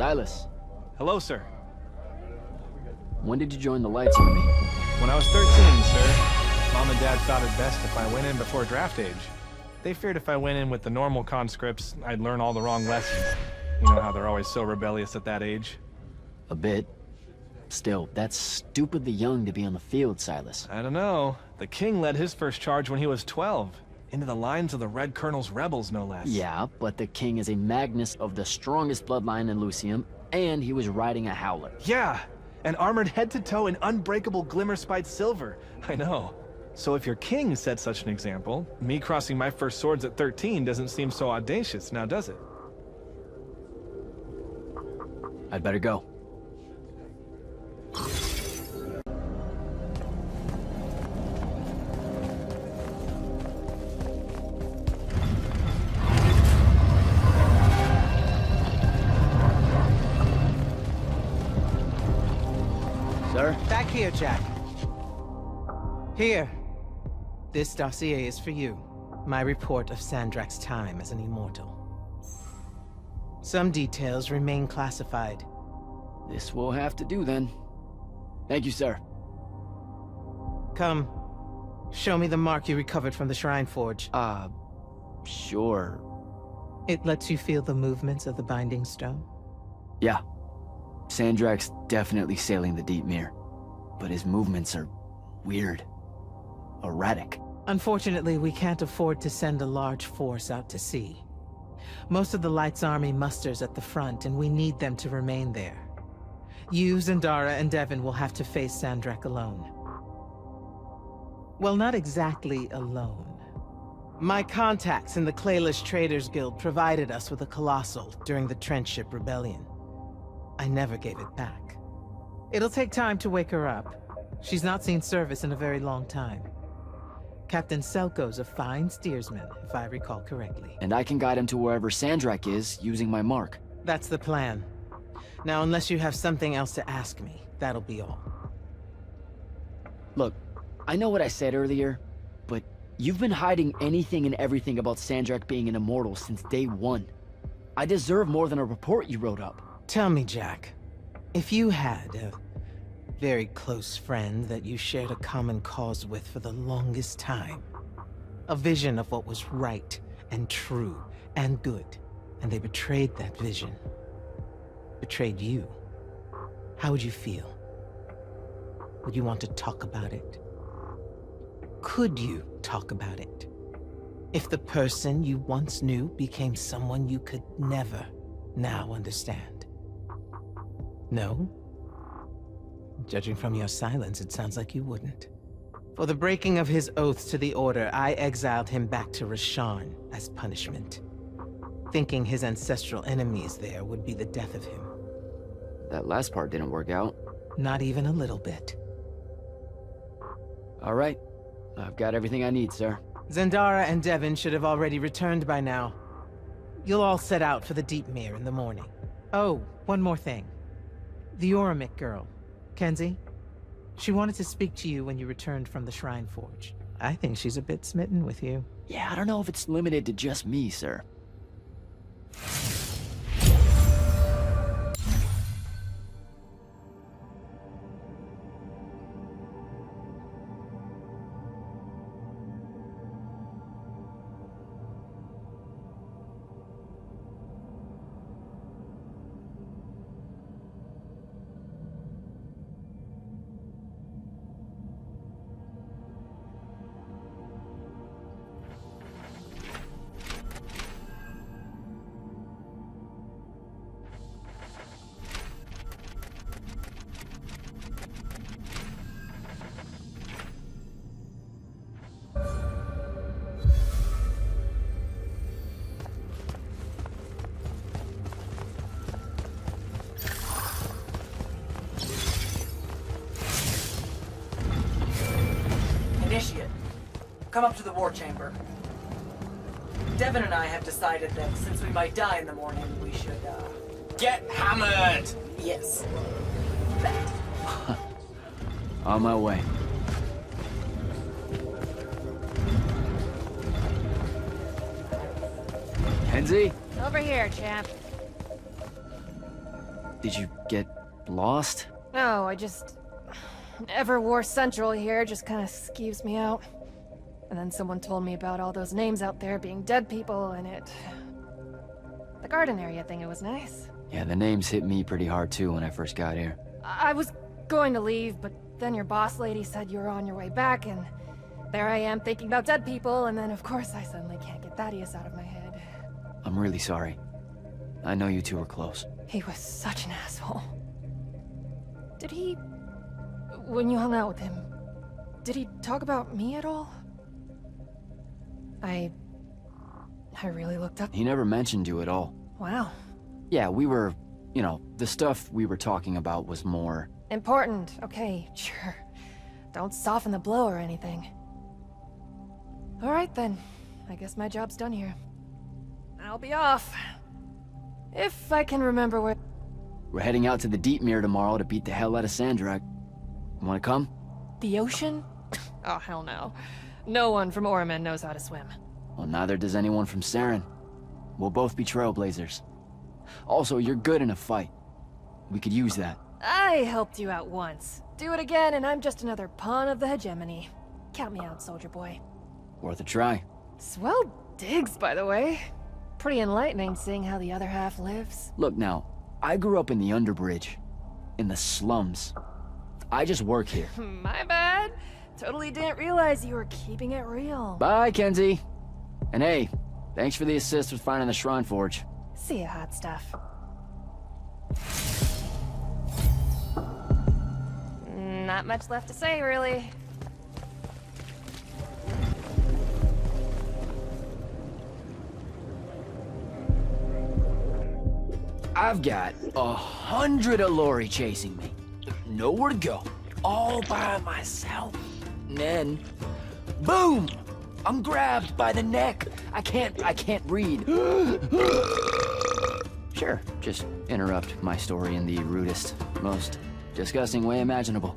Silas. Hello, sir. When did you join the Lights Army? When I was 13, sir. Mom and Dad thought it best if I went in before draft age. They feared if I went in with the normal conscripts, I'd learn all the wrong lessons. You know how they're always so rebellious at that age? A bit. Still, that's stupidly young to be on the field, Silas. I don't know. The king led his first charge when he was 12. Into the lines of the Red Colonel's rebels, no less. Yeah, but the king is a Magnus of the strongest bloodline in Lucium, and he was riding a howler. Yeah, and armored head to toe in unbreakable glimmer-spiked silver. I know. So if your king set such an example, me crossing my first swords at 13 doesn't seem so audacious, now does it? I'd better go. Sir? Back here, Jack. Here. This dossier is for you. My report of Sandrakk's time as an Immortal. Some details remain classified. This will have to do then. Thank you, sir. Come. Show me the mark you recovered from the Shrine Forge. Sure. It lets you feel the movements of the Binding Stone? Yeah. Sandrakk's definitely sailing the deep mirror, but his movements are weird. Erratic. Unfortunately, we can't afford to send a large force out to sea. Most of the Light's army musters at the front, and we need them to remain there. You, Zendara, and Devyn will have to face Sandrakk alone. Well, not exactly alone. My contacts in the Clayless Traders Guild provided us with a Colossal during the Trenchship Rebellion. I never gave it back. It'll take time to wake her up. She's not seen service in a very long time. Captain Selko's a fine steersman, if I recall correctly. And I can guide him to wherever Sandrakk is, using my mark. That's the plan. Now, unless you have something else to ask me, that'll be all. Look, I know what I said earlier, but you've been hiding anything and everything about Sandrakk being an Immortal since day one. I deserve more than a report you wrote up. Tell me, Jack, if you had a very close friend that you shared a common cause with for the longest time, a vision of what was right and true and good, and they betrayed that vision, betrayed you, how would you feel? Would you want to talk about it? Could you talk about it? If the person you once knew became someone you could never now understand? No? Judging from your silence, it sounds like you wouldn't. For the breaking of his oaths to the Order, I exiled him back to Rasharnian as punishment, thinking his ancestral enemies there would be the death of him. That last part didn't work out. Not even a little bit. All right. I've got everything I need, sir. Zendara and Devyn should have already returned by now. You'll all set out for the Deep Mere in the morning. Oh, one more thing. The Orimic girl, Kenzie, she wanted to speak to you when you returned from the Shrine Forge. I think she's a bit smitten with you. Yeah, I don't know if it's limited to just me, sir. Initiate, come up to the war chamber. Devyn and I have decided that since we might die in the morning, we should, Get hammered! Yes. On my way. Kenzie? Over here, champ. Did you get lost? No, I just... Everwar Central here just kind of skeeves me out. And then someone told me about all those names out there being dead people, and it... The garden area thing, it was nice. Yeah, the names hit me pretty hard too when I first got here. I was going to leave, but then your boss lady said you were on your way back, and there I am thinking about dead people, and then of course I suddenly can't get Thaddeus out of my head. I'm really sorry. I know you two were close. He was such an asshole. Did he... When you hung out with him, did he talk about me at all? I really looked up. He never mentioned you at all. Wow. Yeah, we were... You know, the stuff we were talking about was more... Important. Okay, sure. Don't soften the blow or anything. Alright then. I guess my job's done here. I'll be off. If I can remember where... We're heading out to the Deep Mirror tomorrow to beat the hell out of Sandrakk. Wanna come? The ocean? Oh, hell no. No one from Orman knows how to swim. Well, neither does anyone from Saren. We'll both be trailblazers. Also, you're good in a fight. We could use that. I helped you out once. Do it again and I'm just another pawn of the hegemony. Count me out, soldier boy. Worth a try. Swell digs, by the way. Pretty enlightening seeing how the other half lives. Look now, I grew up in the Underbridge. In the slums. I just work here. My bad. Totally didn't realize you were keeping it real. Bye, Kenzie. And hey, thanks for the assist with finding the Shrine Forge. See ya, hot stuff. Not much left to say, really. I've got 100 Aelori chasing me. Nowhere to go. All by myself. And then, boom! I'm grabbed by the neck. I can't breathe. Sure, just interrupt my story in the rudest, most disgusting way imaginable.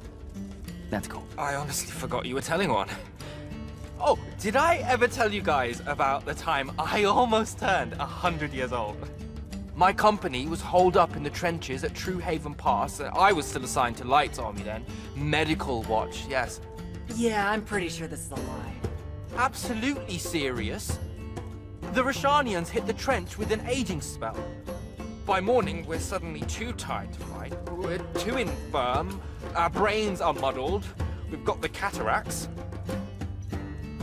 That's cool. I honestly forgot you were telling one. Oh, did I ever tell you guys about the time I almost turned 100 years old? My company was holed up in the trenches at True Haven Pass, and I was still assigned to Light's army then. Medical watch, yes. Yeah, I'm pretty sure this is a lie. Absolutely serious. The Rasharnians hit the trench with an aging spell. By morning, we're suddenly too tired to fight. We're too infirm. Our brains are muddled. We've got the cataracts.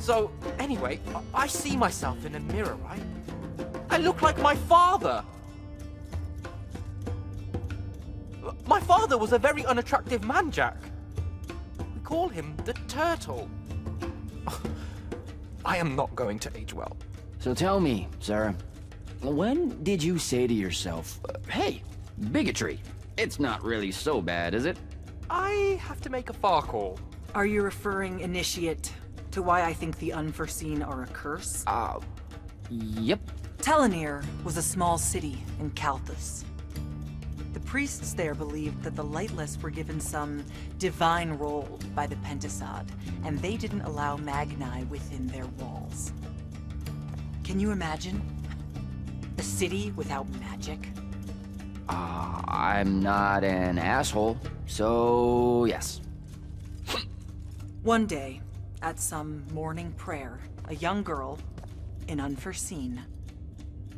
So, anyway, I see myself in a mirror, right? I look like my father. My father was a very unattractive man, Jack. We call him the Turtle. I am not going to age well. So tell me, Sarah, when did you say to yourself, hey, bigotry, it's not really so bad, is it? I have to make a far call. Are you referring, Initiate, to why I think the unforeseen are a curse? Yep. Telenir was a small city in Kalthus. The priests there believed that the Lightless were given some divine role by the Pentasod, and they didn't allow Magni within their walls. Can you imagine? A city without magic? I'm not an asshole, so yes. One day, at some morning prayer, a young girl, in Unforeseen,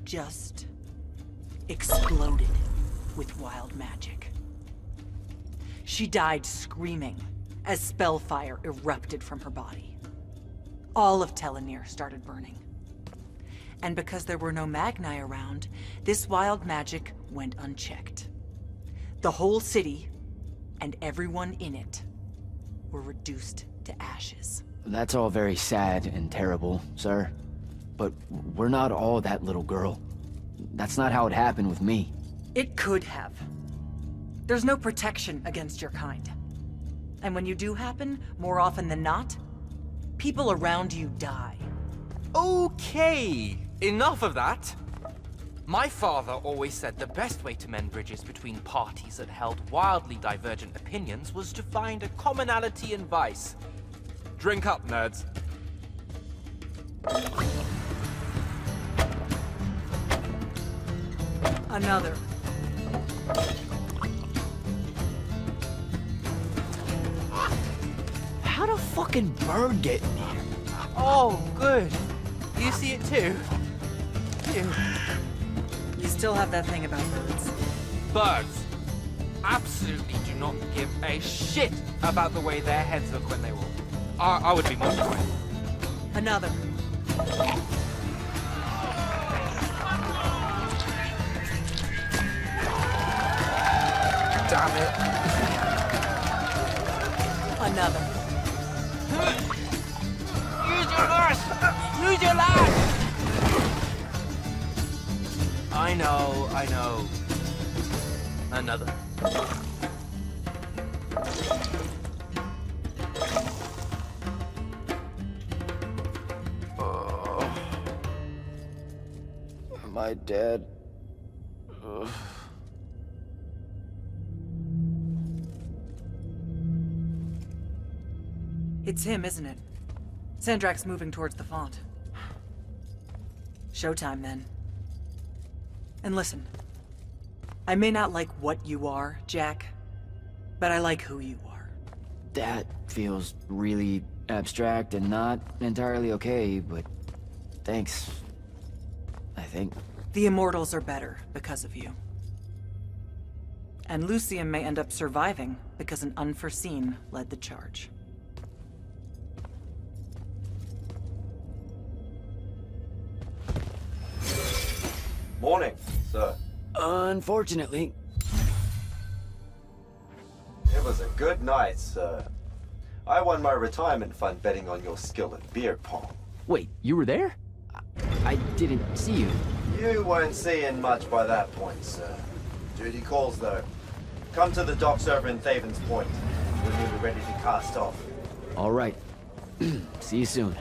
just exploded with wild magic. She died screaming as spellfire erupted from her body. All of Telenir started burning. And because there were no Magni around, this wild magic went unchecked. The whole city, and everyone in it, were reduced to ashes. That's all very sad and terrible, sir. But we're not all that little girl. That's not how it happened with me. It could have. There's no protection against your kind. And when you do happen, more often than not, people around you die. Okay, enough of that. My father always said the best way to mend bridges between parties that held wildly divergent opinions was to find a commonality in vice. Drink up, nerds. Another. fucking bird getting here? Oh, good. You see it too? You still have that thing about birds. Birds absolutely do not give a shit about the way their heads look when they walk. I would be mortified. Another. Damn it. Another. Use your lash! Use your lash! I know. Another. Am I dead? Ugh. It's him, isn't it? Sandrakk's moving towards the font. Showtime, then. And listen, I may not like what you are, Jack, but I like who you are. That feels really abstract and not entirely okay, but thanks. I think. The Immortals are better because of you. And Lucium may end up surviving because an unforeseen led the charge. Morning, sir. Unfortunately. It was a good night, sir. I won my retirement fund betting on your skill at beer pong. Wait, you were there? I didn't see you. You weren't seeing much by that point, sir. Duty calls, though. Come to the docks over in Thaven's Point. We're nearly ready to cast off. All right. See you soon.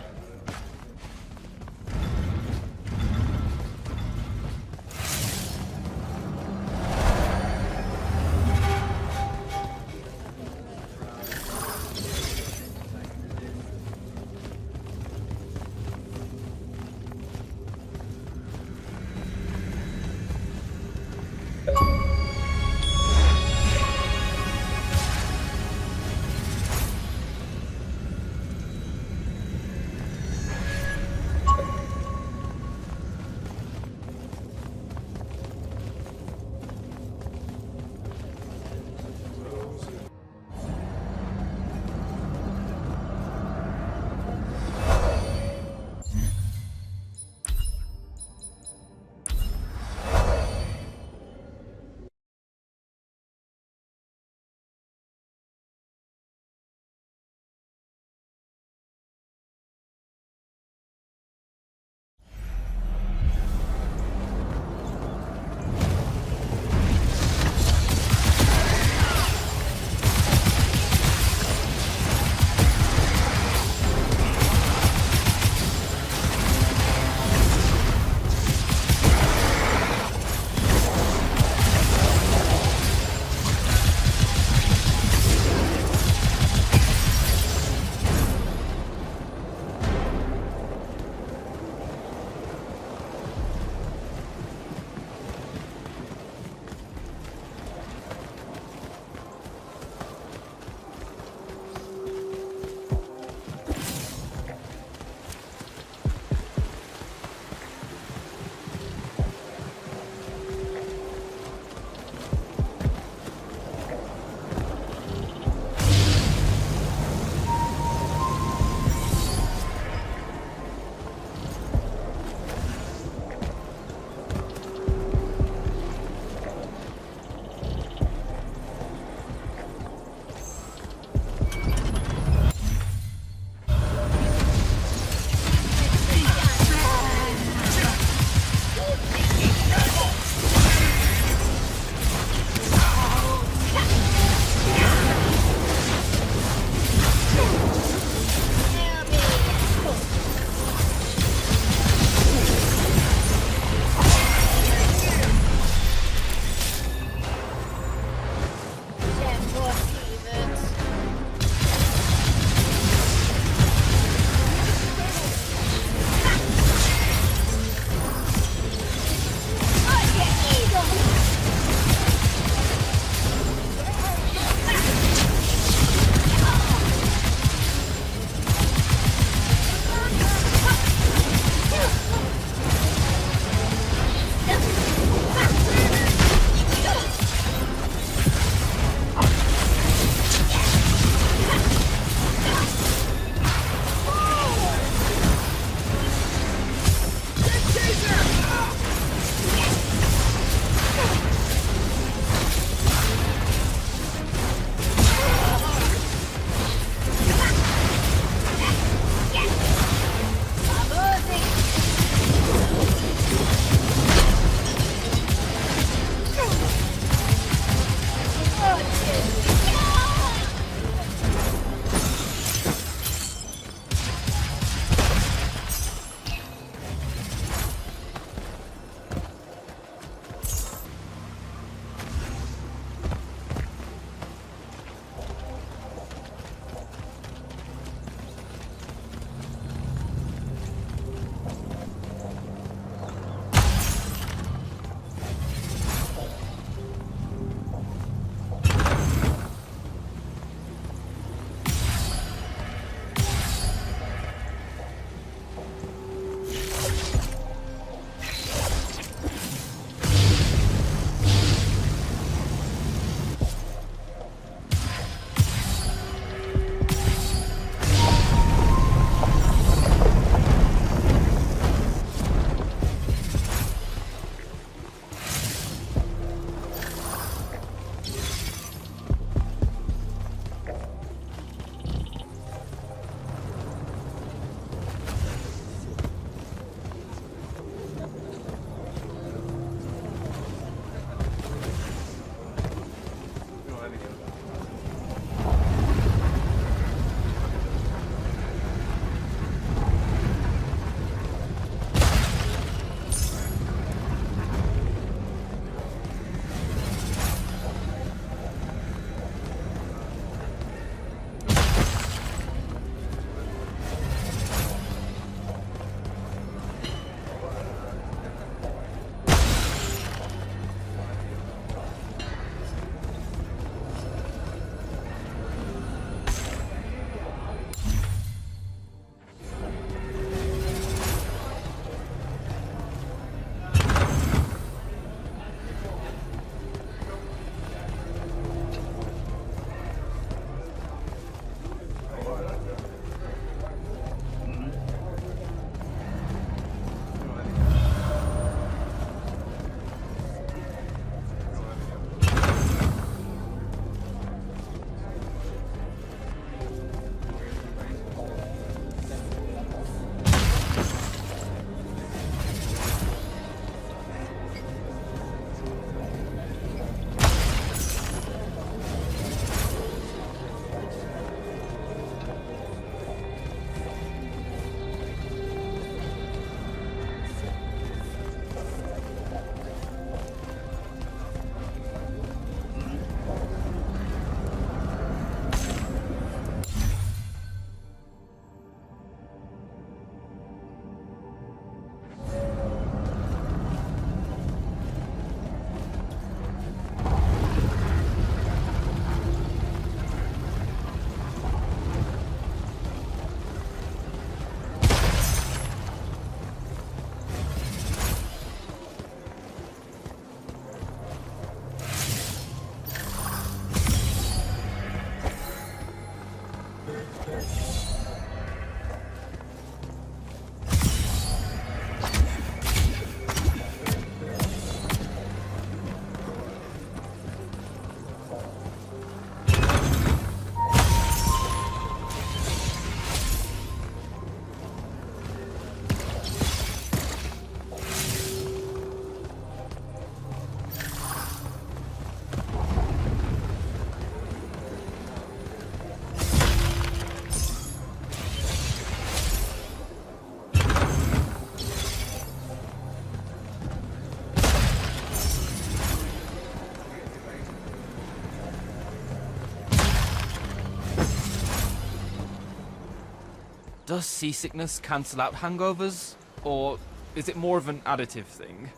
Does seasickness cancel out hangovers? Or is it more of an additive thing?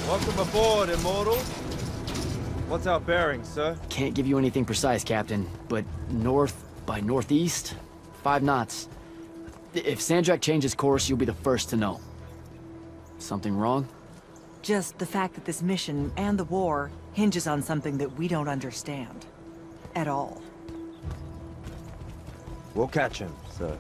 Welcome aboard, Immortal. What's our bearing, sir? Can't give you anything precise, Captain, but north by northeast, 5 knots. If Sandrakk changes course, you'll be the first to know. Something wrong? Just the fact that this mission and the war hinges on something that we don't understand. At all. We'll catch him, sir.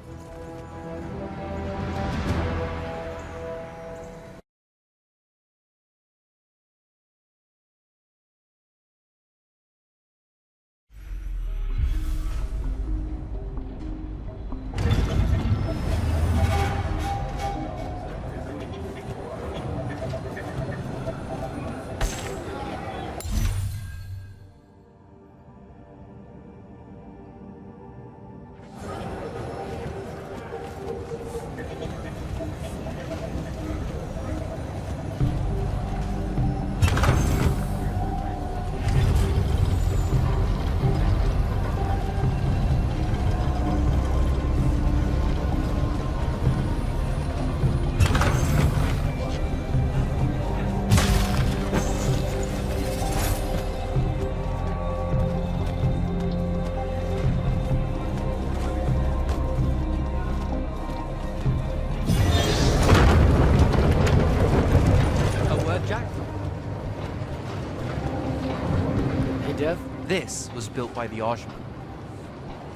This was built by the Ajman.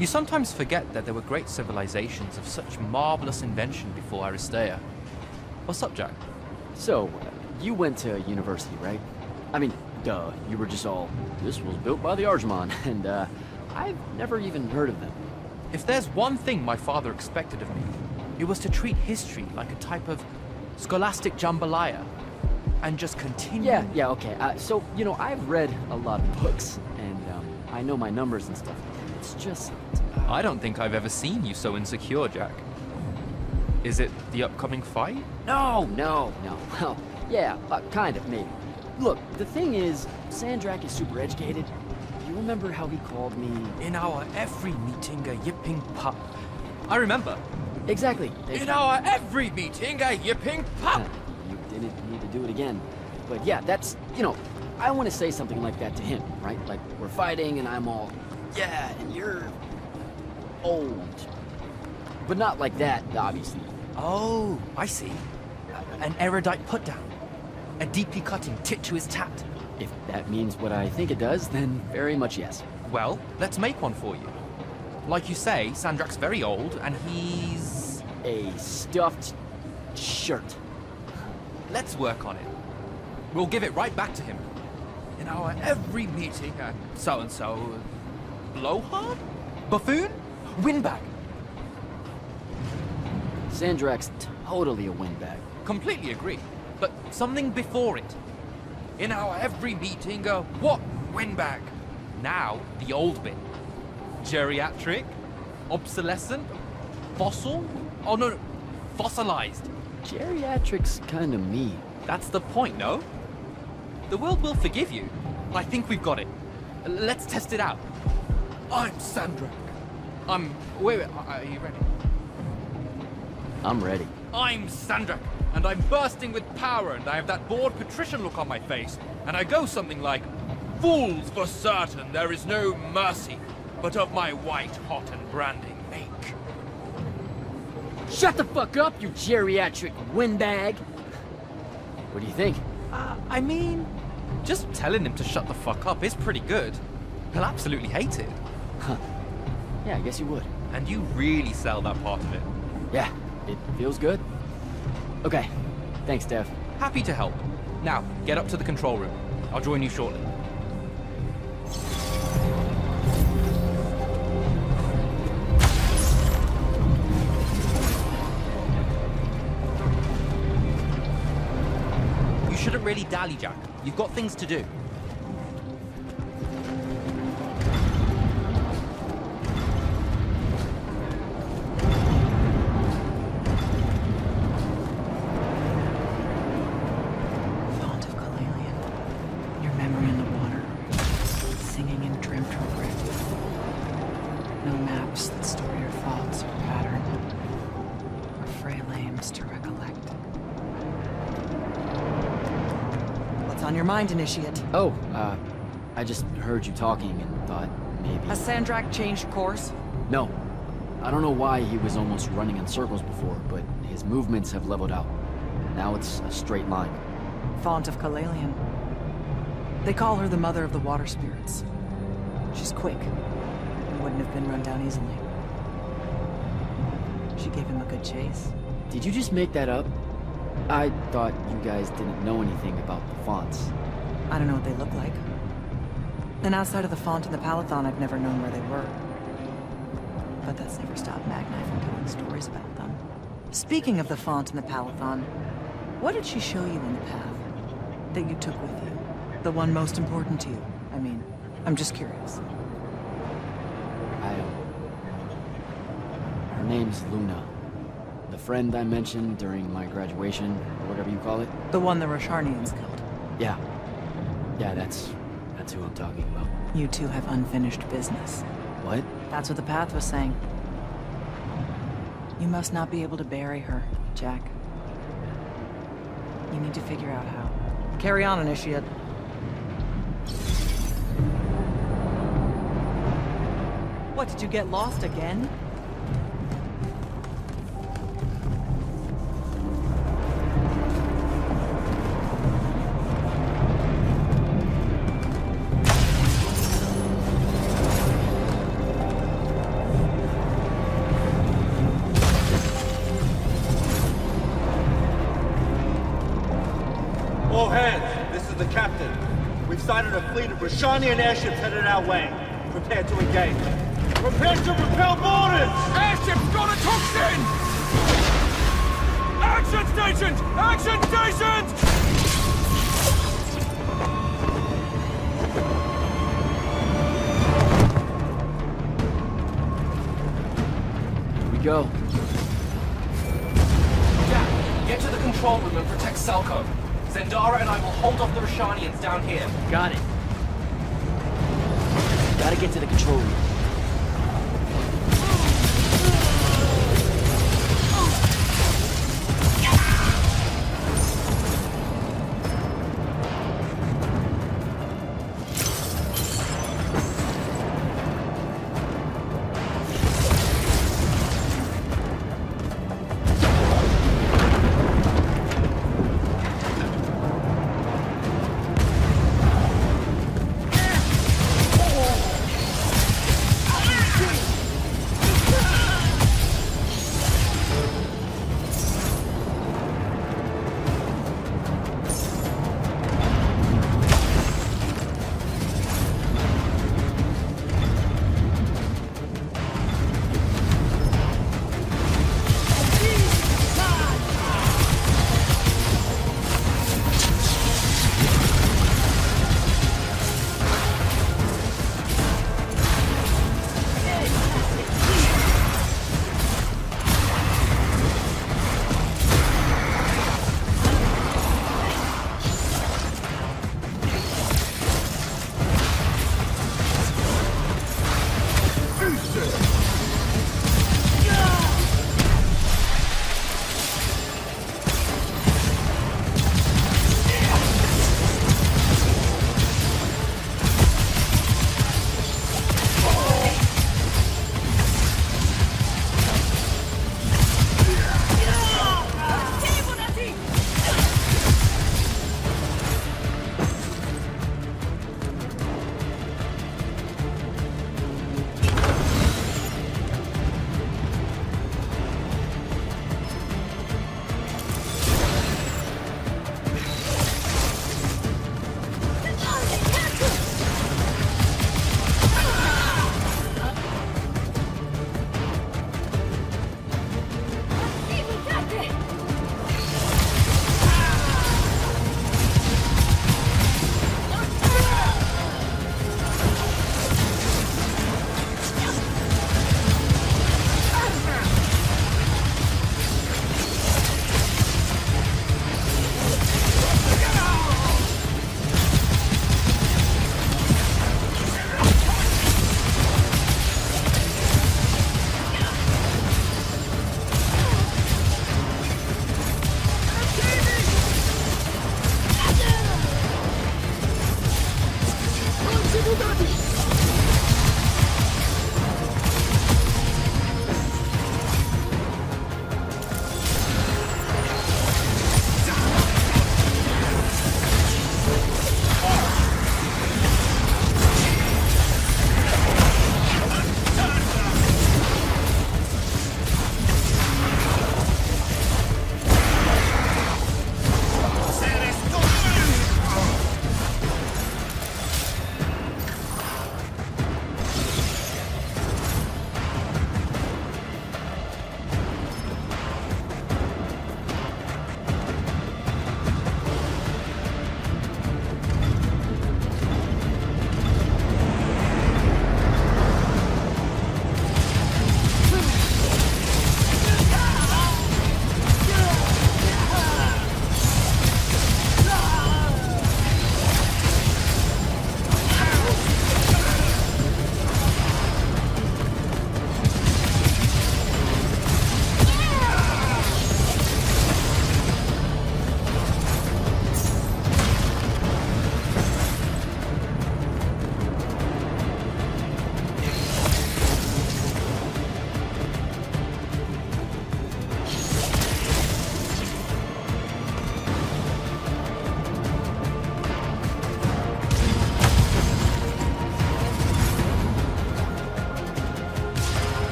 You sometimes forget that there were great civilizations of such marvelous invention before Aristea. What's up, Jack? So, you went to university, right? I mean, duh, you were just all, this was built by the Ajman, and I've never even heard of them. If there's one thing my father expected of me, it was to treat history like a type of scholastic jambalaya, and just continue. Yeah, okay. So, you know, I've read a lot of books, and I know my numbers and stuff. It's just... I don't think I've ever seen you so insecure, Jack. Is it the upcoming fight? No. Well, yeah, kind of, maybe. Look, the thing is, Sandrakk is super educated. You remember how he called me... In our every meeting, a yipping pup. I remember. Exactly. In our every meeting, a yipping pup! You didn't need to do it again. But yeah, that's, you know, I want to say something like that to him, right? Like, we're fighting and I'm all, yeah, and you're old. But not like that, obviously. Oh, I see. An erudite put-down. A deeply cutting tit to his tat. If that means what I think it does, then very much yes. Well, let's make one for you. Like you say, Sandrakk's very old, and he's... a stuffed shirt. Let's work on it. We'll give it right back to him. In our every meeting, so-and-so... Blowhard? Buffoon? Windbag? Sandrakk's totally a windbag. Completely agree. But something before it. In our every meeting, what windbag? Now, the old bit. Geriatric? Obsolescent? Fossil? Oh no, fossilized. Geriatric's kinda mean. That's the point, no? The world will forgive you. I think we've got it. Let's test it out. I'm Sandrakk. Wait, are you ready? I'm ready. I'm Sandrakk, and I'm bursting with power, and I have that bored patrician look on my face, and I go something like, "Fools, for certain, there is no mercy, but of my white, hot, and branding make." Shut the fuck up, you geriatric windbag! What do you think? I mean, just telling him to shut the fuck up is pretty good. He'll absolutely hate it. Huh. Yeah, I guess you would. And you really sell that part of it. Yeah, it feels good. Okay, thanks, Dev. Happy to help. Now, get up to the control room. I'll join you shortly. You shouldn't really dally, Jack. You've got things to do. No maps that store your thoughts or pattern. Or frail aims to recollect. What's on your mind, Initiate? Oh, I just heard you talking and thought maybe... Has Sandrakk changed course? No. I don't know why he was almost running in circles before, but his movements have leveled out. Now it's a straight line. Font of Kalalian. They call her the mother of the water spirits. She's quick, and wouldn't have been run down easily. She gave him a good chase. Did you just make that up? I thought you guys didn't know anything about the fonts. I don't know what they look like. And outside of the font and the Palathon, I've never known where they were. But that's never stopped Magni from telling stories about them. Speaking of the font and the Palathon, what did she show you on the path that you took with you? The one most important to you, I mean. I'm just curious. Her name's Luna. The friend I mentioned during my graduation, or whatever you call it. The one the Rasharnians killed. Yeah. Yeah, that's who I'm talking about. You two have unfinished business. What? That's what the path was saying. You must not be able to bury her, Jack. You need to figure out how. Carry on, Initiate. What, did you get lost again? All hands, this is the captain. We've sighted a fleet of Rasharnian airships headed our way. Prepare to engage. Prepare to repel boarders! Airships got a toxin! Action stations! Action stations! Here we go. Jack, get to the control room and protect Salco. Zendara and I will hold off the Rasharnians down here. Got it. Gotta get to the control room.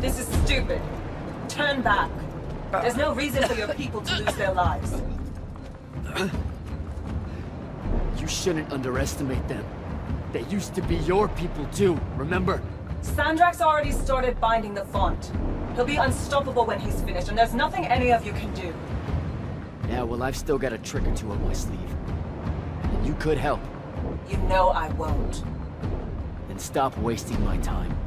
This is stupid. Turn back. There's no reason for your people to lose their lives. You shouldn't underestimate them. They used to be your people too, remember? Sandrakk's already started binding the font. He'll be unstoppable when he's finished, and there's nothing any of you can do. Yeah, well, I've still got a trick or two up my sleeve. And you could help. You know I won't. Then stop wasting my time.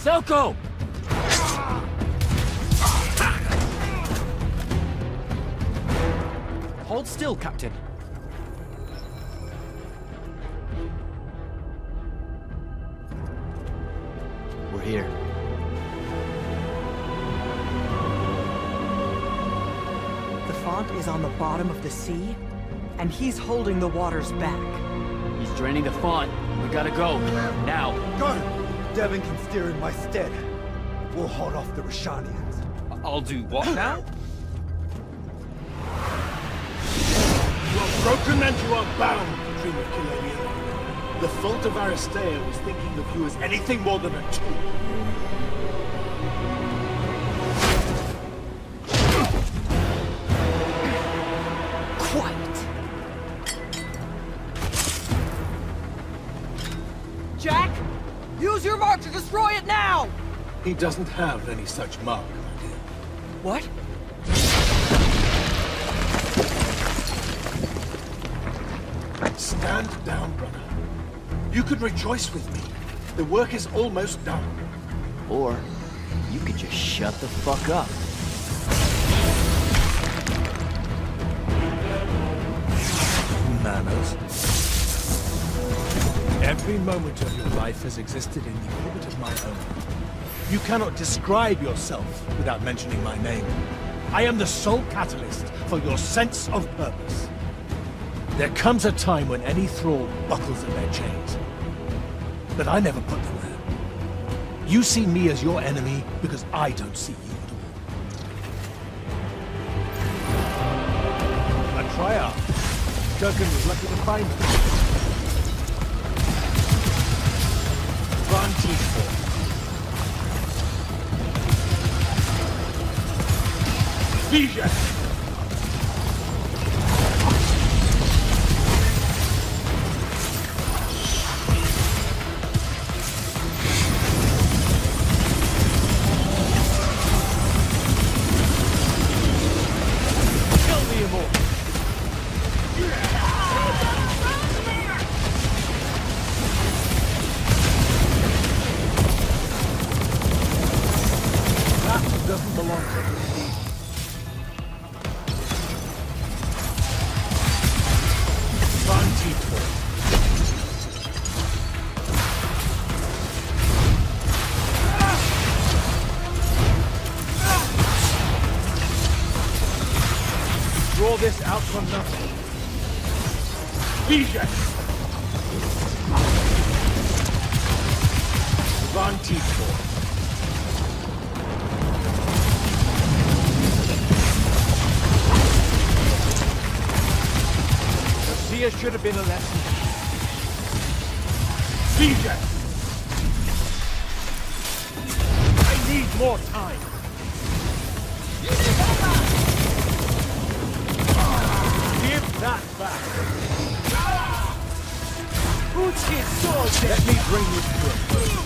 Selko! Hold still, Captain. We're here. The font is on the bottom of the sea, and he's holding the waters back. He's draining the font. We gotta go. Now. Go! Devyn can steer in my stead. We'll hold off the Rasharnians. I'll do what now? You are broken and you are bound, Dream of Killamia. The fault of Aristea was thinking of you as anything more than a tool. Quiet! Jack! Use your mark to destroy it now! He doesn't have any such mark, my dear. What? Stand down, brother. You could rejoice with me. The work is almost done. Or you could just shut the fuck up. Manners. Every moment of your life has existed in the orbit of my own. You cannot describe yourself without mentioning my name. I am the sole catalyst for your sense of purpose. There comes a time when any thrall buckles at their chains. But I never put them there. You see me as your enemy because I don't see you at all. A triarch. Durkan was lucky to find me. Vision! Kill the Immortal! That doesn't belong to me. Draw this out from nothing. Vision! Vantifor. The seer should have been a lesson. Vision! I need more time. Give that back. Who's his sword? Let me bring this to a close.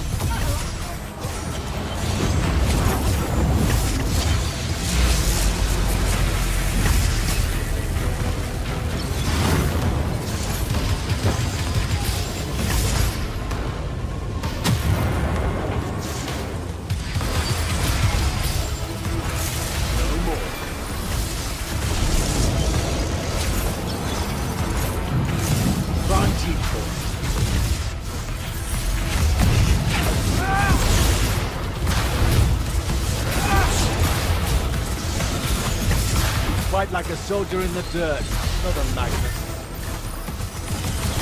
Fight like a soldier in the dirt, not a Magnus.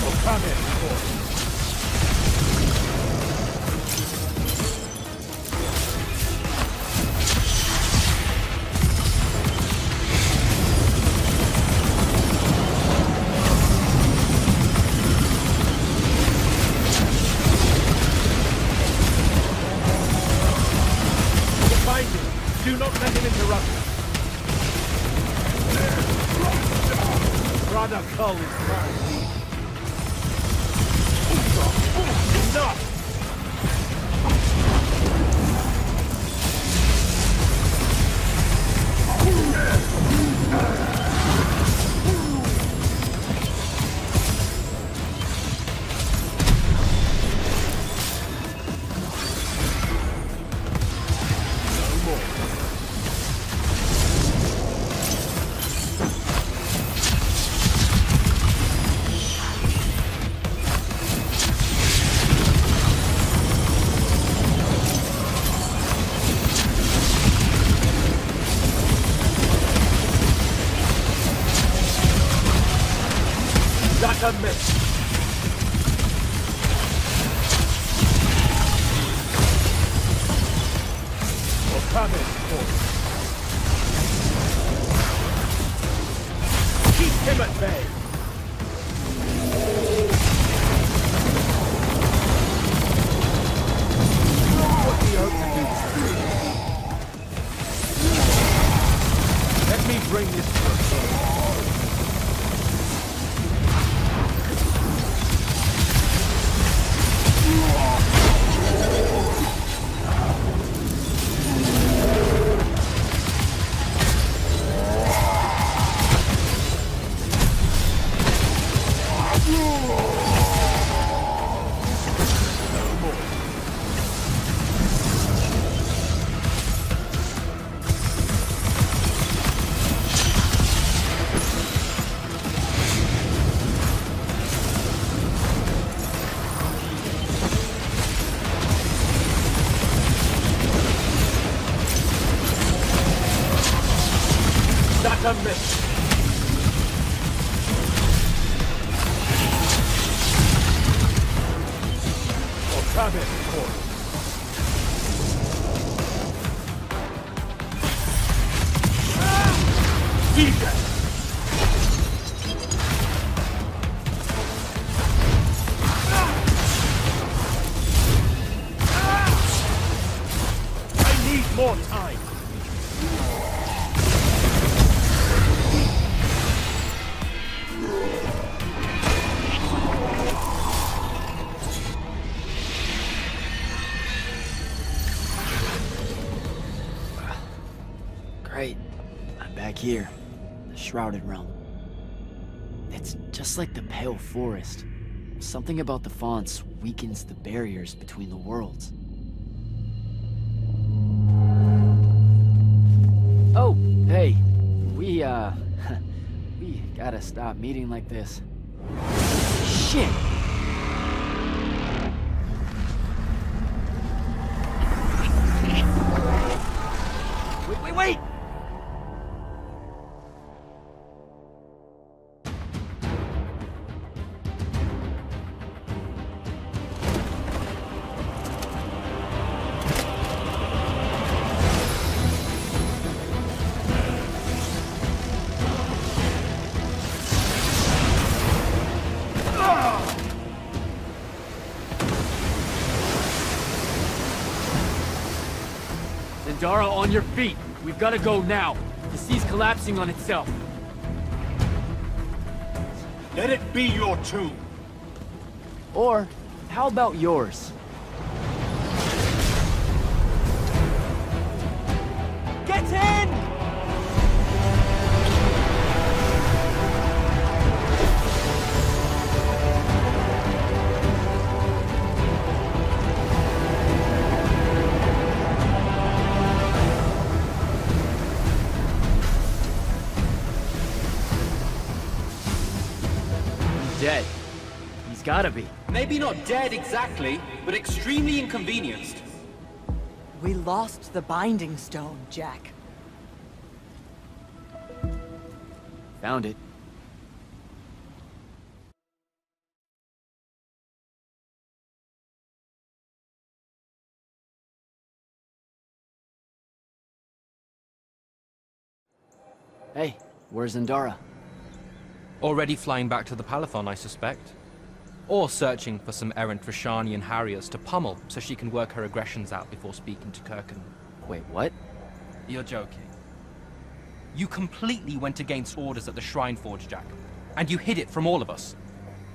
Well, come in, boy. Find him. Do not let him interrupt you. Brother Cull is mine. Enough! Not a miss. Well, come in, boy. Keep him at bay. What do you hope to do? Let me bring this to a close. a miss. Come in, Court. Defense! I need more time. Great. I'm back here. The Shrouded Realm. It's just like the Pale Forest. Something about the fonts weakens the barriers between the worlds. Oh, hey. We gotta stop meeting like this. Shit! Wait! Zendara, on your feet! We've gotta go now! The sea's collapsing on itself. Let it be your tomb! Or, how about yours? Get in! Dead. He's gotta be. Maybe not dead exactly, but extremely inconvenienced. We lost the Binding Stone, Jack. Found it. Hey, where's Zendara? Already flying back to the Palathon, I suspect. Or searching for some errant Rasharnian harriers to pummel so she can work her aggressions out before speaking to Kirken. Wait, what? You're joking. You completely went against orders at the Shrine Forge, Jack. And you hid it from all of us.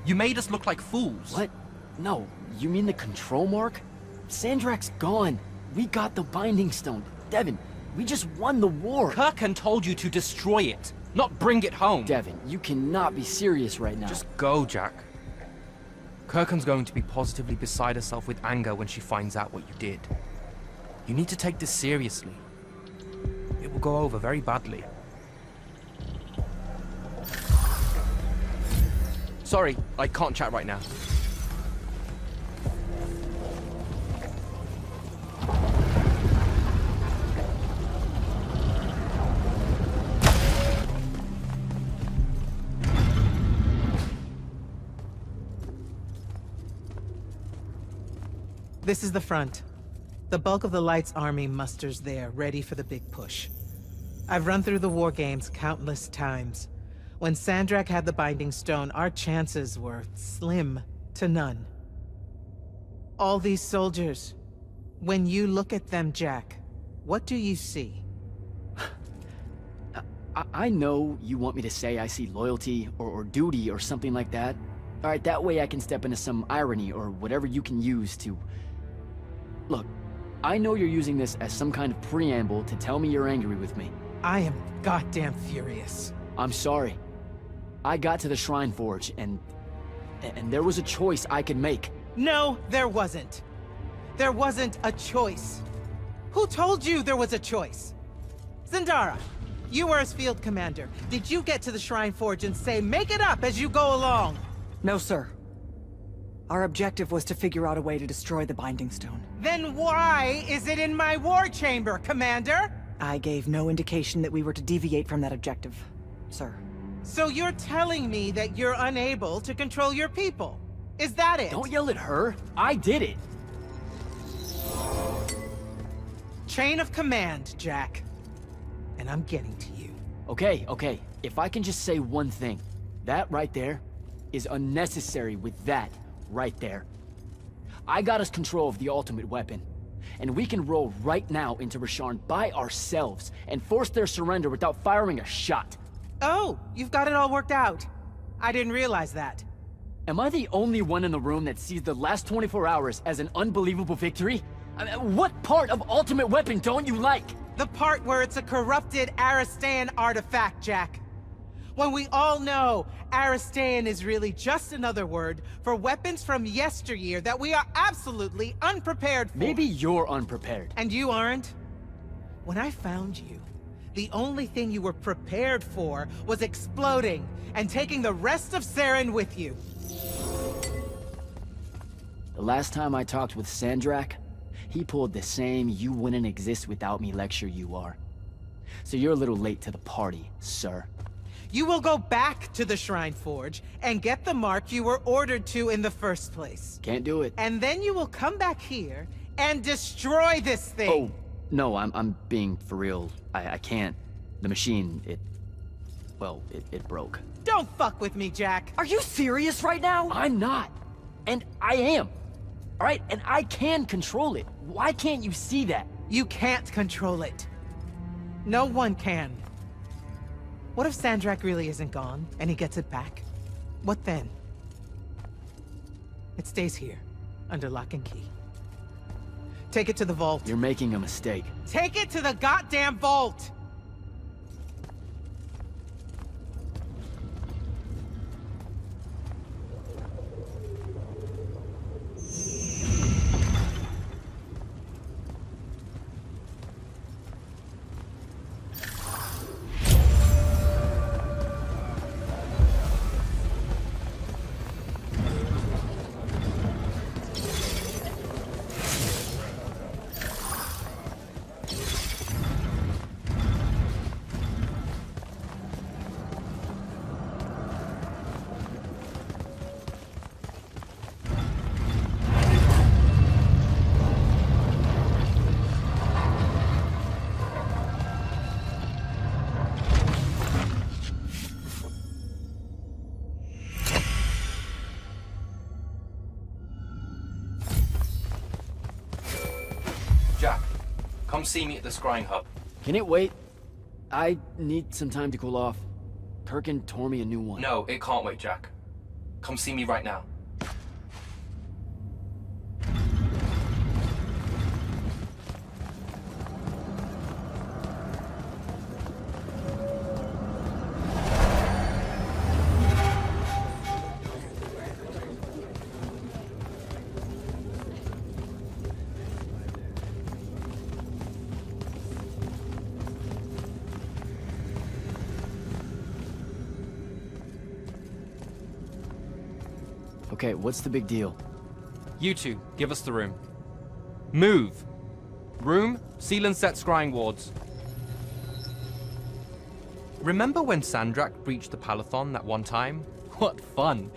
You made us look like fools. What? No, you mean the control mark? Sandrakk's gone. We got the Binding Stone. Devyn, we just won the war. Kirken told you to destroy it, not bring it home. Devyn, you cannot be serious right now. Just go, Jack. Kirken's going to be positively beside herself with anger when she finds out what you did. You need to take this seriously. It will go over very badly. Sorry, I can't chat right now. This is the front. The bulk of the Light's army musters there, ready for the big push. I've run through the war games countless times. When Sandrakk had the Binding Stone, our chances were slim to none. All these soldiers, when you look at them, Jack, what do you see? I know you want me to say I see loyalty or duty or something like that. All right, that way I can step into some irony or whatever you can use to... Look, I know you're using this as some kind of preamble to tell me you're angry with me. I am goddamn furious. I'm sorry. I got to the Shrine Forge, and there was a choice I could make. No, there wasn't. There wasn't a choice. Who told you there was a choice? Zendara, you were as field commander. Did you get to the Shrine Forge and say, make it up as you go along? No, sir. Our objective was to figure out a way to destroy the Binding Stone. Then why is it in my war chamber, Commander? I gave no indication that we were to deviate from that objective, sir. So you're telling me that you're unable to control your people? Is that it? Don't yell at her. I did it. Chain of command, Jack. And I'm getting to you. Okay, okay. If I can just say one thing. That right there is unnecessary with that right there. I got us control of the ultimate weapon. And we can roll right now into Rasharn by ourselves and force their surrender without firing a shot. Oh, you've got it all worked out. I didn't realize that. Am I the only one in the room that sees the last 24 hours as an unbelievable victory? I mean, what part of Ultimate Weapon don't you like? The part where it's a corrupted Aristean artifact, Jack. When we all know Aristean is really just another word for weapons from yesteryear that we are absolutely unprepared for. Maybe you're unprepared. And you aren't? When I found you, the only thing you were prepared for was exploding and taking the rest of Saren with you. The last time I talked with Sandrakk, he pulled the same "you wouldn't exist without me" lecture you are. So you're a little late to the party, sir. You will go back to the Shrine Forge and get the mark you were ordered to in the first place. Can't do it. And then you will come back here and destroy this thing. Oh, no, I'm being for real. I can't. The machine, it broke. Don't fuck with me, Jack. Are you serious right now? I'm not. And I am. All right, and I can control it. Why can't you see that? You can't control it. No one can. What if Sandrakk really isn't gone, and he gets it back? What then? It stays here, under lock and key. Take it to the vault. You're making a mistake. Take it to the goddamn vault! Come see me at the scrying hub. Can it wait? I need some time to cool off. Perkin tore me a new one. No, it can't wait, Jack. Come see me right now. Okay, what's the big deal? You two, give us the room. Move! Room, seal and set scrying wards. Remember when Sandrakk breached the Palathon that one time? What fun!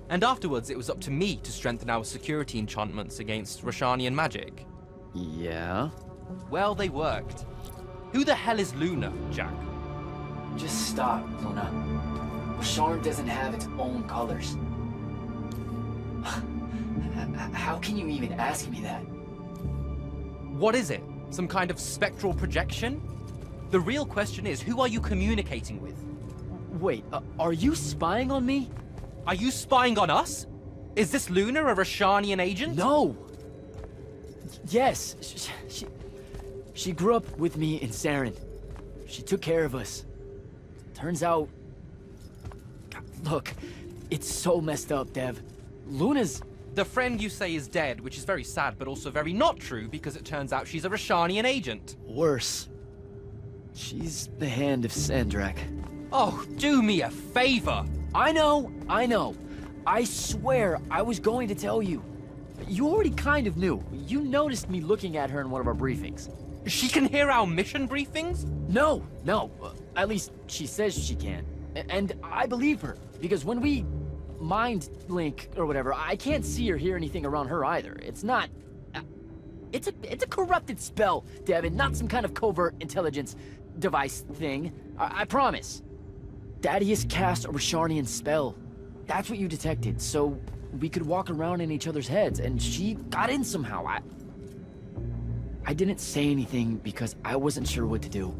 And afterwards it was up to me to strengthen our security enchantments against Rasharnian magic. Yeah? Well, they worked. Who the hell is Luna, Jack? Just stop, Luna. Rasharn doesn't have its own colors. How can you even ask me that? What is it? Some kind of spectral projection? The real question is, who are you communicating with? Wait, are you spying on me? Are you spying on us? Is this Luna a Rasharnian agent? No! Yes, she grew up with me in Saren. She took care of us. Turns out... Look, it's so messed up, Dev. Luna's... The friend you say is dead, which is very sad, but also very not true, because it turns out she's a Rasharnian agent. Worse. She's the hand of Sandrakk. Oh, do me a favor! I know. I swear I was going to tell you. You already kind of knew. You noticed me looking at her in one of our briefings. She can hear our mission briefings? No. At least she says she can. And I believe her, because when we mind link or whatever, I can't see or hear anything around her either. It's not... It's a corrupted spell, Devyn, not some kind of covert intelligence device thing. I promise. Thaddeus cast a Rasharnian spell. That's what you detected, so we could walk around in each other's heads, and she got in somehow. I didn't say anything because I wasn't sure what to do.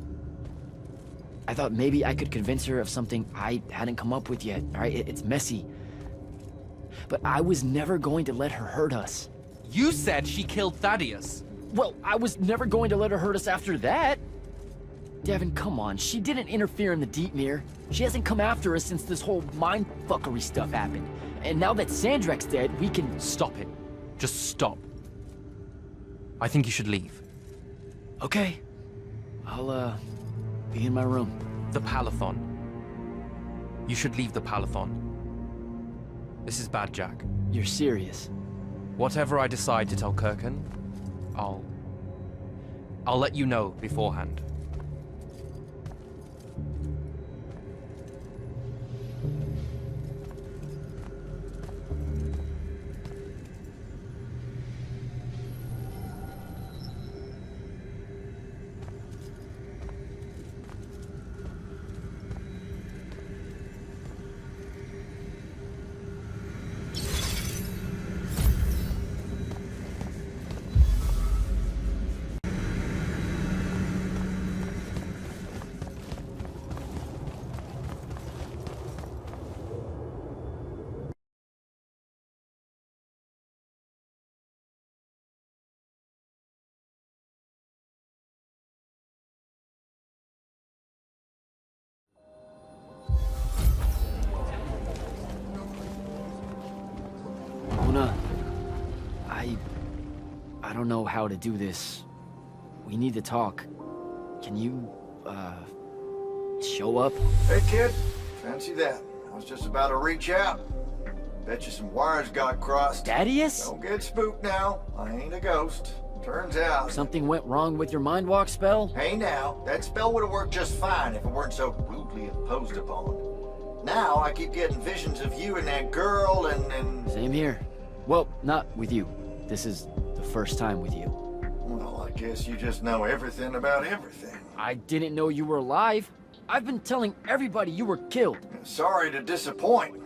I thought maybe I could convince her of something I hadn't come up with yet, alright? It's messy. But I was never going to let her hurt us. You said she killed Thaddeus. Well, I was never going to let her hurt us after that. Devyn, come on. She didn't interfere in the Deep Mirror. She hasn't come after us since this whole mindfuckery stuff happened. And now that Sandrakk's dead, we can... Stop it. Just stop. I think you should leave. Okay. I'll, be in my room. The Palathon. You should leave the Palathon. This is bad, Jack. You're serious? Whatever I decide to tell Kirkin, I'll let you know beforehand. I don't know how to do this. We need to talk. Can you, show up? Hey, kid. Fancy that. I was just about to reach out. Bet you some wires got crossed. Thaddeus? Don't get spooked now. I ain't a ghost. Turns out... Something went wrong with your mind walk spell? Hey now, that spell would have worked just fine if it weren't so rudely imposed upon. Now I keep getting visions of you and that girl and... Same here. Well, not with you. This is the first time with you. Well, I guess you just know everything about everything. I didn't know you were alive. I've been telling everybody you were killed. Sorry to disappoint.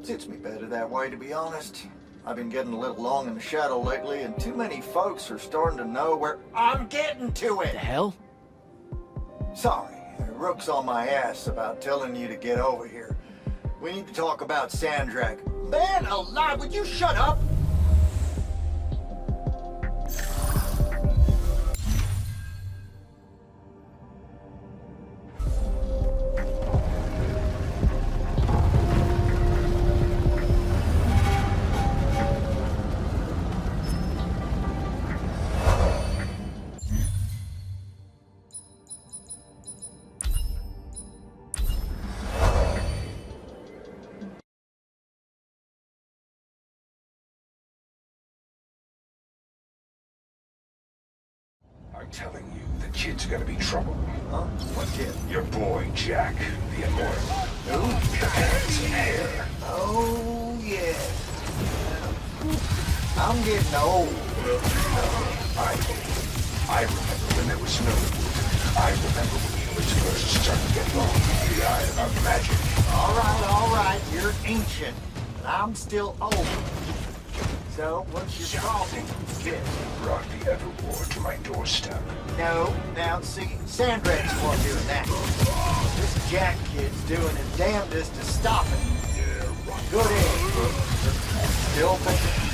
Suits me better that way, to be honest. I've been getting a little long in the shadow lately, and too many folks are starting to know where I'm getting to it. The hell? Sorry, Rook's on my ass about telling you to get over here. We need to talk about Sandrakk. Man alive, would you shut up? I'm telling you, the kid's gonna be trouble. Huh? What kid? Your boy, Jack, the Immortal. Who? The handsome hair. Oh, yeah. I'm getting old. I remember when there was no wood. I remember when humans first started getting on with the eye of magic. All right, you're ancient, and I'm still old. So, what's your problem? It brought the Everwar to my doorstep. No, now see, Sandrakk's one doing that. This Jack kid's doing his damnedest to stop it. Good egg. Still thinking.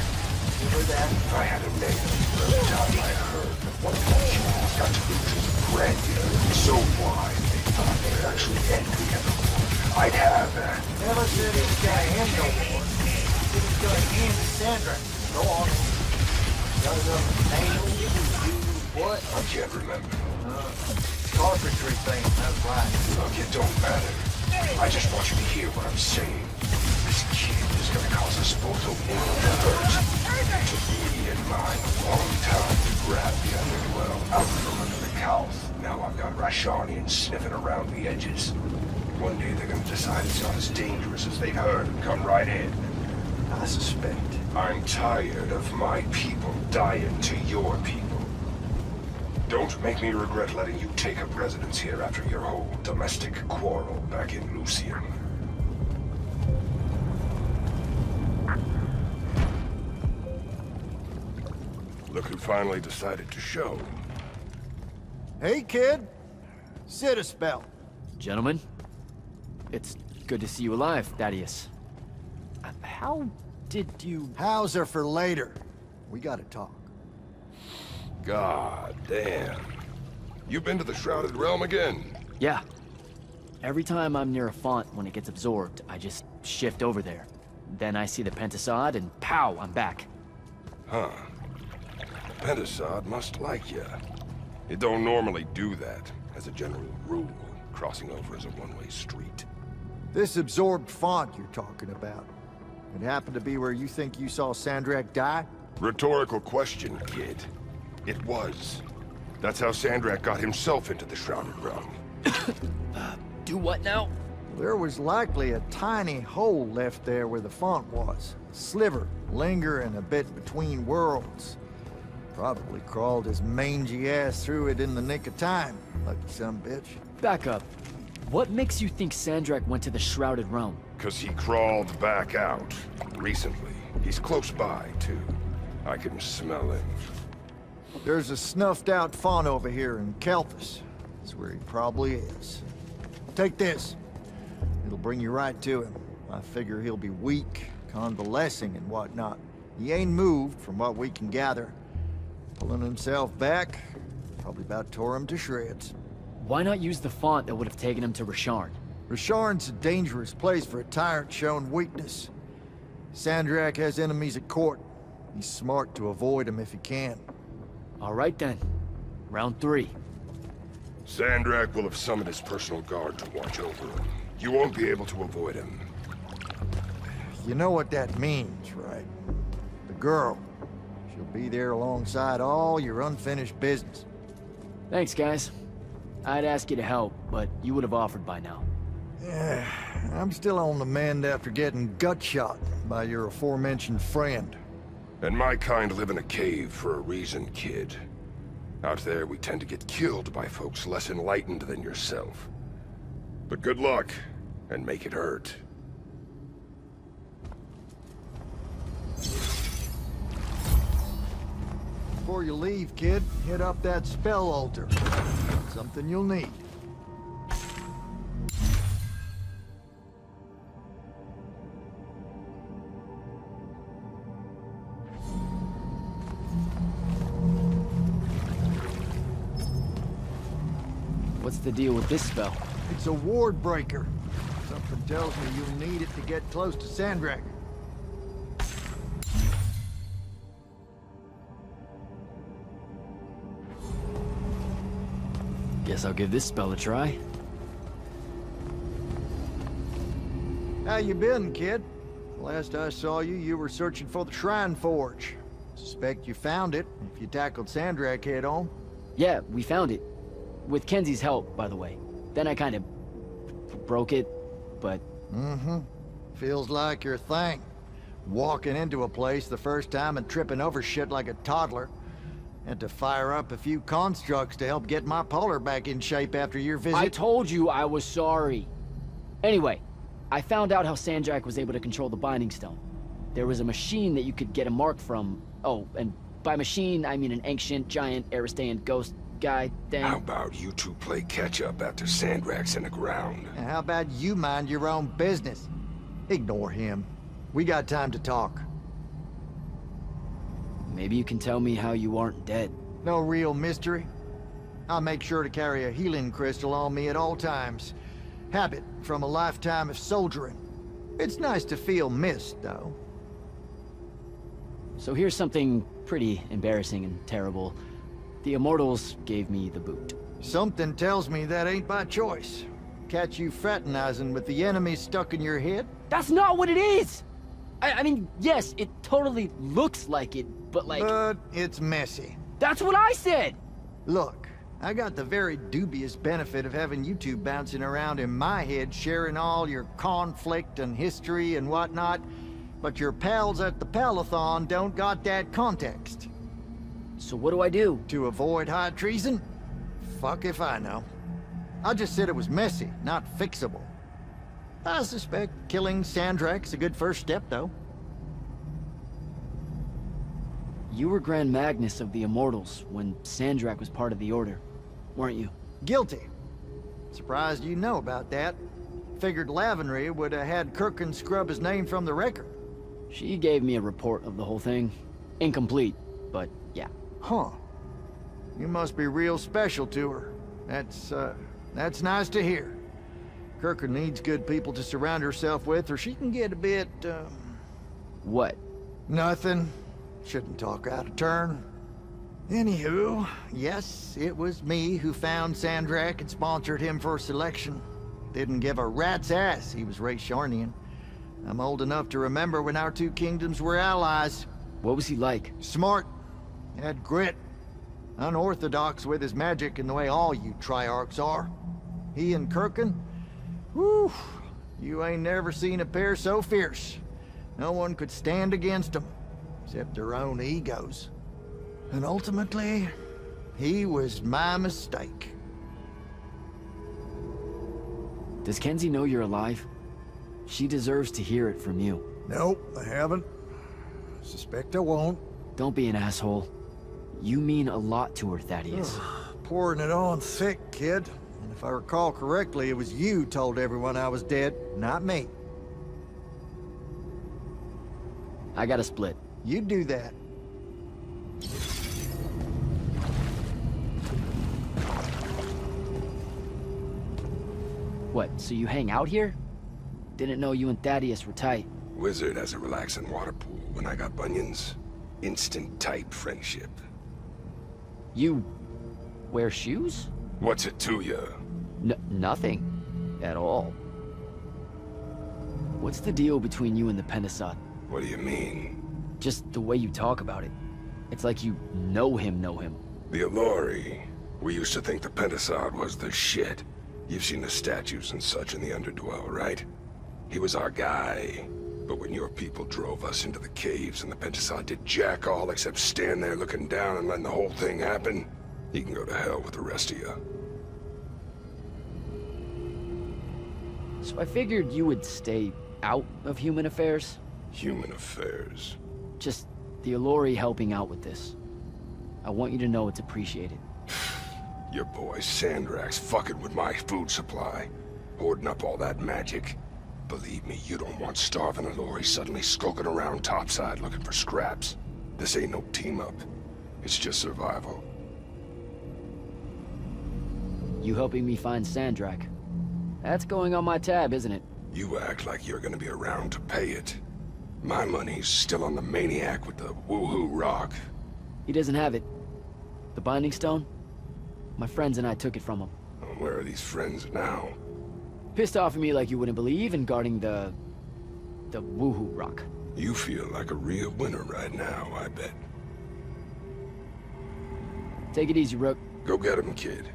Give her that. I had a name from the time I heard that one punch got to reach grandeur so wide they thought they would actually end the Everwar. I'd have that. Never said he's gonna end no war. Said he's gonna end Sandrakk. Go on. Got another name? What? I can't remember. Carpentry thing, that's right. Look, it don't matter. I just want you to hear what I'm saying. This kid is gonna cause us both a world of hurt. It took me and mine a long time to grab the Underworld out from under health. Now I've got Rasharnians sniffing around the edges. One day they're gonna decide it's not as dangerous as they've heard and come right in. I suspect. I'm tired of my people dying to your people. Don't make me regret letting you take up residence here after your whole domestic quarrel back in Lucian. Look who finally decided to show. Hey, kid. Sit a spell. Gentlemen, it's good to see you alive, Thaddeus. How did you... How's are for later. We gotta talk. God damn. You been to the Shrouded Realm again? Yeah. Every time I'm near a font when it gets absorbed, I just shift over there. Then I see the Pentasod and pow, I'm back. Huh. Pentasod must like ya. It don't normally do that, as a general rule. Crossing over is a one-way street. This absorbed font you're talking about. It happened to be where you think you saw Sandrakk die? Rhetorical question, kid. It was. That's how Sandrakk got himself into the Shrouded Realm. Do what now? There was likely a tiny hole left there where the font was. A sliver, lingering a bit between worlds. Probably crawled his mangy ass through it in the nick of time, lucky some bitch. Back up. What makes you think Sandrakk went to the Shrouded Realm? 'Cause he crawled back out. Recently. He's close by, too. I can smell him. There's a snuffed-out font over here in Kelthus. That's where he probably is. Take this. It'll bring you right to him. I figure he'll be weak, convalescing and whatnot. He ain't moved, from what we can gather. Pulling himself back, probably about tore him to shreds. Why not use the font that would have taken him to Rasharn? Rasharn's a dangerous place for a tyrant showing weakness. Sandrakk has enemies at court. He's smart to avoid them if he can. All right then. Round 3. Sandrakk will have summoned his personal guard to watch over him. You won't be able to avoid him. You know what that means, right? The girl. She'll be there alongside all your unfinished business. Thanks, guys. I'd ask you to help, but you would have offered by now. Yeah, I'm still on the mend after getting gut-shot by your aforementioned friend. And my kind live in a cave for a reason, kid. Out there, we tend to get killed by folks less enlightened than yourself. But good luck, and make it hurt. Before you leave, kid, hit up that spell altar. Something you'll need. What's the deal with this spell? It's a ward breaker. Something tells me you'll need it to get close to Sandrakk. Guess I'll give this spell a try. How you been, kid? Last I saw you, you were searching for the Shrine Forge. Suspect you found it, if you tackled Sandrakk head on. Yeah, we found it. With Kenzie's help, by the way. Then I kind of broke it, but... Mm-hmm. Feels like your thing. Walking into a place the first time and tripping over shit like a toddler. Had to fire up a few constructs to help get my polar back in shape after your visit. I told you I was sorry. Anyway, I found out how Sandrakk was able to control the Binding Stone. There was a machine that you could get a mark from... Oh, and by machine, I mean an ancient, giant, Aristean ghost guy thing. How about you two play catch-up after Sandrakk's in the ground? And how about you mind your own business? Ignore him. We got time to talk. Maybe you can tell me how you aren't dead. No real mystery. I'll make sure to carry a healing crystal on me at all times. Habit from a lifetime of soldiering. It's nice to feel missed, though. So here's something pretty embarrassing and terrible. The Immortals gave me the boot. Something tells me that ain't by choice. Catch you fraternizing with the enemy stuck in your head? That's not what it is! I mean, yes, it totally looks like it, but like... But it's messy. That's what I said! Look, I got the very dubious benefit of having you two bouncing around in my head, sharing all your conflict and history and whatnot, but your pals at the Palathon don't got that context. So what do I do? To avoid high treason? Fuck if I know. I just said it was messy, not fixable. I suspect killing Sandrakk's a good first step, though. You were Grand Magnus of the Immortals when Sandrakk was part of the Order, weren't you? Guilty. Surprised you know about that. Figured Lavenry would have had Kirkin scrub his name from the record. She gave me a report of the whole thing. Incomplete, but yeah. Huh. You must be real special to her. That's nice to hear. Kirkin needs good people to surround herself with, or she can get a bit, What? Nothing. Shouldn't talk out of turn. Anywho, yes, it was me who found Sandrakk and sponsored him for selection. Didn't give a rat's ass he was Rasharnian. I'm old enough to remember when our two kingdoms were allies. What was he like? Smart. Had grit. Unorthodox with his magic in the way all you Triarchs are. He and Kirkin? Whew. You ain't never seen a pair so fierce. No one could stand against them, except their own egos. And ultimately, he was my mistake. Does Kenzie know you're alive? She deserves to hear it from you. Nope, I haven't. Suspect I won't. Don't be an asshole. You mean a lot to her, Thaddeus. Pouring it on thick, kid. And if I recall correctly, it was you told everyone I was dead, not me. I gotta split. You do that. What, so you hang out here? Didn't know you and Thaddeus were tight. Wizard has a relaxing water pool. When I got bunions, instant type friendship. You wear shoes? What's it to you? Nothing. At all. What's the deal between you and the Pentasod? What do you mean? Just the way you talk about it. It's like you know him. The Aelori. We used to think the Pentasod was the shit. You've seen the statues and such in the Underdwell, right? He was our guy. But when your people drove us into the caves and the Pentasod did jack all except stand there looking down and letting the whole thing happen, he can go to hell with the rest of you. So I figured you would stay out of human affairs? Human affairs? Just the Aelori helping out with this. I want you to know it's appreciated. Your boy Sandrakk's fucking with my food supply, hoarding up all that magic. Believe me, you don't want starving Aelori suddenly skulking around topside looking for scraps. This ain't no team-up. It's just survival. You helping me find Sandrakk. That's going on my tab, isn't it? You act like you're gonna be around to pay it. My money's still on the maniac with the woohoo rock. He doesn't have it. The Binding Stone? My friends and I took it from him. Where are these friends now? Pissed off at me like you wouldn't believe and guarding the woohoo rock. You feel like a real winner right now, I bet. Take it easy, Rook. Go get him, kid.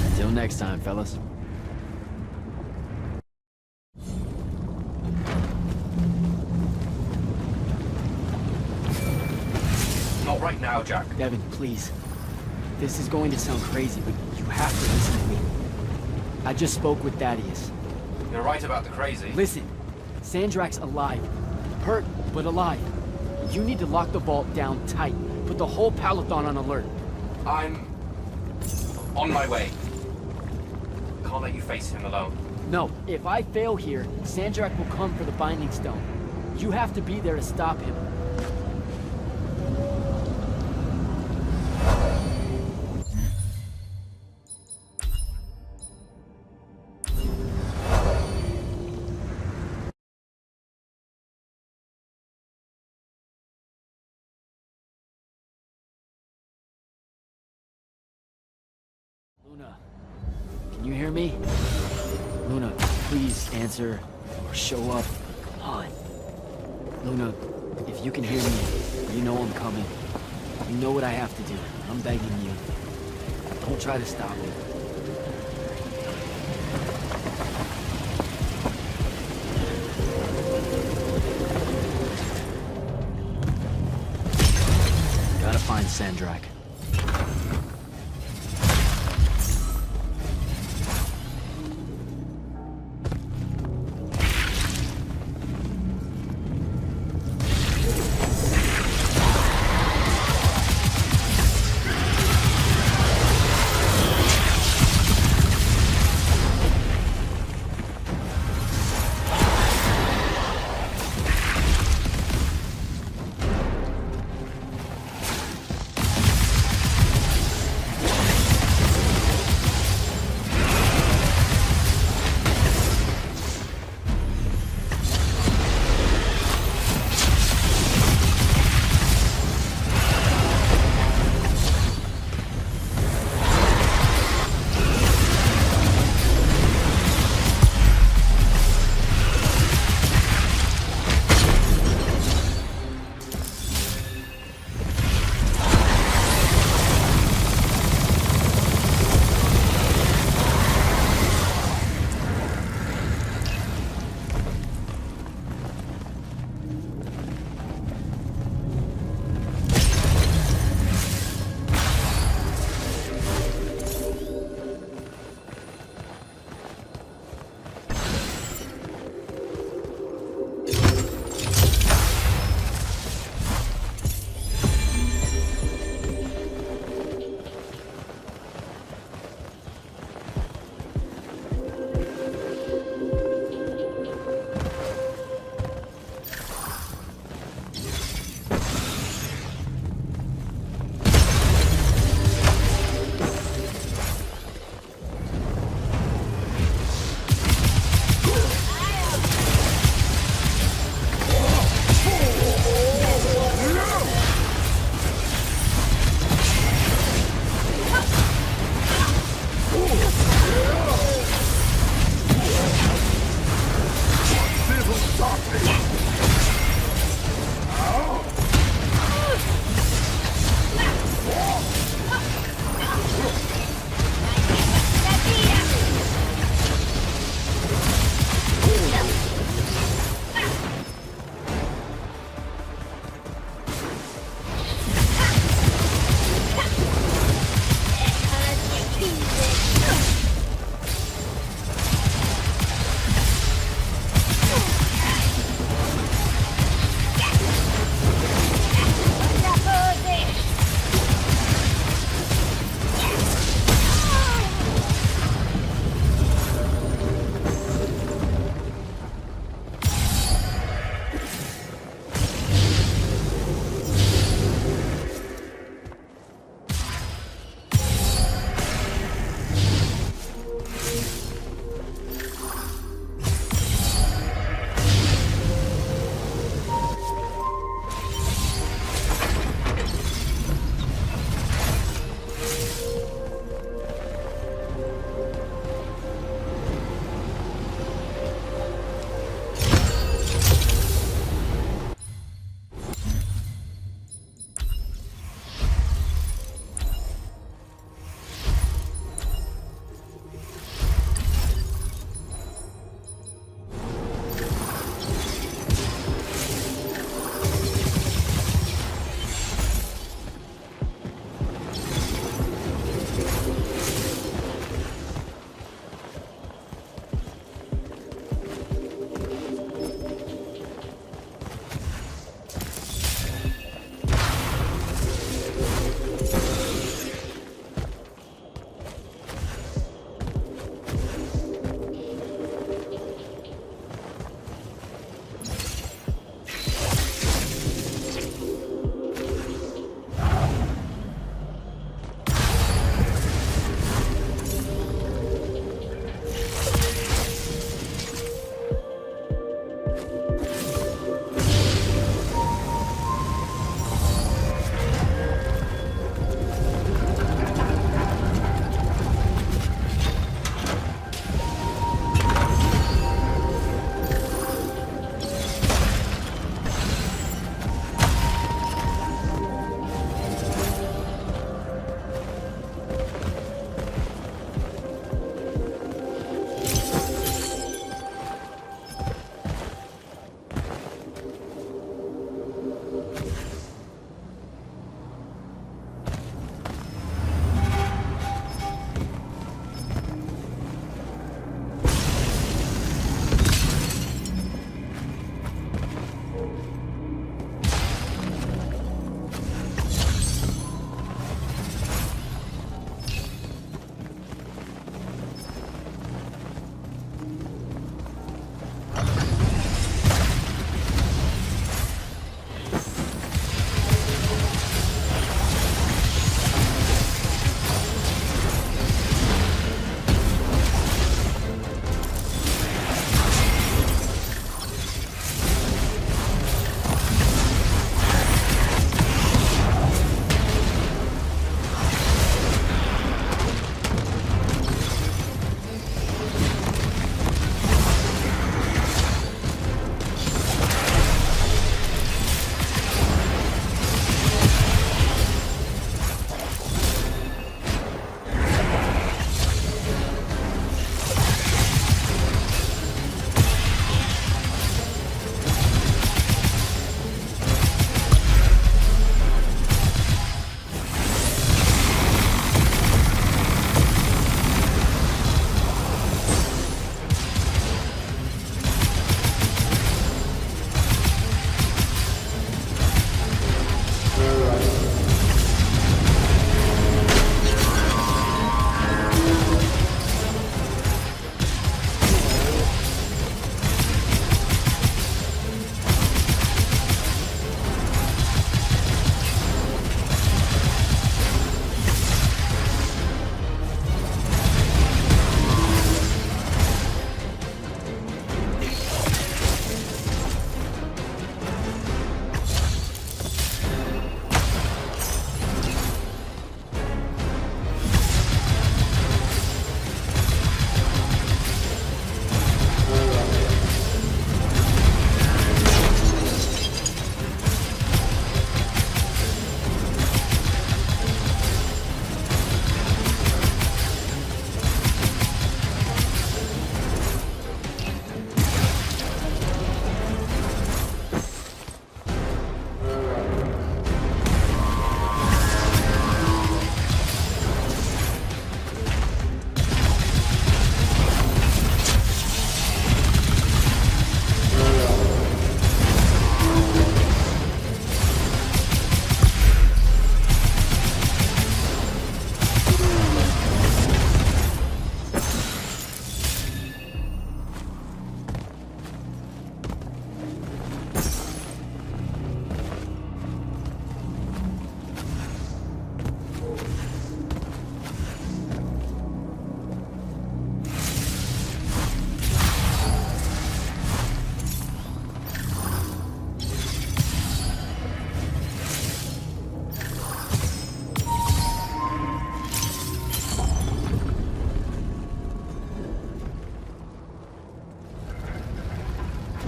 Until next time, fellas. Not right now, Jack. Devyn, please. This is going to sound crazy, but you have to listen to me. I just spoke with Thaddeus. You're right about the crazy. Listen, Sandrakk's alive. Hurt, but alive. You need to lock the vault down tight. Put the whole Palathon on alert. I'm on my way. Can't let you face him alone. No, if I fail here, Sandrakk will come for the Binding Stone. You have to be there to stop him. Can you hear me? Luna, please answer or show up. Come on. Luna, if you can hear me, you know I'm coming. You know what I have to do. I'm begging you. Don't try to stop me. Gotta find Sandrakk.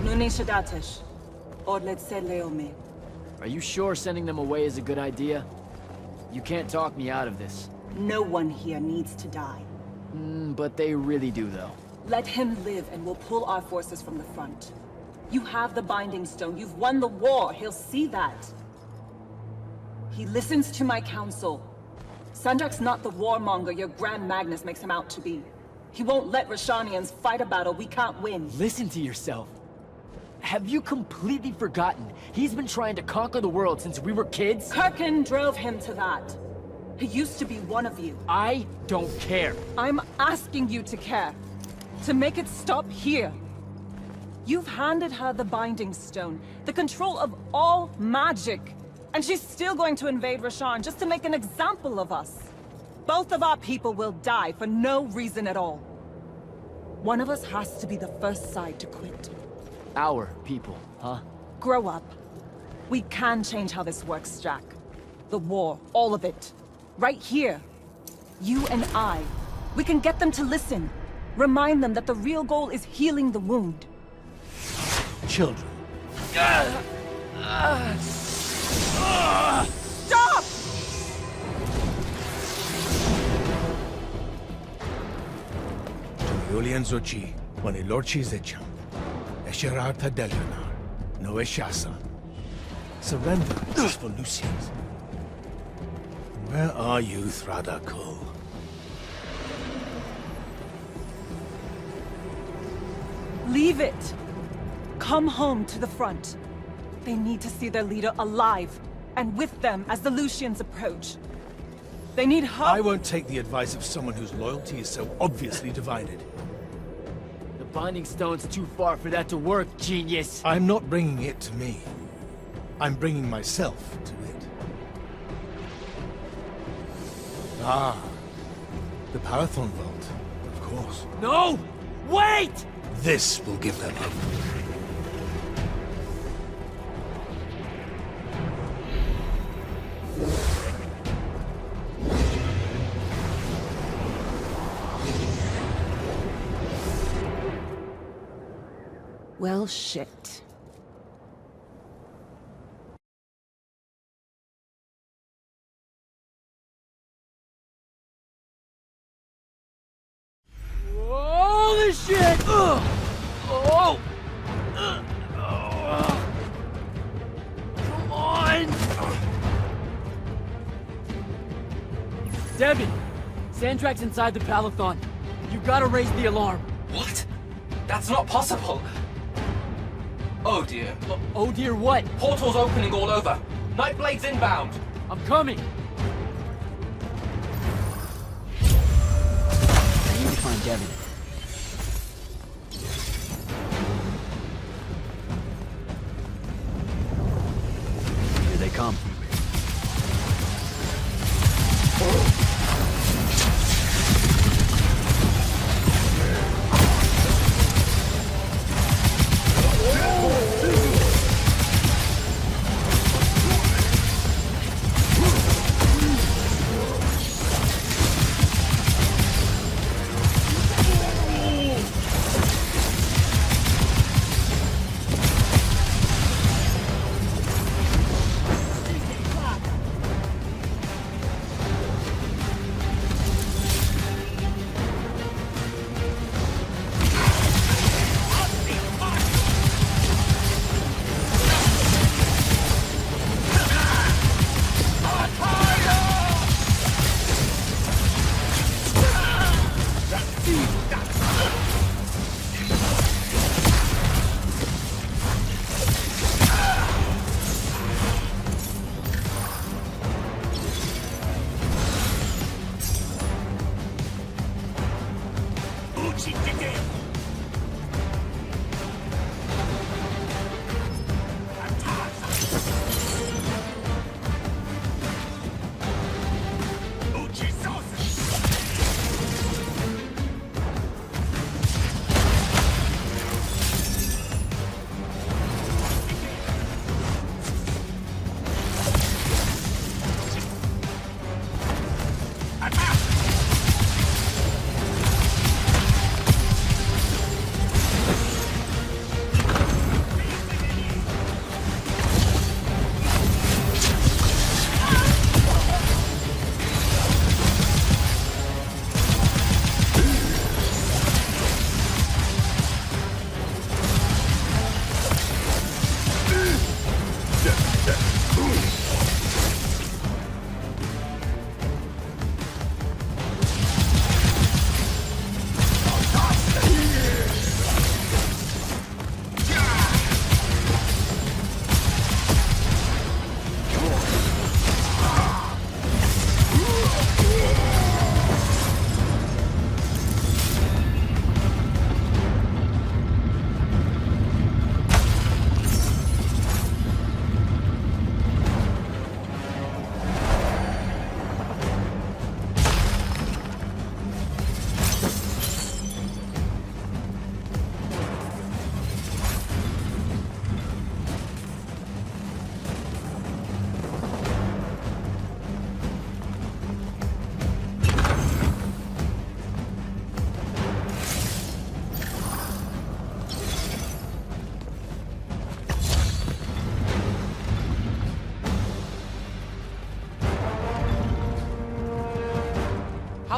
Nunishadatesh. Odlet Leome. Are you sure sending them away is a good idea? You can't talk me out of this. No one here needs to die. But they really do, though. Let him live and we'll pull our forces from the front. You have the Binding Stone. You've won the war. He'll see that. He listens to my counsel. Sandrakk's not the warmonger your Grand Magnus makes him out to be. He won't let Rasharnians fight a battle we can't win. Listen to yourself. Have you completely forgotten? He's been trying to conquer the world since we were kids? Kirkin drove him to that. He used to be one of you. I don't care. I'm asking you to care. To make it stop here. You've handed her the Binding Stone, the control of all magic. And she's still going to invade Rasharn just to make an example of us. Both of our people will die for no reason at all. One of us has to be the first side to quit. Our people, huh? Grow up. We can change how this works, Jack. The war, all of it. Right here. You and I. We can get them to listen. Remind them that the real goal is healing the wound. Children. Stop! Julian Zochi, when Lorchi Zecham, Esherarta Delionar, no Eshasa. Surrender is for Lucians. Where are you, Thradakul? Leave it! Come home to the front. They need to see their leader alive, and with them as the Lucians approach. They need help. I won't take the advice of someone whose loyalty is so obviously divided. The Binding Stone's too far for that to work, genius! I'm not bringing it to me. I'm bringing myself to it. Ah, the Palathon Vault, of course. No! Wait! This will give them hope. Well, shit. Holy shit! Ugh. Oh! Come on! Devyn! Sandrakk's inside the Palathon. You gotta raise the alarm. What? That's not possible. Oh dear. Oh dear what? Portals opening all over. Nightblade's inbound. I'm coming. I need to find Devyn. Here they come.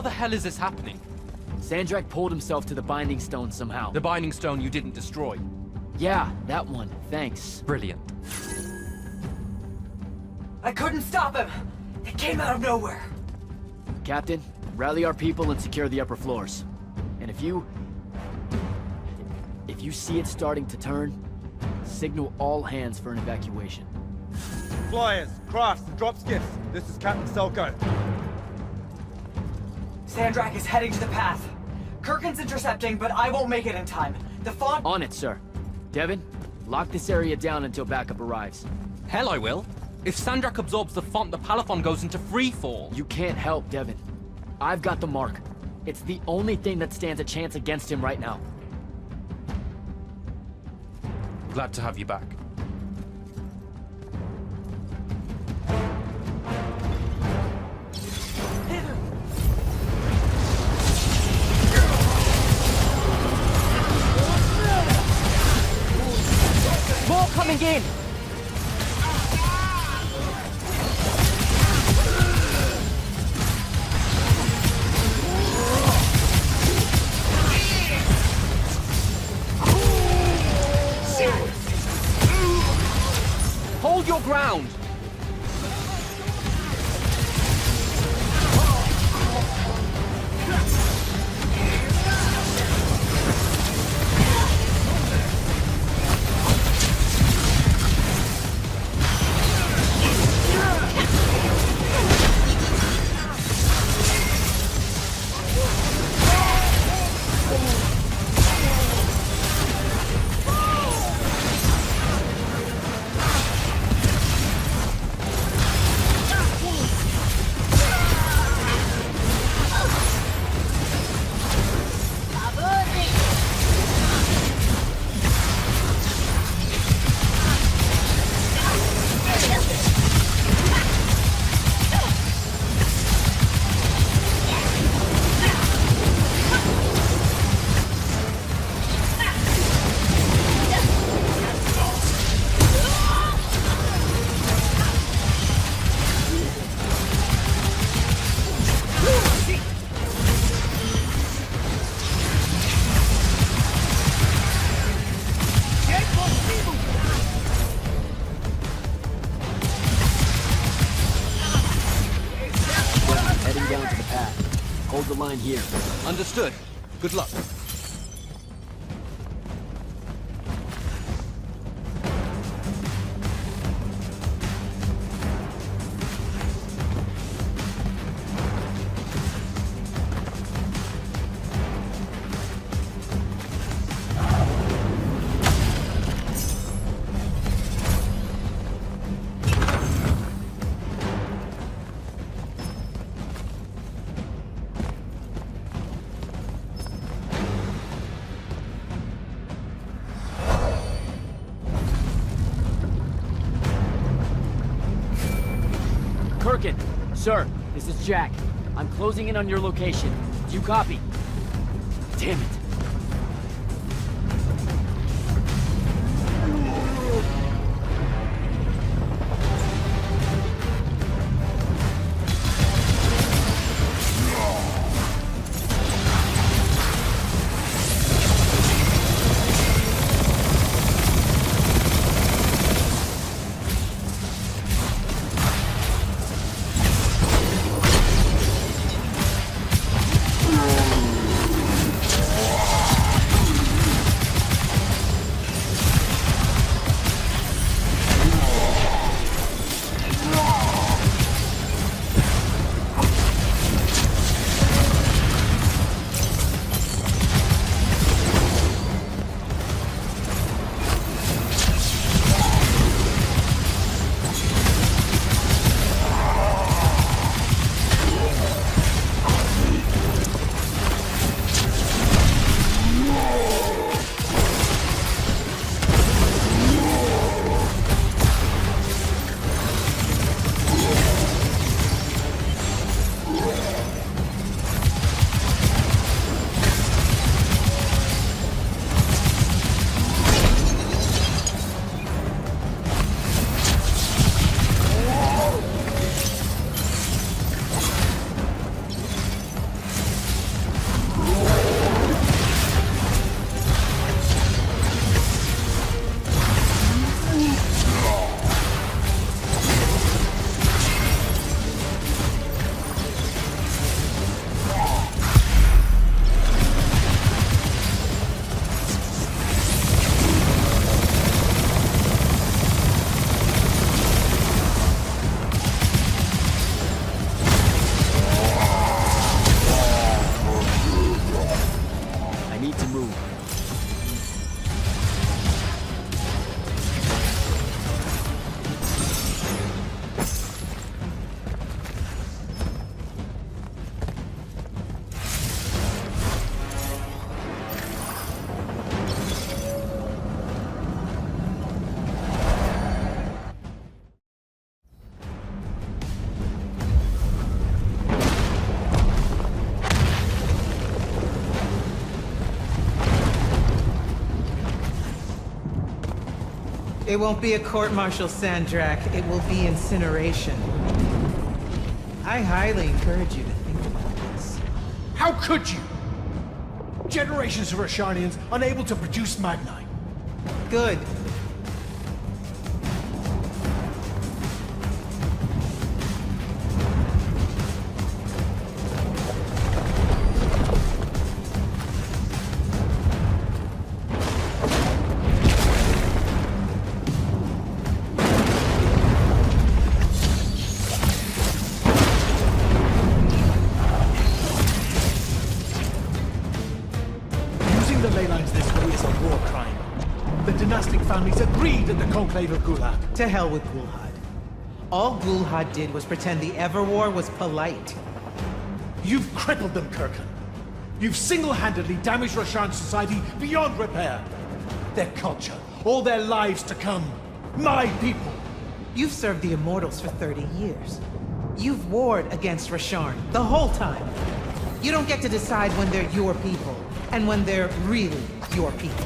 How the hell is this happening? Sandrakk pulled himself to the Binding Stone somehow. The Binding Stone you didn't destroy. Yeah, that one. Thanks. Brilliant. I couldn't stop him! It came out of nowhere! Captain, rally our people and secure the upper floors. And if you see it starting to turn, signal all hands for an evacuation. Flyers, crafts, and drop skiffs. This is Captain Selko. Sandrakk is heading to the path. Kirkin's intercepting, but I won't make it in time. The font— On it, sir. Devyn, lock this area down until backup arrives. Hell I will. If Sandrakk absorbs the font, the Palathon goes into freefall. You can't help, Devyn. I've got the mark. It's the only thing that stands a chance against him right now. Glad to have you back. More coming in! Hold your ground! Here. Understood. Good luck. Sir, this is Jack. I'm closing in on your location. Do you copy? Damn it. It won't be a court-martial, Sandrakk. It will be incineration. I highly encourage you to think about this. How could you? Generations of Rasharnians unable to produce Magnite. Good. Using the ley lines this way is a war crime. The dynastic families agreed at the Conclave of Gulhad. To hell with Gulhad. All Gulhad did was pretend the Everwar was polite. You've crippled them, Kirkan. You've single-handedly damaged Rasharn society beyond repair. Their culture, all their lives to come. My people. You've served the Immortals for 30 years. You've warred against Rasharn the whole time. You don't get to decide when they're your people, and when they're really your people.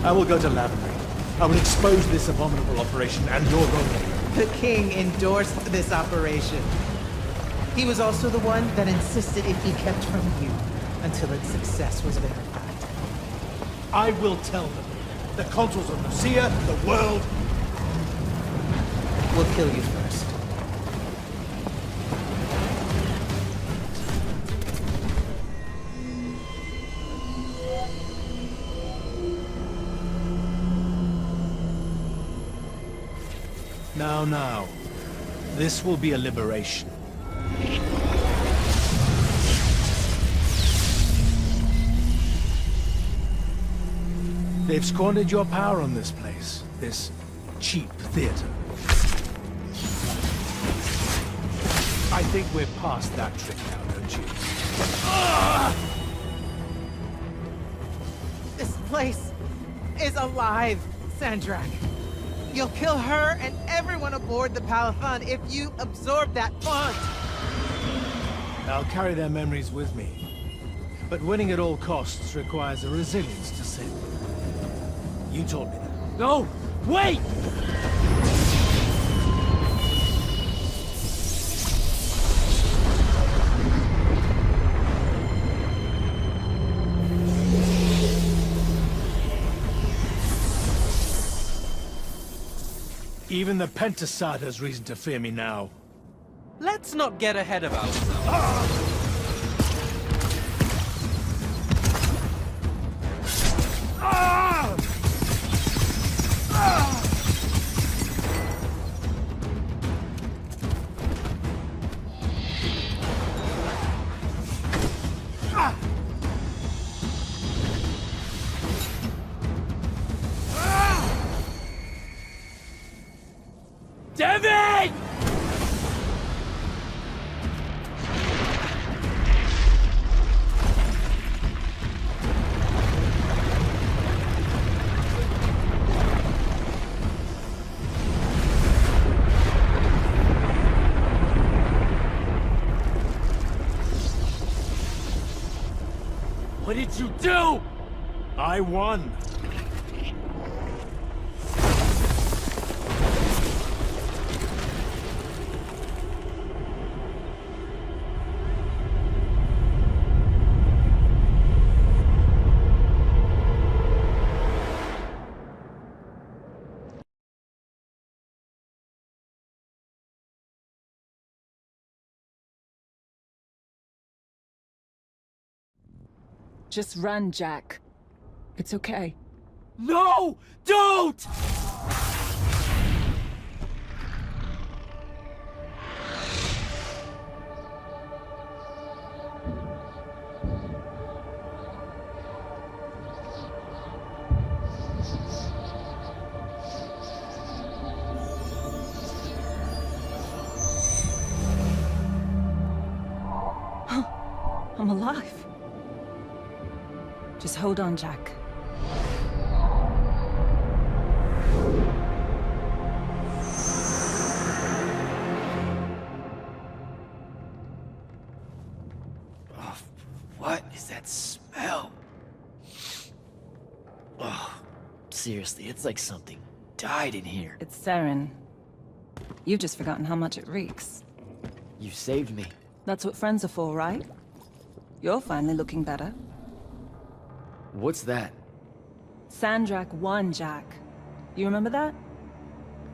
I will go to Lavender. I will expose this abominable operation and your role. The king endorsed this operation. He was also the one that insisted it be kept from you until its success was verified. I will tell them. The consuls of Lucia, the world. We'll kill you first. Now. This will be a liberation. They've squandered your power on this place. This cheap theater. I think we're past that trick now, don't you? This place is alive, Sandrakk. You'll kill her and everyone aboard the Palathon if you absorb that font. I'll carry their memories with me. But winning at all costs requires a resilience to sin. You taught me that. No! Wait! Even the Pentasad has reason to fear me now. Let's not get ahead of ourselves. Devyn! did you do? I won. Just run, Jack. It's okay. No! Don't! I'm alive. Just hold on, Jack. Oh, what is that smell? Oh, seriously, it's like something died in here. It's sarin. You've just forgotten how much it reeks. You saved me. That's what friends are for, right? You're finally looking better. What's that? Sandrakk won, Jack. You remember that?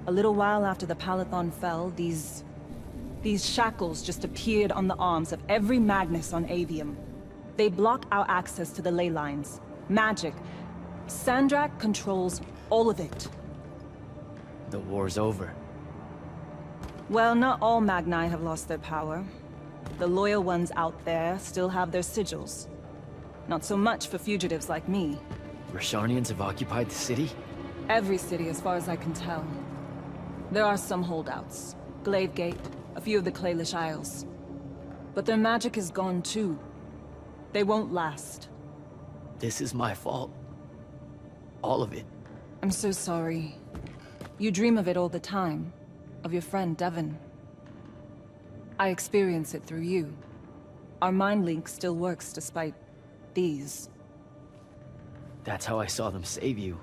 A little while after the Palathon fell, these shackles just appeared on the arms of every Magnus on Aveum. They block our access to the ley lines. Magic. Sandrakk controls all of it. The war's over. Well, not all Magni have lost their power. The loyal ones out there still have their sigils. Not so much for fugitives like me. Rasharnians have occupied the city? Every city, as far as I can tell. There are some holdouts. Glavegate, a few of the Claylish Isles. But their magic is gone too. They won't last. This is my fault. All of it. I'm so sorry. You dream of it all the time. Of your friend, Devyn. I experience it through you. Our mind link still works despite these. That's how I saw them save you.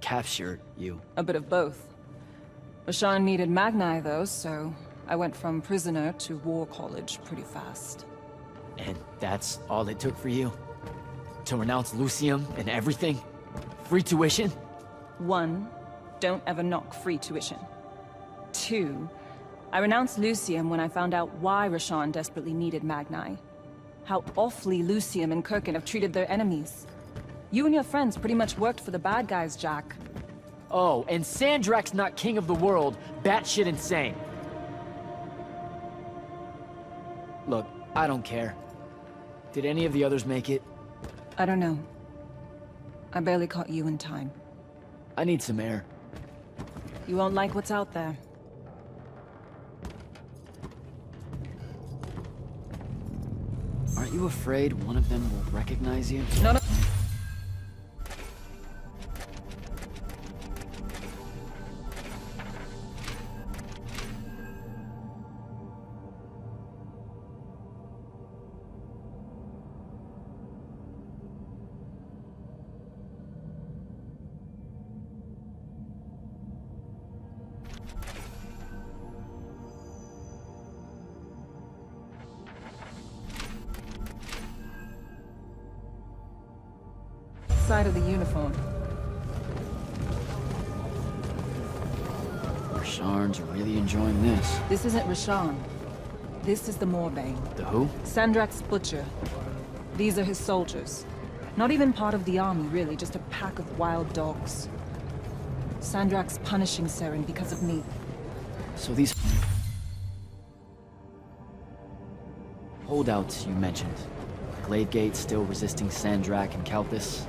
Capture you. A bit of both. Rasharn needed Magni, though, so I went from prisoner to war college pretty fast. And that's all it took for you? To renounce Lucium and everything? Free tuition? 1, don't ever knock free tuition. 2, I renounced Lucium when I found out why Rasharn desperately needed Magni. How awfully Lucium and Kirkin have treated their enemies. You and your friends pretty much worked for the bad guys, Jack. Oh, and Sandrakk's not king of the world. Batshit insane. Look, I don't care. Did any of the others make it? I don't know. I barely caught you in time. I need some air. You won't like what's out there. Aren't you afraid one of them will recognize you? No. Side of the uniform. Rasharns are really enjoying this. This isn't Rasharn. This is the Moorbane. The who? Sandrakk's butcher. These are his soldiers. Not even part of the army, really, just a pack of wild dogs. Sandrakk's punishing Saren because of me. So these holdouts you mentioned. Glavegate still resisting Sandrakk and Kalthus.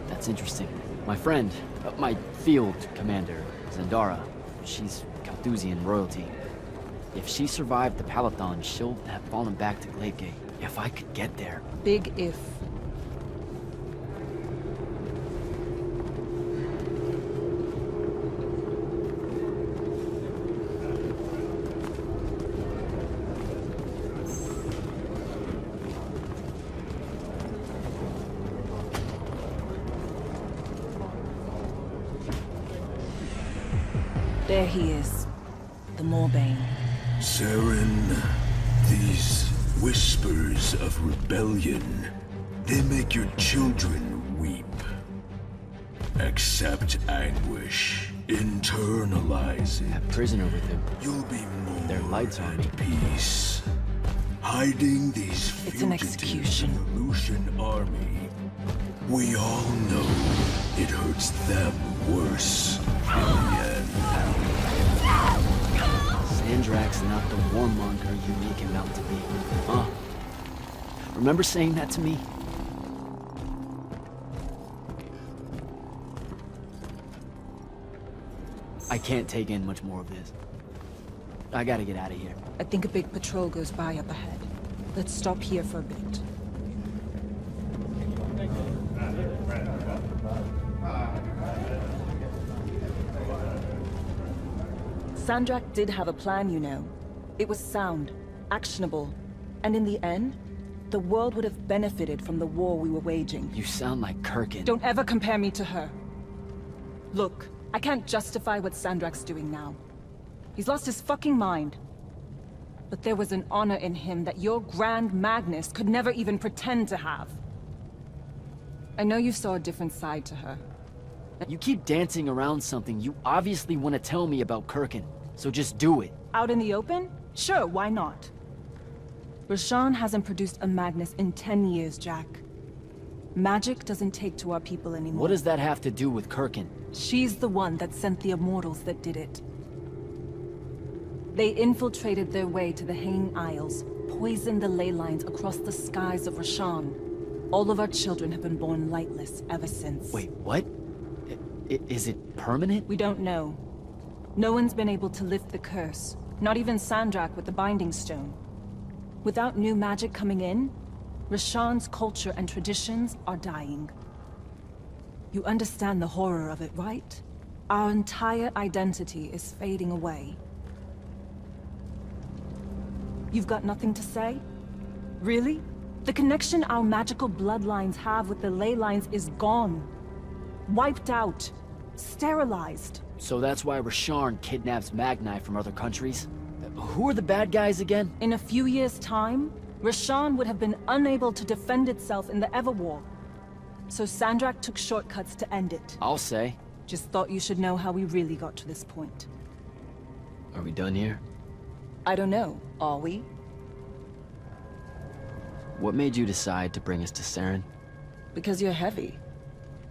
That's interesting. My friend, my field commander, Zendara, she's Kalthusian royalty. If she survived the Palathon, she'll have fallen back to Glavegate. If I could get there. Big if. There he is. The Moorbane. Saren, these whispers of rebellion, they make your children weep. Accept anguish. Internalize it. That prisoner with him. You'll be more Their lights on me. at peace. Hiding these It's an fugitives execution. in the Lucian army. We all know it hurts them worse in the end. Sandrakk's not the warmonger you make him out to be, huh? Remember saying that to me? I can't take in much more of this. I gotta get out of here. I think a big patrol goes by up ahead. Let's stop here for a bit. Sandrakk did have a plan, you know. It was sound, actionable, and in the end, the world would have benefited from the war we were waging. You sound like Kirkin. Don't ever compare me to her. Look, I can't justify what Sandrakk's doing now. He's lost his fucking mind. But there was an honor in him that your Grand Magnus could never even pretend to have. I know you saw a different side to her. You keep dancing around something you obviously want to tell me about Kirkin, so just do it. Out in the open? Sure, why not? Rasharn hasn't produced a Magnus in 10 years, Jack. Magic doesn't take to our people anymore. What does that have to do with Kirkin? She's the one that sent the Immortals that did it. They infiltrated their way to the Hanging Isles, poisoned the ley lines across the skies of Rasharn. All of our children have been born lightless ever since. Wait, what? Is it permanent? We don't know. No one's been able to lift the curse. Not even Sandrakk with the Binding Stone. Without new magic coming in, Rasharn's culture and traditions are dying. You understand the horror of it, right? Our entire identity is fading away. You've got nothing to say? Really? The connection our magical bloodlines have with the ley lines is gone. Wiped out. Sterilized. So that's why Rasharn kidnaps Magni from other countries? Who are the bad guys again? In a few years' time, Rasharn would have been unable to defend itself in the Everwar. So Sandrakk took shortcuts to end it. I'll say. Just thought you should know how we really got to this point. Are we done here? I don't know. Are we? What made you decide to bring us to Saren? Because you're heavy.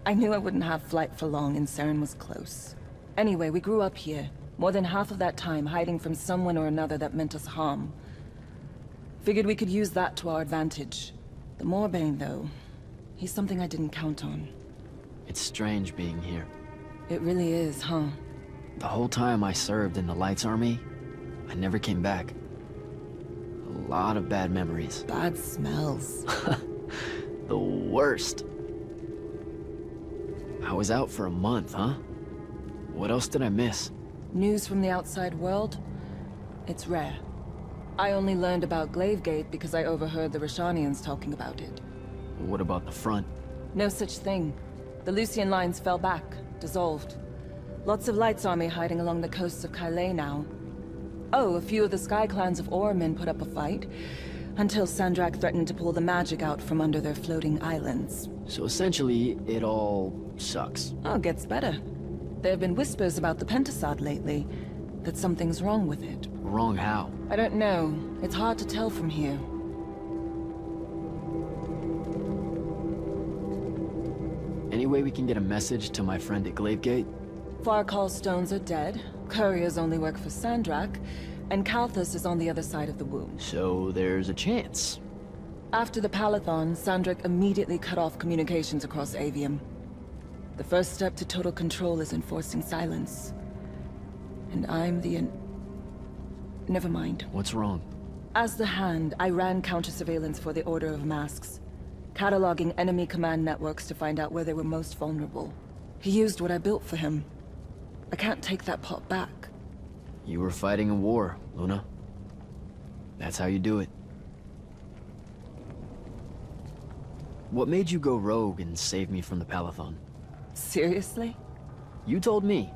I knew I wouldn't have flight for long and Saren was close. Anyway, we grew up here. More than half of that time hiding from someone or another that meant us harm. Figured we could use that to our advantage. The Moorbane, though, he's something I didn't count on. It's strange being here. It really is, huh? The whole time I served in the Lights Army, I never came back. A lot of bad memories. Bad smells. The worst. I was out for a month, huh? What else did I miss? News from the outside world? It's rare. I only learned about Glavegate because I overheard the Rasharnians talking about it. What about the front? No such thing. The Lucian lines fell back, dissolved. Lots of Lights Army hiding along the coasts of Kylé now. Oh, a few of the Sky Clans of Oromyn put up a fight, until Sandrakk threatened to pull the magic out from under their floating islands. So essentially, it all sucks. Oh, gets better. There have been whispers about the Pentasod lately, that something's wrong with it. Wrong how? I don't know. It's hard to tell from here. Any way we can get a message to my friend at Glavegate? Farkall stones are dead, couriers only work for Sandrakk, and Kalthus is on the other side of the wound. So there's a chance. After the Palathon, Sandrakk immediately cut off communications across Aveum. The first step to total control is enforcing silence. And I'm the Never mind. What's wrong? As the Hand, I ran counter-surveillance for the Order of Masks, cataloging enemy command networks to find out where they were most vulnerable. He used what I built for him. I can't take that pot back. You were fighting a war, Luna. That's how you do it. What made you go rogue and save me from the Palathon? Seriously? You told me.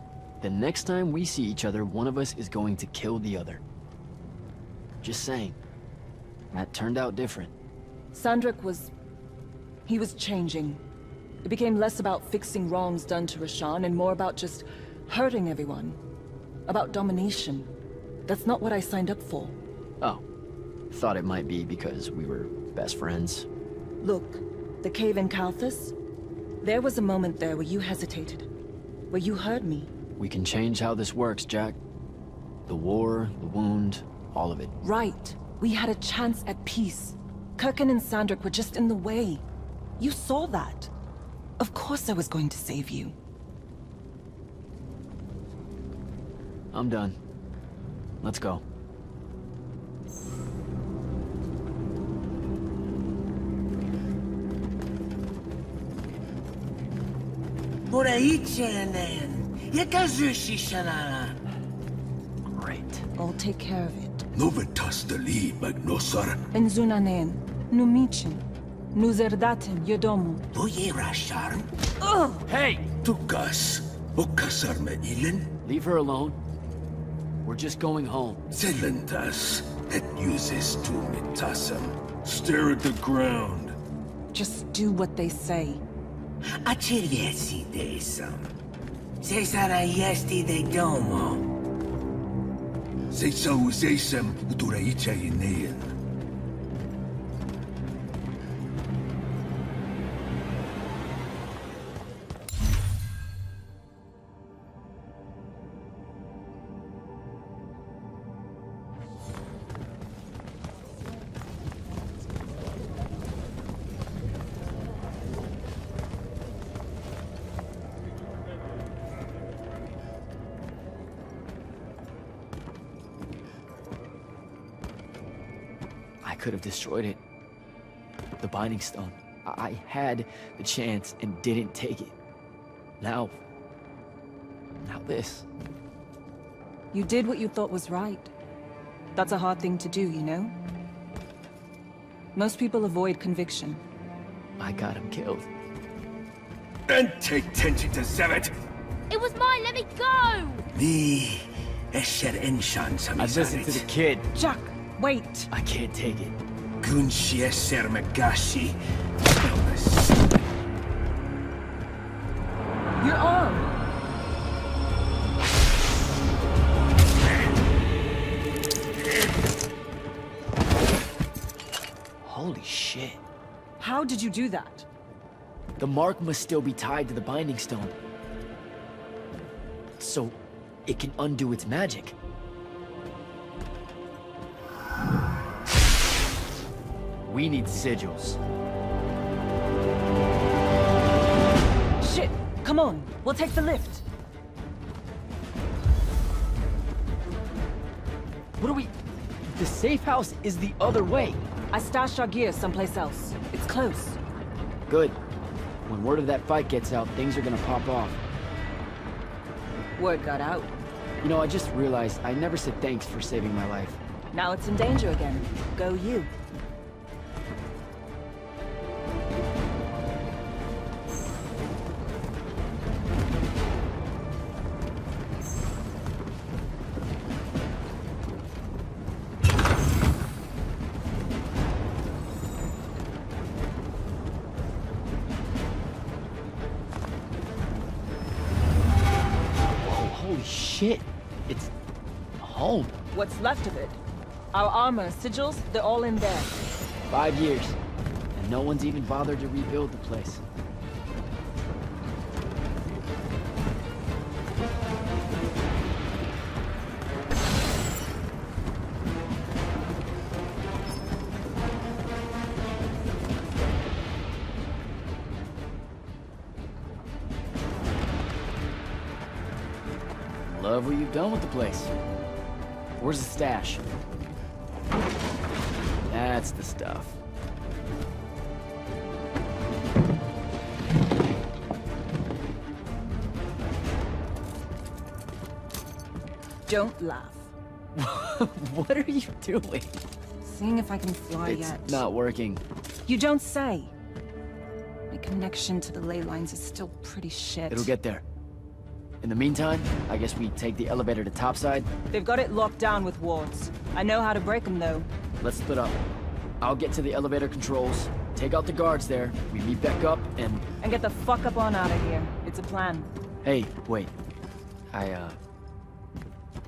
the next time we see each other, one of us is going to kill the other. Just saying. That turned out different. Sandrakk was... he was changing. It became less about fixing wrongs done to Rasharn and more about just hurting everyone. About domination. That's not what I signed up for. Oh. Thought it might be because we were best friends. Look, the cave in Kalthus? There was a moment there where you hesitated. Where you heard me. We can change how this works, Jack. The war, the wound, all of it. Right. We had a chance at peace. Kirkin and Sandrakk were just in the way. You saw that. Of course I was going to save you. I'm done. Let's go. Great. I'll take care of it. Novitastali Magnosar. Enzunanen, Numichin, Nuzerdatim, Yodomu. Boye Rasharn. Hey! Tukas. Okasar me ilen. Leave her alone. We're just going home. Zelentas. Et uses to mitasam. Stare at the ground. Just do what they say. Achiriesi desam. Cesara yesti de domo. Sesa usesem uturaicha inean. I could have destroyed it. The Binding Stone. I had the chance and didn't take it. Now this. You did what you thought was right. That's a hard thing to do, you know? Most people avoid conviction. I got him killed. And take tension to Zevet. It was mine, let me go! Me, Esher Enshan I listened to the kid. Jack, wait! I can't take it. Gunshi Esher Magashi. Your arm! Holy shit. How did you do that? The mark must still be tied to the Binding Stone. So, it can undo its magic. We need sigils. Shit! Come on, we'll take the lift. What are we... The safe house is the other way. I stashed our gear someplace else. It's close. Good. When word of that fight gets out, things are gonna pop off. Word got out. You know, I just realized I never said thanks for saving my life. Now it's in danger again. Go you. Holy shit! It's... home. What's left of it? Our armor, sigils, they're all in there. 5 years. And no one's even bothered to rebuild the place. Love what you've done with the place. Where's the stash? That's the stuff. Don't laugh. What are you doing? Seeing if I can fly It's yet. not working. You don't say. My connection to the ley lines is still pretty shit. It'll get there. In the meantime, I guess we take the elevator to topside. They've got it locked down with wards. I know how to break them, though. Let's split up. I'll get to the elevator controls, take out the guards there, we meet back up, and... And get the fuck up on out of here. It's a plan. Hey, wait. I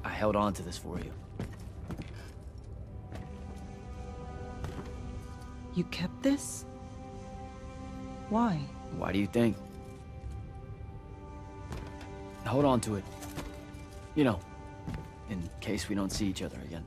held on to this for you. You kept this? Why? Why do you think? Hold on to it. You know, in case we don't see each other again.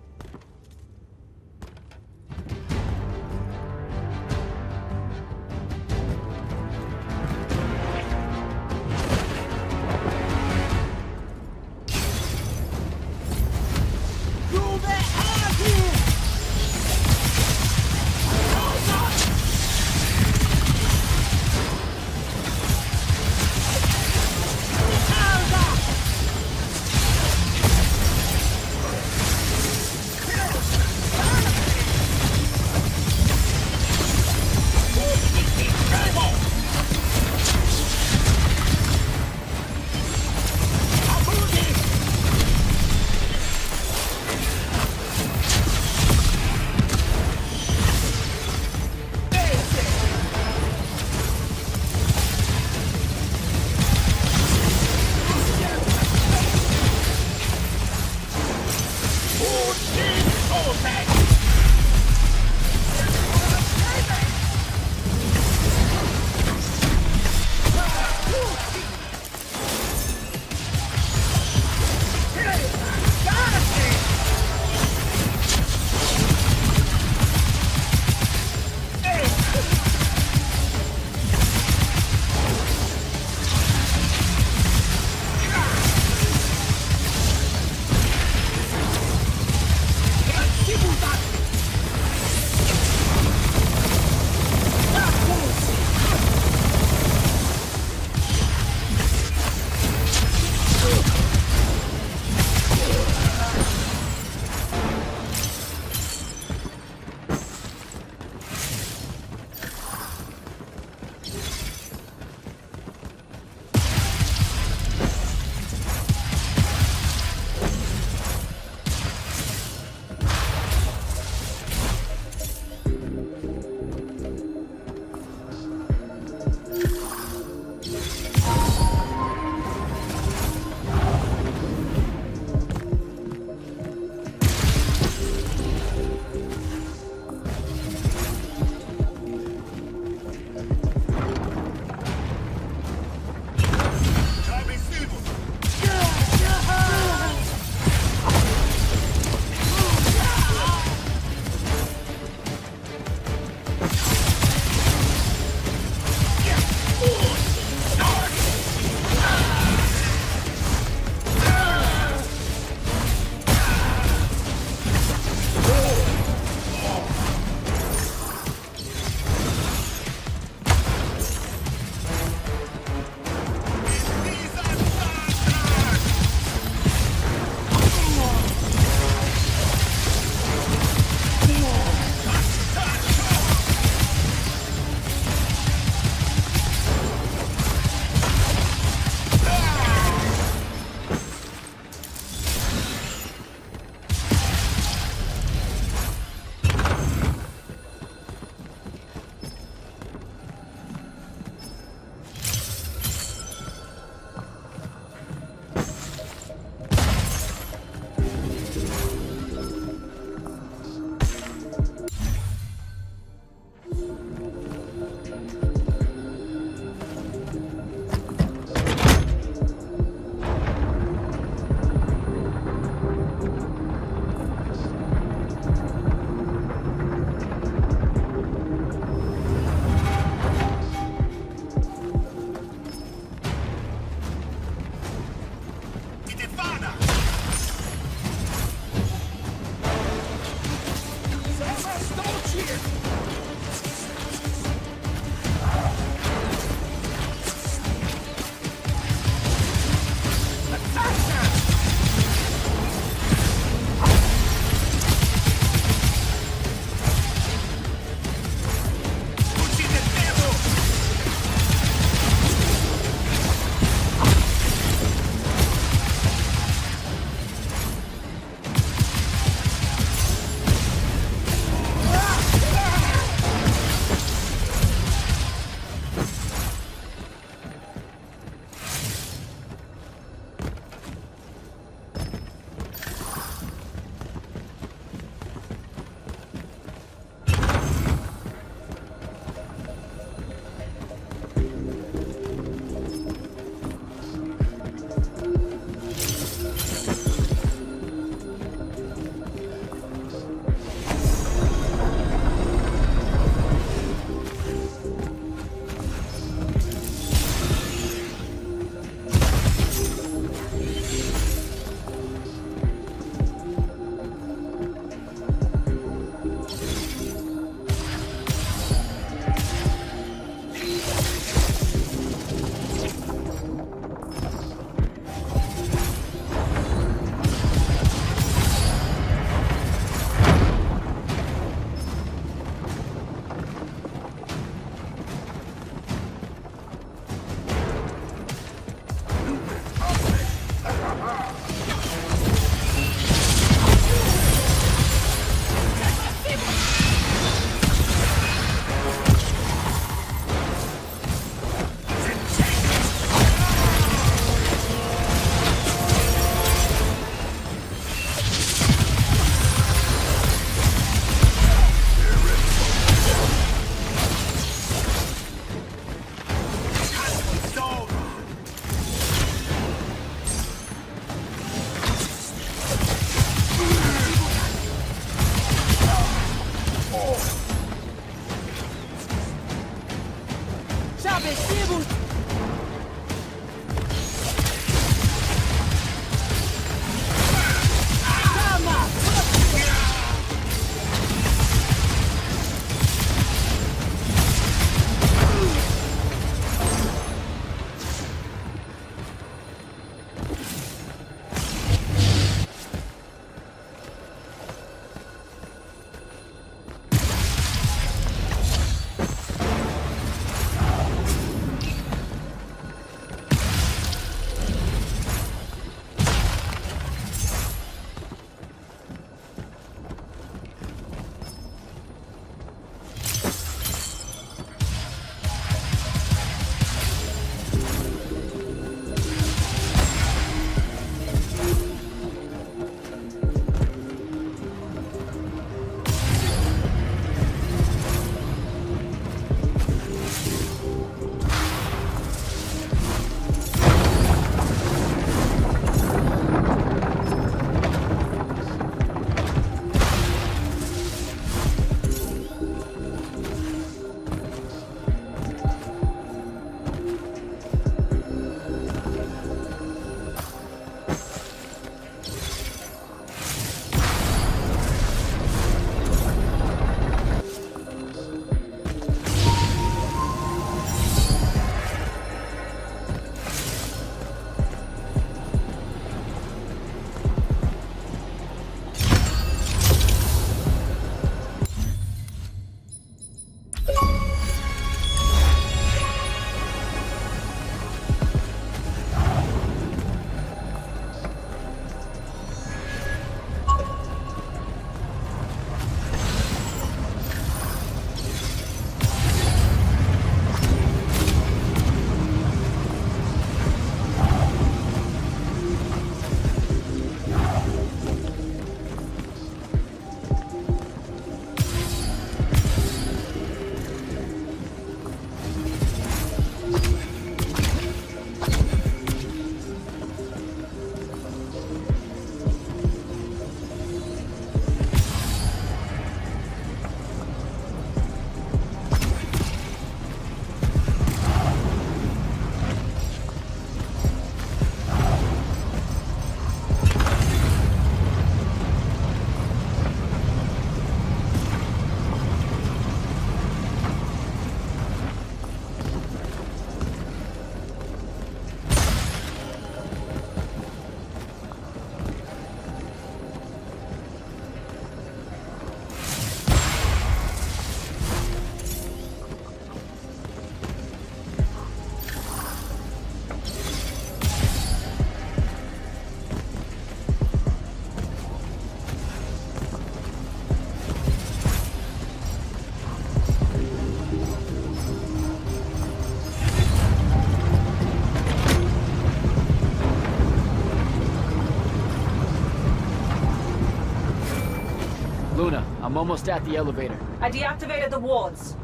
Luna, I'm almost at the elevator. I deactivated the wards.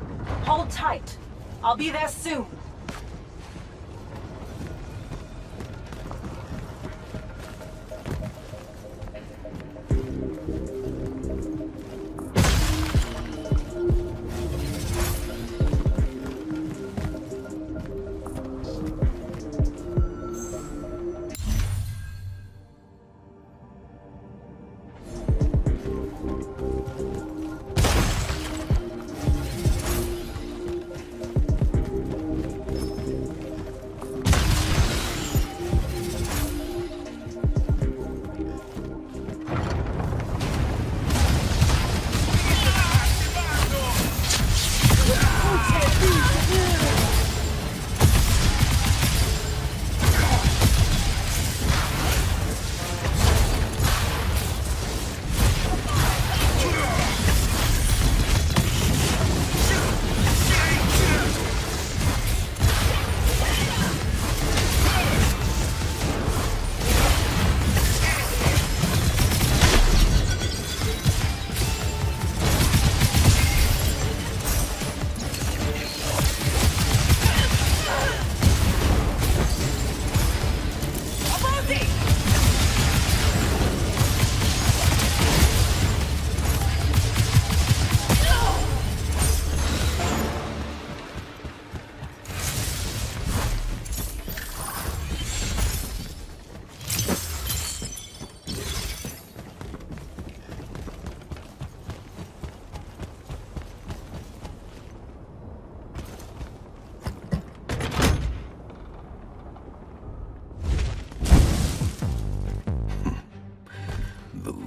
Hold tight. I'll be there soon.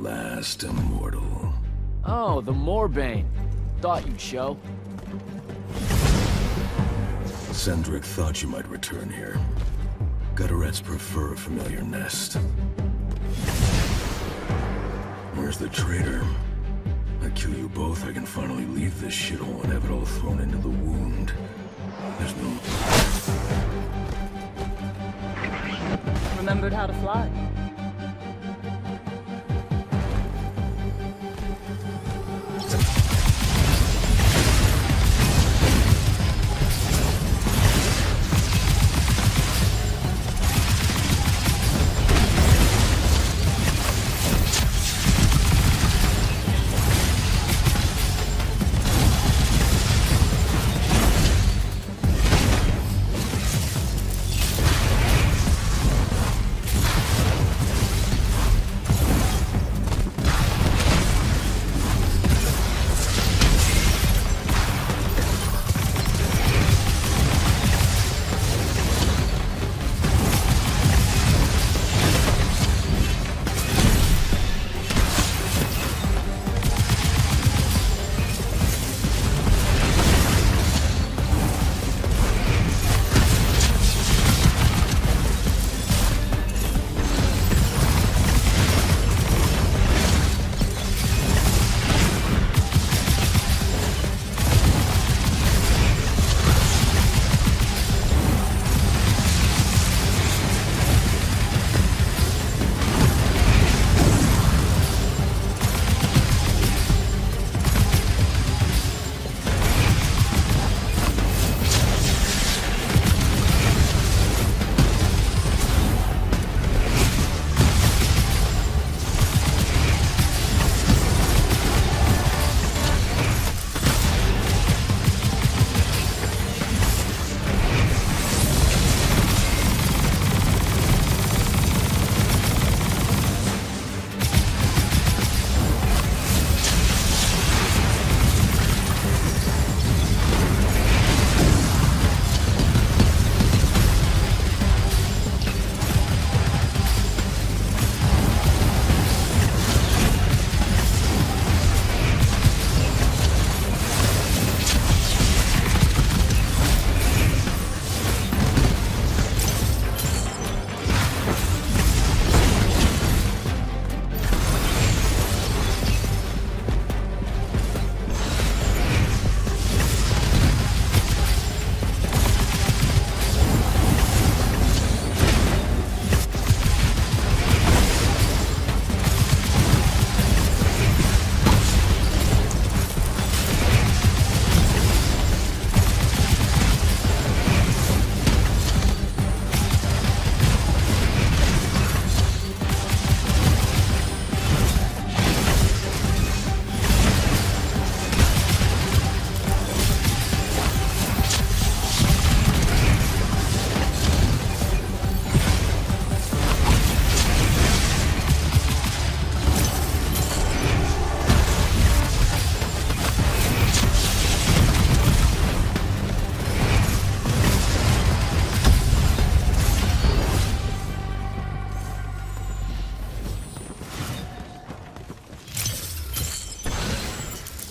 Last Immortal. Oh, the Moorbane. Thought you'd show. Sandrakk thought you might return here. Gutterets prefer a familiar nest. Where's the traitor? I kill you both, I can finally leave this shithole and have it all thrown into the wound. There's no... Remembered how to fly.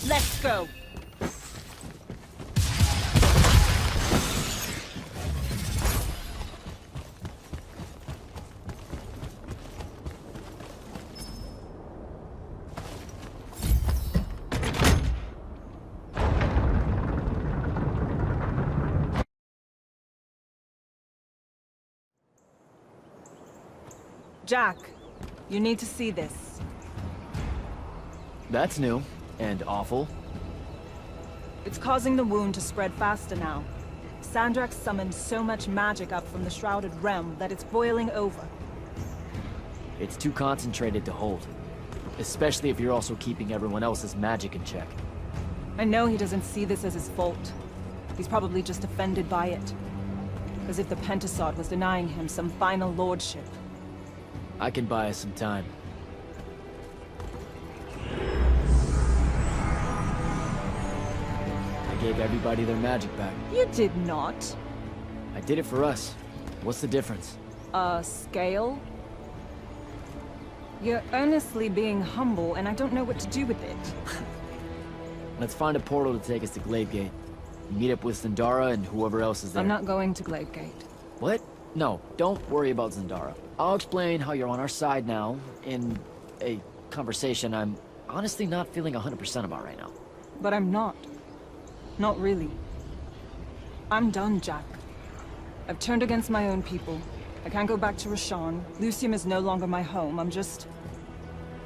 Let's go! Jack, you need to see this. That's new. And awful. It's causing the wound to spread faster now. Sandrakk summoned so much magic up from the Shrouded Realm that it's boiling over. It's too concentrated to hold. Especially if you're also keeping everyone else's magic in check. I know he doesn't see this as his fault. He's probably just offended by it. As if the Pentasod was denying him some final lordship. I can buy us some time. I gave everybody their magic back. You did not. I did it for us. What's the difference? Scale? You're earnestly being humble, and I don't know what to do with it. Let's find a portal to take us to Glavegate. Meet up with Zendara and whoever else is there. I'm not going to Glavegate. What? No, don't worry about Zendara. I'll explain how you're on our side now, in a conversation I'm honestly not feeling 100% about right now. But I'm not. Not really. I'm done, Jack. I've turned against my own people. I can't go back to Rasharn. Lucium is no longer my home. I'm just...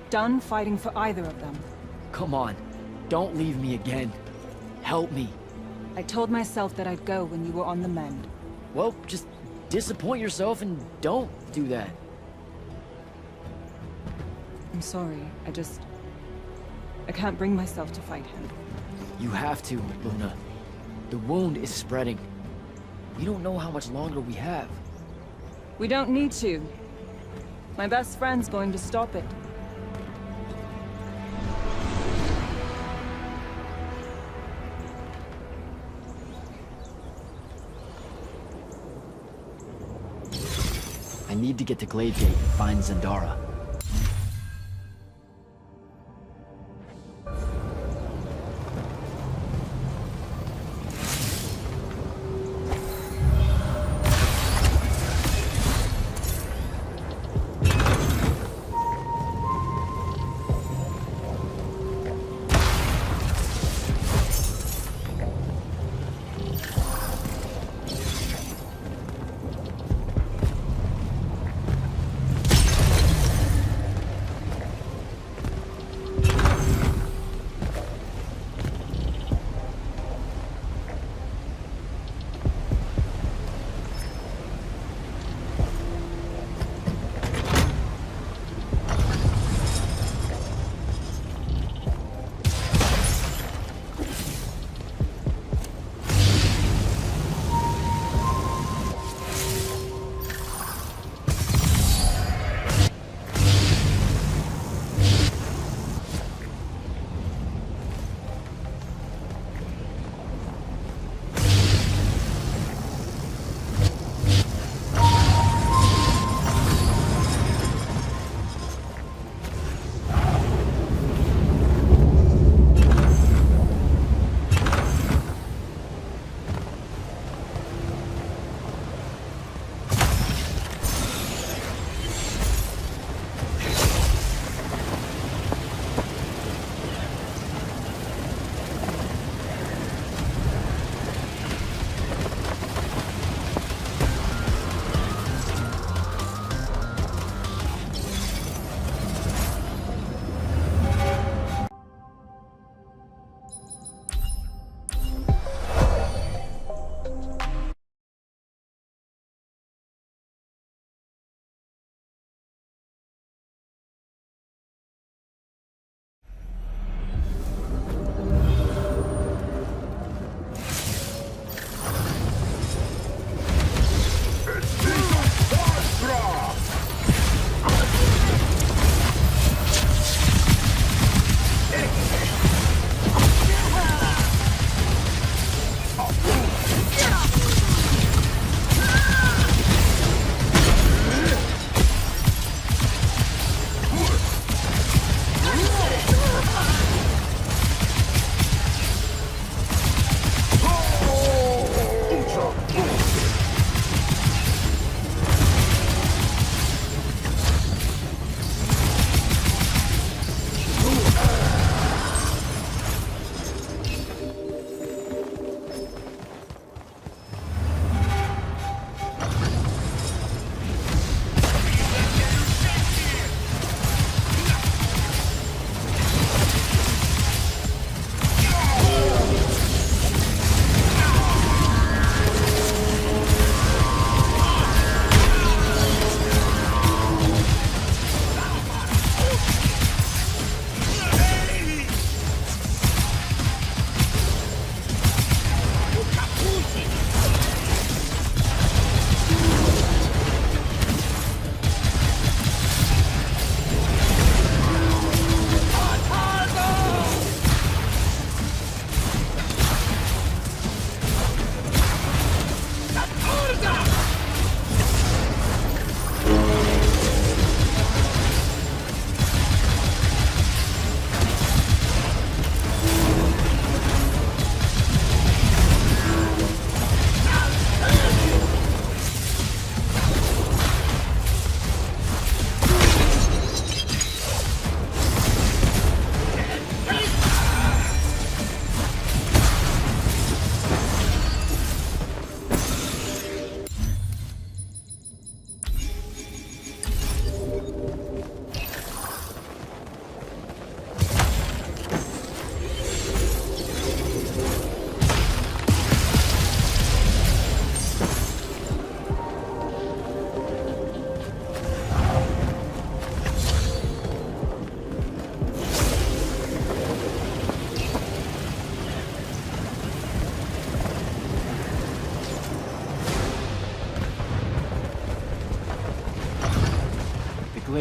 done fighting for either of them. Come on. Don't leave me again. Help me. I told myself that I'd go when you were on the mend. Well, just disappoint yourself and don't do that. I'm sorry. I can't bring myself to fight him. You have to, Luna. The wound is spreading. We don't know how much longer we have. We don't need to. My best friend's going to stop it. I need to get to Glavegate and find Zendara.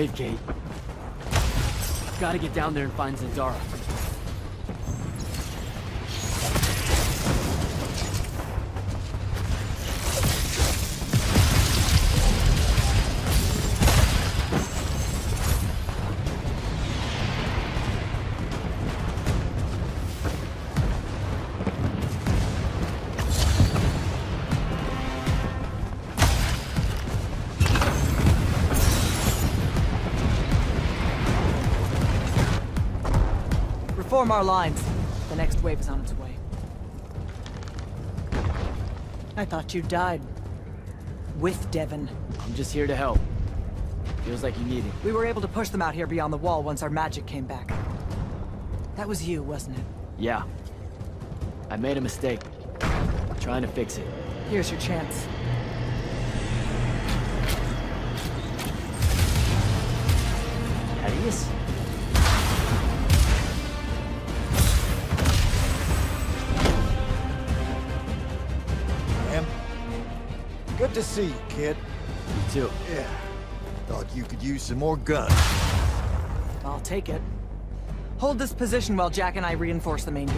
Wait, Kate. Gotta get down there and find Zendara. Form our lines. The next wave is on its way. I thought you died. With Devyn. I'm just here to help. Feels like you need it. We were able to push them out here beyond the wall once our magic came back. That was you, wasn't it? Yeah. I made a mistake. I'm trying to fix it. Here's your chance. Thaddeus? Good to see you, kid. You too. Yeah. Thought you could use some more guns. I'll take it. Hold this position while Jack and I reinforce the main gate.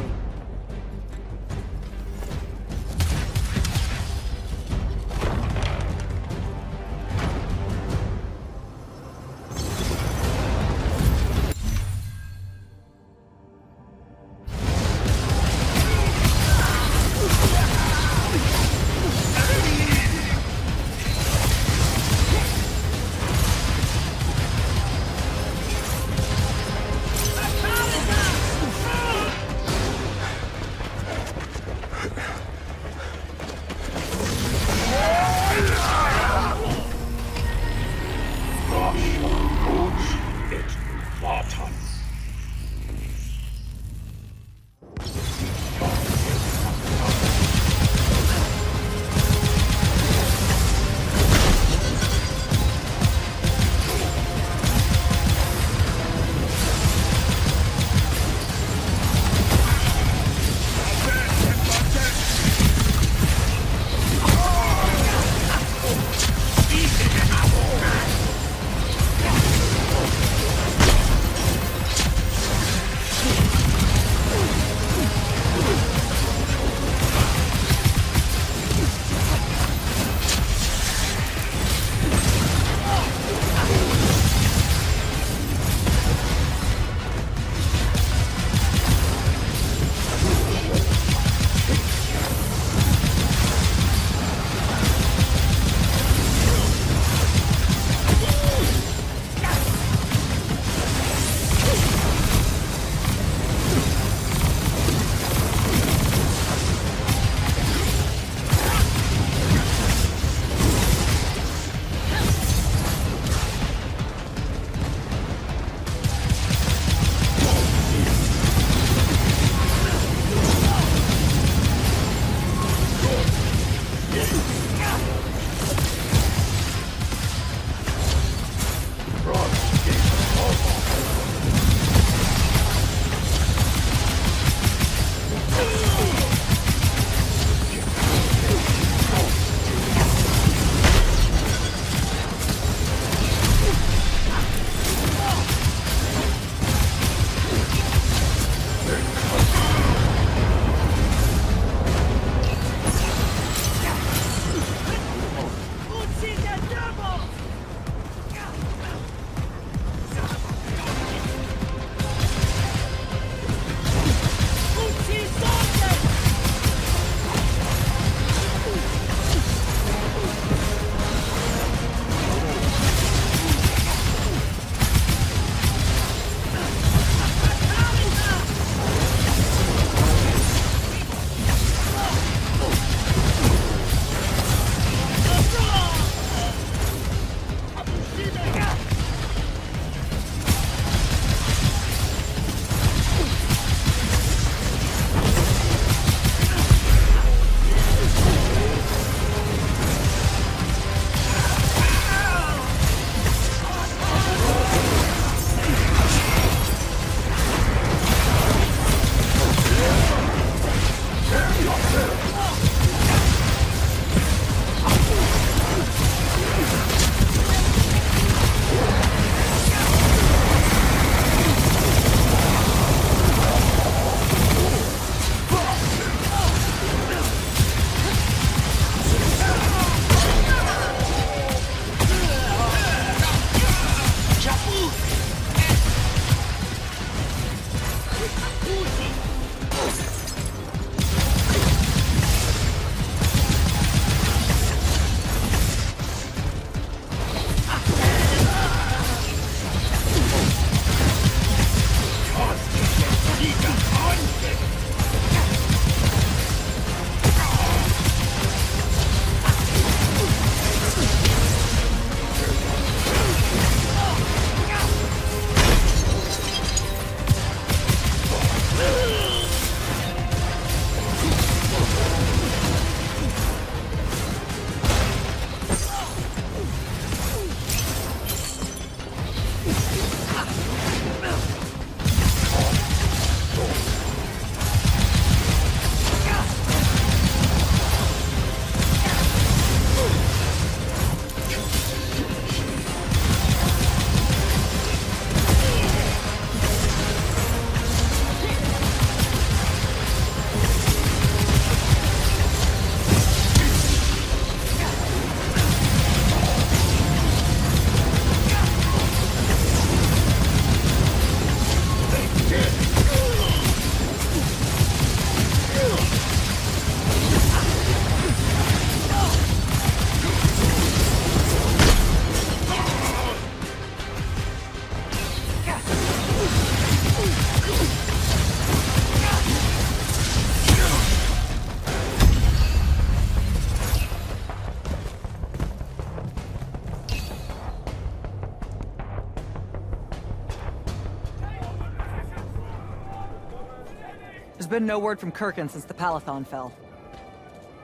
There's been no word from Kirkin since the Palathon fell.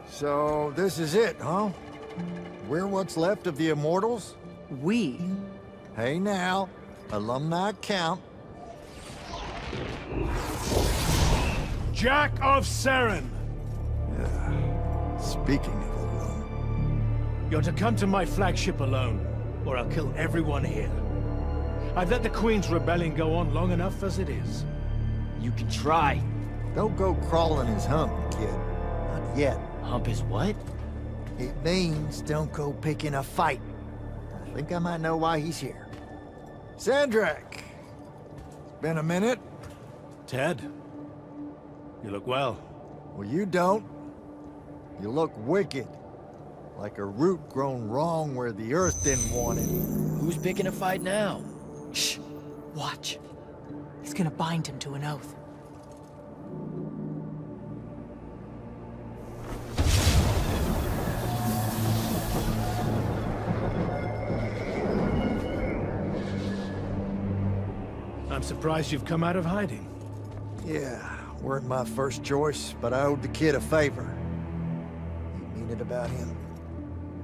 So, this is it, huh? We're what's left of the Immortals? We? Hey now, alumni count. Jack of Seren! Speaking of alone... You're to come to my flagship alone, or I'll kill everyone here. I've let the Queen's rebellion go on long enough as it is. You can try. Don't go crawling his hump, kid. Not yet. Hump his what? It means don't go picking a fight. I think I might know why he's here. Sandrakk! It's been a minute. Ted, you look well. Well, you don't. You look wicked. Like a root grown wrong where the earth didn't want it. Who's picking a fight now? Shh! Watch. He's gonna bind him to an oath. I'm surprised you've come out of hiding. Yeah, weren't my first choice, but I owed the kid a favor. You mean it about him?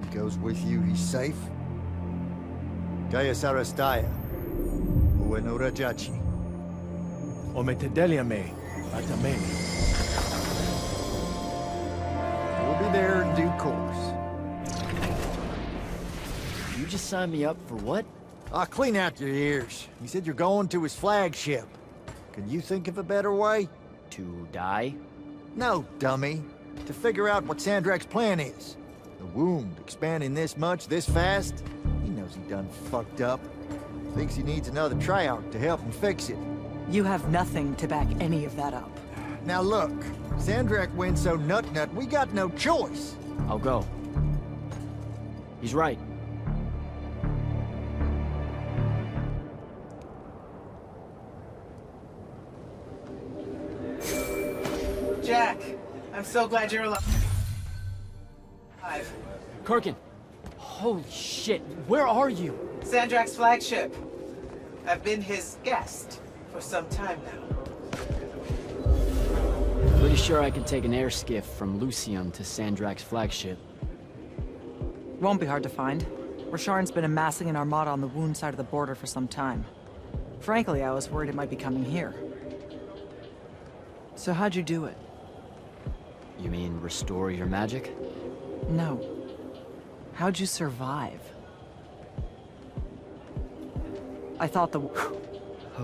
He goes with you, he's safe? Gaya Sarastaya, Ueno Rajachi. Ometedeliame, Atamemi. We'll be there in due course. You just signed me up for what? I'll clean out your ears. He said you're going to his flagship. Can you think of a better way? To die? No, dummy. To figure out what Sandrakk's plan is. The wound expanding this much, this fast? He knows he done fucked up. Thinks he needs another tryout to help him fix it. You have nothing to back any of that up. Now look, Sandrakk went so nut-nut, we got no choice. I'll go. He's right. Jack, I'm so glad you're alive. Kirkin! Holy shit, where are you? Sandrakk's flagship. I've been his guest for some time now. Pretty sure I can take an air skiff from Lucium to Sandrakk's flagship. Won't be hard to find. Rasharnian's been amassing an armada on the wound side of the border for some time. Frankly, I was worried it might be coming here. So how'd you do it? You mean restore your magic? No. How'd you survive? I thought the...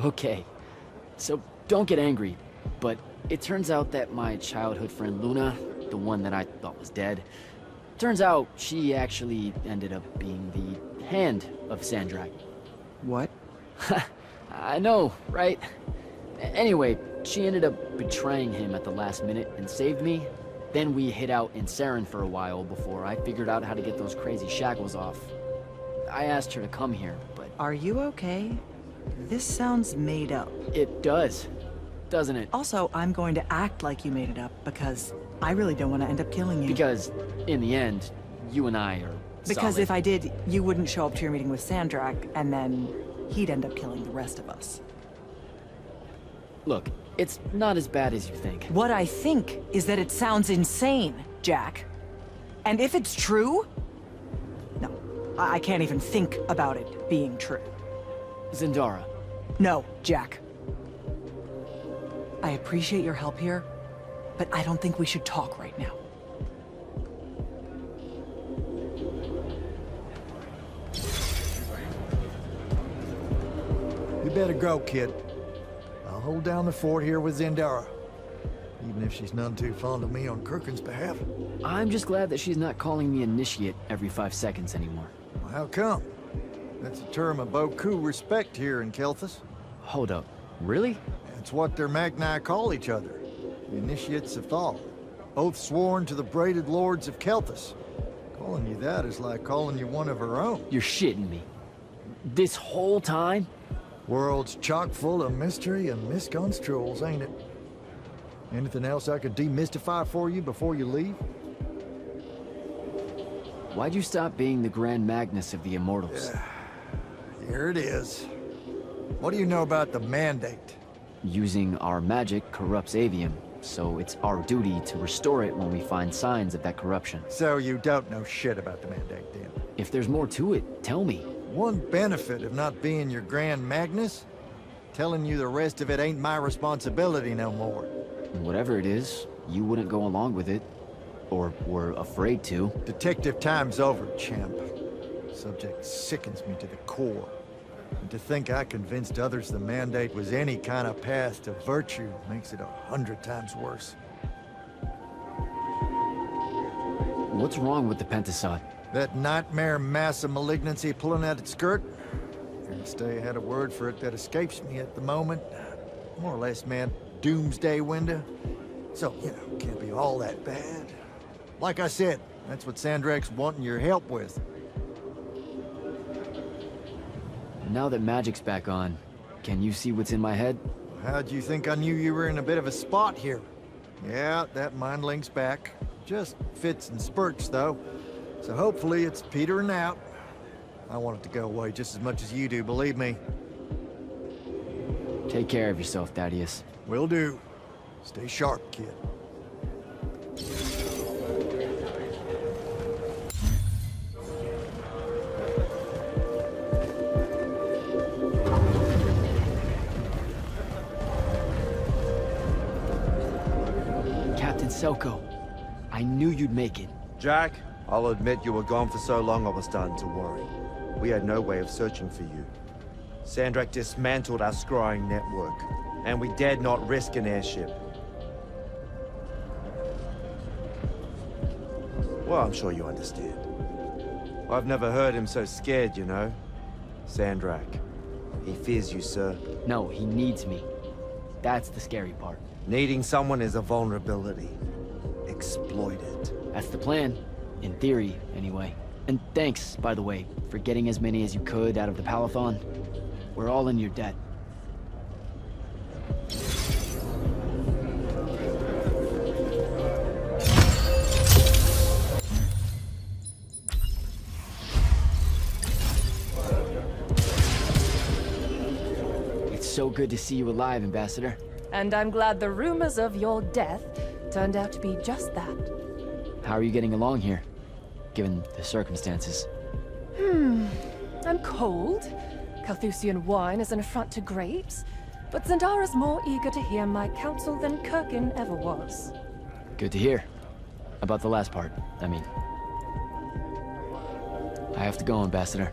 Okay. So don't get angry, but it turns out that my childhood friend Luna, the one that I thought was dead, turns out she actually ended up being the hand of Sandrakk. What? I know, right? Anyway, she ended up betraying him at the last minute and saved me. Then we hid out in Saren for a while before I figured out how to get those crazy shackles off. I asked her to come here, but... Are you okay? This sounds made up. It does, doesn't it? Also, I'm going to act like you made it up because I really don't want to end up killing you. Because, in the end, you and I are Because solid. if I did, you wouldn't show up to your meeting with Sandrakk, and then he'd end up killing the rest of us. Look, it's not as bad as you think. What I think is that it sounds insane, Jack. And if it's true... No, I can't even think about it being true. Zendara. No, Jack. I appreciate your help here, but I don't think we should talk right now. You better go, kid. I'll hold down the fort here with Zendara. Even if she's none too fond of me on Kirkin's behalf. I'm just glad that she's not calling me initiate every 5 seconds anymore. Well, how come? That's a term of beaucoup respect here in Kelthus. Hold up. Really? It's what their Magni call each other. The initiates of Thal. Oath sworn to the braided lords of Kelthus. Calling you that is like calling you one of her own. You're shitting me. This whole time? World's chock full of mystery and misconstruals, ain't it? Anything else I could demystify for you before you leave? Why'd you stop being the Grand Magnus of the Immortals? Here it is. What do you know about the Mandate? Using our magic corrupts Aveum, so it's our duty to restore it when we find signs of that corruption. So you don't know shit about the Mandate, then? If there's more to it, tell me. One benefit of not being your Grand Magnus? Telling you the rest of it ain't my responsibility no more. Whatever it is, you wouldn't go along with it. Or were afraid to. Detective time's over, champ. Subject sickens me to the core. And to think I convinced others the Mandate was any kind of path to virtue makes it 100 times worse. What's wrong with the Pentasod? That nightmare mass of malignancy pulling at its skirt? Stay had a word for it that escapes me at the moment. More or less, man, doomsday window. So, you know, can't be all that bad. Like I said, that's what Sandrakk's wanting your help with. Now that magic's back on, can you see what's in my head? How'd you think I knew you were in a bit of a spot here? Yeah, that mind link's back. Just fits and spurts, though. So hopefully it's petering out. I want it to go away just as much as you do, believe me. Take care of yourself, Thaddeus. Will do. Stay sharp, kid. Captain Selko, I knew you'd make it. Jack, I'll admit you were gone for so long I was starting to worry. We had no way of searching for you. Sandrakk dismantled our scrying network, and we dared not risk an airship. Well, I'm sure you understand. I've never heard him so scared, you know. Sandrakk. He fears you, sir. No, he needs me. That's the scary part. Needing someone is a vulnerability. Exploit it. That's the plan. In theory, anyway. And thanks, by the way, for getting as many as you could out of the Palathon. We're all in your debt. It's so good to see you alive, Ambassador. And I'm glad the rumors of your death turned out to be just that. How are you getting along here, given the circumstances? I'm cold. Carthusian wine is an affront to grapes. But Zendara's more eager to hear my counsel than Kirkin ever was. Good to hear. About the last part, I mean. I have to go, Ambassador.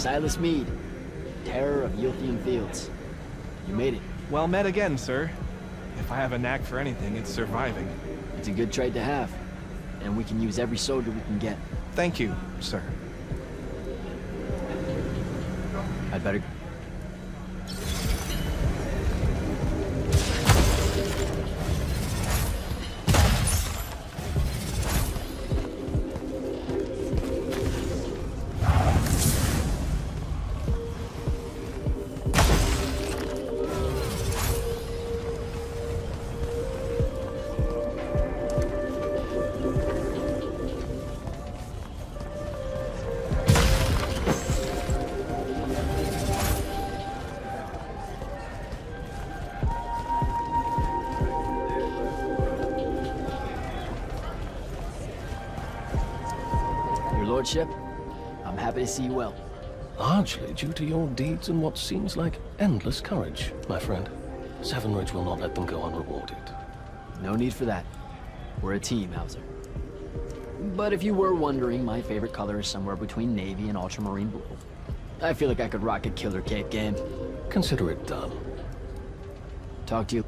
Silas Meade, terror of Yilthian Fields. You made it. Well met again, sir. If I have a knack for anything, it's surviving. It's a good trait to have, and we can use every soldier we can get. Thank you, sir. I'd better... Lordship, I'm happy to see you well. Largely due to your deeds and what seems like endless courage, my friend. Seven Ridge will not let them go unrewarded. No need for that. We're a team, Hauser. But if you were wondering, my favorite color is somewhere between navy and ultramarine blue. I feel like I could rock a killer cape game. Consider it done. Talk to you.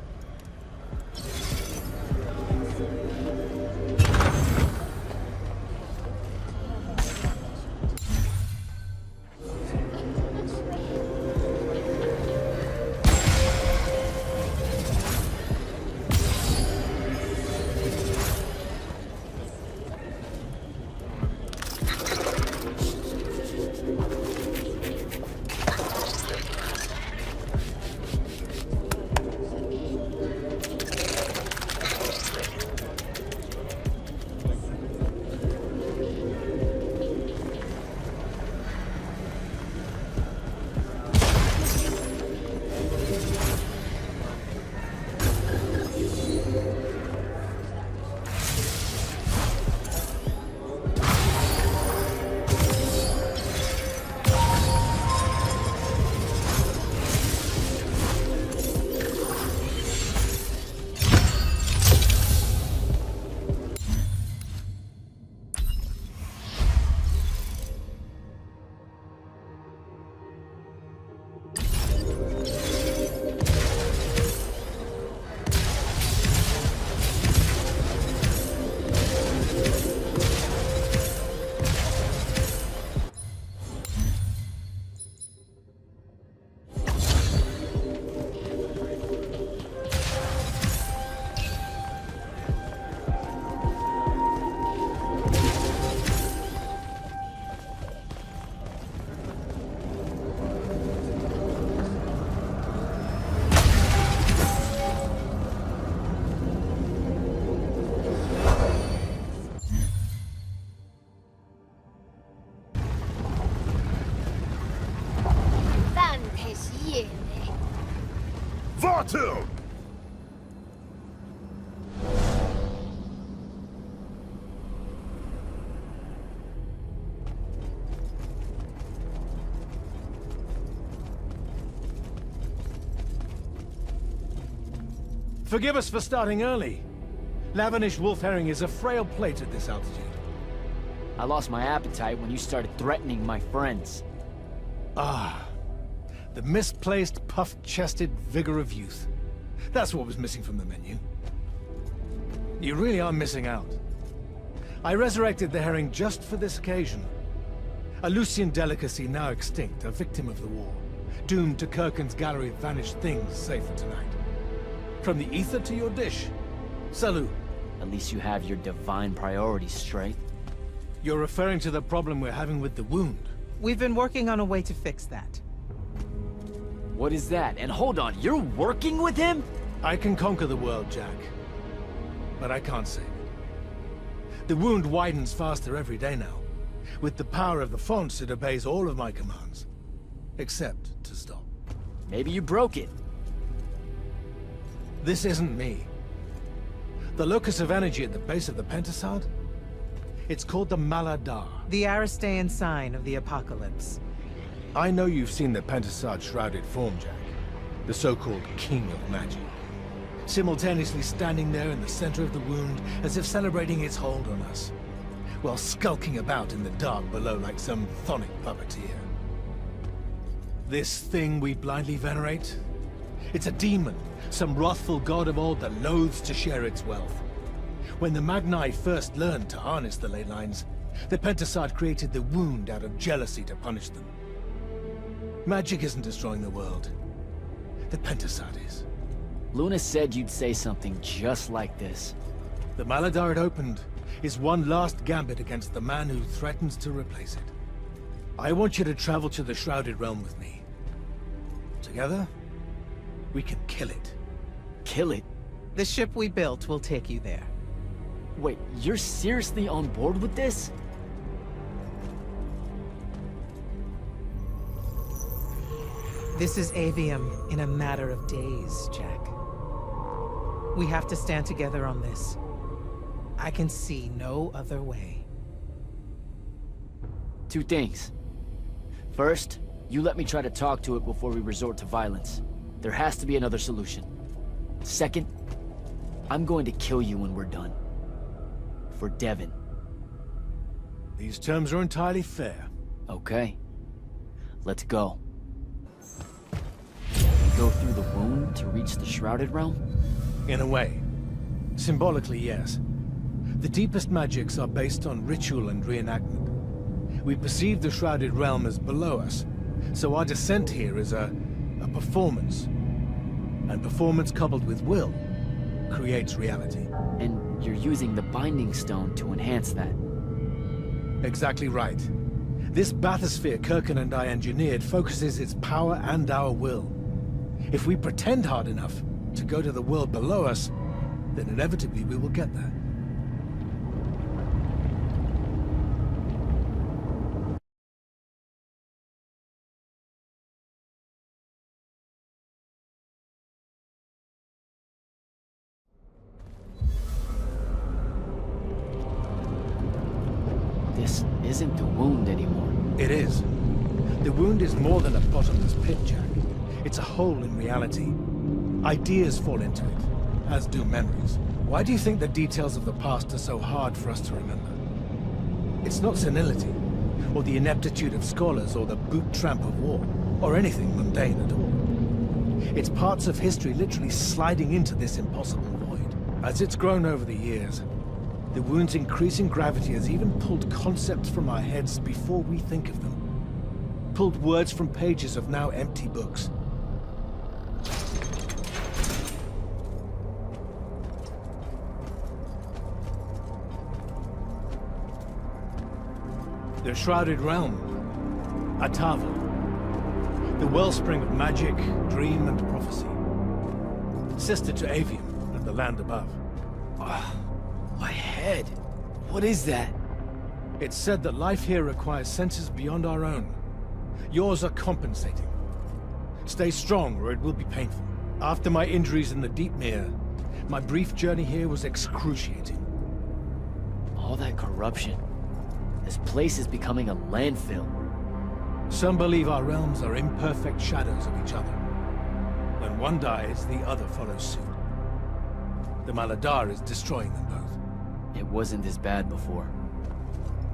Vartu! Forgive us for starting early. Lavenish wolf herring is a frail plate at this altitude. I lost my appetite when you started threatening my friends. Ah, the misplaced, puff-chested vigor of youth. That's what was missing from the menu. You really are missing out. I resurrected the herring just for this occasion. A Lucian delicacy now extinct, a victim of the war. Doomed to Kirkin's gallery of vanished things, save for tonight. From the ether to your dish. Salut. At least you have your divine priorities straight. You're referring to the problem we're having with the wound. We've been working on a way to fix that. What is that? And hold on, you're working with him? I can conquer the world, Jack. But I can't save it. The wound widens faster every day now. With the power of the fonts, it obeys all of my commands. Except to stop. Maybe you broke it. This isn't me. The locus of energy at the base of the Pentasod? It's called the Maladar. The Aristean sign of the apocalypse. I know you've seen the Pentasod shrouded form, Jack. The so-called King of Magic. Simultaneously standing there in the center of the wound, as if celebrating its hold on us. While skulking about in the dark below like some chthonic puppeteer. This thing we blindly venerate? It's a demon, some wrathful god of old that loathes to share its wealth. When the Magni first learned to harness the ley lines, the Pentasad created the wound out of jealousy to punish them. Magic isn't destroying the world. The Pentasad is. Luna said you'd say something just like this. The Maladar it opened is one last gambit against the man who threatens to replace it. I want you to travel to the Shrouded Realm with me. Together, we can kill it. Kill it? The ship we built will take you there. Wait, you're seriously on board with this? This is Aveum in a matter of days, Jack. We have to stand together on this. I can see no other way. Two things. First, you let me try to talk to it before we resort to violence. There has to be another solution. Second, I'm going to kill you when we're done. For Devyn. These terms are entirely fair. Okay. Let's go. We go through the wound to reach the Shrouded Realm? In a way. Symbolically, yes. The deepest magics are based on ritual and reenactment. We perceive the Shrouded Realm as below us, so our descent here is a performance. And performance coupled with will creates reality. And you're using the Binding Stone to enhance that. Exactly right. This bathysphere Kirkin and I engineered focuses its power and our will. If we pretend hard enough to go to the world below us, then inevitably we will get there. This isn't the wound anymore. It is. The wound is more than a bottomless pit, Jack. It's a hole in reality. Ideas fall into it, as do memories. Why do you think the details of the past are so hard for us to remember? It's not senility, or the ineptitude of scholars, or the boot tramp of war, or anything mundane at all. It's parts of history literally sliding into this impossible void. As it's grown over the years, the wound's increasing gravity has even pulled concepts from our heads before we think of them. Pulled words from pages of now empty books. The Shrouded Realm. Atavel. The wellspring of magic, dream, and prophecy. Sister to Aveum and the land above. My head. What is that? It's said that life here requires senses beyond our own. Yours are compensating. Stay strong, or it will be painful. After my injuries in the Deep Mere, my brief journey here was excruciating. All that corruption. This place is becoming a landfill. Some believe our realms are imperfect shadows of each other. When one dies, the other follows suit. The Maladar is destroying them both. It wasn't this bad before.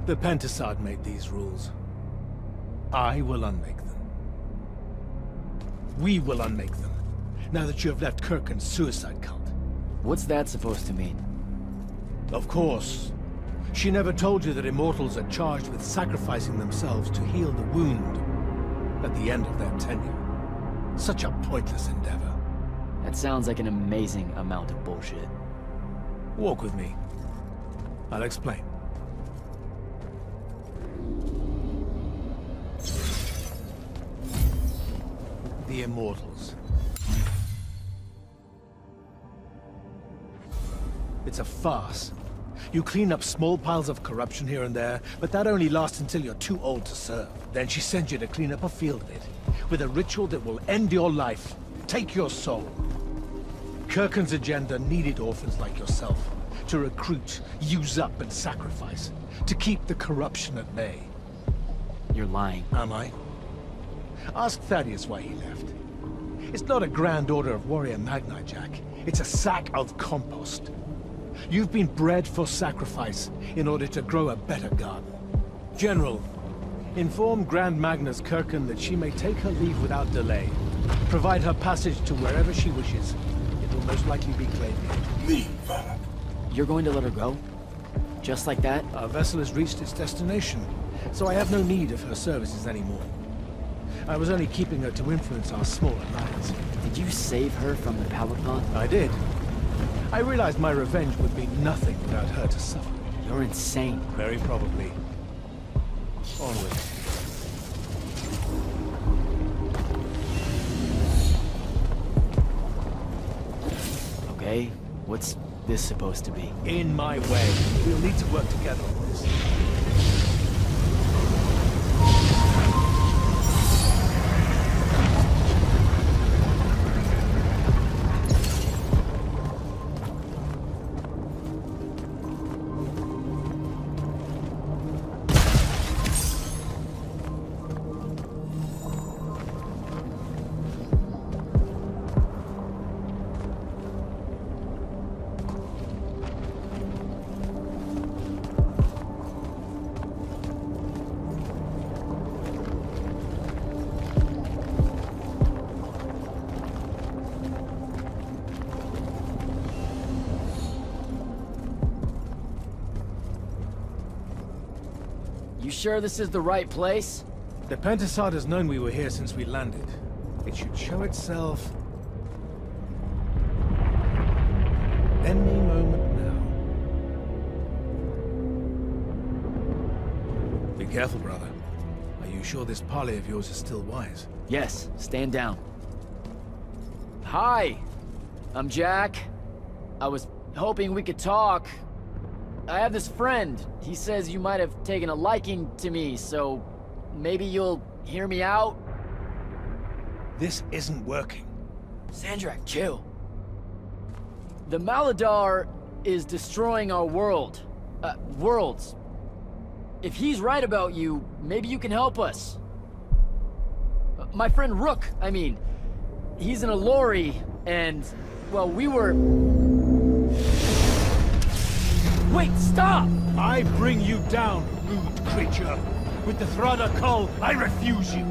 The Pentasad made these rules. I will unmake them. We will unmake them, now that you have left Kirkin's suicide cult. What's that supposed to mean? Of course. She never told you that Immortals are charged with sacrificing themselves to heal the wound at the end of their tenure. Such a pointless endeavor. That sounds like an amazing amount of bullshit. Walk with me. I'll explain. The Immortals. It's a farce. You clean up small piles of corruption here and there, but that only lasts until you're too old to serve. Then she sends you to clean up a field of it, with a ritual that will end your life, take your soul. Kirkin's agenda needed orphans like yourself, to recruit, use up, and sacrifice, to keep the corruption at bay. You're lying. Am I? Ask Thaddeus why he left. It's not a grand order of warrior Magni, Jack. It's a sack of compost. You've been bred for sacrifice in order to grow a better garden. General, Inform Grand Magnus Kirken that she may take her leave without delay. Provide her passage to wherever she wishes. It will most likely be Claymore. Leave. You're going to let her go? Just like that? Our vessel has reached its destination, so I have no need of her services anymore. I was only keeping her to influence our small alliance. Did you save her from the Palathan? I did. I realized my revenge would be nothing without her to suffer. You're insane. Very probably. Onward. Okay, what's this supposed to be? In my way. We'll need to work together on this. You sure this is the right place? The Pentasod has known we were here since we landed. It should show itself any moment now. Be careful, brother. Are you sure this parley of yours is still wise? Yes, stand down. Hi, I'm Jack. I was hoping we could talk. I have this friend. He says you might have taken a liking to me, so maybe you'll hear me out? This isn't working. Sandrakk, chill. The Maladar is destroying our world. Worlds. If he's right about you, maybe you can help us. My friend Rook, I mean. He's an Aelori, and, well, we were... Wait, stop! I bring you down, rude creature. With the Thrada Cull, I refuse you.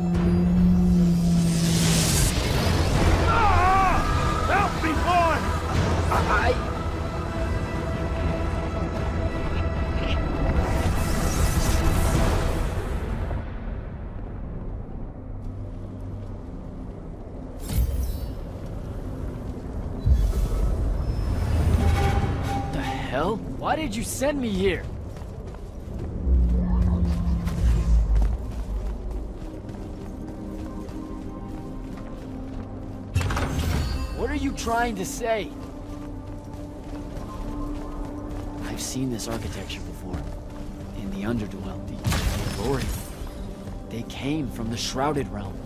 Ah! Help me, boy! The hell? Why did you send me here? What are you trying to say? I've seen this architecture before. In the Underdwell, the Aelori. They came from the Shrouded Realm.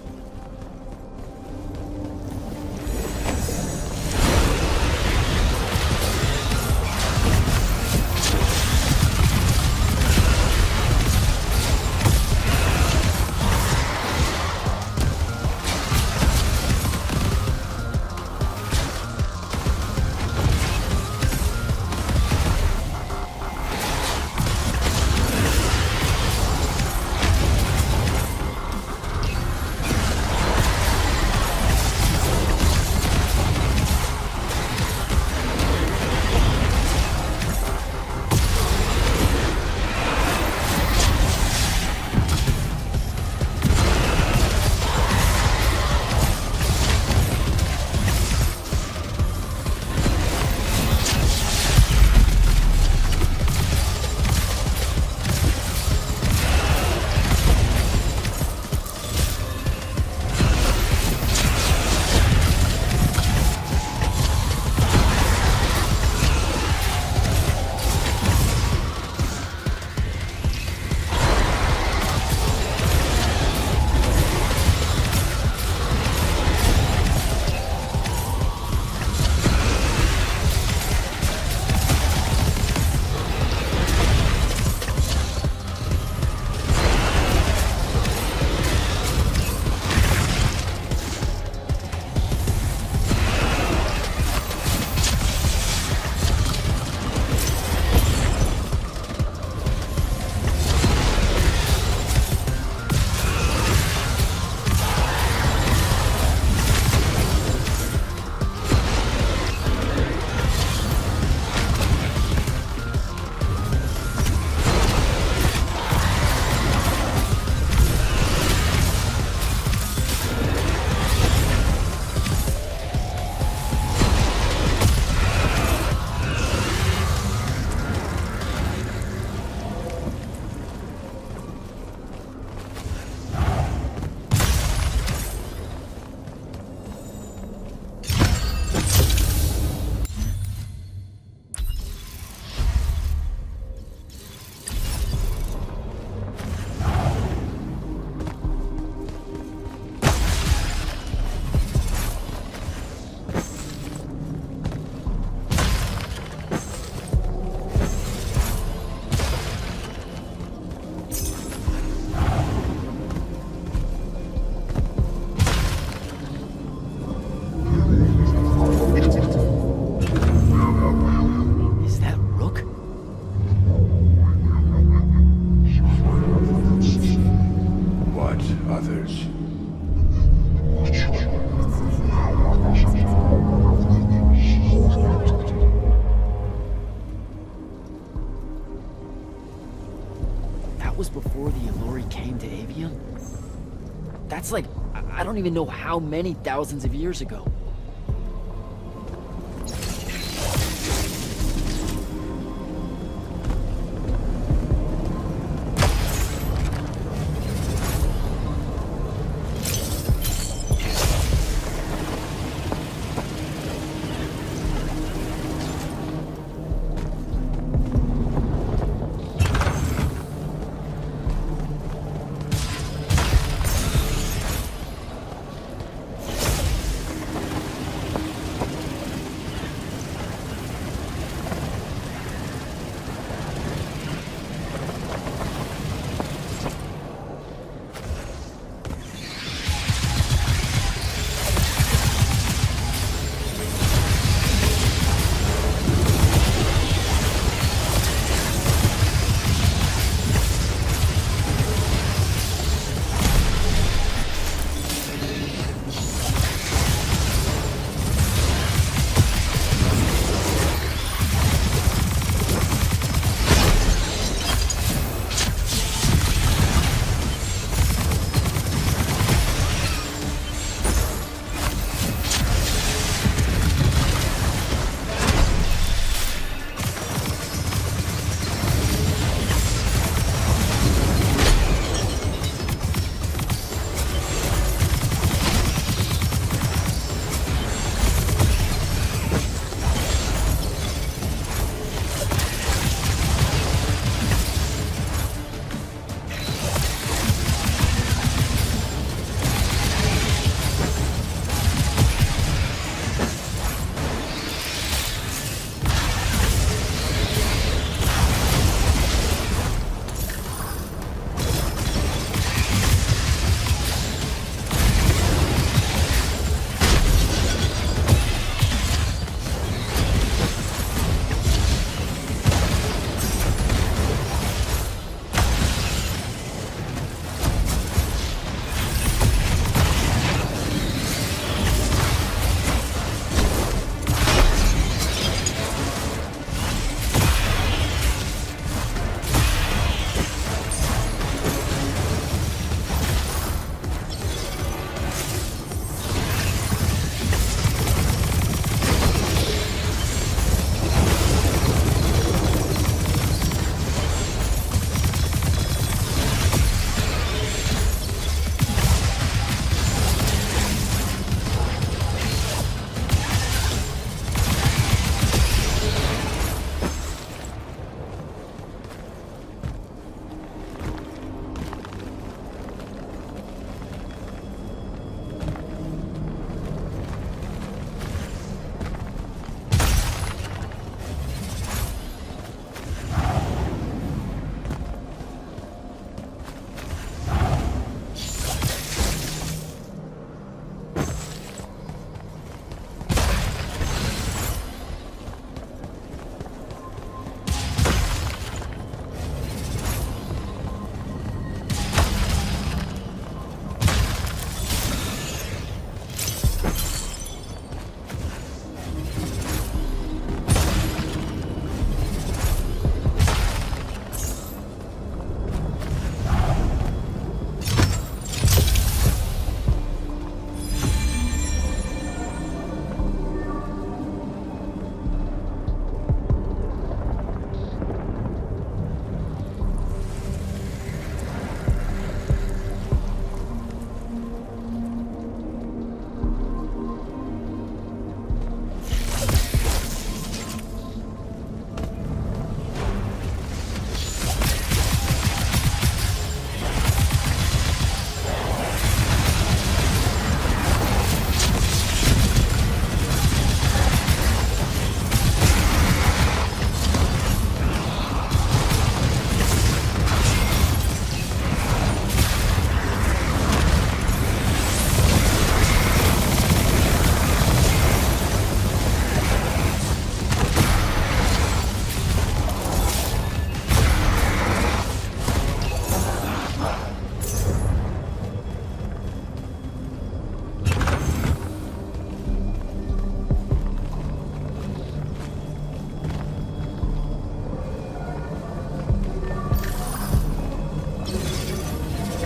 was before the Aelori came to Aveum? That's like, I don't even know how many thousands of years ago.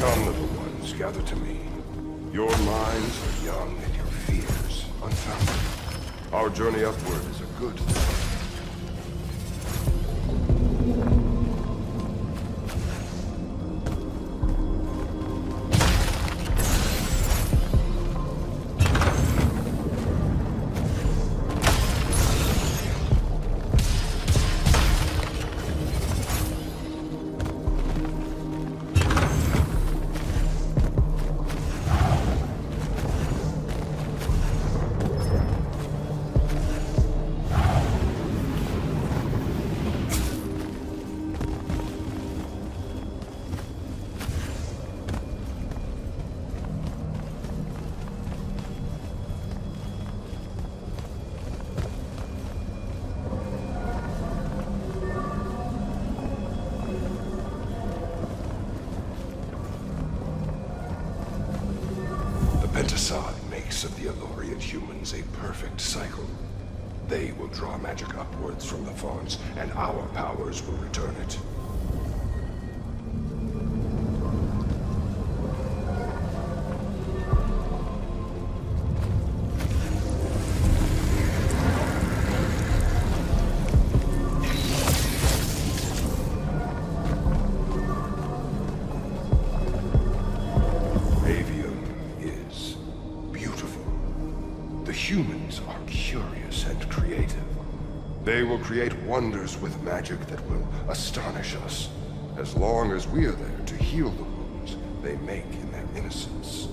Come, little ones, gather to me. Your minds are young and your fears unfounded. Our journey upward is a good thing. Pentasod makes of the Aelori and humans a perfect cycle. They will draw magic upwards from the fawns, and our powers will return it. Humans are curious and creative. They will create wonders with magic that will astonish us, as long as we are there to heal the wounds they make in their innocence.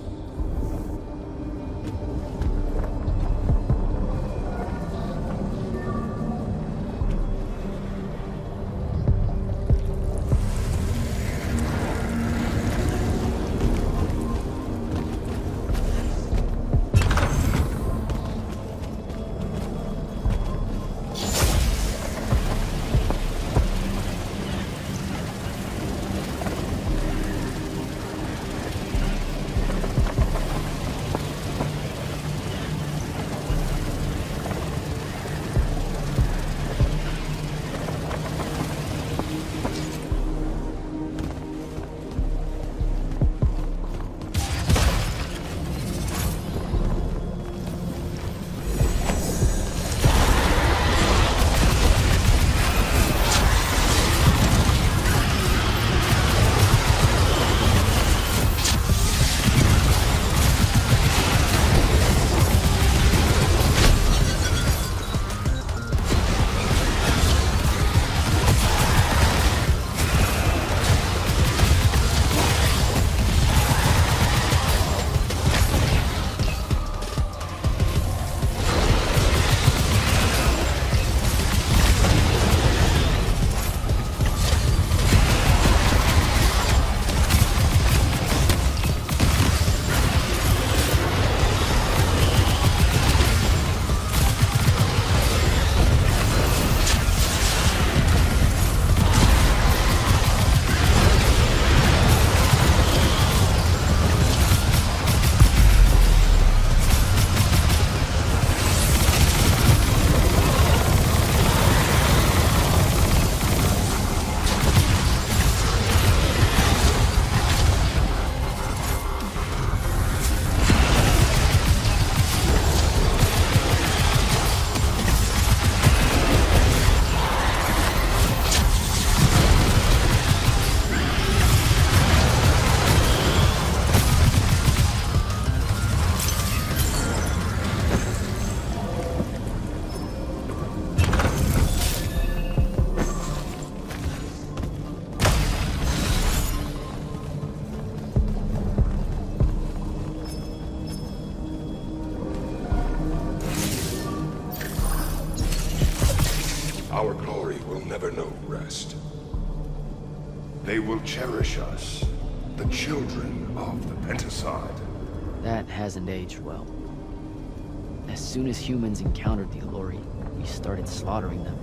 Our glory will never know rest. They will cherish us, the children of the Pentasod. That hasn't aged well. As soon as humans encountered the Aelori, we started slaughtering them.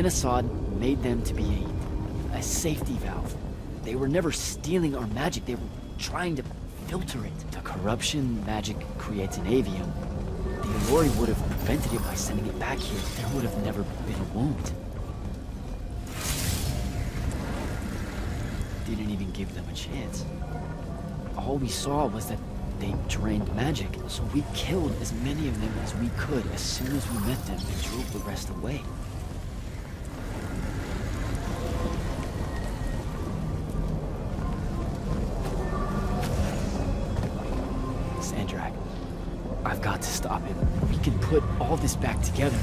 Pentasod made them to be a safety valve. They were never stealing our magic, they were trying to filter it. The corruption magic creates in Aveum. The Aelori would have prevented it by sending it back here. There would have never been a wound. Didn't even give them a chance. All we saw was that they drained magic, so we killed as many of them as we could as soon as we met them and drove the rest away. Sandrakk, I've got to stop him. We can put all this back together.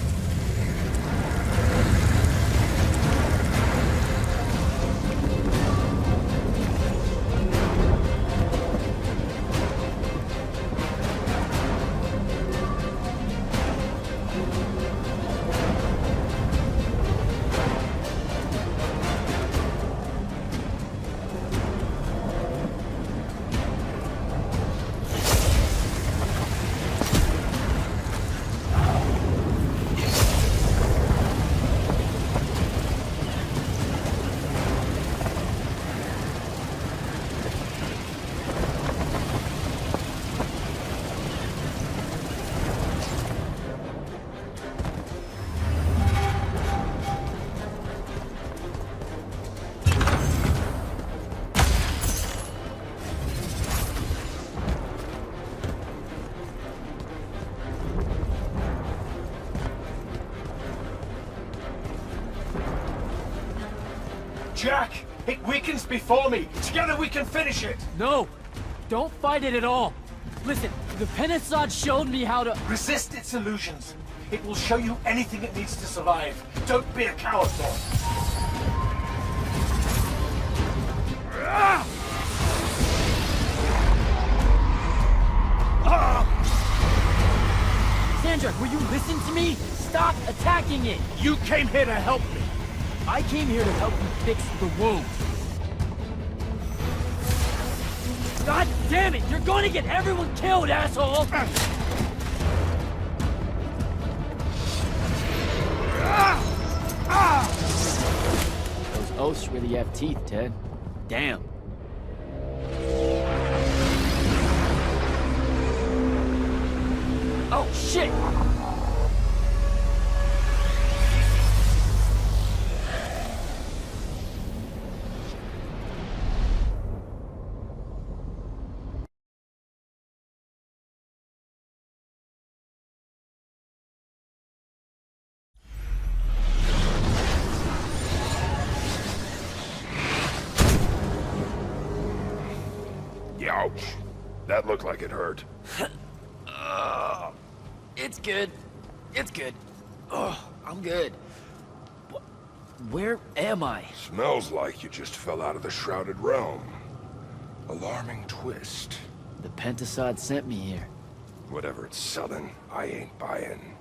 Jack! It weakens before me! Together we can finish it! No! Don't fight it at all! Listen, the Pentasod showed me how to— Resist its illusions. It will show you anything it needs to survive. Don't be a coward, Thor. Sandrakk, will you listen to me? Stop attacking it! You came here to help me. I came here to help you fix the wound. God damn it! You're going to get everyone killed, asshole! Those oaths really have teeth, Ted. Damn. Oh, shit! Ouch. That looked like it hurt. It's good. It's good. Oh, I'm good. Where am I? Smells like you just fell out of the Shrouded Realm. Alarming twist. The Pentasod sent me here. Whatever it's selling, I ain't buying.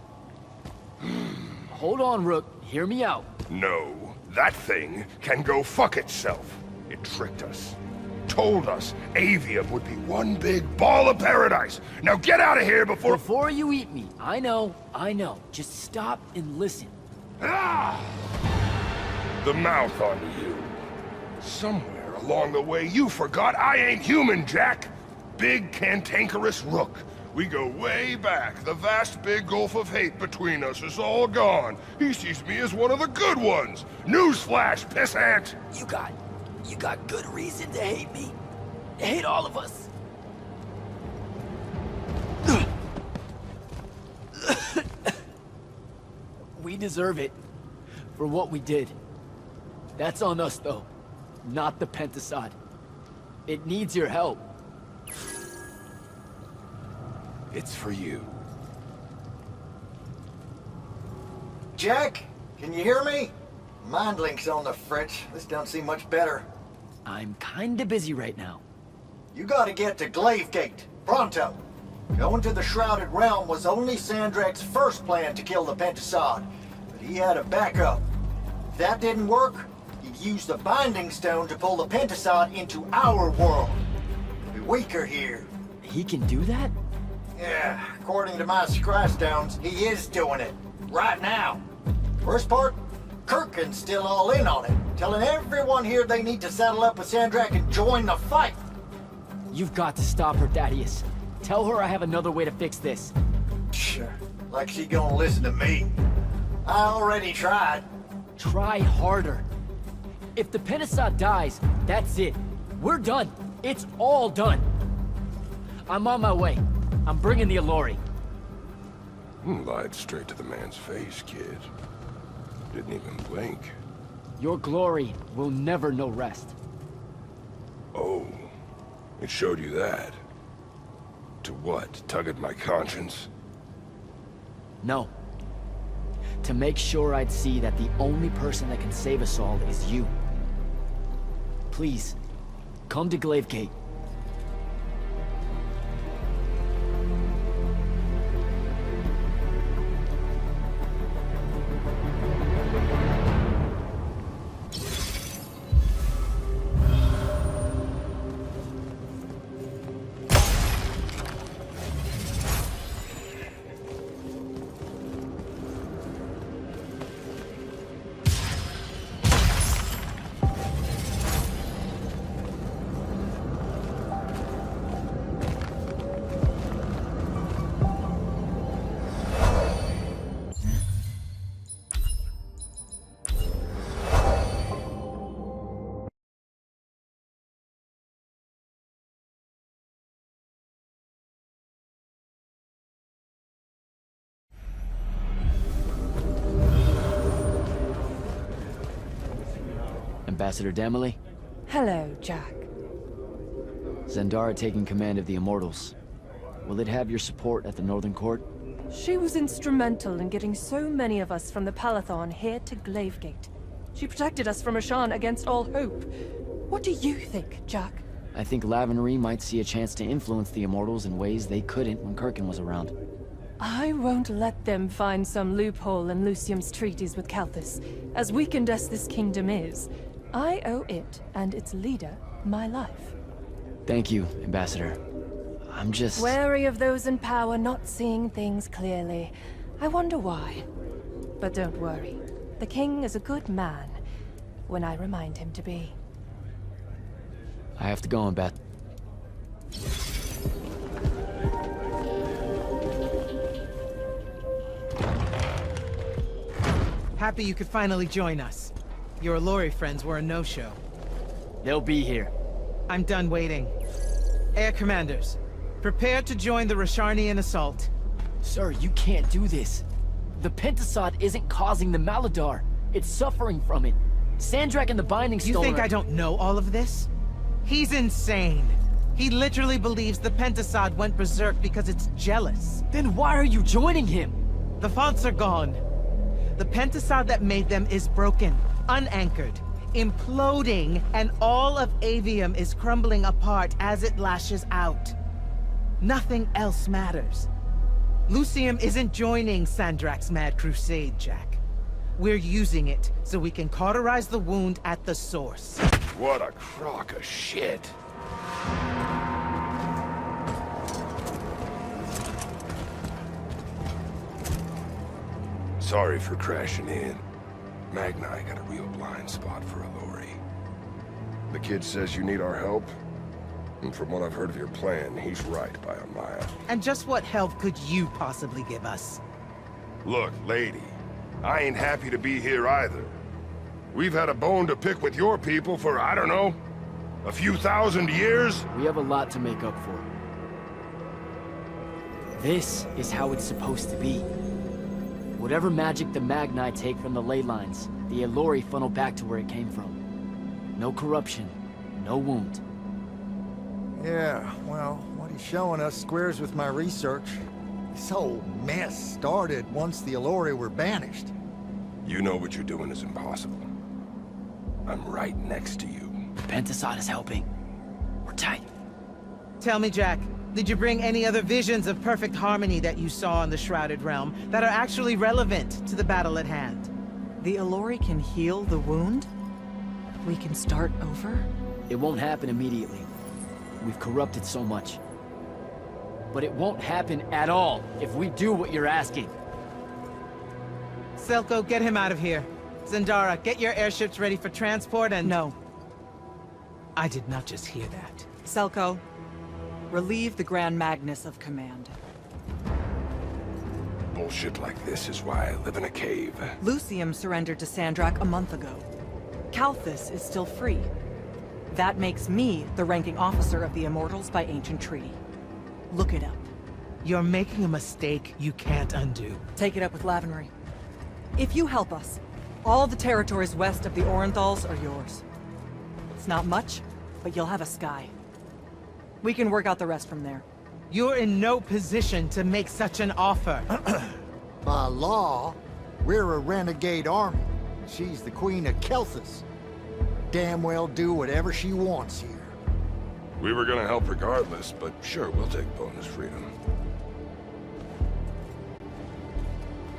Hold on, Rook. Hear me out. No, that thing can go fuck itself. It tricked us. Told us Aveum would be one big ball of paradise. Now get out of here before— Before you eat me. I know. Just stop and listen. Ah! The mouth on you. Somewhere along the way you forgot I ain't human, Jack. Big cantankerous Rook. We go way back. The vast big gulf of hate between us is all gone. He sees me as one of the good ones. Newsflash, pissant! You got good reason to hate me. Hate all of us. We deserve it for what we did. That's on us, though, not the Pentasod. It needs your help. It's for you. Jack, can you hear me? Mind link's on the fritz. This don't seem much better. I'm kinda busy right now. You gotta get to Glaive Gate, pronto. Going to the Shrouded Realm was only Sandrakk's first plan to kill the Pentasod, but he had a backup. If that didn't work, he'd use the Binding Stone to pull the Pentasod into our world. It'll be weaker here. He can do that? Yeah, according to my Scry Stones, he is doing it. Right now. Worst part? Kirkin's still all in on it, telling everyone here they need to saddle up with Sandrakk and join the fight. You've got to stop her, Thaddeus. Tell her I have another way to fix this. Sure. Like she gonna listen to me. I already tried. Try harder. If the Pentasod dies, that's it. We're done. It's all done. I'm on my way. I'm bringing the Aelori. Lied straight to the man's face, kid. Didn't even blink. Your glory will never know rest. Oh, it showed you that. To what? Tug at my conscience? No. To make sure I'd see that the only person that can save us all is you. Please, come to Glavegate. Ambassador Damley? Hello, Jack. Zendara taking command of the Immortals. Will it have your support at the Northern Court? She was instrumental in getting so many of us from the Palathon here to Glavegate. She protected us from Rasharn against all hope. What do you think, Jack? I think Lavenry might see a chance to influence the Immortals in ways they couldn't when Kirkin was around. I won't let them find some loophole in Lucium's treaties with Calthus. As weakened as this kingdom is, I owe it and its leader my life. Thank you, Ambassador. I'm just... wary of those in power not seeing things clearly. I wonder why. But don't worry. The king is a good man, when I remind him to be. I have to go, Ambassador. Happy you could finally join us. Your Aelori friends were a no-show. They'll be here. I'm done waiting. Air Commanders, prepare to join the Rasharnian assault. Sir, you can't do this. The Pentasod isn't causing the Maladar. It's suffering from it. Sandrakk and the Binding Stone You think I don't know all of this? He's insane. He literally believes the Pentasod went berserk because it's jealous. Then why are you joining him? The fonts are gone. The Pentasod that made them is broken, unanchored, imploding, and all of Aveum is crumbling apart as it lashes out. Nothing else matters. Lucium isn't joining Sandrakk's mad crusade, Jack. We're using it so we can cauterize the wound at the source. What a crock of shit. Sorry for crashing in. Magni got a real blind spot for Aelori. The kid says you need our help, and from what I've heard of your plan, he's right by a mile. And just what help could you possibly give us? Look, lady, I ain't happy to be here either. We've had a bone to pick with your people for, I don't know, a few thousand years? We have a lot to make up for. This is how it's supposed to be. Whatever magic the Magni take from the ley lines, the Aelori funnel back to where it came from. No corruption, no wound. Yeah, well, what he's showing us squares with my research. This whole mess started once the Aelori were banished. You know what you're doing is impossible. I'm right next to you. Pentasod is helping. We're tight. Tell me, Jack, did you bring any other visions of perfect harmony that you saw in the Shrouded Realm that are actually relevant to the battle at hand? The Aelori can heal the wound? We can start over? It won't happen immediately. We've corrupted so much. But it won't happen at all if we do what you're asking. Selko, get him out of here. Zendara, get your airships ready for transport and... No. I did not just hear that. Selko, relieve the Grand Magnus of command. Bullshit like this is why I live in a cave. Lucium surrendered to Sandrakk a month ago. Kalthus is still free. That makes me the ranking officer of the Immortals by ancient treaty. Look it up. You're making a mistake you can't undo. Take it up with Lavenry. If you help us, all the territories west of the Orenthals are yours. It's not much, but you'll have a sky. We can work out the rest from there. You're in no position to make such an offer. By law, we're a renegade army. She's the queen of Kelthus. Damn well do whatever she wants here. We were gonna help regardless, but sure, we'll take bonus freedom.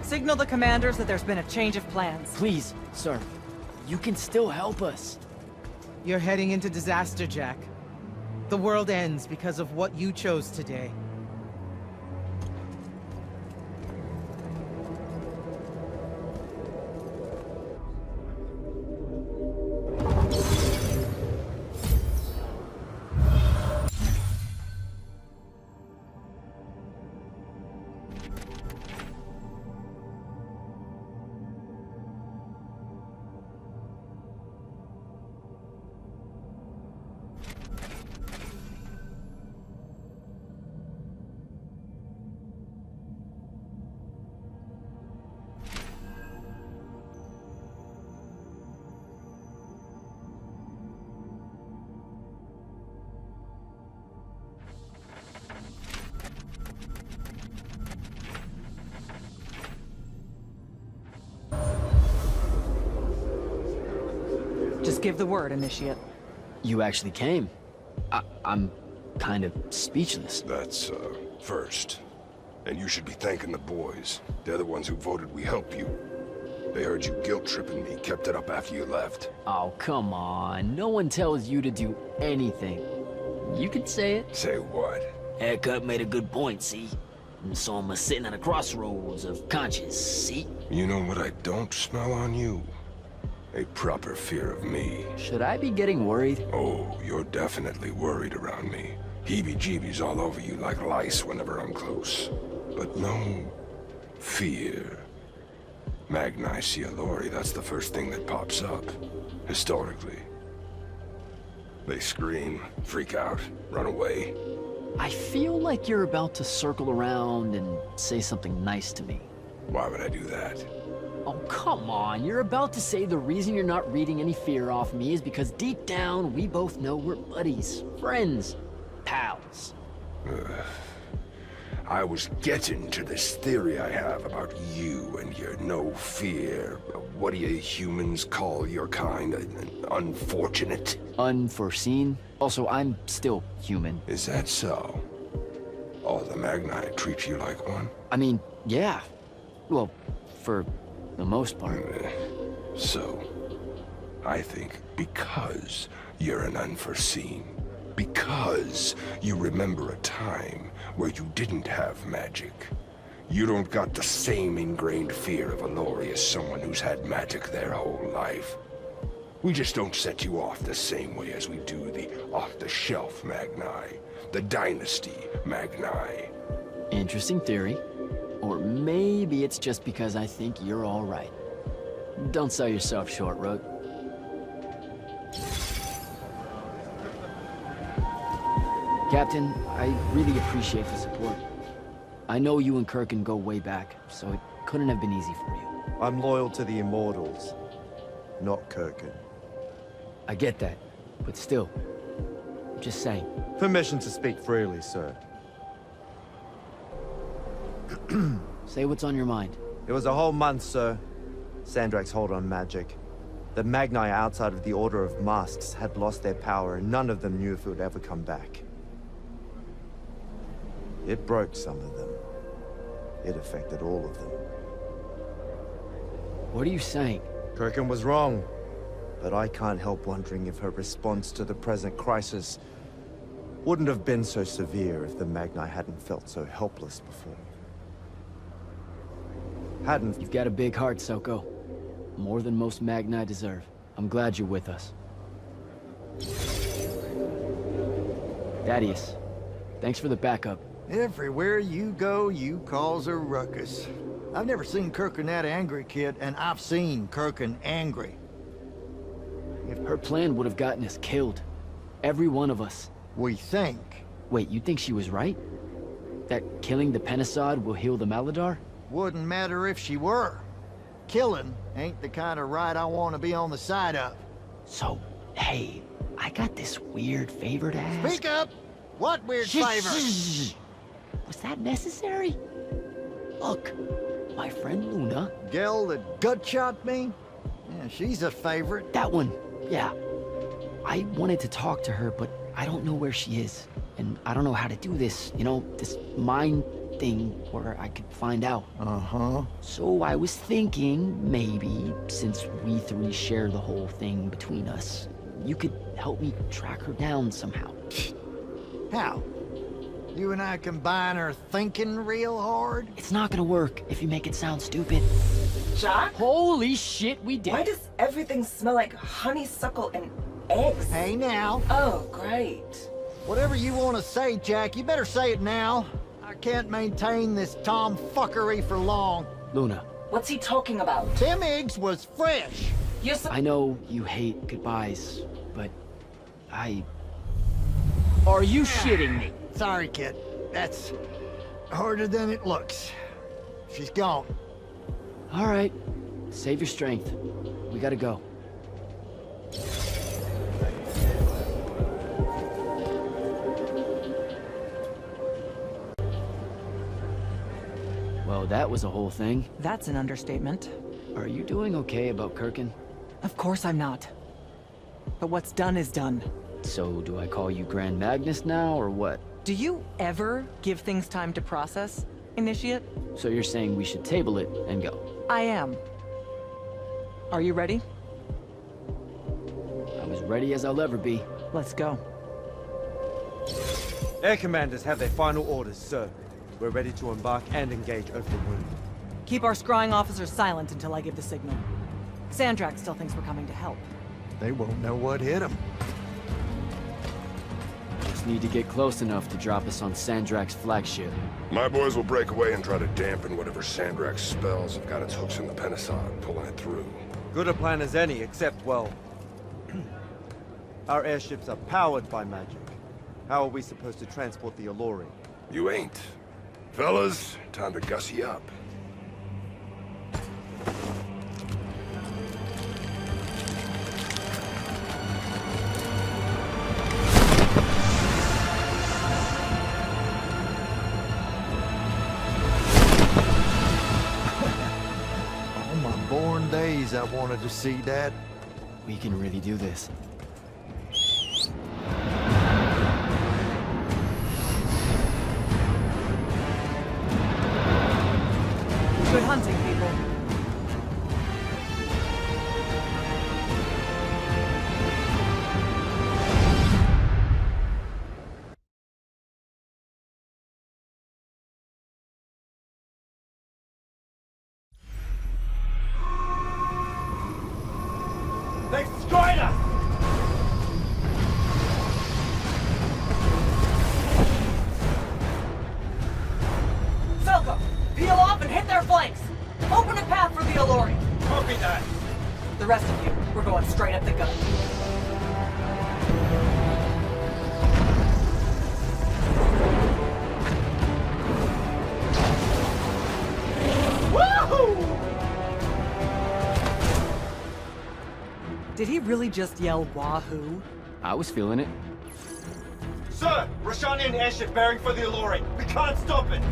Signal the commanders that there's been a change of plans. Please, sir. You can still help us. You're heading into disaster, Jack. The world ends because of what you chose today. Just give the word, Initiate. You actually came. I'm kind of speechless. That's, first. And you should be thanking the boys. They're the ones who voted we help you. They heard you guilt-tripping me, kept it up after you left. Oh, come on. No one tells you to do anything. You can say it. Say what? Haircut made a good point, see? And so I'm sitting at a crossroads of conscience, see? You know what I don't smell on you? A proper fear of me. Should I be getting worried? Oh, you're definitely worried around me. Heebie-jeebies all over you like lice whenever I'm close. But no fear. Magni see Aelori, that's the first thing that pops up, historically. They scream, freak out, run away. I feel like you're about to circle around and say something nice to me. Why would I do that? Oh, come on. You're about to say the reason you're not reading any fear off me is because deep down, we both know we're buddies, friends, pals. I was getting to this theory I have about you and your no fear. What do you humans call your kind? Unfortunate? Unforeseen? Also, I'm still human. Is that so? All the Magni treat you like one? I mean, yeah. Well, for the most part. So, I think because you're an unforeseen, because you remember a time where you didn't have magic, you don't got the same ingrained fear of Aelori as someone who's had magic their whole life. We just don't set you off the same way as we do the off-the-shelf Magni, the dynasty Magni. Interesting theory. Or maybe it's just because I think you're all right. Don't sell yourself short, Rogue. Captain, I really appreciate the support. I know you and Kirkin go way back, so it couldn't have been easy for you. I'm loyal to the Immortals, not Kirkin. I get that, but still, I'm just saying. Permission to speak freely, sir. Say what's on your mind. It was a whole month, sir. Sandrakk's hold on magic. The Magni outside of the Order of Masks had lost their power, and none of them knew if it would ever come back. It broke some of them. It affected all of them. What are you saying? Kirkin was wrong, but I can't help wondering if her response to the present crisis wouldn't have been so severe if the Magni hadn't felt so helpless before. You've got a big heart, Soko. more than most Magni deserve. I'm glad you're with us. Thaddeus, thanks for the backup. Everywhere you go, you cause a ruckus. I've never seen Kirkin that angry, kid, and I've seen Kirkin angry. Her plan would have gotten us killed. Every one of us. We think. Wait, you think she was right? That killing the Penasod will heal the Maladar? Wouldn't matter if she were. Killing ain't the kind of right I want to be on the side of. So, hey, I got this weird favor to ask. Speak up! What weird favor? Was that necessary? Look, my friend Luna... Gel that gut-shot me? Yeah, she's a favorite. That one, yeah. I wanted to talk to her, but I don't know where she is. And I don't know how to do this, you know, this mind thing where I could find out. Uh-huh. So I was thinking, maybe, since we three share the whole thing between us, you could help me track her down somehow. How? You and I combine our thinking real hard? It's not gonna work if you make it sound stupid. Jack? Holy shit, we did. Why does everything smell like honeysuckle and eggs? Hey now. Oh, great. Whatever you want to say, Jack, you better say it now. I can't maintain this tomfuckery for long. Luna. What's he talking about? Them eggs was fresh. I know you hate goodbyes, but Are you shitting me? Sorry, kid. That's harder than it looks. She's gone. All right. Save your strength. We gotta go. Well, that was a whole thing. That's an understatement. Are you doing okay about Kirkin? Of course I'm not. But what's done is done. So, do I call you Grand Magnus now, or what? Do you ever give things time to process, Initiate? So you're saying we should table it and go? I am. Are you ready? I'm as ready as I'll ever be. Let's go. Air commanders have their final orders, sir. We're ready to embark and engage over the wound. Keep our scrying officers silent until I give the signal. Sandrakk still thinks we're coming to help. They won't know what hit them. Just need to get close enough to drop us on Sandrakk's flagship. My boys will break away and try to dampen whatever Sandrakk's spells have got its hooks in the Penasod, pulling it through. Good a plan as any, except, well... our airships are powered by magic. How are we supposed to transport the Aelori? You ain't. Fellas, time to gussy up. All my born days I wanted to see that. We can really do this. Good hunting, people. They've destroyed us! Selka, peel off and hit their flanks! Open a path for the Aelori! Copy that! The rest of you, we're going straight up the gun. Woohoo! Did he really just yell wahoo? I was feeling it. Sir! Rasharnian airship bearing for the Aelori! We can't stop it!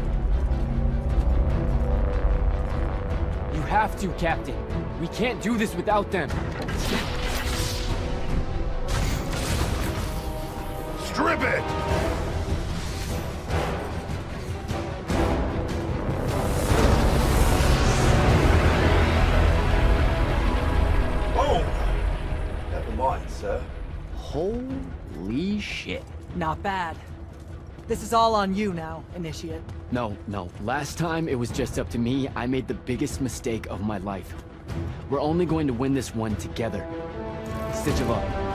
You have to, Captain. We can't do this without them. Strip it! Boom! Never mind, sir. Holy shit. Not bad. This is all on you now, Initiate. No. Last time it was just up to me. I made the biggest mistake of my life. We're only going to win this one together. Sigil up.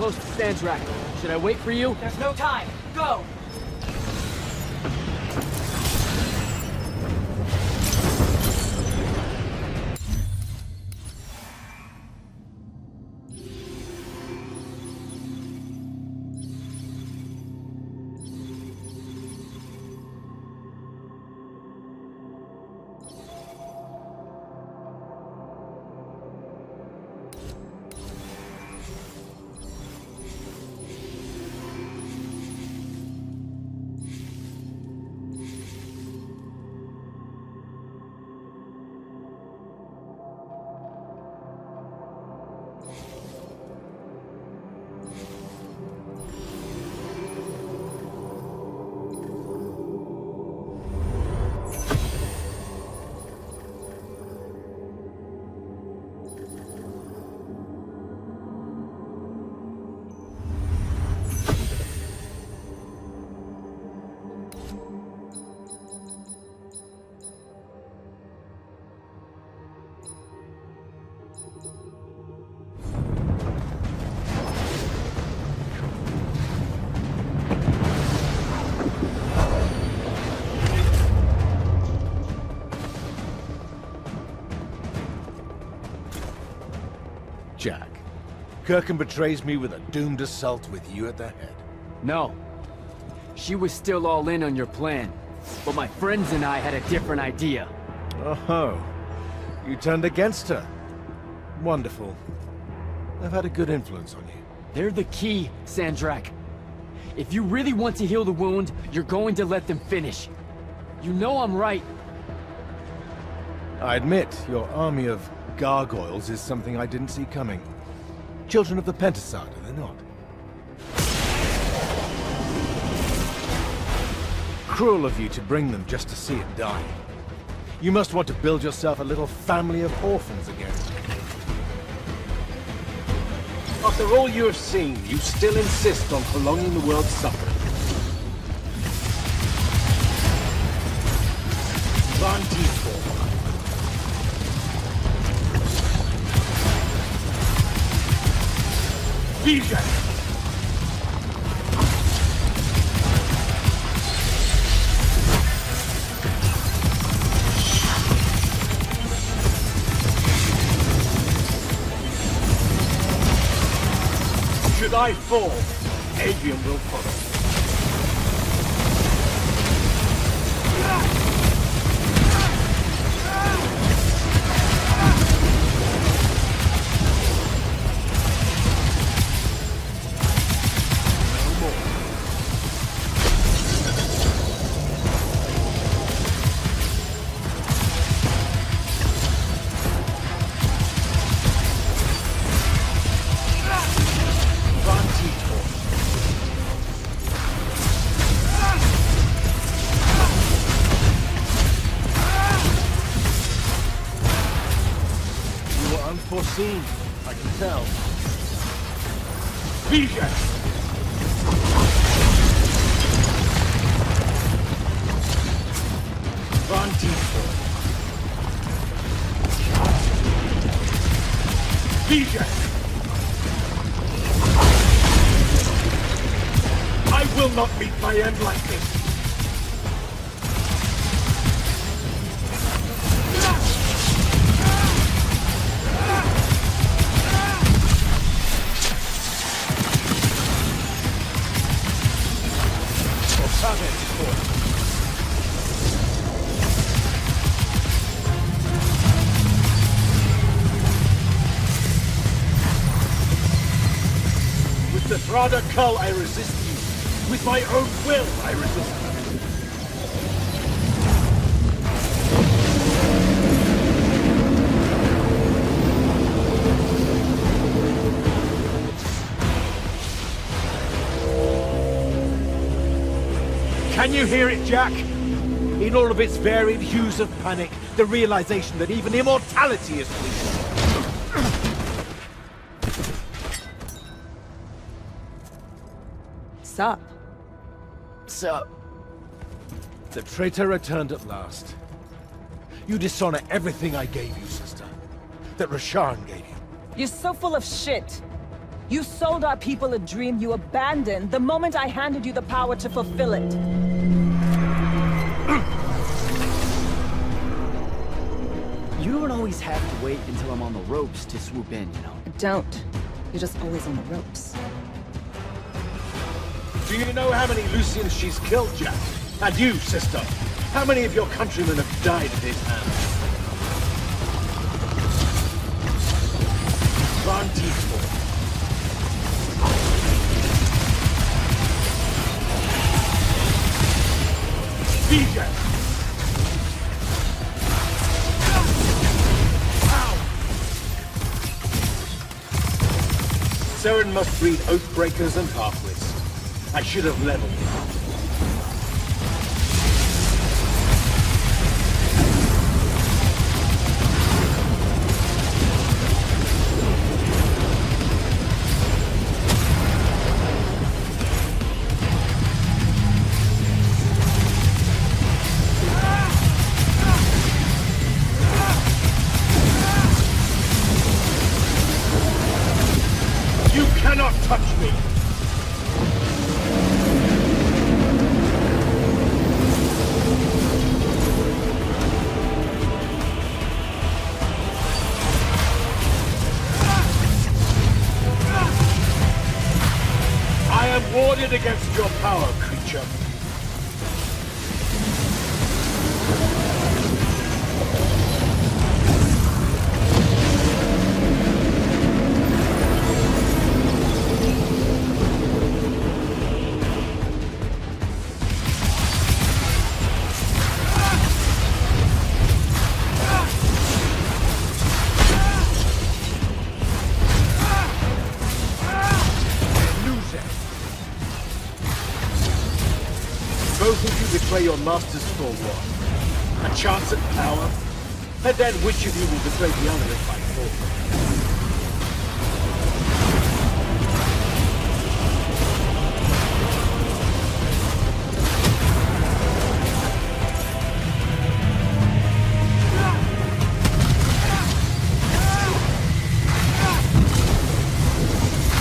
close to Sandrakk. Should I wait for you? There's no time. Go! Jack, Kirkham betrays me with a doomed assault with you at the head. No. She was still all in on your plan. But my friends and I had a different idea. Oh, you turned against her. Wonderful. I've had a good influence on you. They're the key, Sandrakk. If you really want to heal the wound, you're going to let them finish. You know I'm right. I admit, your army of gargoyles is something I didn't see coming. Children of the Pentasad, are they not? Cruel of you to bring them just to see it die. You must want to build yourself a little family of orphans again. After all you have seen, you still insist on prolonging the world's suffering. Vision! Should I fall, Aveum will follow. Unforeseen, I can tell. Vision! Vision! I will not meet my end like this! With the Thrada Cull, I resist you. With my own will, I resist you. Can you hear it, Jack? In all of its varied hues of panic, the realization that even immortality is weak. Sup? Sup? The traitor returned at last. You dishonor everything I gave you, sister. That Rasharn gave you. You're so full of shit. You sold our people a dream you abandoned the moment I handed you the power to fulfill it. You don't always have to wait until I'm on the ropes to swoop in, you know? Don't. You're just always on the ropes. Do you know how many Lucians she's killed, Jack? And you, sister? How many of your countrymen have died at his hands? DJ! Seren must breed Oathbreakers and Halfwits. I should have leveled him. You cannot touch me! I am warded against your power, creature. Both of you betray your masters for what? A chance at power? And then which of you will betray the other if I fall?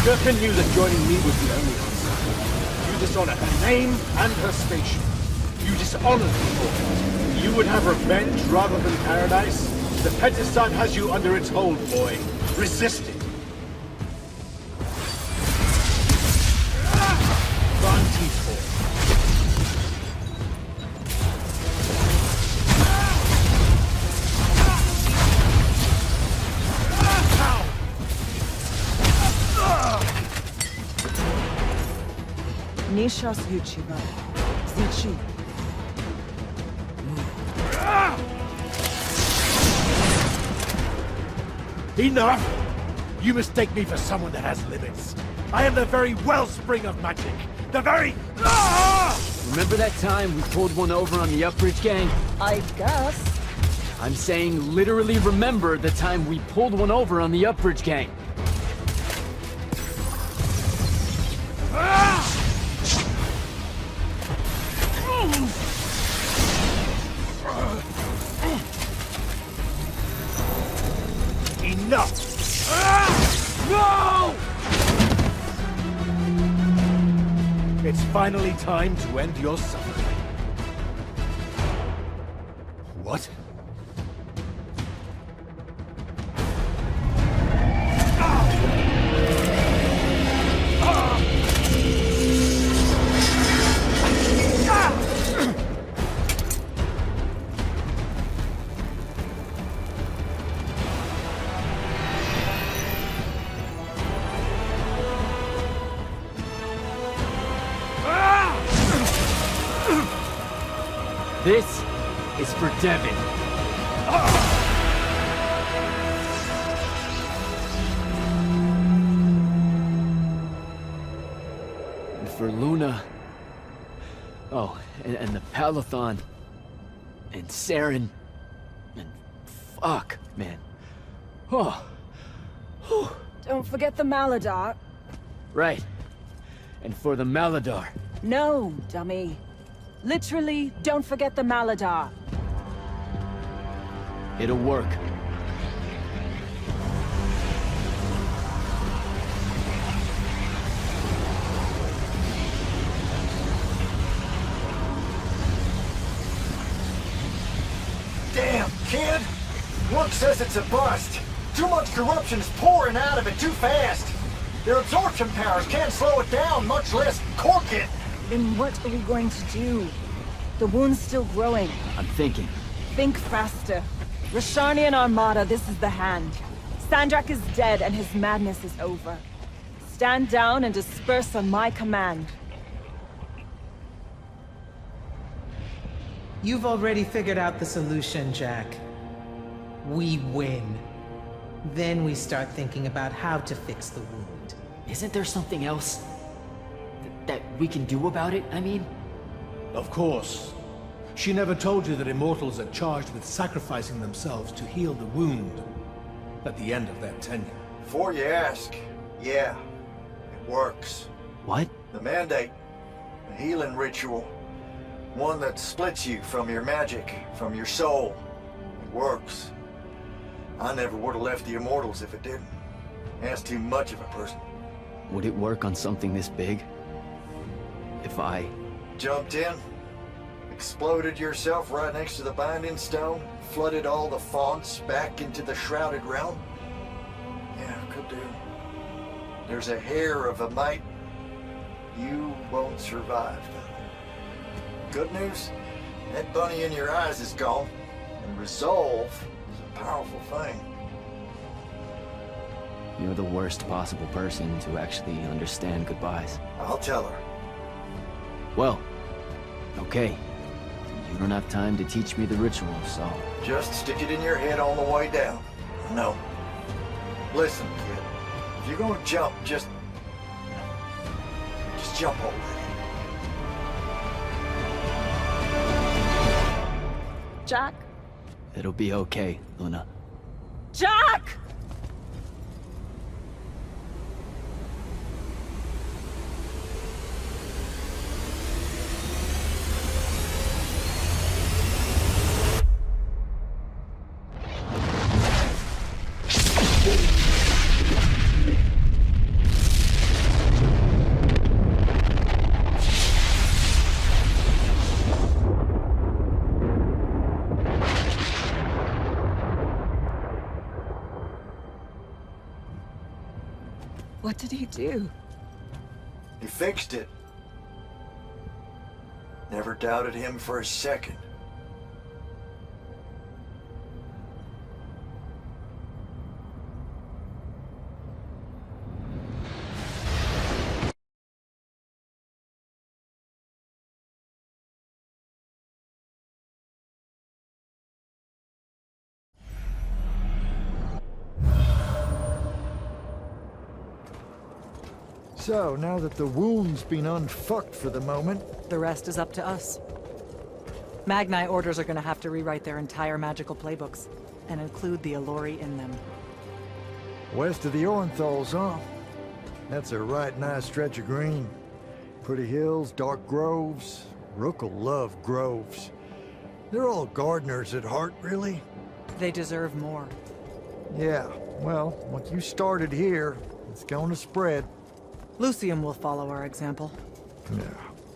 Durkan knew that joining me was the only answer. You dishonor her name and her station. You dishonor the Lord. You would have revenge rather than paradise? The Pentastan has you under its hold, boy. Resist it. Nishas Yuchiba. Zichi. Enough! You mistake me for someone that has limits. I am the very wellspring of magic. The very... Remember that time we pulled one over on the Upbridge gang? I guess. I'm saying literally remember the time we pulled one over on the Upbridge gang. Enough! No! It's finally time to end your suffering. What? This is for Devyn. And for Luna. Oh, and the Palathon. And Saren. And fuck, man. Oh. Don't forget the Maladar. Right. And for the Maladar. No, dummy. Literally, don't forget the Maladar. It'll work. Sandrakk says it's a bust. Too much corruption's pouring out of it too fast. Their absorption powers can't slow it down, much less cork it. Then what are we going to do? The wound's still growing. I'm thinking. Think faster. Rasharnian Armada, this is the hand. Sandrakk is dead and his madness is over. Stand down and disperse on my command. You've already figured out the solution, Jack. We win. Then we start thinking about how to fix the wound. Isn't there something else that we can do about it, I mean? Of course. She never told you that Immortals are charged with sacrificing themselves to heal the wound at the end of their tenure. Before you ask, yeah, it works. What? The Mandate. The healing ritual. One that splits you from your magic, from your soul. It works. I never would have left the Immortals if it didn't. That's too much of a person. Would it work on something this big? If I... Jumped in, exploded yourself right next to the Binding Stone, flooded all the fonts back into the Shrouded Realm? Yeah, could do. There's a hair of a mite. You won't survive, though. Good news, that bunny in your eyes is gone, and resolve is a powerful thing. You're the worst possible person to actually understand goodbyes. I'll tell her. Well, okay. You don't have time to teach me the ritual, so... Just stick it in your head on the way down. No. Listen, kid. If you're gonna jump, just jump already. Jack? It'll be okay, Luna. Jack! What did he do? He fixed it. Never doubted him for a second. So, now that the wound's been unfucked for the moment... The rest is up to us. Magni orders are gonna have to rewrite their entire magical playbooks, and include the Aelori in them. West of the Orenthals, huh? That's a right nice stretch of green. Pretty hills, dark groves. Rook'll love groves. They're all gardeners at heart, really. They deserve more. Yeah, well, once you started here, it's gonna spread. Lucium will follow our example. Yeah,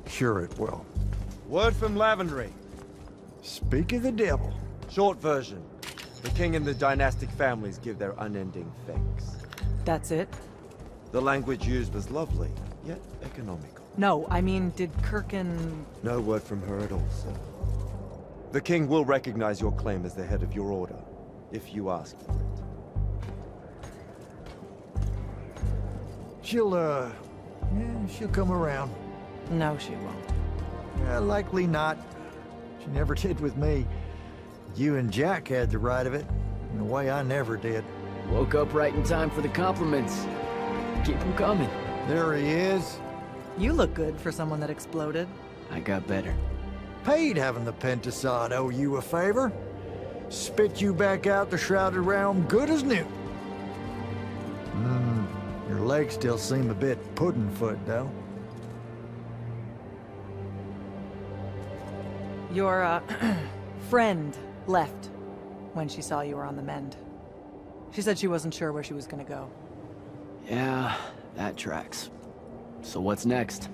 sure it will. Word from Lavendery. Speak of the devil. Short version. The king and the dynastic families give their unending thanks. That's it? The language used was lovely, yet economical. No, I mean, did Kirkin... No word from her at all, sir. The king will recognize your claim as the head of your order, if you ask for it. She'll come around. No, she won't. Likely not. She never did with me. You and Jack had the right of it, in a way I never did. Woke up right in time for the compliments. Keep them coming. There he is. You look good for someone that exploded. I got better. Paid having the Pentasod owe you a favor. Spit you back out the Shrouded Realm good as new. Your legs still seem a bit pudding-foot, though. Your, friend left when she saw you were on the mend. She said she wasn't sure where she was gonna go. Yeah, that tracks. So what's next?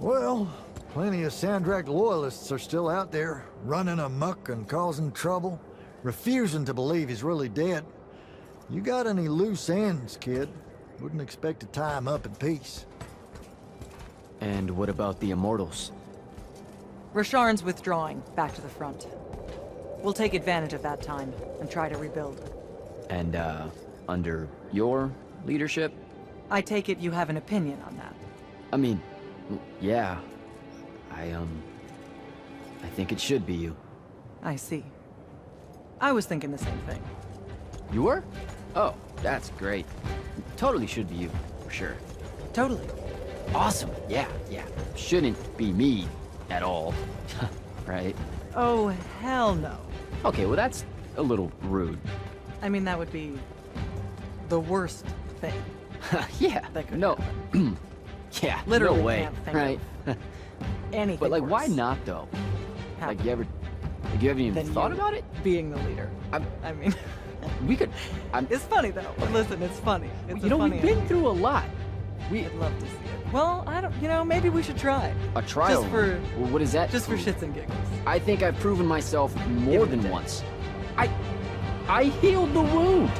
Well, plenty of Sandrakk loyalists are still out there, running amok and causing trouble. refusing to believe he's really dead. You got any loose ends, kid? Wouldn't expect to tie him up in peace. And what about the Immortals? Rasharn's withdrawing, back to the front. We'll take advantage of that time and try to rebuild. And, under your leadership? I take it you have an opinion on that. I mean, yeah. I think it should be you. I see. I was thinking the same thing. You were? Oh, that's great. Totally should be you, for sure. Totally. Awesome. Yeah. Shouldn't be me at all. Right? Oh, hell no. Okay, well that's a little rude. I mean, that would be the worst thing. Yeah, no. Yeah, Literally no way, can't think right? of anything But like, worse. why not though? Like, you haven't even Than thought you about it? Being the leader. I mean, we could. It's funny though. Listen, it's funny. It's You know, funny we've been through a lot. I'd love to see it. Well, I don't. You know, maybe we should try. A trial. Just for. Well, what is that? Just for shits and giggles. I think I've proven myself more than once. I healed the wound.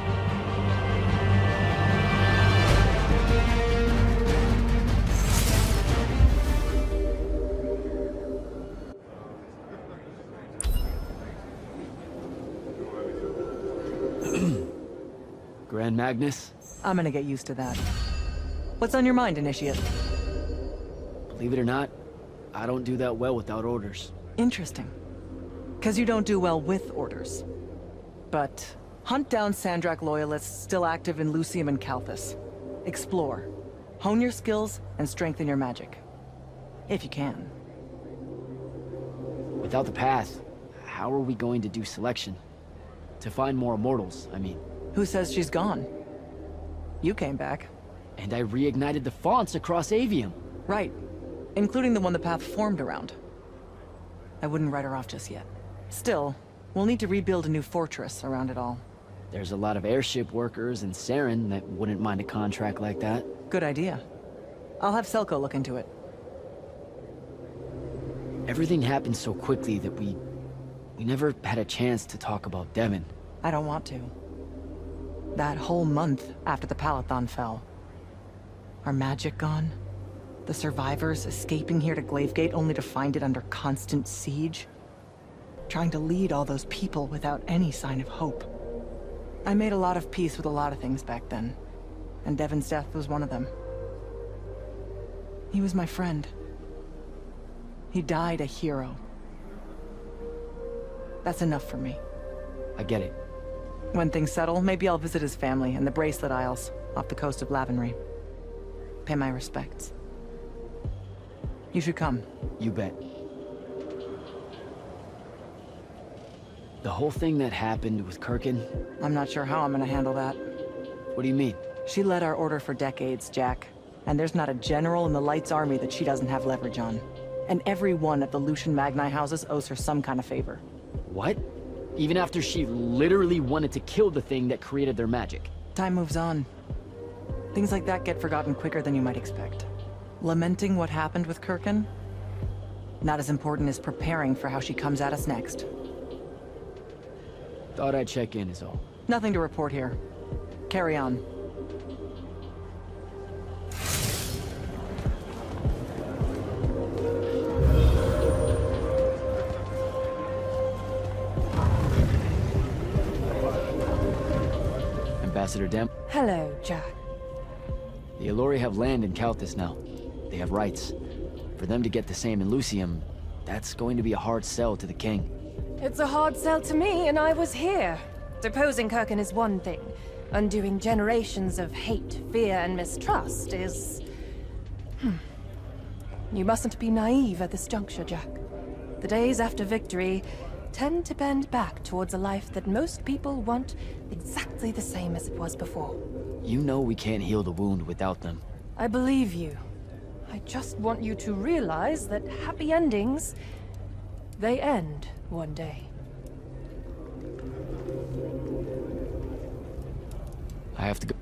Grand Magnus? I'm gonna get used to that. What's on your mind, Initiate? Believe it or not, I don't do that well without orders. Interesting. 'Cause you don't do well with orders. But hunt down Sandrakk loyalists still active in Lucium and Calthus. Explore. Hone your skills and strengthen your magic. If you can. Without the path, how are we going to do selection? To find more Immortals, I mean. Who says she's gone? You came back. And I reignited the fonts across Aveum. Right. Including the one the path formed around. I wouldn't write her off just yet. Still, we'll need to rebuild a new fortress around it all. There's a lot of airship workers in Saren that wouldn't mind a contract like that. Good idea. I'll have Selko look into it. Everything happened so quickly that we never had a chance to talk about Devyn. I don't want to. That whole month after the Palathon fell. Our magic gone. The survivors escaping here to Glavegate only to find it under constant siege. Trying to lead all those people without any sign of hope. I made a lot of peace with a lot of things back then. And Devyn's death was one of them. He was my friend. He died a hero. That's enough for me. I get it. When things settle, maybe I'll visit his family in the Bracelet Isles, off the coast of Lavenry. Pay my respects. You should come. You bet. The whole thing that happened with Kirkin? I'm not sure how I'm gonna handle that. What do you mean? She led our order for decades, Jack. And there's not a general in the Light's army that she doesn't have leverage on. And every one of the Lucian Magni houses owes her some kind of favor. What? Even after she literally wanted to kill the thing that created their magic? Time moves on. Things like that get forgotten quicker than you might expect. Lamenting what happened with Kirkin? Not as important as preparing for how she comes at us next. Thought I'd check in is all. Nothing to report here. Carry on. Ambassador Dem. Hello, Jack. The Aelori have land in Calthus now. They have rights. For them to get the same in Lucium, that's going to be a hard sell to the king. It's a hard sell to me, and I was here. Deposing Kirkin is one thing. Undoing generations of hate, fear, and mistrust is... You mustn't be naive at this juncture, Jack. The days after victory tend to bend back towards a life that most people want exactly the same as it was before. You know we can't heal the wound without them. I believe you. I just want you to realize that happy endings, they end one day. I have to go.